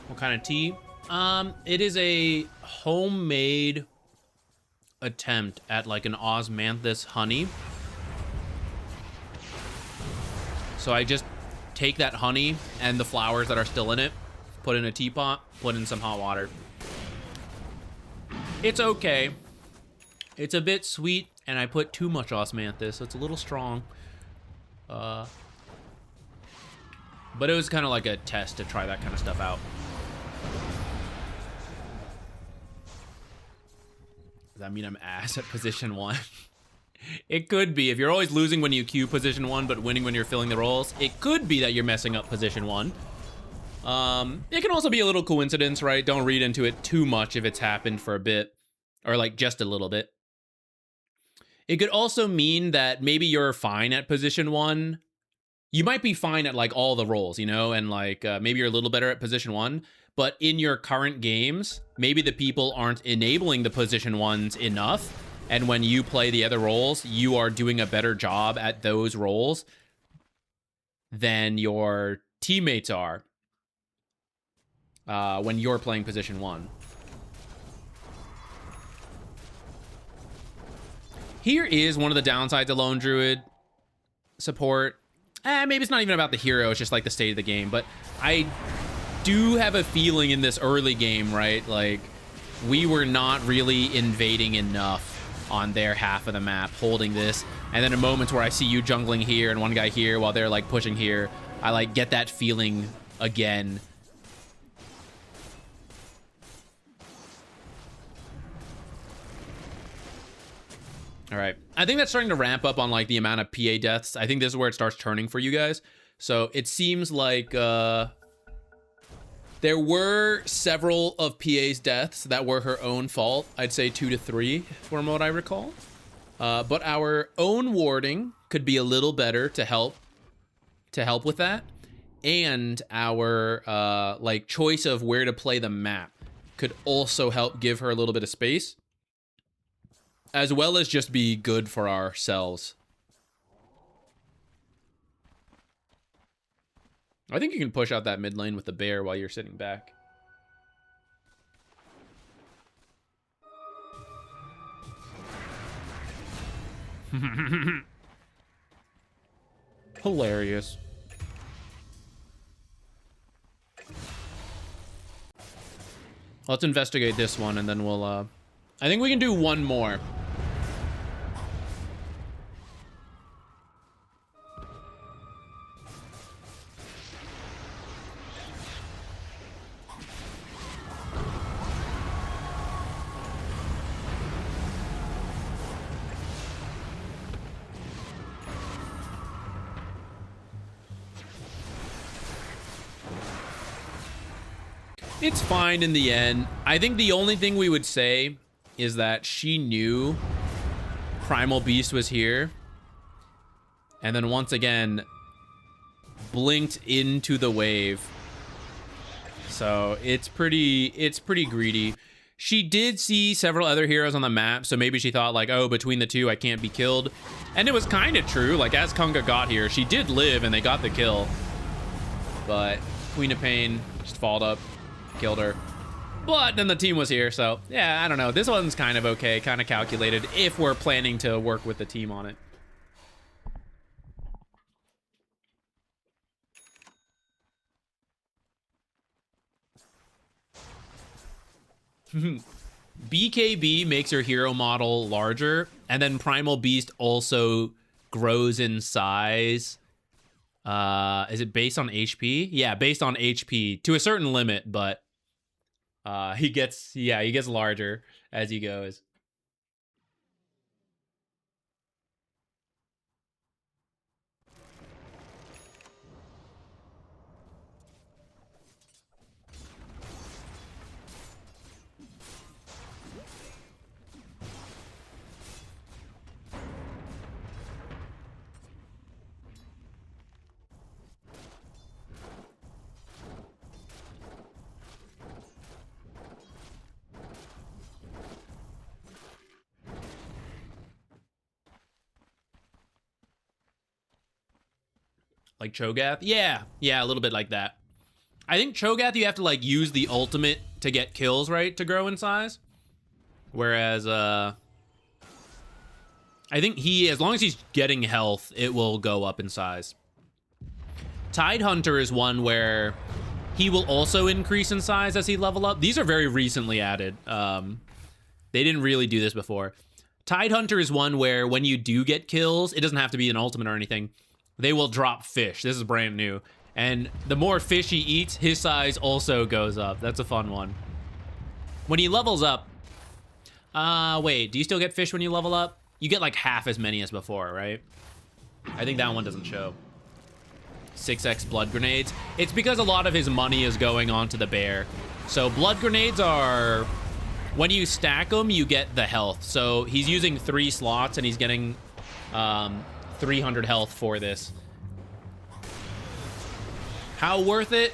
What kind of tea? It is a homemade attempt at like an osmanthus honey. So I just take that honey and the flowers that are still in it, put in a teapot, put in some hot water. It's okay. It's a bit sweet, and I put too much osmanthus, so it's a little strong. But it was kind of like a test to try that kind of stuff out. Does that mean I'm ass at position 1? It could be. If you're always losing when you queue position 1, but winning when you're filling the roles, it could be that you're messing up position 1. It can also be a little coincidence, right? Don't read into it too much if it's happened for a bit, or like just a little bit. It could also mean that maybe you're fine at position 1. You might be fine at like all the roles, you know, and like maybe you're a little better at position 1, but in your current games, maybe the people aren't enabling the position 1s enough. And when you play the other roles, you are doing a better job at those roles than your teammates are when you're playing position 1. Here is one of the downsides of Lone Druid support. Maybe it's not even about the hero, it's just like the state of the game. But I do have a feeling in this early game, right? Like, we were not really invading enough on their half of the map, holding this. And then in moments where I see you jungling here and one guy here while they're like pushing here, I like get that feeling again. All right. I think that's starting to ramp up on like the amount of PA deaths. I think this is where it starts turning for you guys. So it seems like there were several of PA's deaths that were her own fault. I'd say 2 to 3 from what I recall. But our own warding could be a little better to help with that. And our like choice of where to play the map could also help give her a little bit of space, as well as just be good for ourselves. I think you can push out that mid lane with the bear while you're sitting back. Hilarious. Let's investigate this one and then we'll, I think we can do one more. It's fine in the end. I think the only thing we would say is that she knew Primal Beast was here. And then once again, blinked into the wave. So it's pretty greedy. She did see several other heroes on the map, so maybe she thought like, oh, between the two, I can't be killed. And it was kind of true. Like, as Kunga got here, she did live and they got the kill. But Queen of Pain just followed up, killed her. But then the team was here, so yeah, I don't know. This one's kind of okay, kind of calculated if we're planning to work with the team on it. BKB makes your hero model larger, and then Primal Beast also grows in size. Is it based on HP? Yeah, based on HP to a certain limit, but he gets larger as he goes. Like Cho'Gath? Yeah, a little bit like that. I think Cho'Gath, you have to like use the ultimate to get kills, right? To grow in size. Whereas, I think as long as he's getting health, it will go up in size. Tidehunter is one where he will also increase in size as he level up. These are very recently added. They didn't really do this before. Tidehunter is one where when you do get kills, it doesn't have to be an ultimate or anything. They will drop fish. This is brand new. And the more fish he eats, his size also goes up. That's a fun one. When he levels up... wait, do you still get fish when you level up? You get like half as many as before, right? I think that one doesn't show. 6x blood grenades. It's because a lot of his money is going onto the bear. So blood grenades are... When you stack them, you get the health. So he's using 3 slots and he's getting 300 health for this. How worth it?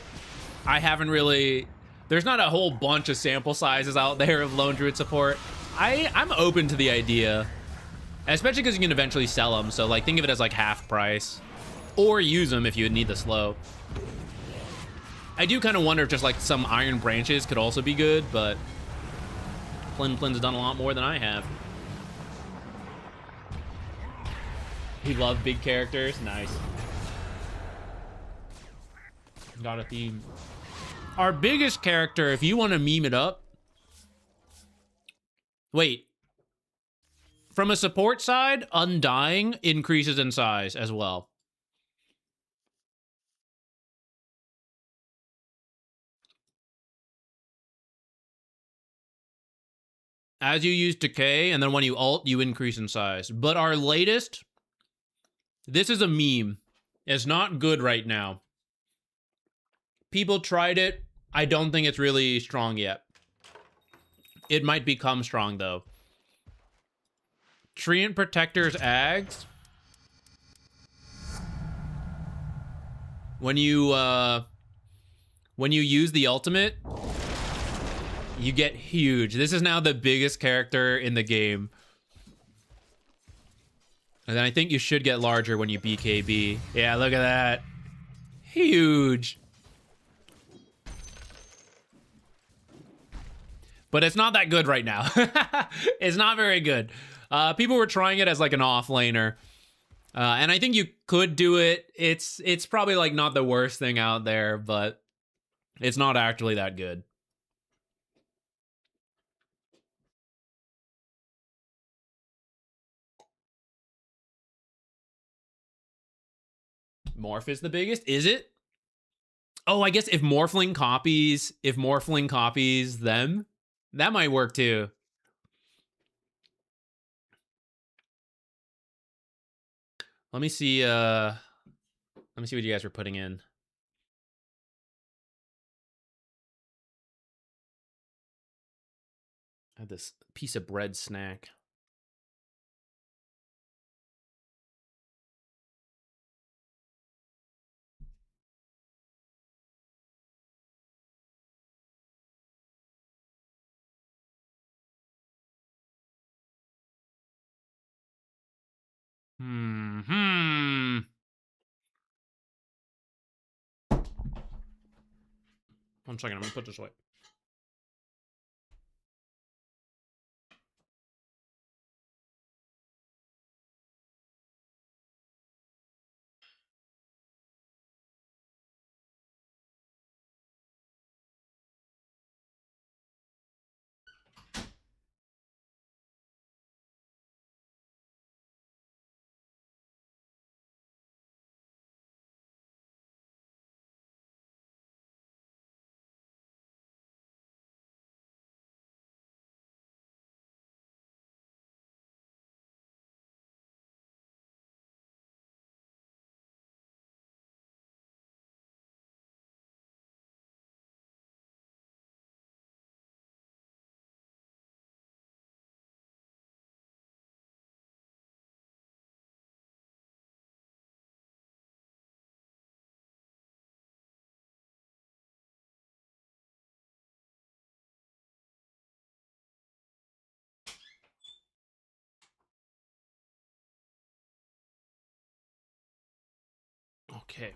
I haven't really... There's not a whole bunch of sample sizes out there of lone druid support. I'm open to the idea. Especially because you can eventually sell them. So like think of it as like half price. Or use them if you need the slow. I do kind of wonder if just like some iron branches could also be good, but Plin's done a lot more than I have. He loved big characters. Nice. Got a theme. Our biggest character, if you want to meme it up. Wait. From a support side, Undying increases in size as well. As you use Decay, and then when you ult, you increase in size. But our latest, this is a meme. It's not good right now. People tried it. I don't think it's really strong yet. It might become strong, though. Treant Protector's Ags. When you use the ultimate... You get huge. This is now the biggest character in the game. And then I think you should get larger when you BKB. Yeah, look at that. Huge. But it's not that good right now. It's not very good. People were trying it as like an offlaner. And I think you could do it. It's probably like not the worst thing out there, but it's not actually that good. Morph is the biggest? Is it? Oh, I guess if Morphling copies them, that might work too. Let me see what you guys were putting in. I had this piece of bread snack. One second, I'm gonna put this away. Okay.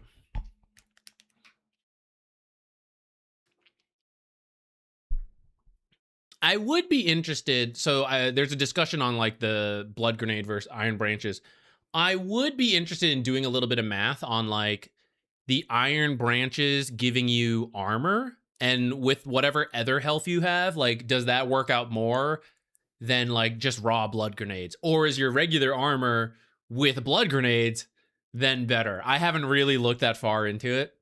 I would be interested. So there's a discussion on like the blood grenade versus iron branches. I would be interested in doing a little bit of math on like the iron branches giving you armor, and with whatever other health you have, like, does that work out more than like just raw blood grenades? Or is your regular armor with blood grenades then better? I haven't really looked that far into it.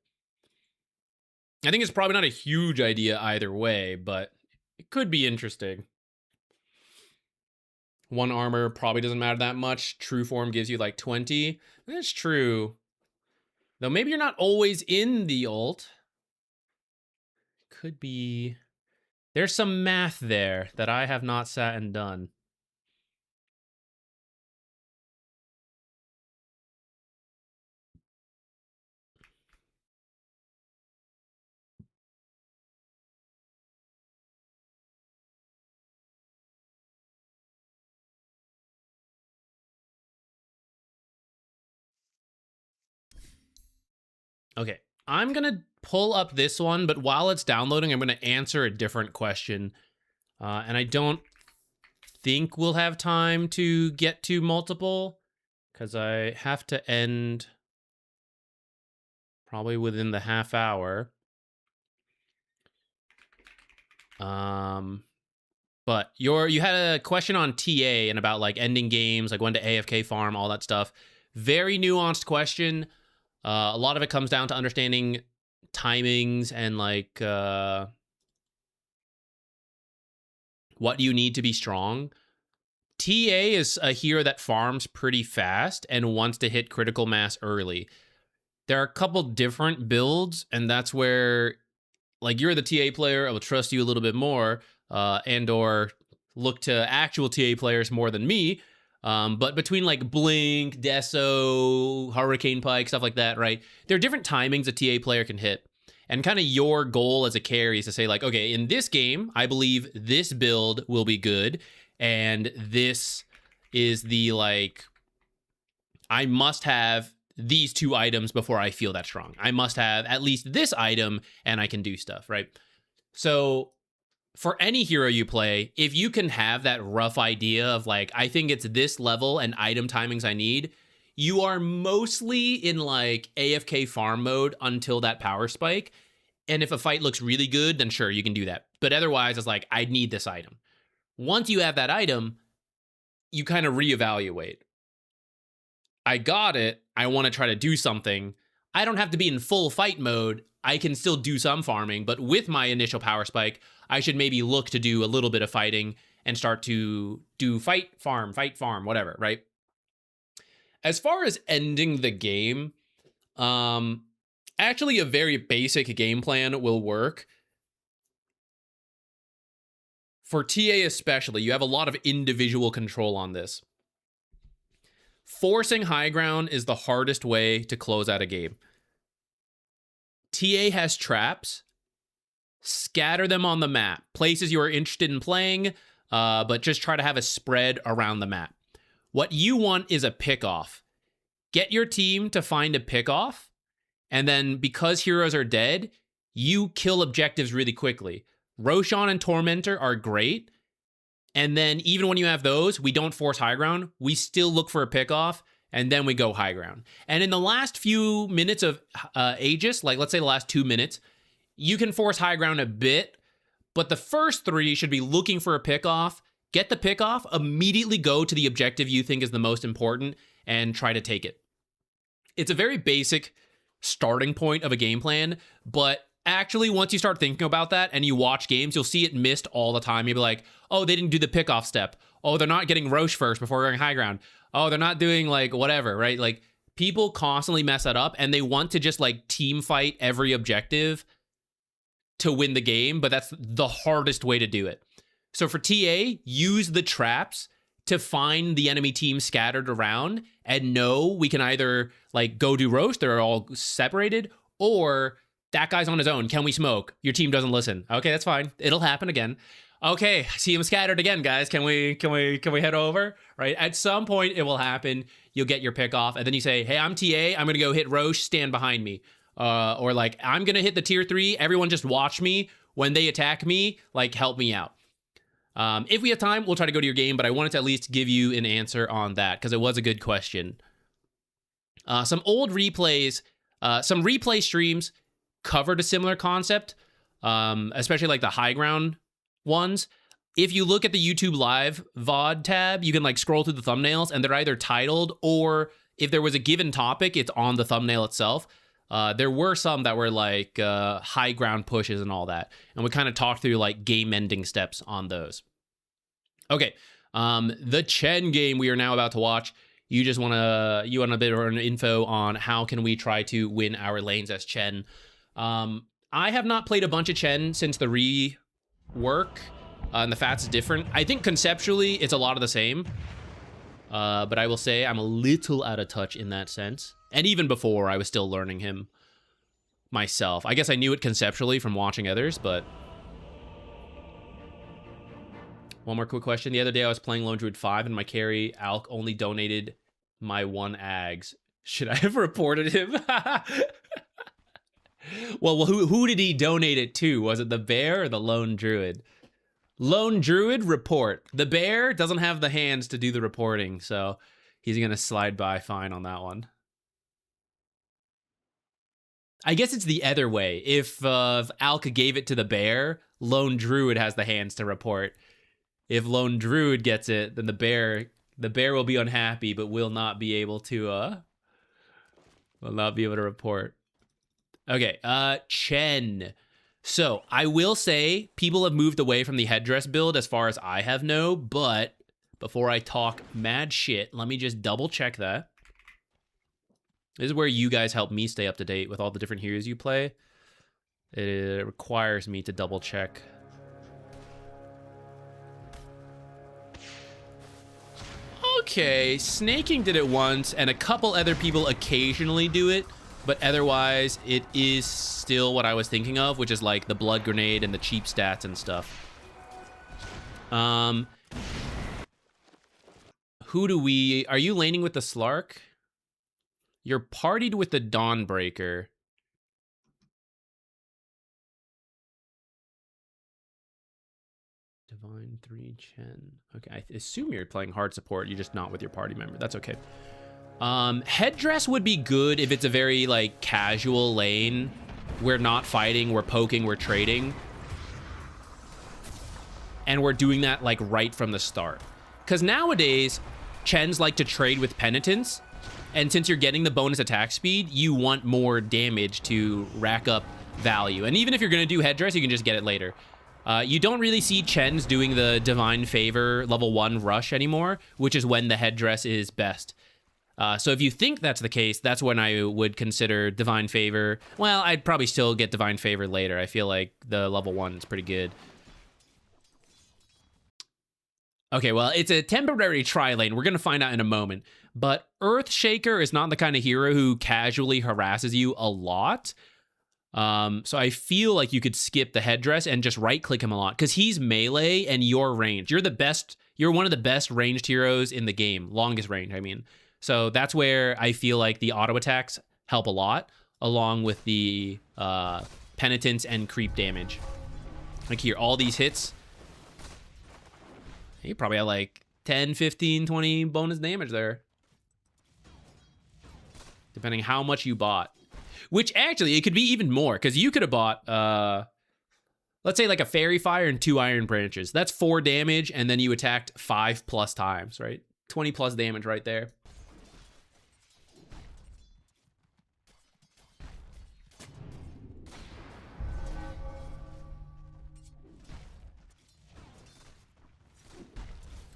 I think it's probably not a huge idea either way, but it could be interesting. One armor probably doesn't matter that much. True form gives you like 20. That's true. Though maybe you're not always in the ult. Could be. There's some math there that I have not sat and done. Okay, I'm gonna pull up this one, but while it's downloading, I'm gonna answer a different question. And I don't think we'll have time to get to multiple, because I have to end probably within the half hour. But you had a question on TA and about like ending games, like when to AFK farm, all that stuff. Very nuanced question. A lot of it comes down to understanding timings and like what you need to be strong. TA is a hero that farms pretty fast and wants to hit critical mass early. There are a couple different builds, and that's where, like, you're the TA player, I will trust you a little bit more, and or look to actual TA players more than me. But between like Blink, Deso, Hurricane Pike, stuff like that, right? There are different timings a TA player can hit. And kind of your goal as a carry is to say like, okay, in this game, I believe this build will be good. And this is the like, I must have these two items before I feel that strong. I must have at least this item and I can do stuff, right? So for any hero you play, if you can have that rough idea of like, I think it's this level and item timings I need, you are mostly in like AFK farm mode until that power spike. And if a fight looks really good, then sure, you can do that. But otherwise, it's like, I need this item. Once you have that item, you kind of reevaluate. I got it. I want to try to do something. I don't have to be in full fight mode. I can still do some farming, but with my initial power spike, I should maybe look to do a little bit of fighting and start to do fight, farm, whatever, right? As far as ending the game, actually a very basic game plan will work. For TA especially, you have a lot of individual control on this. Forcing high ground is the hardest way to close out a game. TA has traps. Scatter them on the map. Places you are interested in playing, but just try to have a spread around the map. What you want is a pickoff. Get your team to find a pickoff, and then because heroes are dead, you kill objectives really quickly. Roshan and Tormentor are great, and then even when you have those, we don't force high ground. We still look for a pickoff, and then we go high ground. And in the last few minutes of Aegis, like let's say the last 2 minutes, you can force high ground a bit, but the first 3 should be looking for a pickoff. Get the pickoff, immediately go to the objective you think is the most important, and try to take it. It's a very basic starting point of a game plan, but actually once you start thinking about that and you watch games, you'll see it missed all the time. You'll be like, oh, they didn't do the pickoff step. Oh, they're not getting Roche first before going high ground. Oh, they're not doing like whatever, right? Like people constantly mess that up and they want to just like team fight every objective to win the game, but that's the hardest way to do it. So for TA, use the traps to find the enemy team scattered around and know we can either like go do roast, they're all separated, or that guy's on his own. Can we smoke? Your team doesn't listen. Okay, that's fine. It'll happen again. Okay, I see him scattered again, guys. Can we head over? Right? At some point it will happen. You'll get your pick off, and then you say, hey, I'm TA, I'm gonna go hit Roche, stand behind me. Or like, I'm gonna hit the tier 3, everyone just watch me. When they attack me, like help me out. If we have time, we'll try to go to your game, but I wanted to at least give you an answer on that because it was a good question. Some old replays Some replay streams covered a similar concept, especially like the high ground ones. If you look at the YouTube Live VOD tab, you can like scroll through the thumbnails and they're either titled or if there was a given topic, it's on the thumbnail itself. There were some that were like high ground pushes and all that. And we kind of talked through like game ending steps on those. Okay, the Chen game we are now about to watch. You want a bit of an info on how can we try to win our lanes as Chen. I have not played a bunch of Chen since the rework. And the FAT's different. I think conceptually it's a lot of the same. But I will say I'm a little out of touch in that sense. And even before, I was still learning him myself. I guess I knew it conceptually from watching others, but... One more quick question. The other day I was playing Lone Druid 5 and my carry, Alk, only donated my 1 Ags. Should I have reported him? Well, who did he donate it to? Was it the bear or the Lone Druid? Lone Druid, report. The bear doesn't have the hands to do the reporting, so he's going to slide by fine on that one. I guess it's the other way. If Alka gave it to the bear, Lone Druid has the hands to report. If Lone Druid gets it, then the bear will be unhappy, but will not be able to report. Okay, Chen. So, I will say, people have moved away from the headdress build as far as I have known, but before I talk mad shit, let me just double check that. This is where you guys help me stay up to date with all the different heroes you play. It requires me to double check. Okay, Snaking did it once, and a couple other people occasionally do it. But otherwise, it is still what I was thinking of, which is like the blood grenade and the cheap stats and stuff. Are you laning with the Slark? You're partied with the Dawnbreaker. Divine 3 Chen. Okay, I assume you're playing hard support. You're just not with your party member. That's okay. Headdress would be good if it's a very, like, casual lane. We're not fighting, we're poking, we're trading. And we're doing that, like, right from the start. Because nowadays, Chens like to trade with Penitence. And since you're getting the bonus attack speed, you want more damage to rack up value. And even if you're going to do Headdress, you can just get it later. You don't really see Chens doing the Divine Favor level 1 rush anymore, which is when the Headdress is best. So if you think that's the case, that's when I would consider Divine Favor. Well, I'd probably still get Divine Favor later. I feel like the level 1 is pretty good. Okay, well, it's a temporary tri-lane. We're going to find out in a moment. But Earthshaker is not the kind of hero who casually harasses you a lot. So I feel like you could skip the headdress and just right-click him a lot. Because he's melee and you're ranged. You're one of the best ranged heroes in the game. Longest range, I mean. So that's where I feel like the auto attacks help a lot, along with the penitence and creep damage. Like here, all these hits, you probably have like 10, 15, 20 bonus damage there. Depending how much you bought. Which actually, it could be even more, because you could have bought, let's say like a Fairy Fire and 2 Iron Branches. That's 4 damage, and then you attacked 5+ times, right? 20+ damage right there.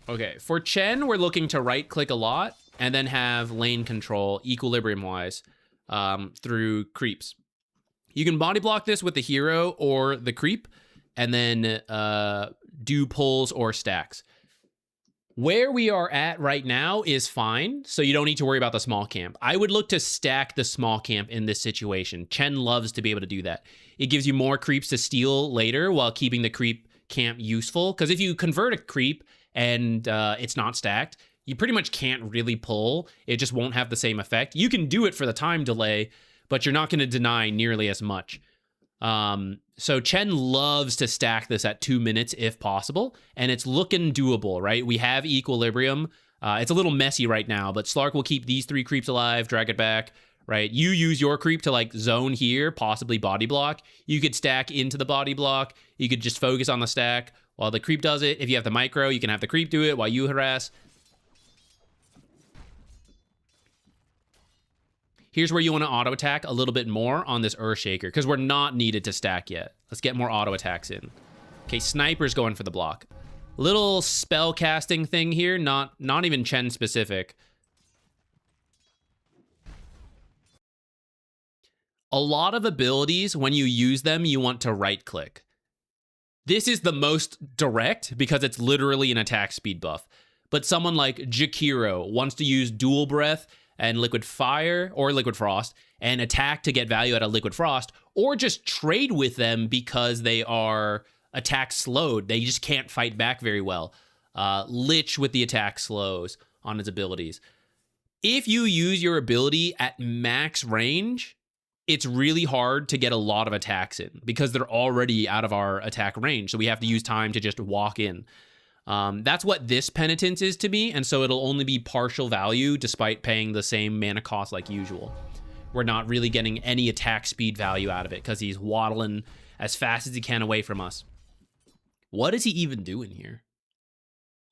Okay, for Chen, we're looking to right-click a lot and then have lane control, equilibrium-wise, through creeps. You can body block this with the hero or the creep, and then do pulls or stacks. Where we are at right now is fine, so you don't need to worry about the small camp. I would look to stack the small camp in this situation. Chen loves to be able to do that. It gives you more creeps to steal later while keeping the creep camp useful, because if you convert a creep and it's not stacked, you pretty much can't really pull. It just won't have the same effect. You can do it for the time delay, but you're not going to deny nearly as much. So Chen loves to stack this at 2 minutes if possible, and it's looking doable, right? We have equilibrium. It's a little messy right now, but Slark will keep these 3 creeps alive, drag it back, right? You use your creep to like zone here, possibly body block. You could stack into the body block. You could just focus on the stack while the creep does it. If you have the micro, you can have the creep do it while you harass. Here's where you want to auto attack a little bit more on this Earthshaker because we're not needed to stack yet. Let's get more auto attacks in. Okay, Sniper's going for the block. Little spell casting thing here, not even Chen specific. A lot of abilities, when you use them, you want to right click. This is the most direct because it's literally an attack speed buff. But someone like Jakiro wants to use Dual Breath and Liquid Fire or Liquid Frost and attack to get value out of Liquid Frost, or just trade with them because they are attack slowed. They just can't fight back very well. Lich with the attack slows on his abilities. If you use your ability at max range, it's really hard to get a lot of attacks in because they're already out of our attack range. So we have to use time to just walk in. That's what this penitence is to me, and so it'll only be partial value despite paying the same mana cost like usual. We're not really getting any attack speed value out of it because he's waddling as fast as he can away from us. What is he even doing here?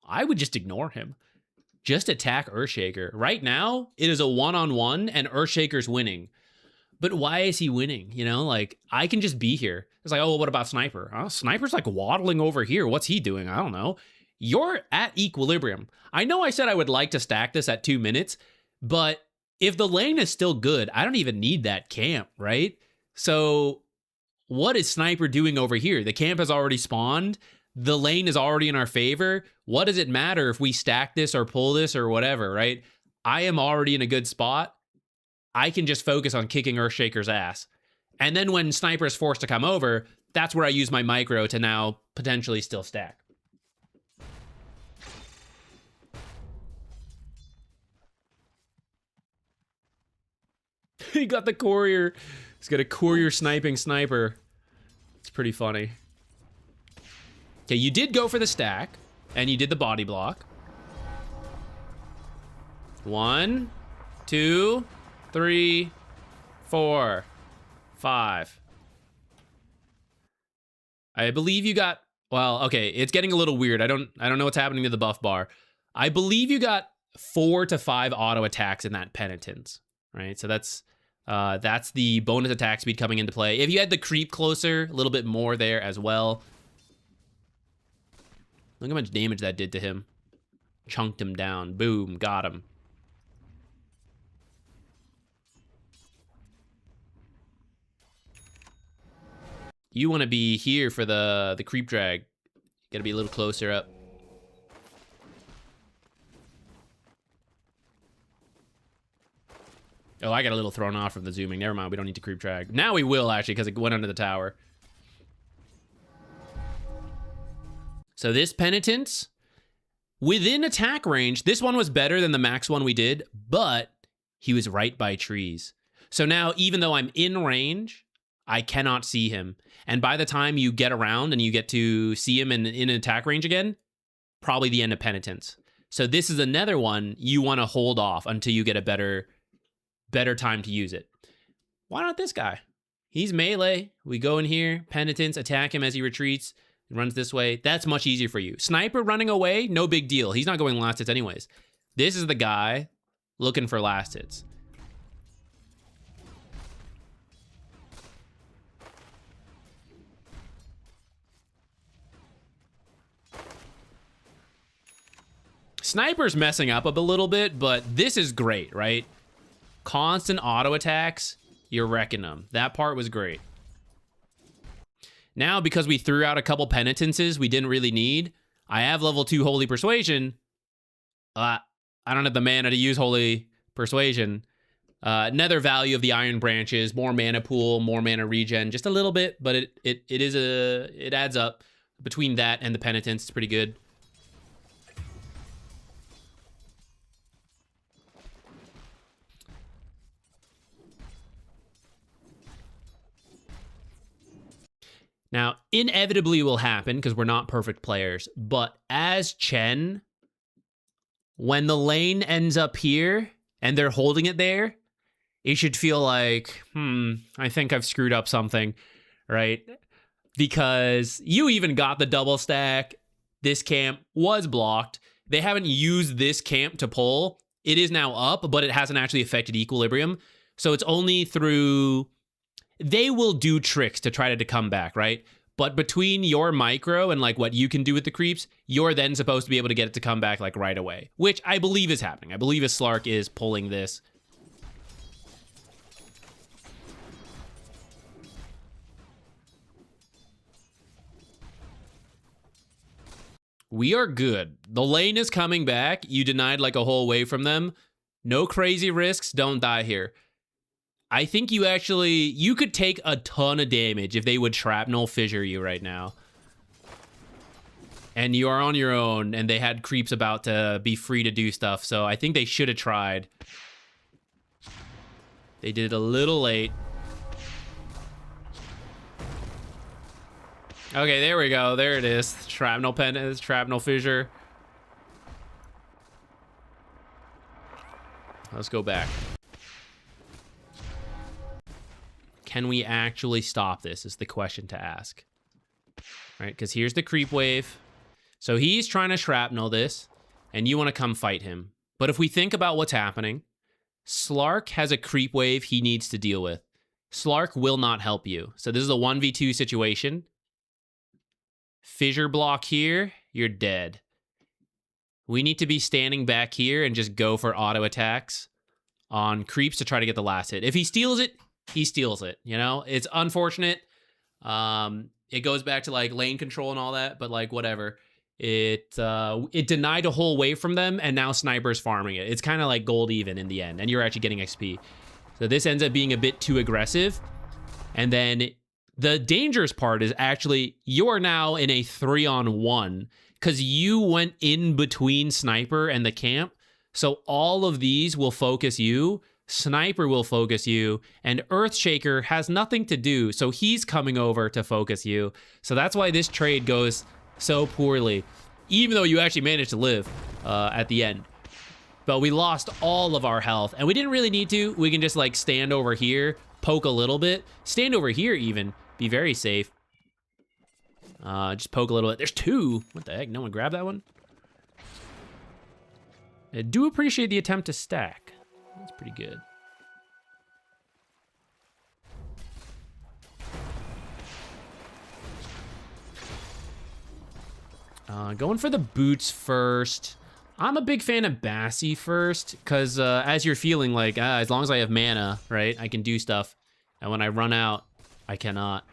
I would just ignore him. Just attack Earthshaker. Right now, it is a one-on-one, and Earthshaker's winning. But why is he winning? You know, like, I can just be here. It's like, oh, well, what about Sniper? Oh, Sniper's like waddling over here. What's he doing? I don't know. You're at equilibrium. I know I said I would like to stack this at 2 minutes, but if the lane is still good, I don't even need that camp, right? So what is Sniper doing over here? The camp has already spawned. The lane is already in our favor. What does it matter if we stack this or pull this or whatever, right? I am already in a good spot. I can just focus on kicking Earthshaker's ass. And then when Sniper is forced to come over, that's where I use my micro to now potentially still stack. He got the courier. He's got a courier sniping Sniper. It's pretty funny. Okay, you did go for the stack, and you did the body block. 1, 2, 3, 4, 5. I believe you got, well, okay, it's getting a little weird. I don't know what's happening to the buff bar. I believe you got 4 to 5 auto attacks in that penitence, right? So that's the bonus attack speed coming into play. If you had the creep closer, a little bit more there as well. Look how much damage that did to him. Chunked him down. Boom, got him. You want to be here for the creep drag. Gotta be a little closer up. Oh, I got a little thrown off from the zooming. Never mind, we don't need to creep drag. Now we will, actually, because it went under the tower. So this penitence, within attack range, this one was better than the max one we did, but he was right by trees. So now, even though I'm in range, I cannot see him. And by the time you get around and you get to see him in attack range again, probably the end of penitence. So this is another one you want to hold off until you get a better time to use it. Why not this guy? He's melee. We go in here, penitence, attack him as he retreats, and runs this way. That's much easier for you. Sniper running away, no big deal. He's not going last hits anyways. This is the guy looking for last hits. Sniper's messing up a little bit, but this is great, right? Constant auto attacks, you're wrecking them. That part was great. Now, because we threw out a couple penitences we didn't really need, I have level 2 Holy Persuasion. I don't have the mana to use Holy Persuasion. Nether value of the Iron Branches, more mana pool, more mana regen, just a little bit, but it adds up. Between that and the penitence, it's pretty good. Now, inevitably will happen because we're not perfect players, but as Chen, when the lane ends up here and they're holding it there, it should feel like, I think I've screwed up something, right? Because you even got the double stack. This camp was blocked. They haven't used this camp to pull. It is now up, but it hasn't actually affected equilibrium. So it's only through... They will do tricks to try to come back, right? But between your micro and like what you can do with the creeps, you're then supposed to be able to get it to come back like right away, which I believe is happening. I believe a Slark is pulling this. We are good. The lane is coming back. You denied like a whole way from them. No crazy risks. Don't die here. I think you could take a ton of damage if they would shrapnel fissure you right now. And you are on your own, and they had creeps about to be free to do stuff, so I think they should have tried. They did it a little late. Okay, there we go. There it is. Shrapnel pen, shrapnel fissure. Let's go back. Can we actually stop this is the question to ask. Right, because here's the creep wave. So he's trying to shrapnel this, and you want to come fight him. But if we think about what's happening, Slark has a creep wave he needs to deal with. Slark will not help you. So this is a 1v2 situation. Fissure block here, you're dead. We need to be standing back here and just go for auto attacks on creeps to try to get the last hit. If he steals it, he steals it, you know? It's unfortunate. It goes back to like lane control and all that, but like whatever. It denied a whole wave from them, and now Sniper's farming it. It's kind of like gold even in the end, and you're actually getting XP. So this ends up being a bit too aggressive. And then the dangerous part is actually you're now in a 3-on-1 because you went in between Sniper and the camp. So all of these will focus you. Sniper will focus you, and Earthshaker has nothing to do, so he's coming over to focus you. So that's why this trade goes so poorly, even though you actually managed to live at the end. But we lost all of our health, and we didn't really need to. We can just like stand over here, poke a little bit, stand over here even, be very safe. Just poke a little bit. There's two. What the heck? No one grabbed that one? I do appreciate the attempt to stack. That's pretty good. Going for the boots first. I'm a big fan of Bassi first, because as you're feeling like, as long as I have mana, right, I can do stuff. And when I run out, I cannot.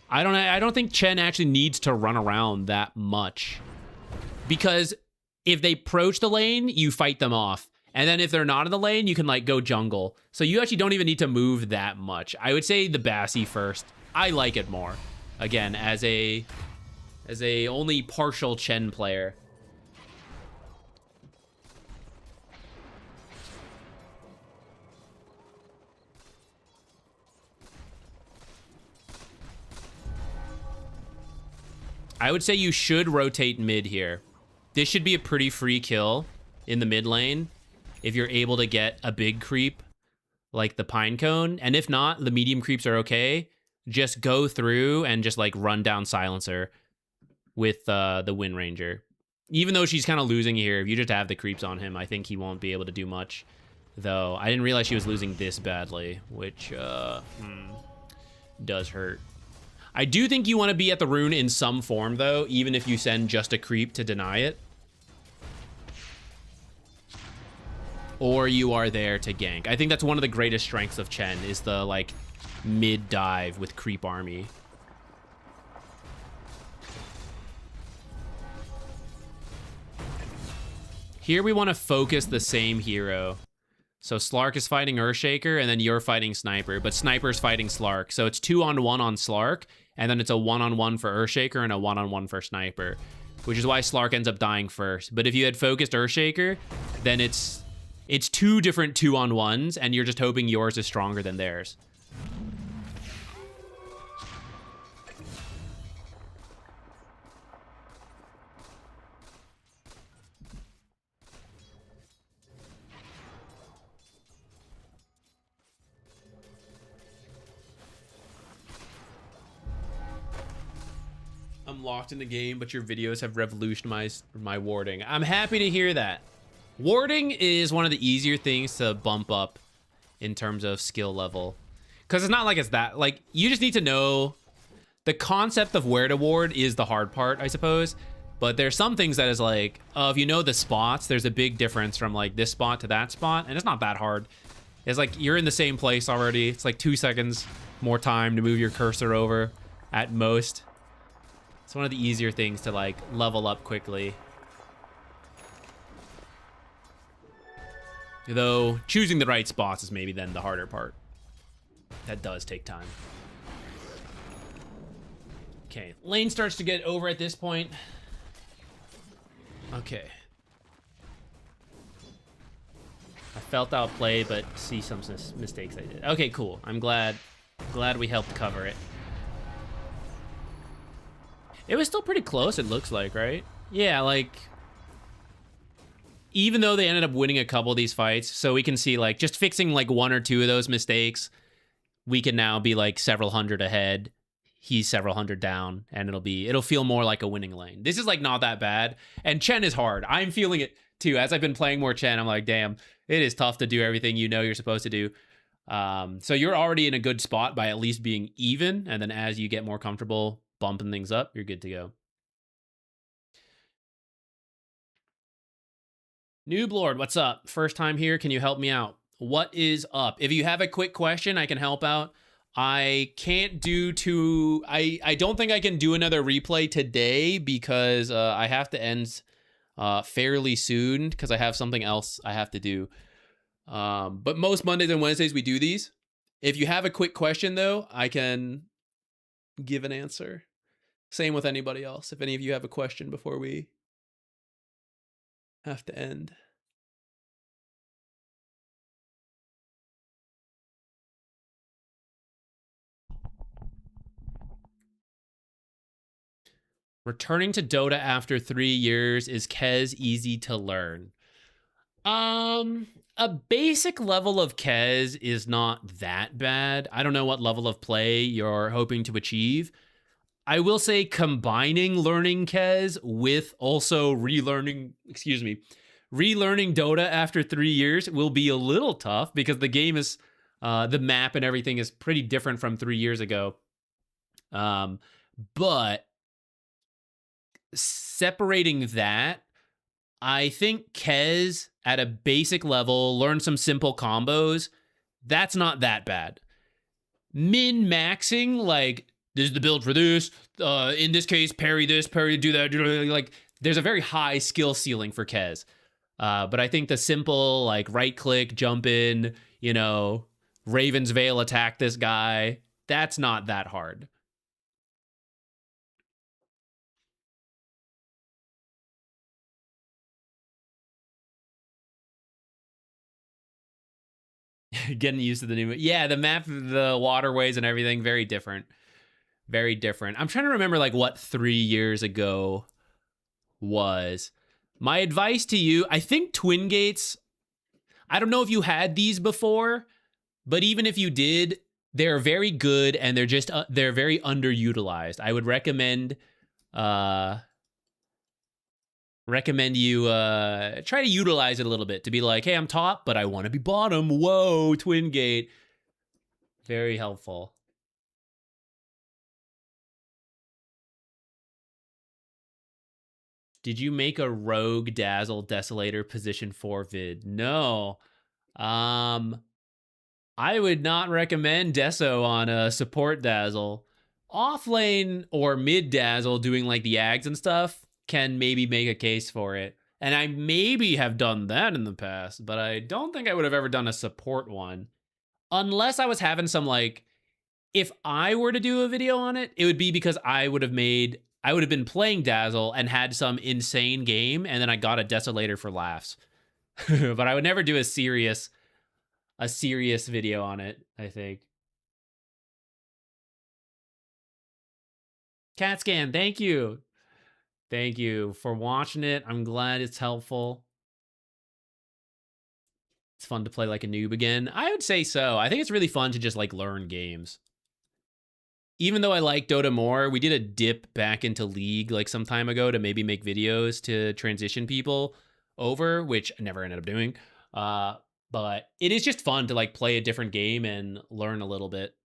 I don't think Chen actually needs to run around that much. Because if they approach the lane, you fight them off. And then if they're not in the lane, you can like go jungle. So you actually don't even need to move that much. I would say the Bassi first. I like it more. Again, as a only partial Chen player. I would say you should rotate mid here. This should be a pretty free kill in the mid lane if you're able to get a big creep like the Pinecone. And if not, the medium creeps are okay. Just go through and just like run down Silencer with the Wind Ranger. Even though she's kind of losing here, if you just have the creeps on him, I think he won't be able to do much. Though, I didn't realize she was losing this badly, which does hurt. I do think you want to be at the rune in some form, though, even if you send just a creep to deny it. Or you are there to gank. I think that's one of the greatest strengths of Chen, is the, like, mid-dive with creep army. Here we want to focus the same hero. So Slark is fighting Earthshaker, and then you're fighting Sniper, but Sniper's fighting Slark. So it's 2-on-1 on Slark, and then it's a 1-on-1 for Earthshaker and a 1-on-1 for Sniper, which is why Slark ends up dying first. But if you had focused Earthshaker, then it's two different 2-on-1s, and you're just hoping yours is stronger than theirs. locked in the game, but your videos have revolutionized my warding. I'm happy to hear that. Warding is one of the easier things to bump up in terms of skill level. Because it's not like it's that, like, you just need to know the concept of where to ward is the hard part, I suppose. But there's some things that is like, if you know the spots, there's a big difference from like this spot to that spot, and it's not that hard. It's like you're in the same place already. It's like 2 seconds more time to move your cursor over at most. It's one of the easier things to like level up quickly. Though choosing the right spots is maybe then the harder part. That does take time. Okay, lane starts to get over at this point. Okay. I felt outplayed, but see some mistakes I did. Okay, cool. I'm glad we helped cover it. It was still pretty close, it looks like, right? Yeah, like, even though they ended up winning a couple of these fights, so we can see, like, just fixing, like, 1 or 2 of those mistakes, we can now be, like, several hundred ahead. He's several hundred down, and it'll feel more like a winning lane. This is, like, not that bad. And Chen is hard. I'm feeling it, too. As I've been playing more Chen, I'm like, damn, it is tough to do everything you know you're supposed to do. So you're already in a good spot by at least being even, and then as you get more comfortable bumping things up, you're good to go. Noob Lord, what's up? First time here, can you help me out? What is up? If you have a quick question, I can help out. I can't do I don't think I can do another replay today because I have to end fairly soon because I have something else I have to do. But most Mondays and Wednesdays we do these. If you have a quick question though, I can give an answer. Same with anybody else. If any of you have a question before we have to end. Returning to Dota after 3 years, is Kez easy to learn? A basic level of Kez is not that bad. I don't know what level of play you're hoping to achieve. I will say combining learning Kez with also relearning Dota after 3 years will be a little tough because the game is, the map and everything is pretty different from 3 years ago. But separating that, I think Kez at a basic level, learn some simple combos. That's not that bad. Min-maxing, like, this is the build for this. In this case, parry this, parry, do that. Like, there's a very high skill ceiling for Kez. But I think the simple, like, right-click, jump in, you know, Raven's Veil attack this guy, that's not that hard. Getting used to the new... Yeah, the map, the waterways and everything, very different. Very different. I'm trying to remember, like, what 3 years ago was. My advice to you, I think Twin Gates... I don't know if you had these before, but even if you did, they're very good and they're just... they're very underutilized. I would recommend... recommend you try to utilize it a little bit to be like, hey, I'm top, but I want to be bottom. Whoa, Twin Gate. Very helpful. Did you make a Rogue Dazzle Desolator position 4 vid? No. I would not recommend Deso on a support Dazzle. Off lane or mid Dazzle doing like the Ags and stuff can maybe make a case for it. And I maybe have done that in the past, but I don't think I would have ever done a support one. Unless I was having some, like, if I were to do a video on it, it would be because I would have been playing Dazzle and had some insane game, and then I got a Desolator for laughs. But I would never do a serious video on it, I think. CatScan, thank you. Thank you for watching it. I'm glad it's helpful. It's fun to play like a noob again. I would say so. I think it's really fun to just like learn games. even though I like Dota more, we did a dip back into League like some time ago to maybe make videos to transition people over, which I never ended up doing. But it is just fun to like play a different game and learn a little bit.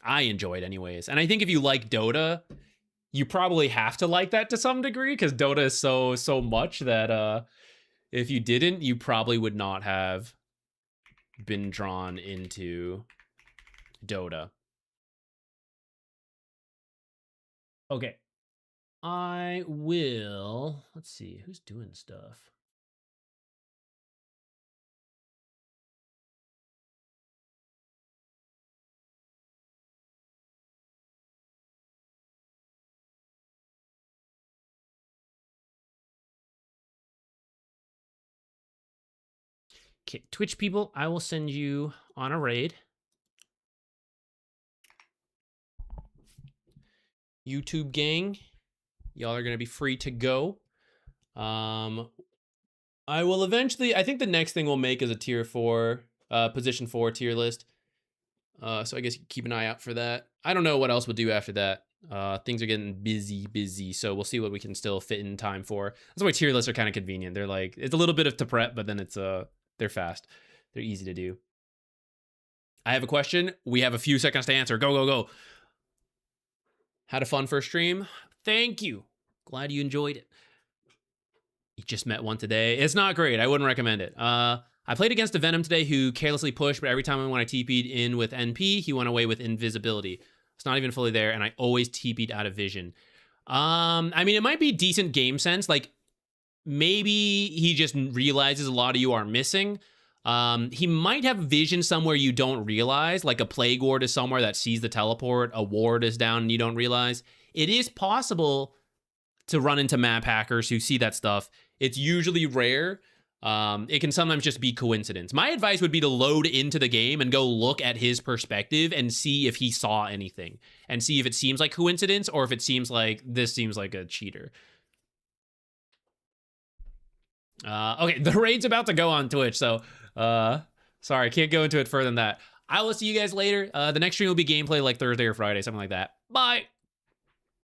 I enjoy it anyways. And I think if you like Dota, you probably have to like that to some degree because Dota is so much that if you didn't, you probably would not have been drawn into Dota. Okay. I will, let's see, who's doing stuff? Okay, Twitch people, I will send you on a raid. YouTube gang, y'all are going to be free to go. I will eventually, I think the next thing we'll make is a tier 4, position 4 tier list. So I guess keep an eye out for that. I don't know what else we'll do after that. Things are getting busy, so we'll see what we can still fit in time for. That's why tier lists are kind of convenient. They're like, it's a little bit of to prep, but then it's they're fast. They're easy to do. I have a question. We have a few seconds to answer. Go. Had a fun first stream. Thank you. Glad you enjoyed it. You just met one today. It's not great. I wouldn't recommend it. I played against a Venom today who carelessly pushed, but every time when I TP'd in with NP, he went away with invisibility. It's not even fully there, and I always TP'd out of vision. I mean, it might be decent game sense. Like, maybe he just realizes a lot of you are missing. He might have vision somewhere you don't realize, like a Plague Ward is somewhere that sees the teleport, a ward is down and you don't realize. It is possible to run into map hackers who see that stuff. It's usually rare. It can sometimes just be coincidence. My advice would be to load into the game and go look at his perspective and see if he saw anything and see if it seems like coincidence or if it seems like this seems like a cheater. Okay, the raid's about to go on Twitch, so sorry, I can't go into it further than that. I will see you guys later. The next stream will be gameplay like Thursday or Friday, something like that. Bye.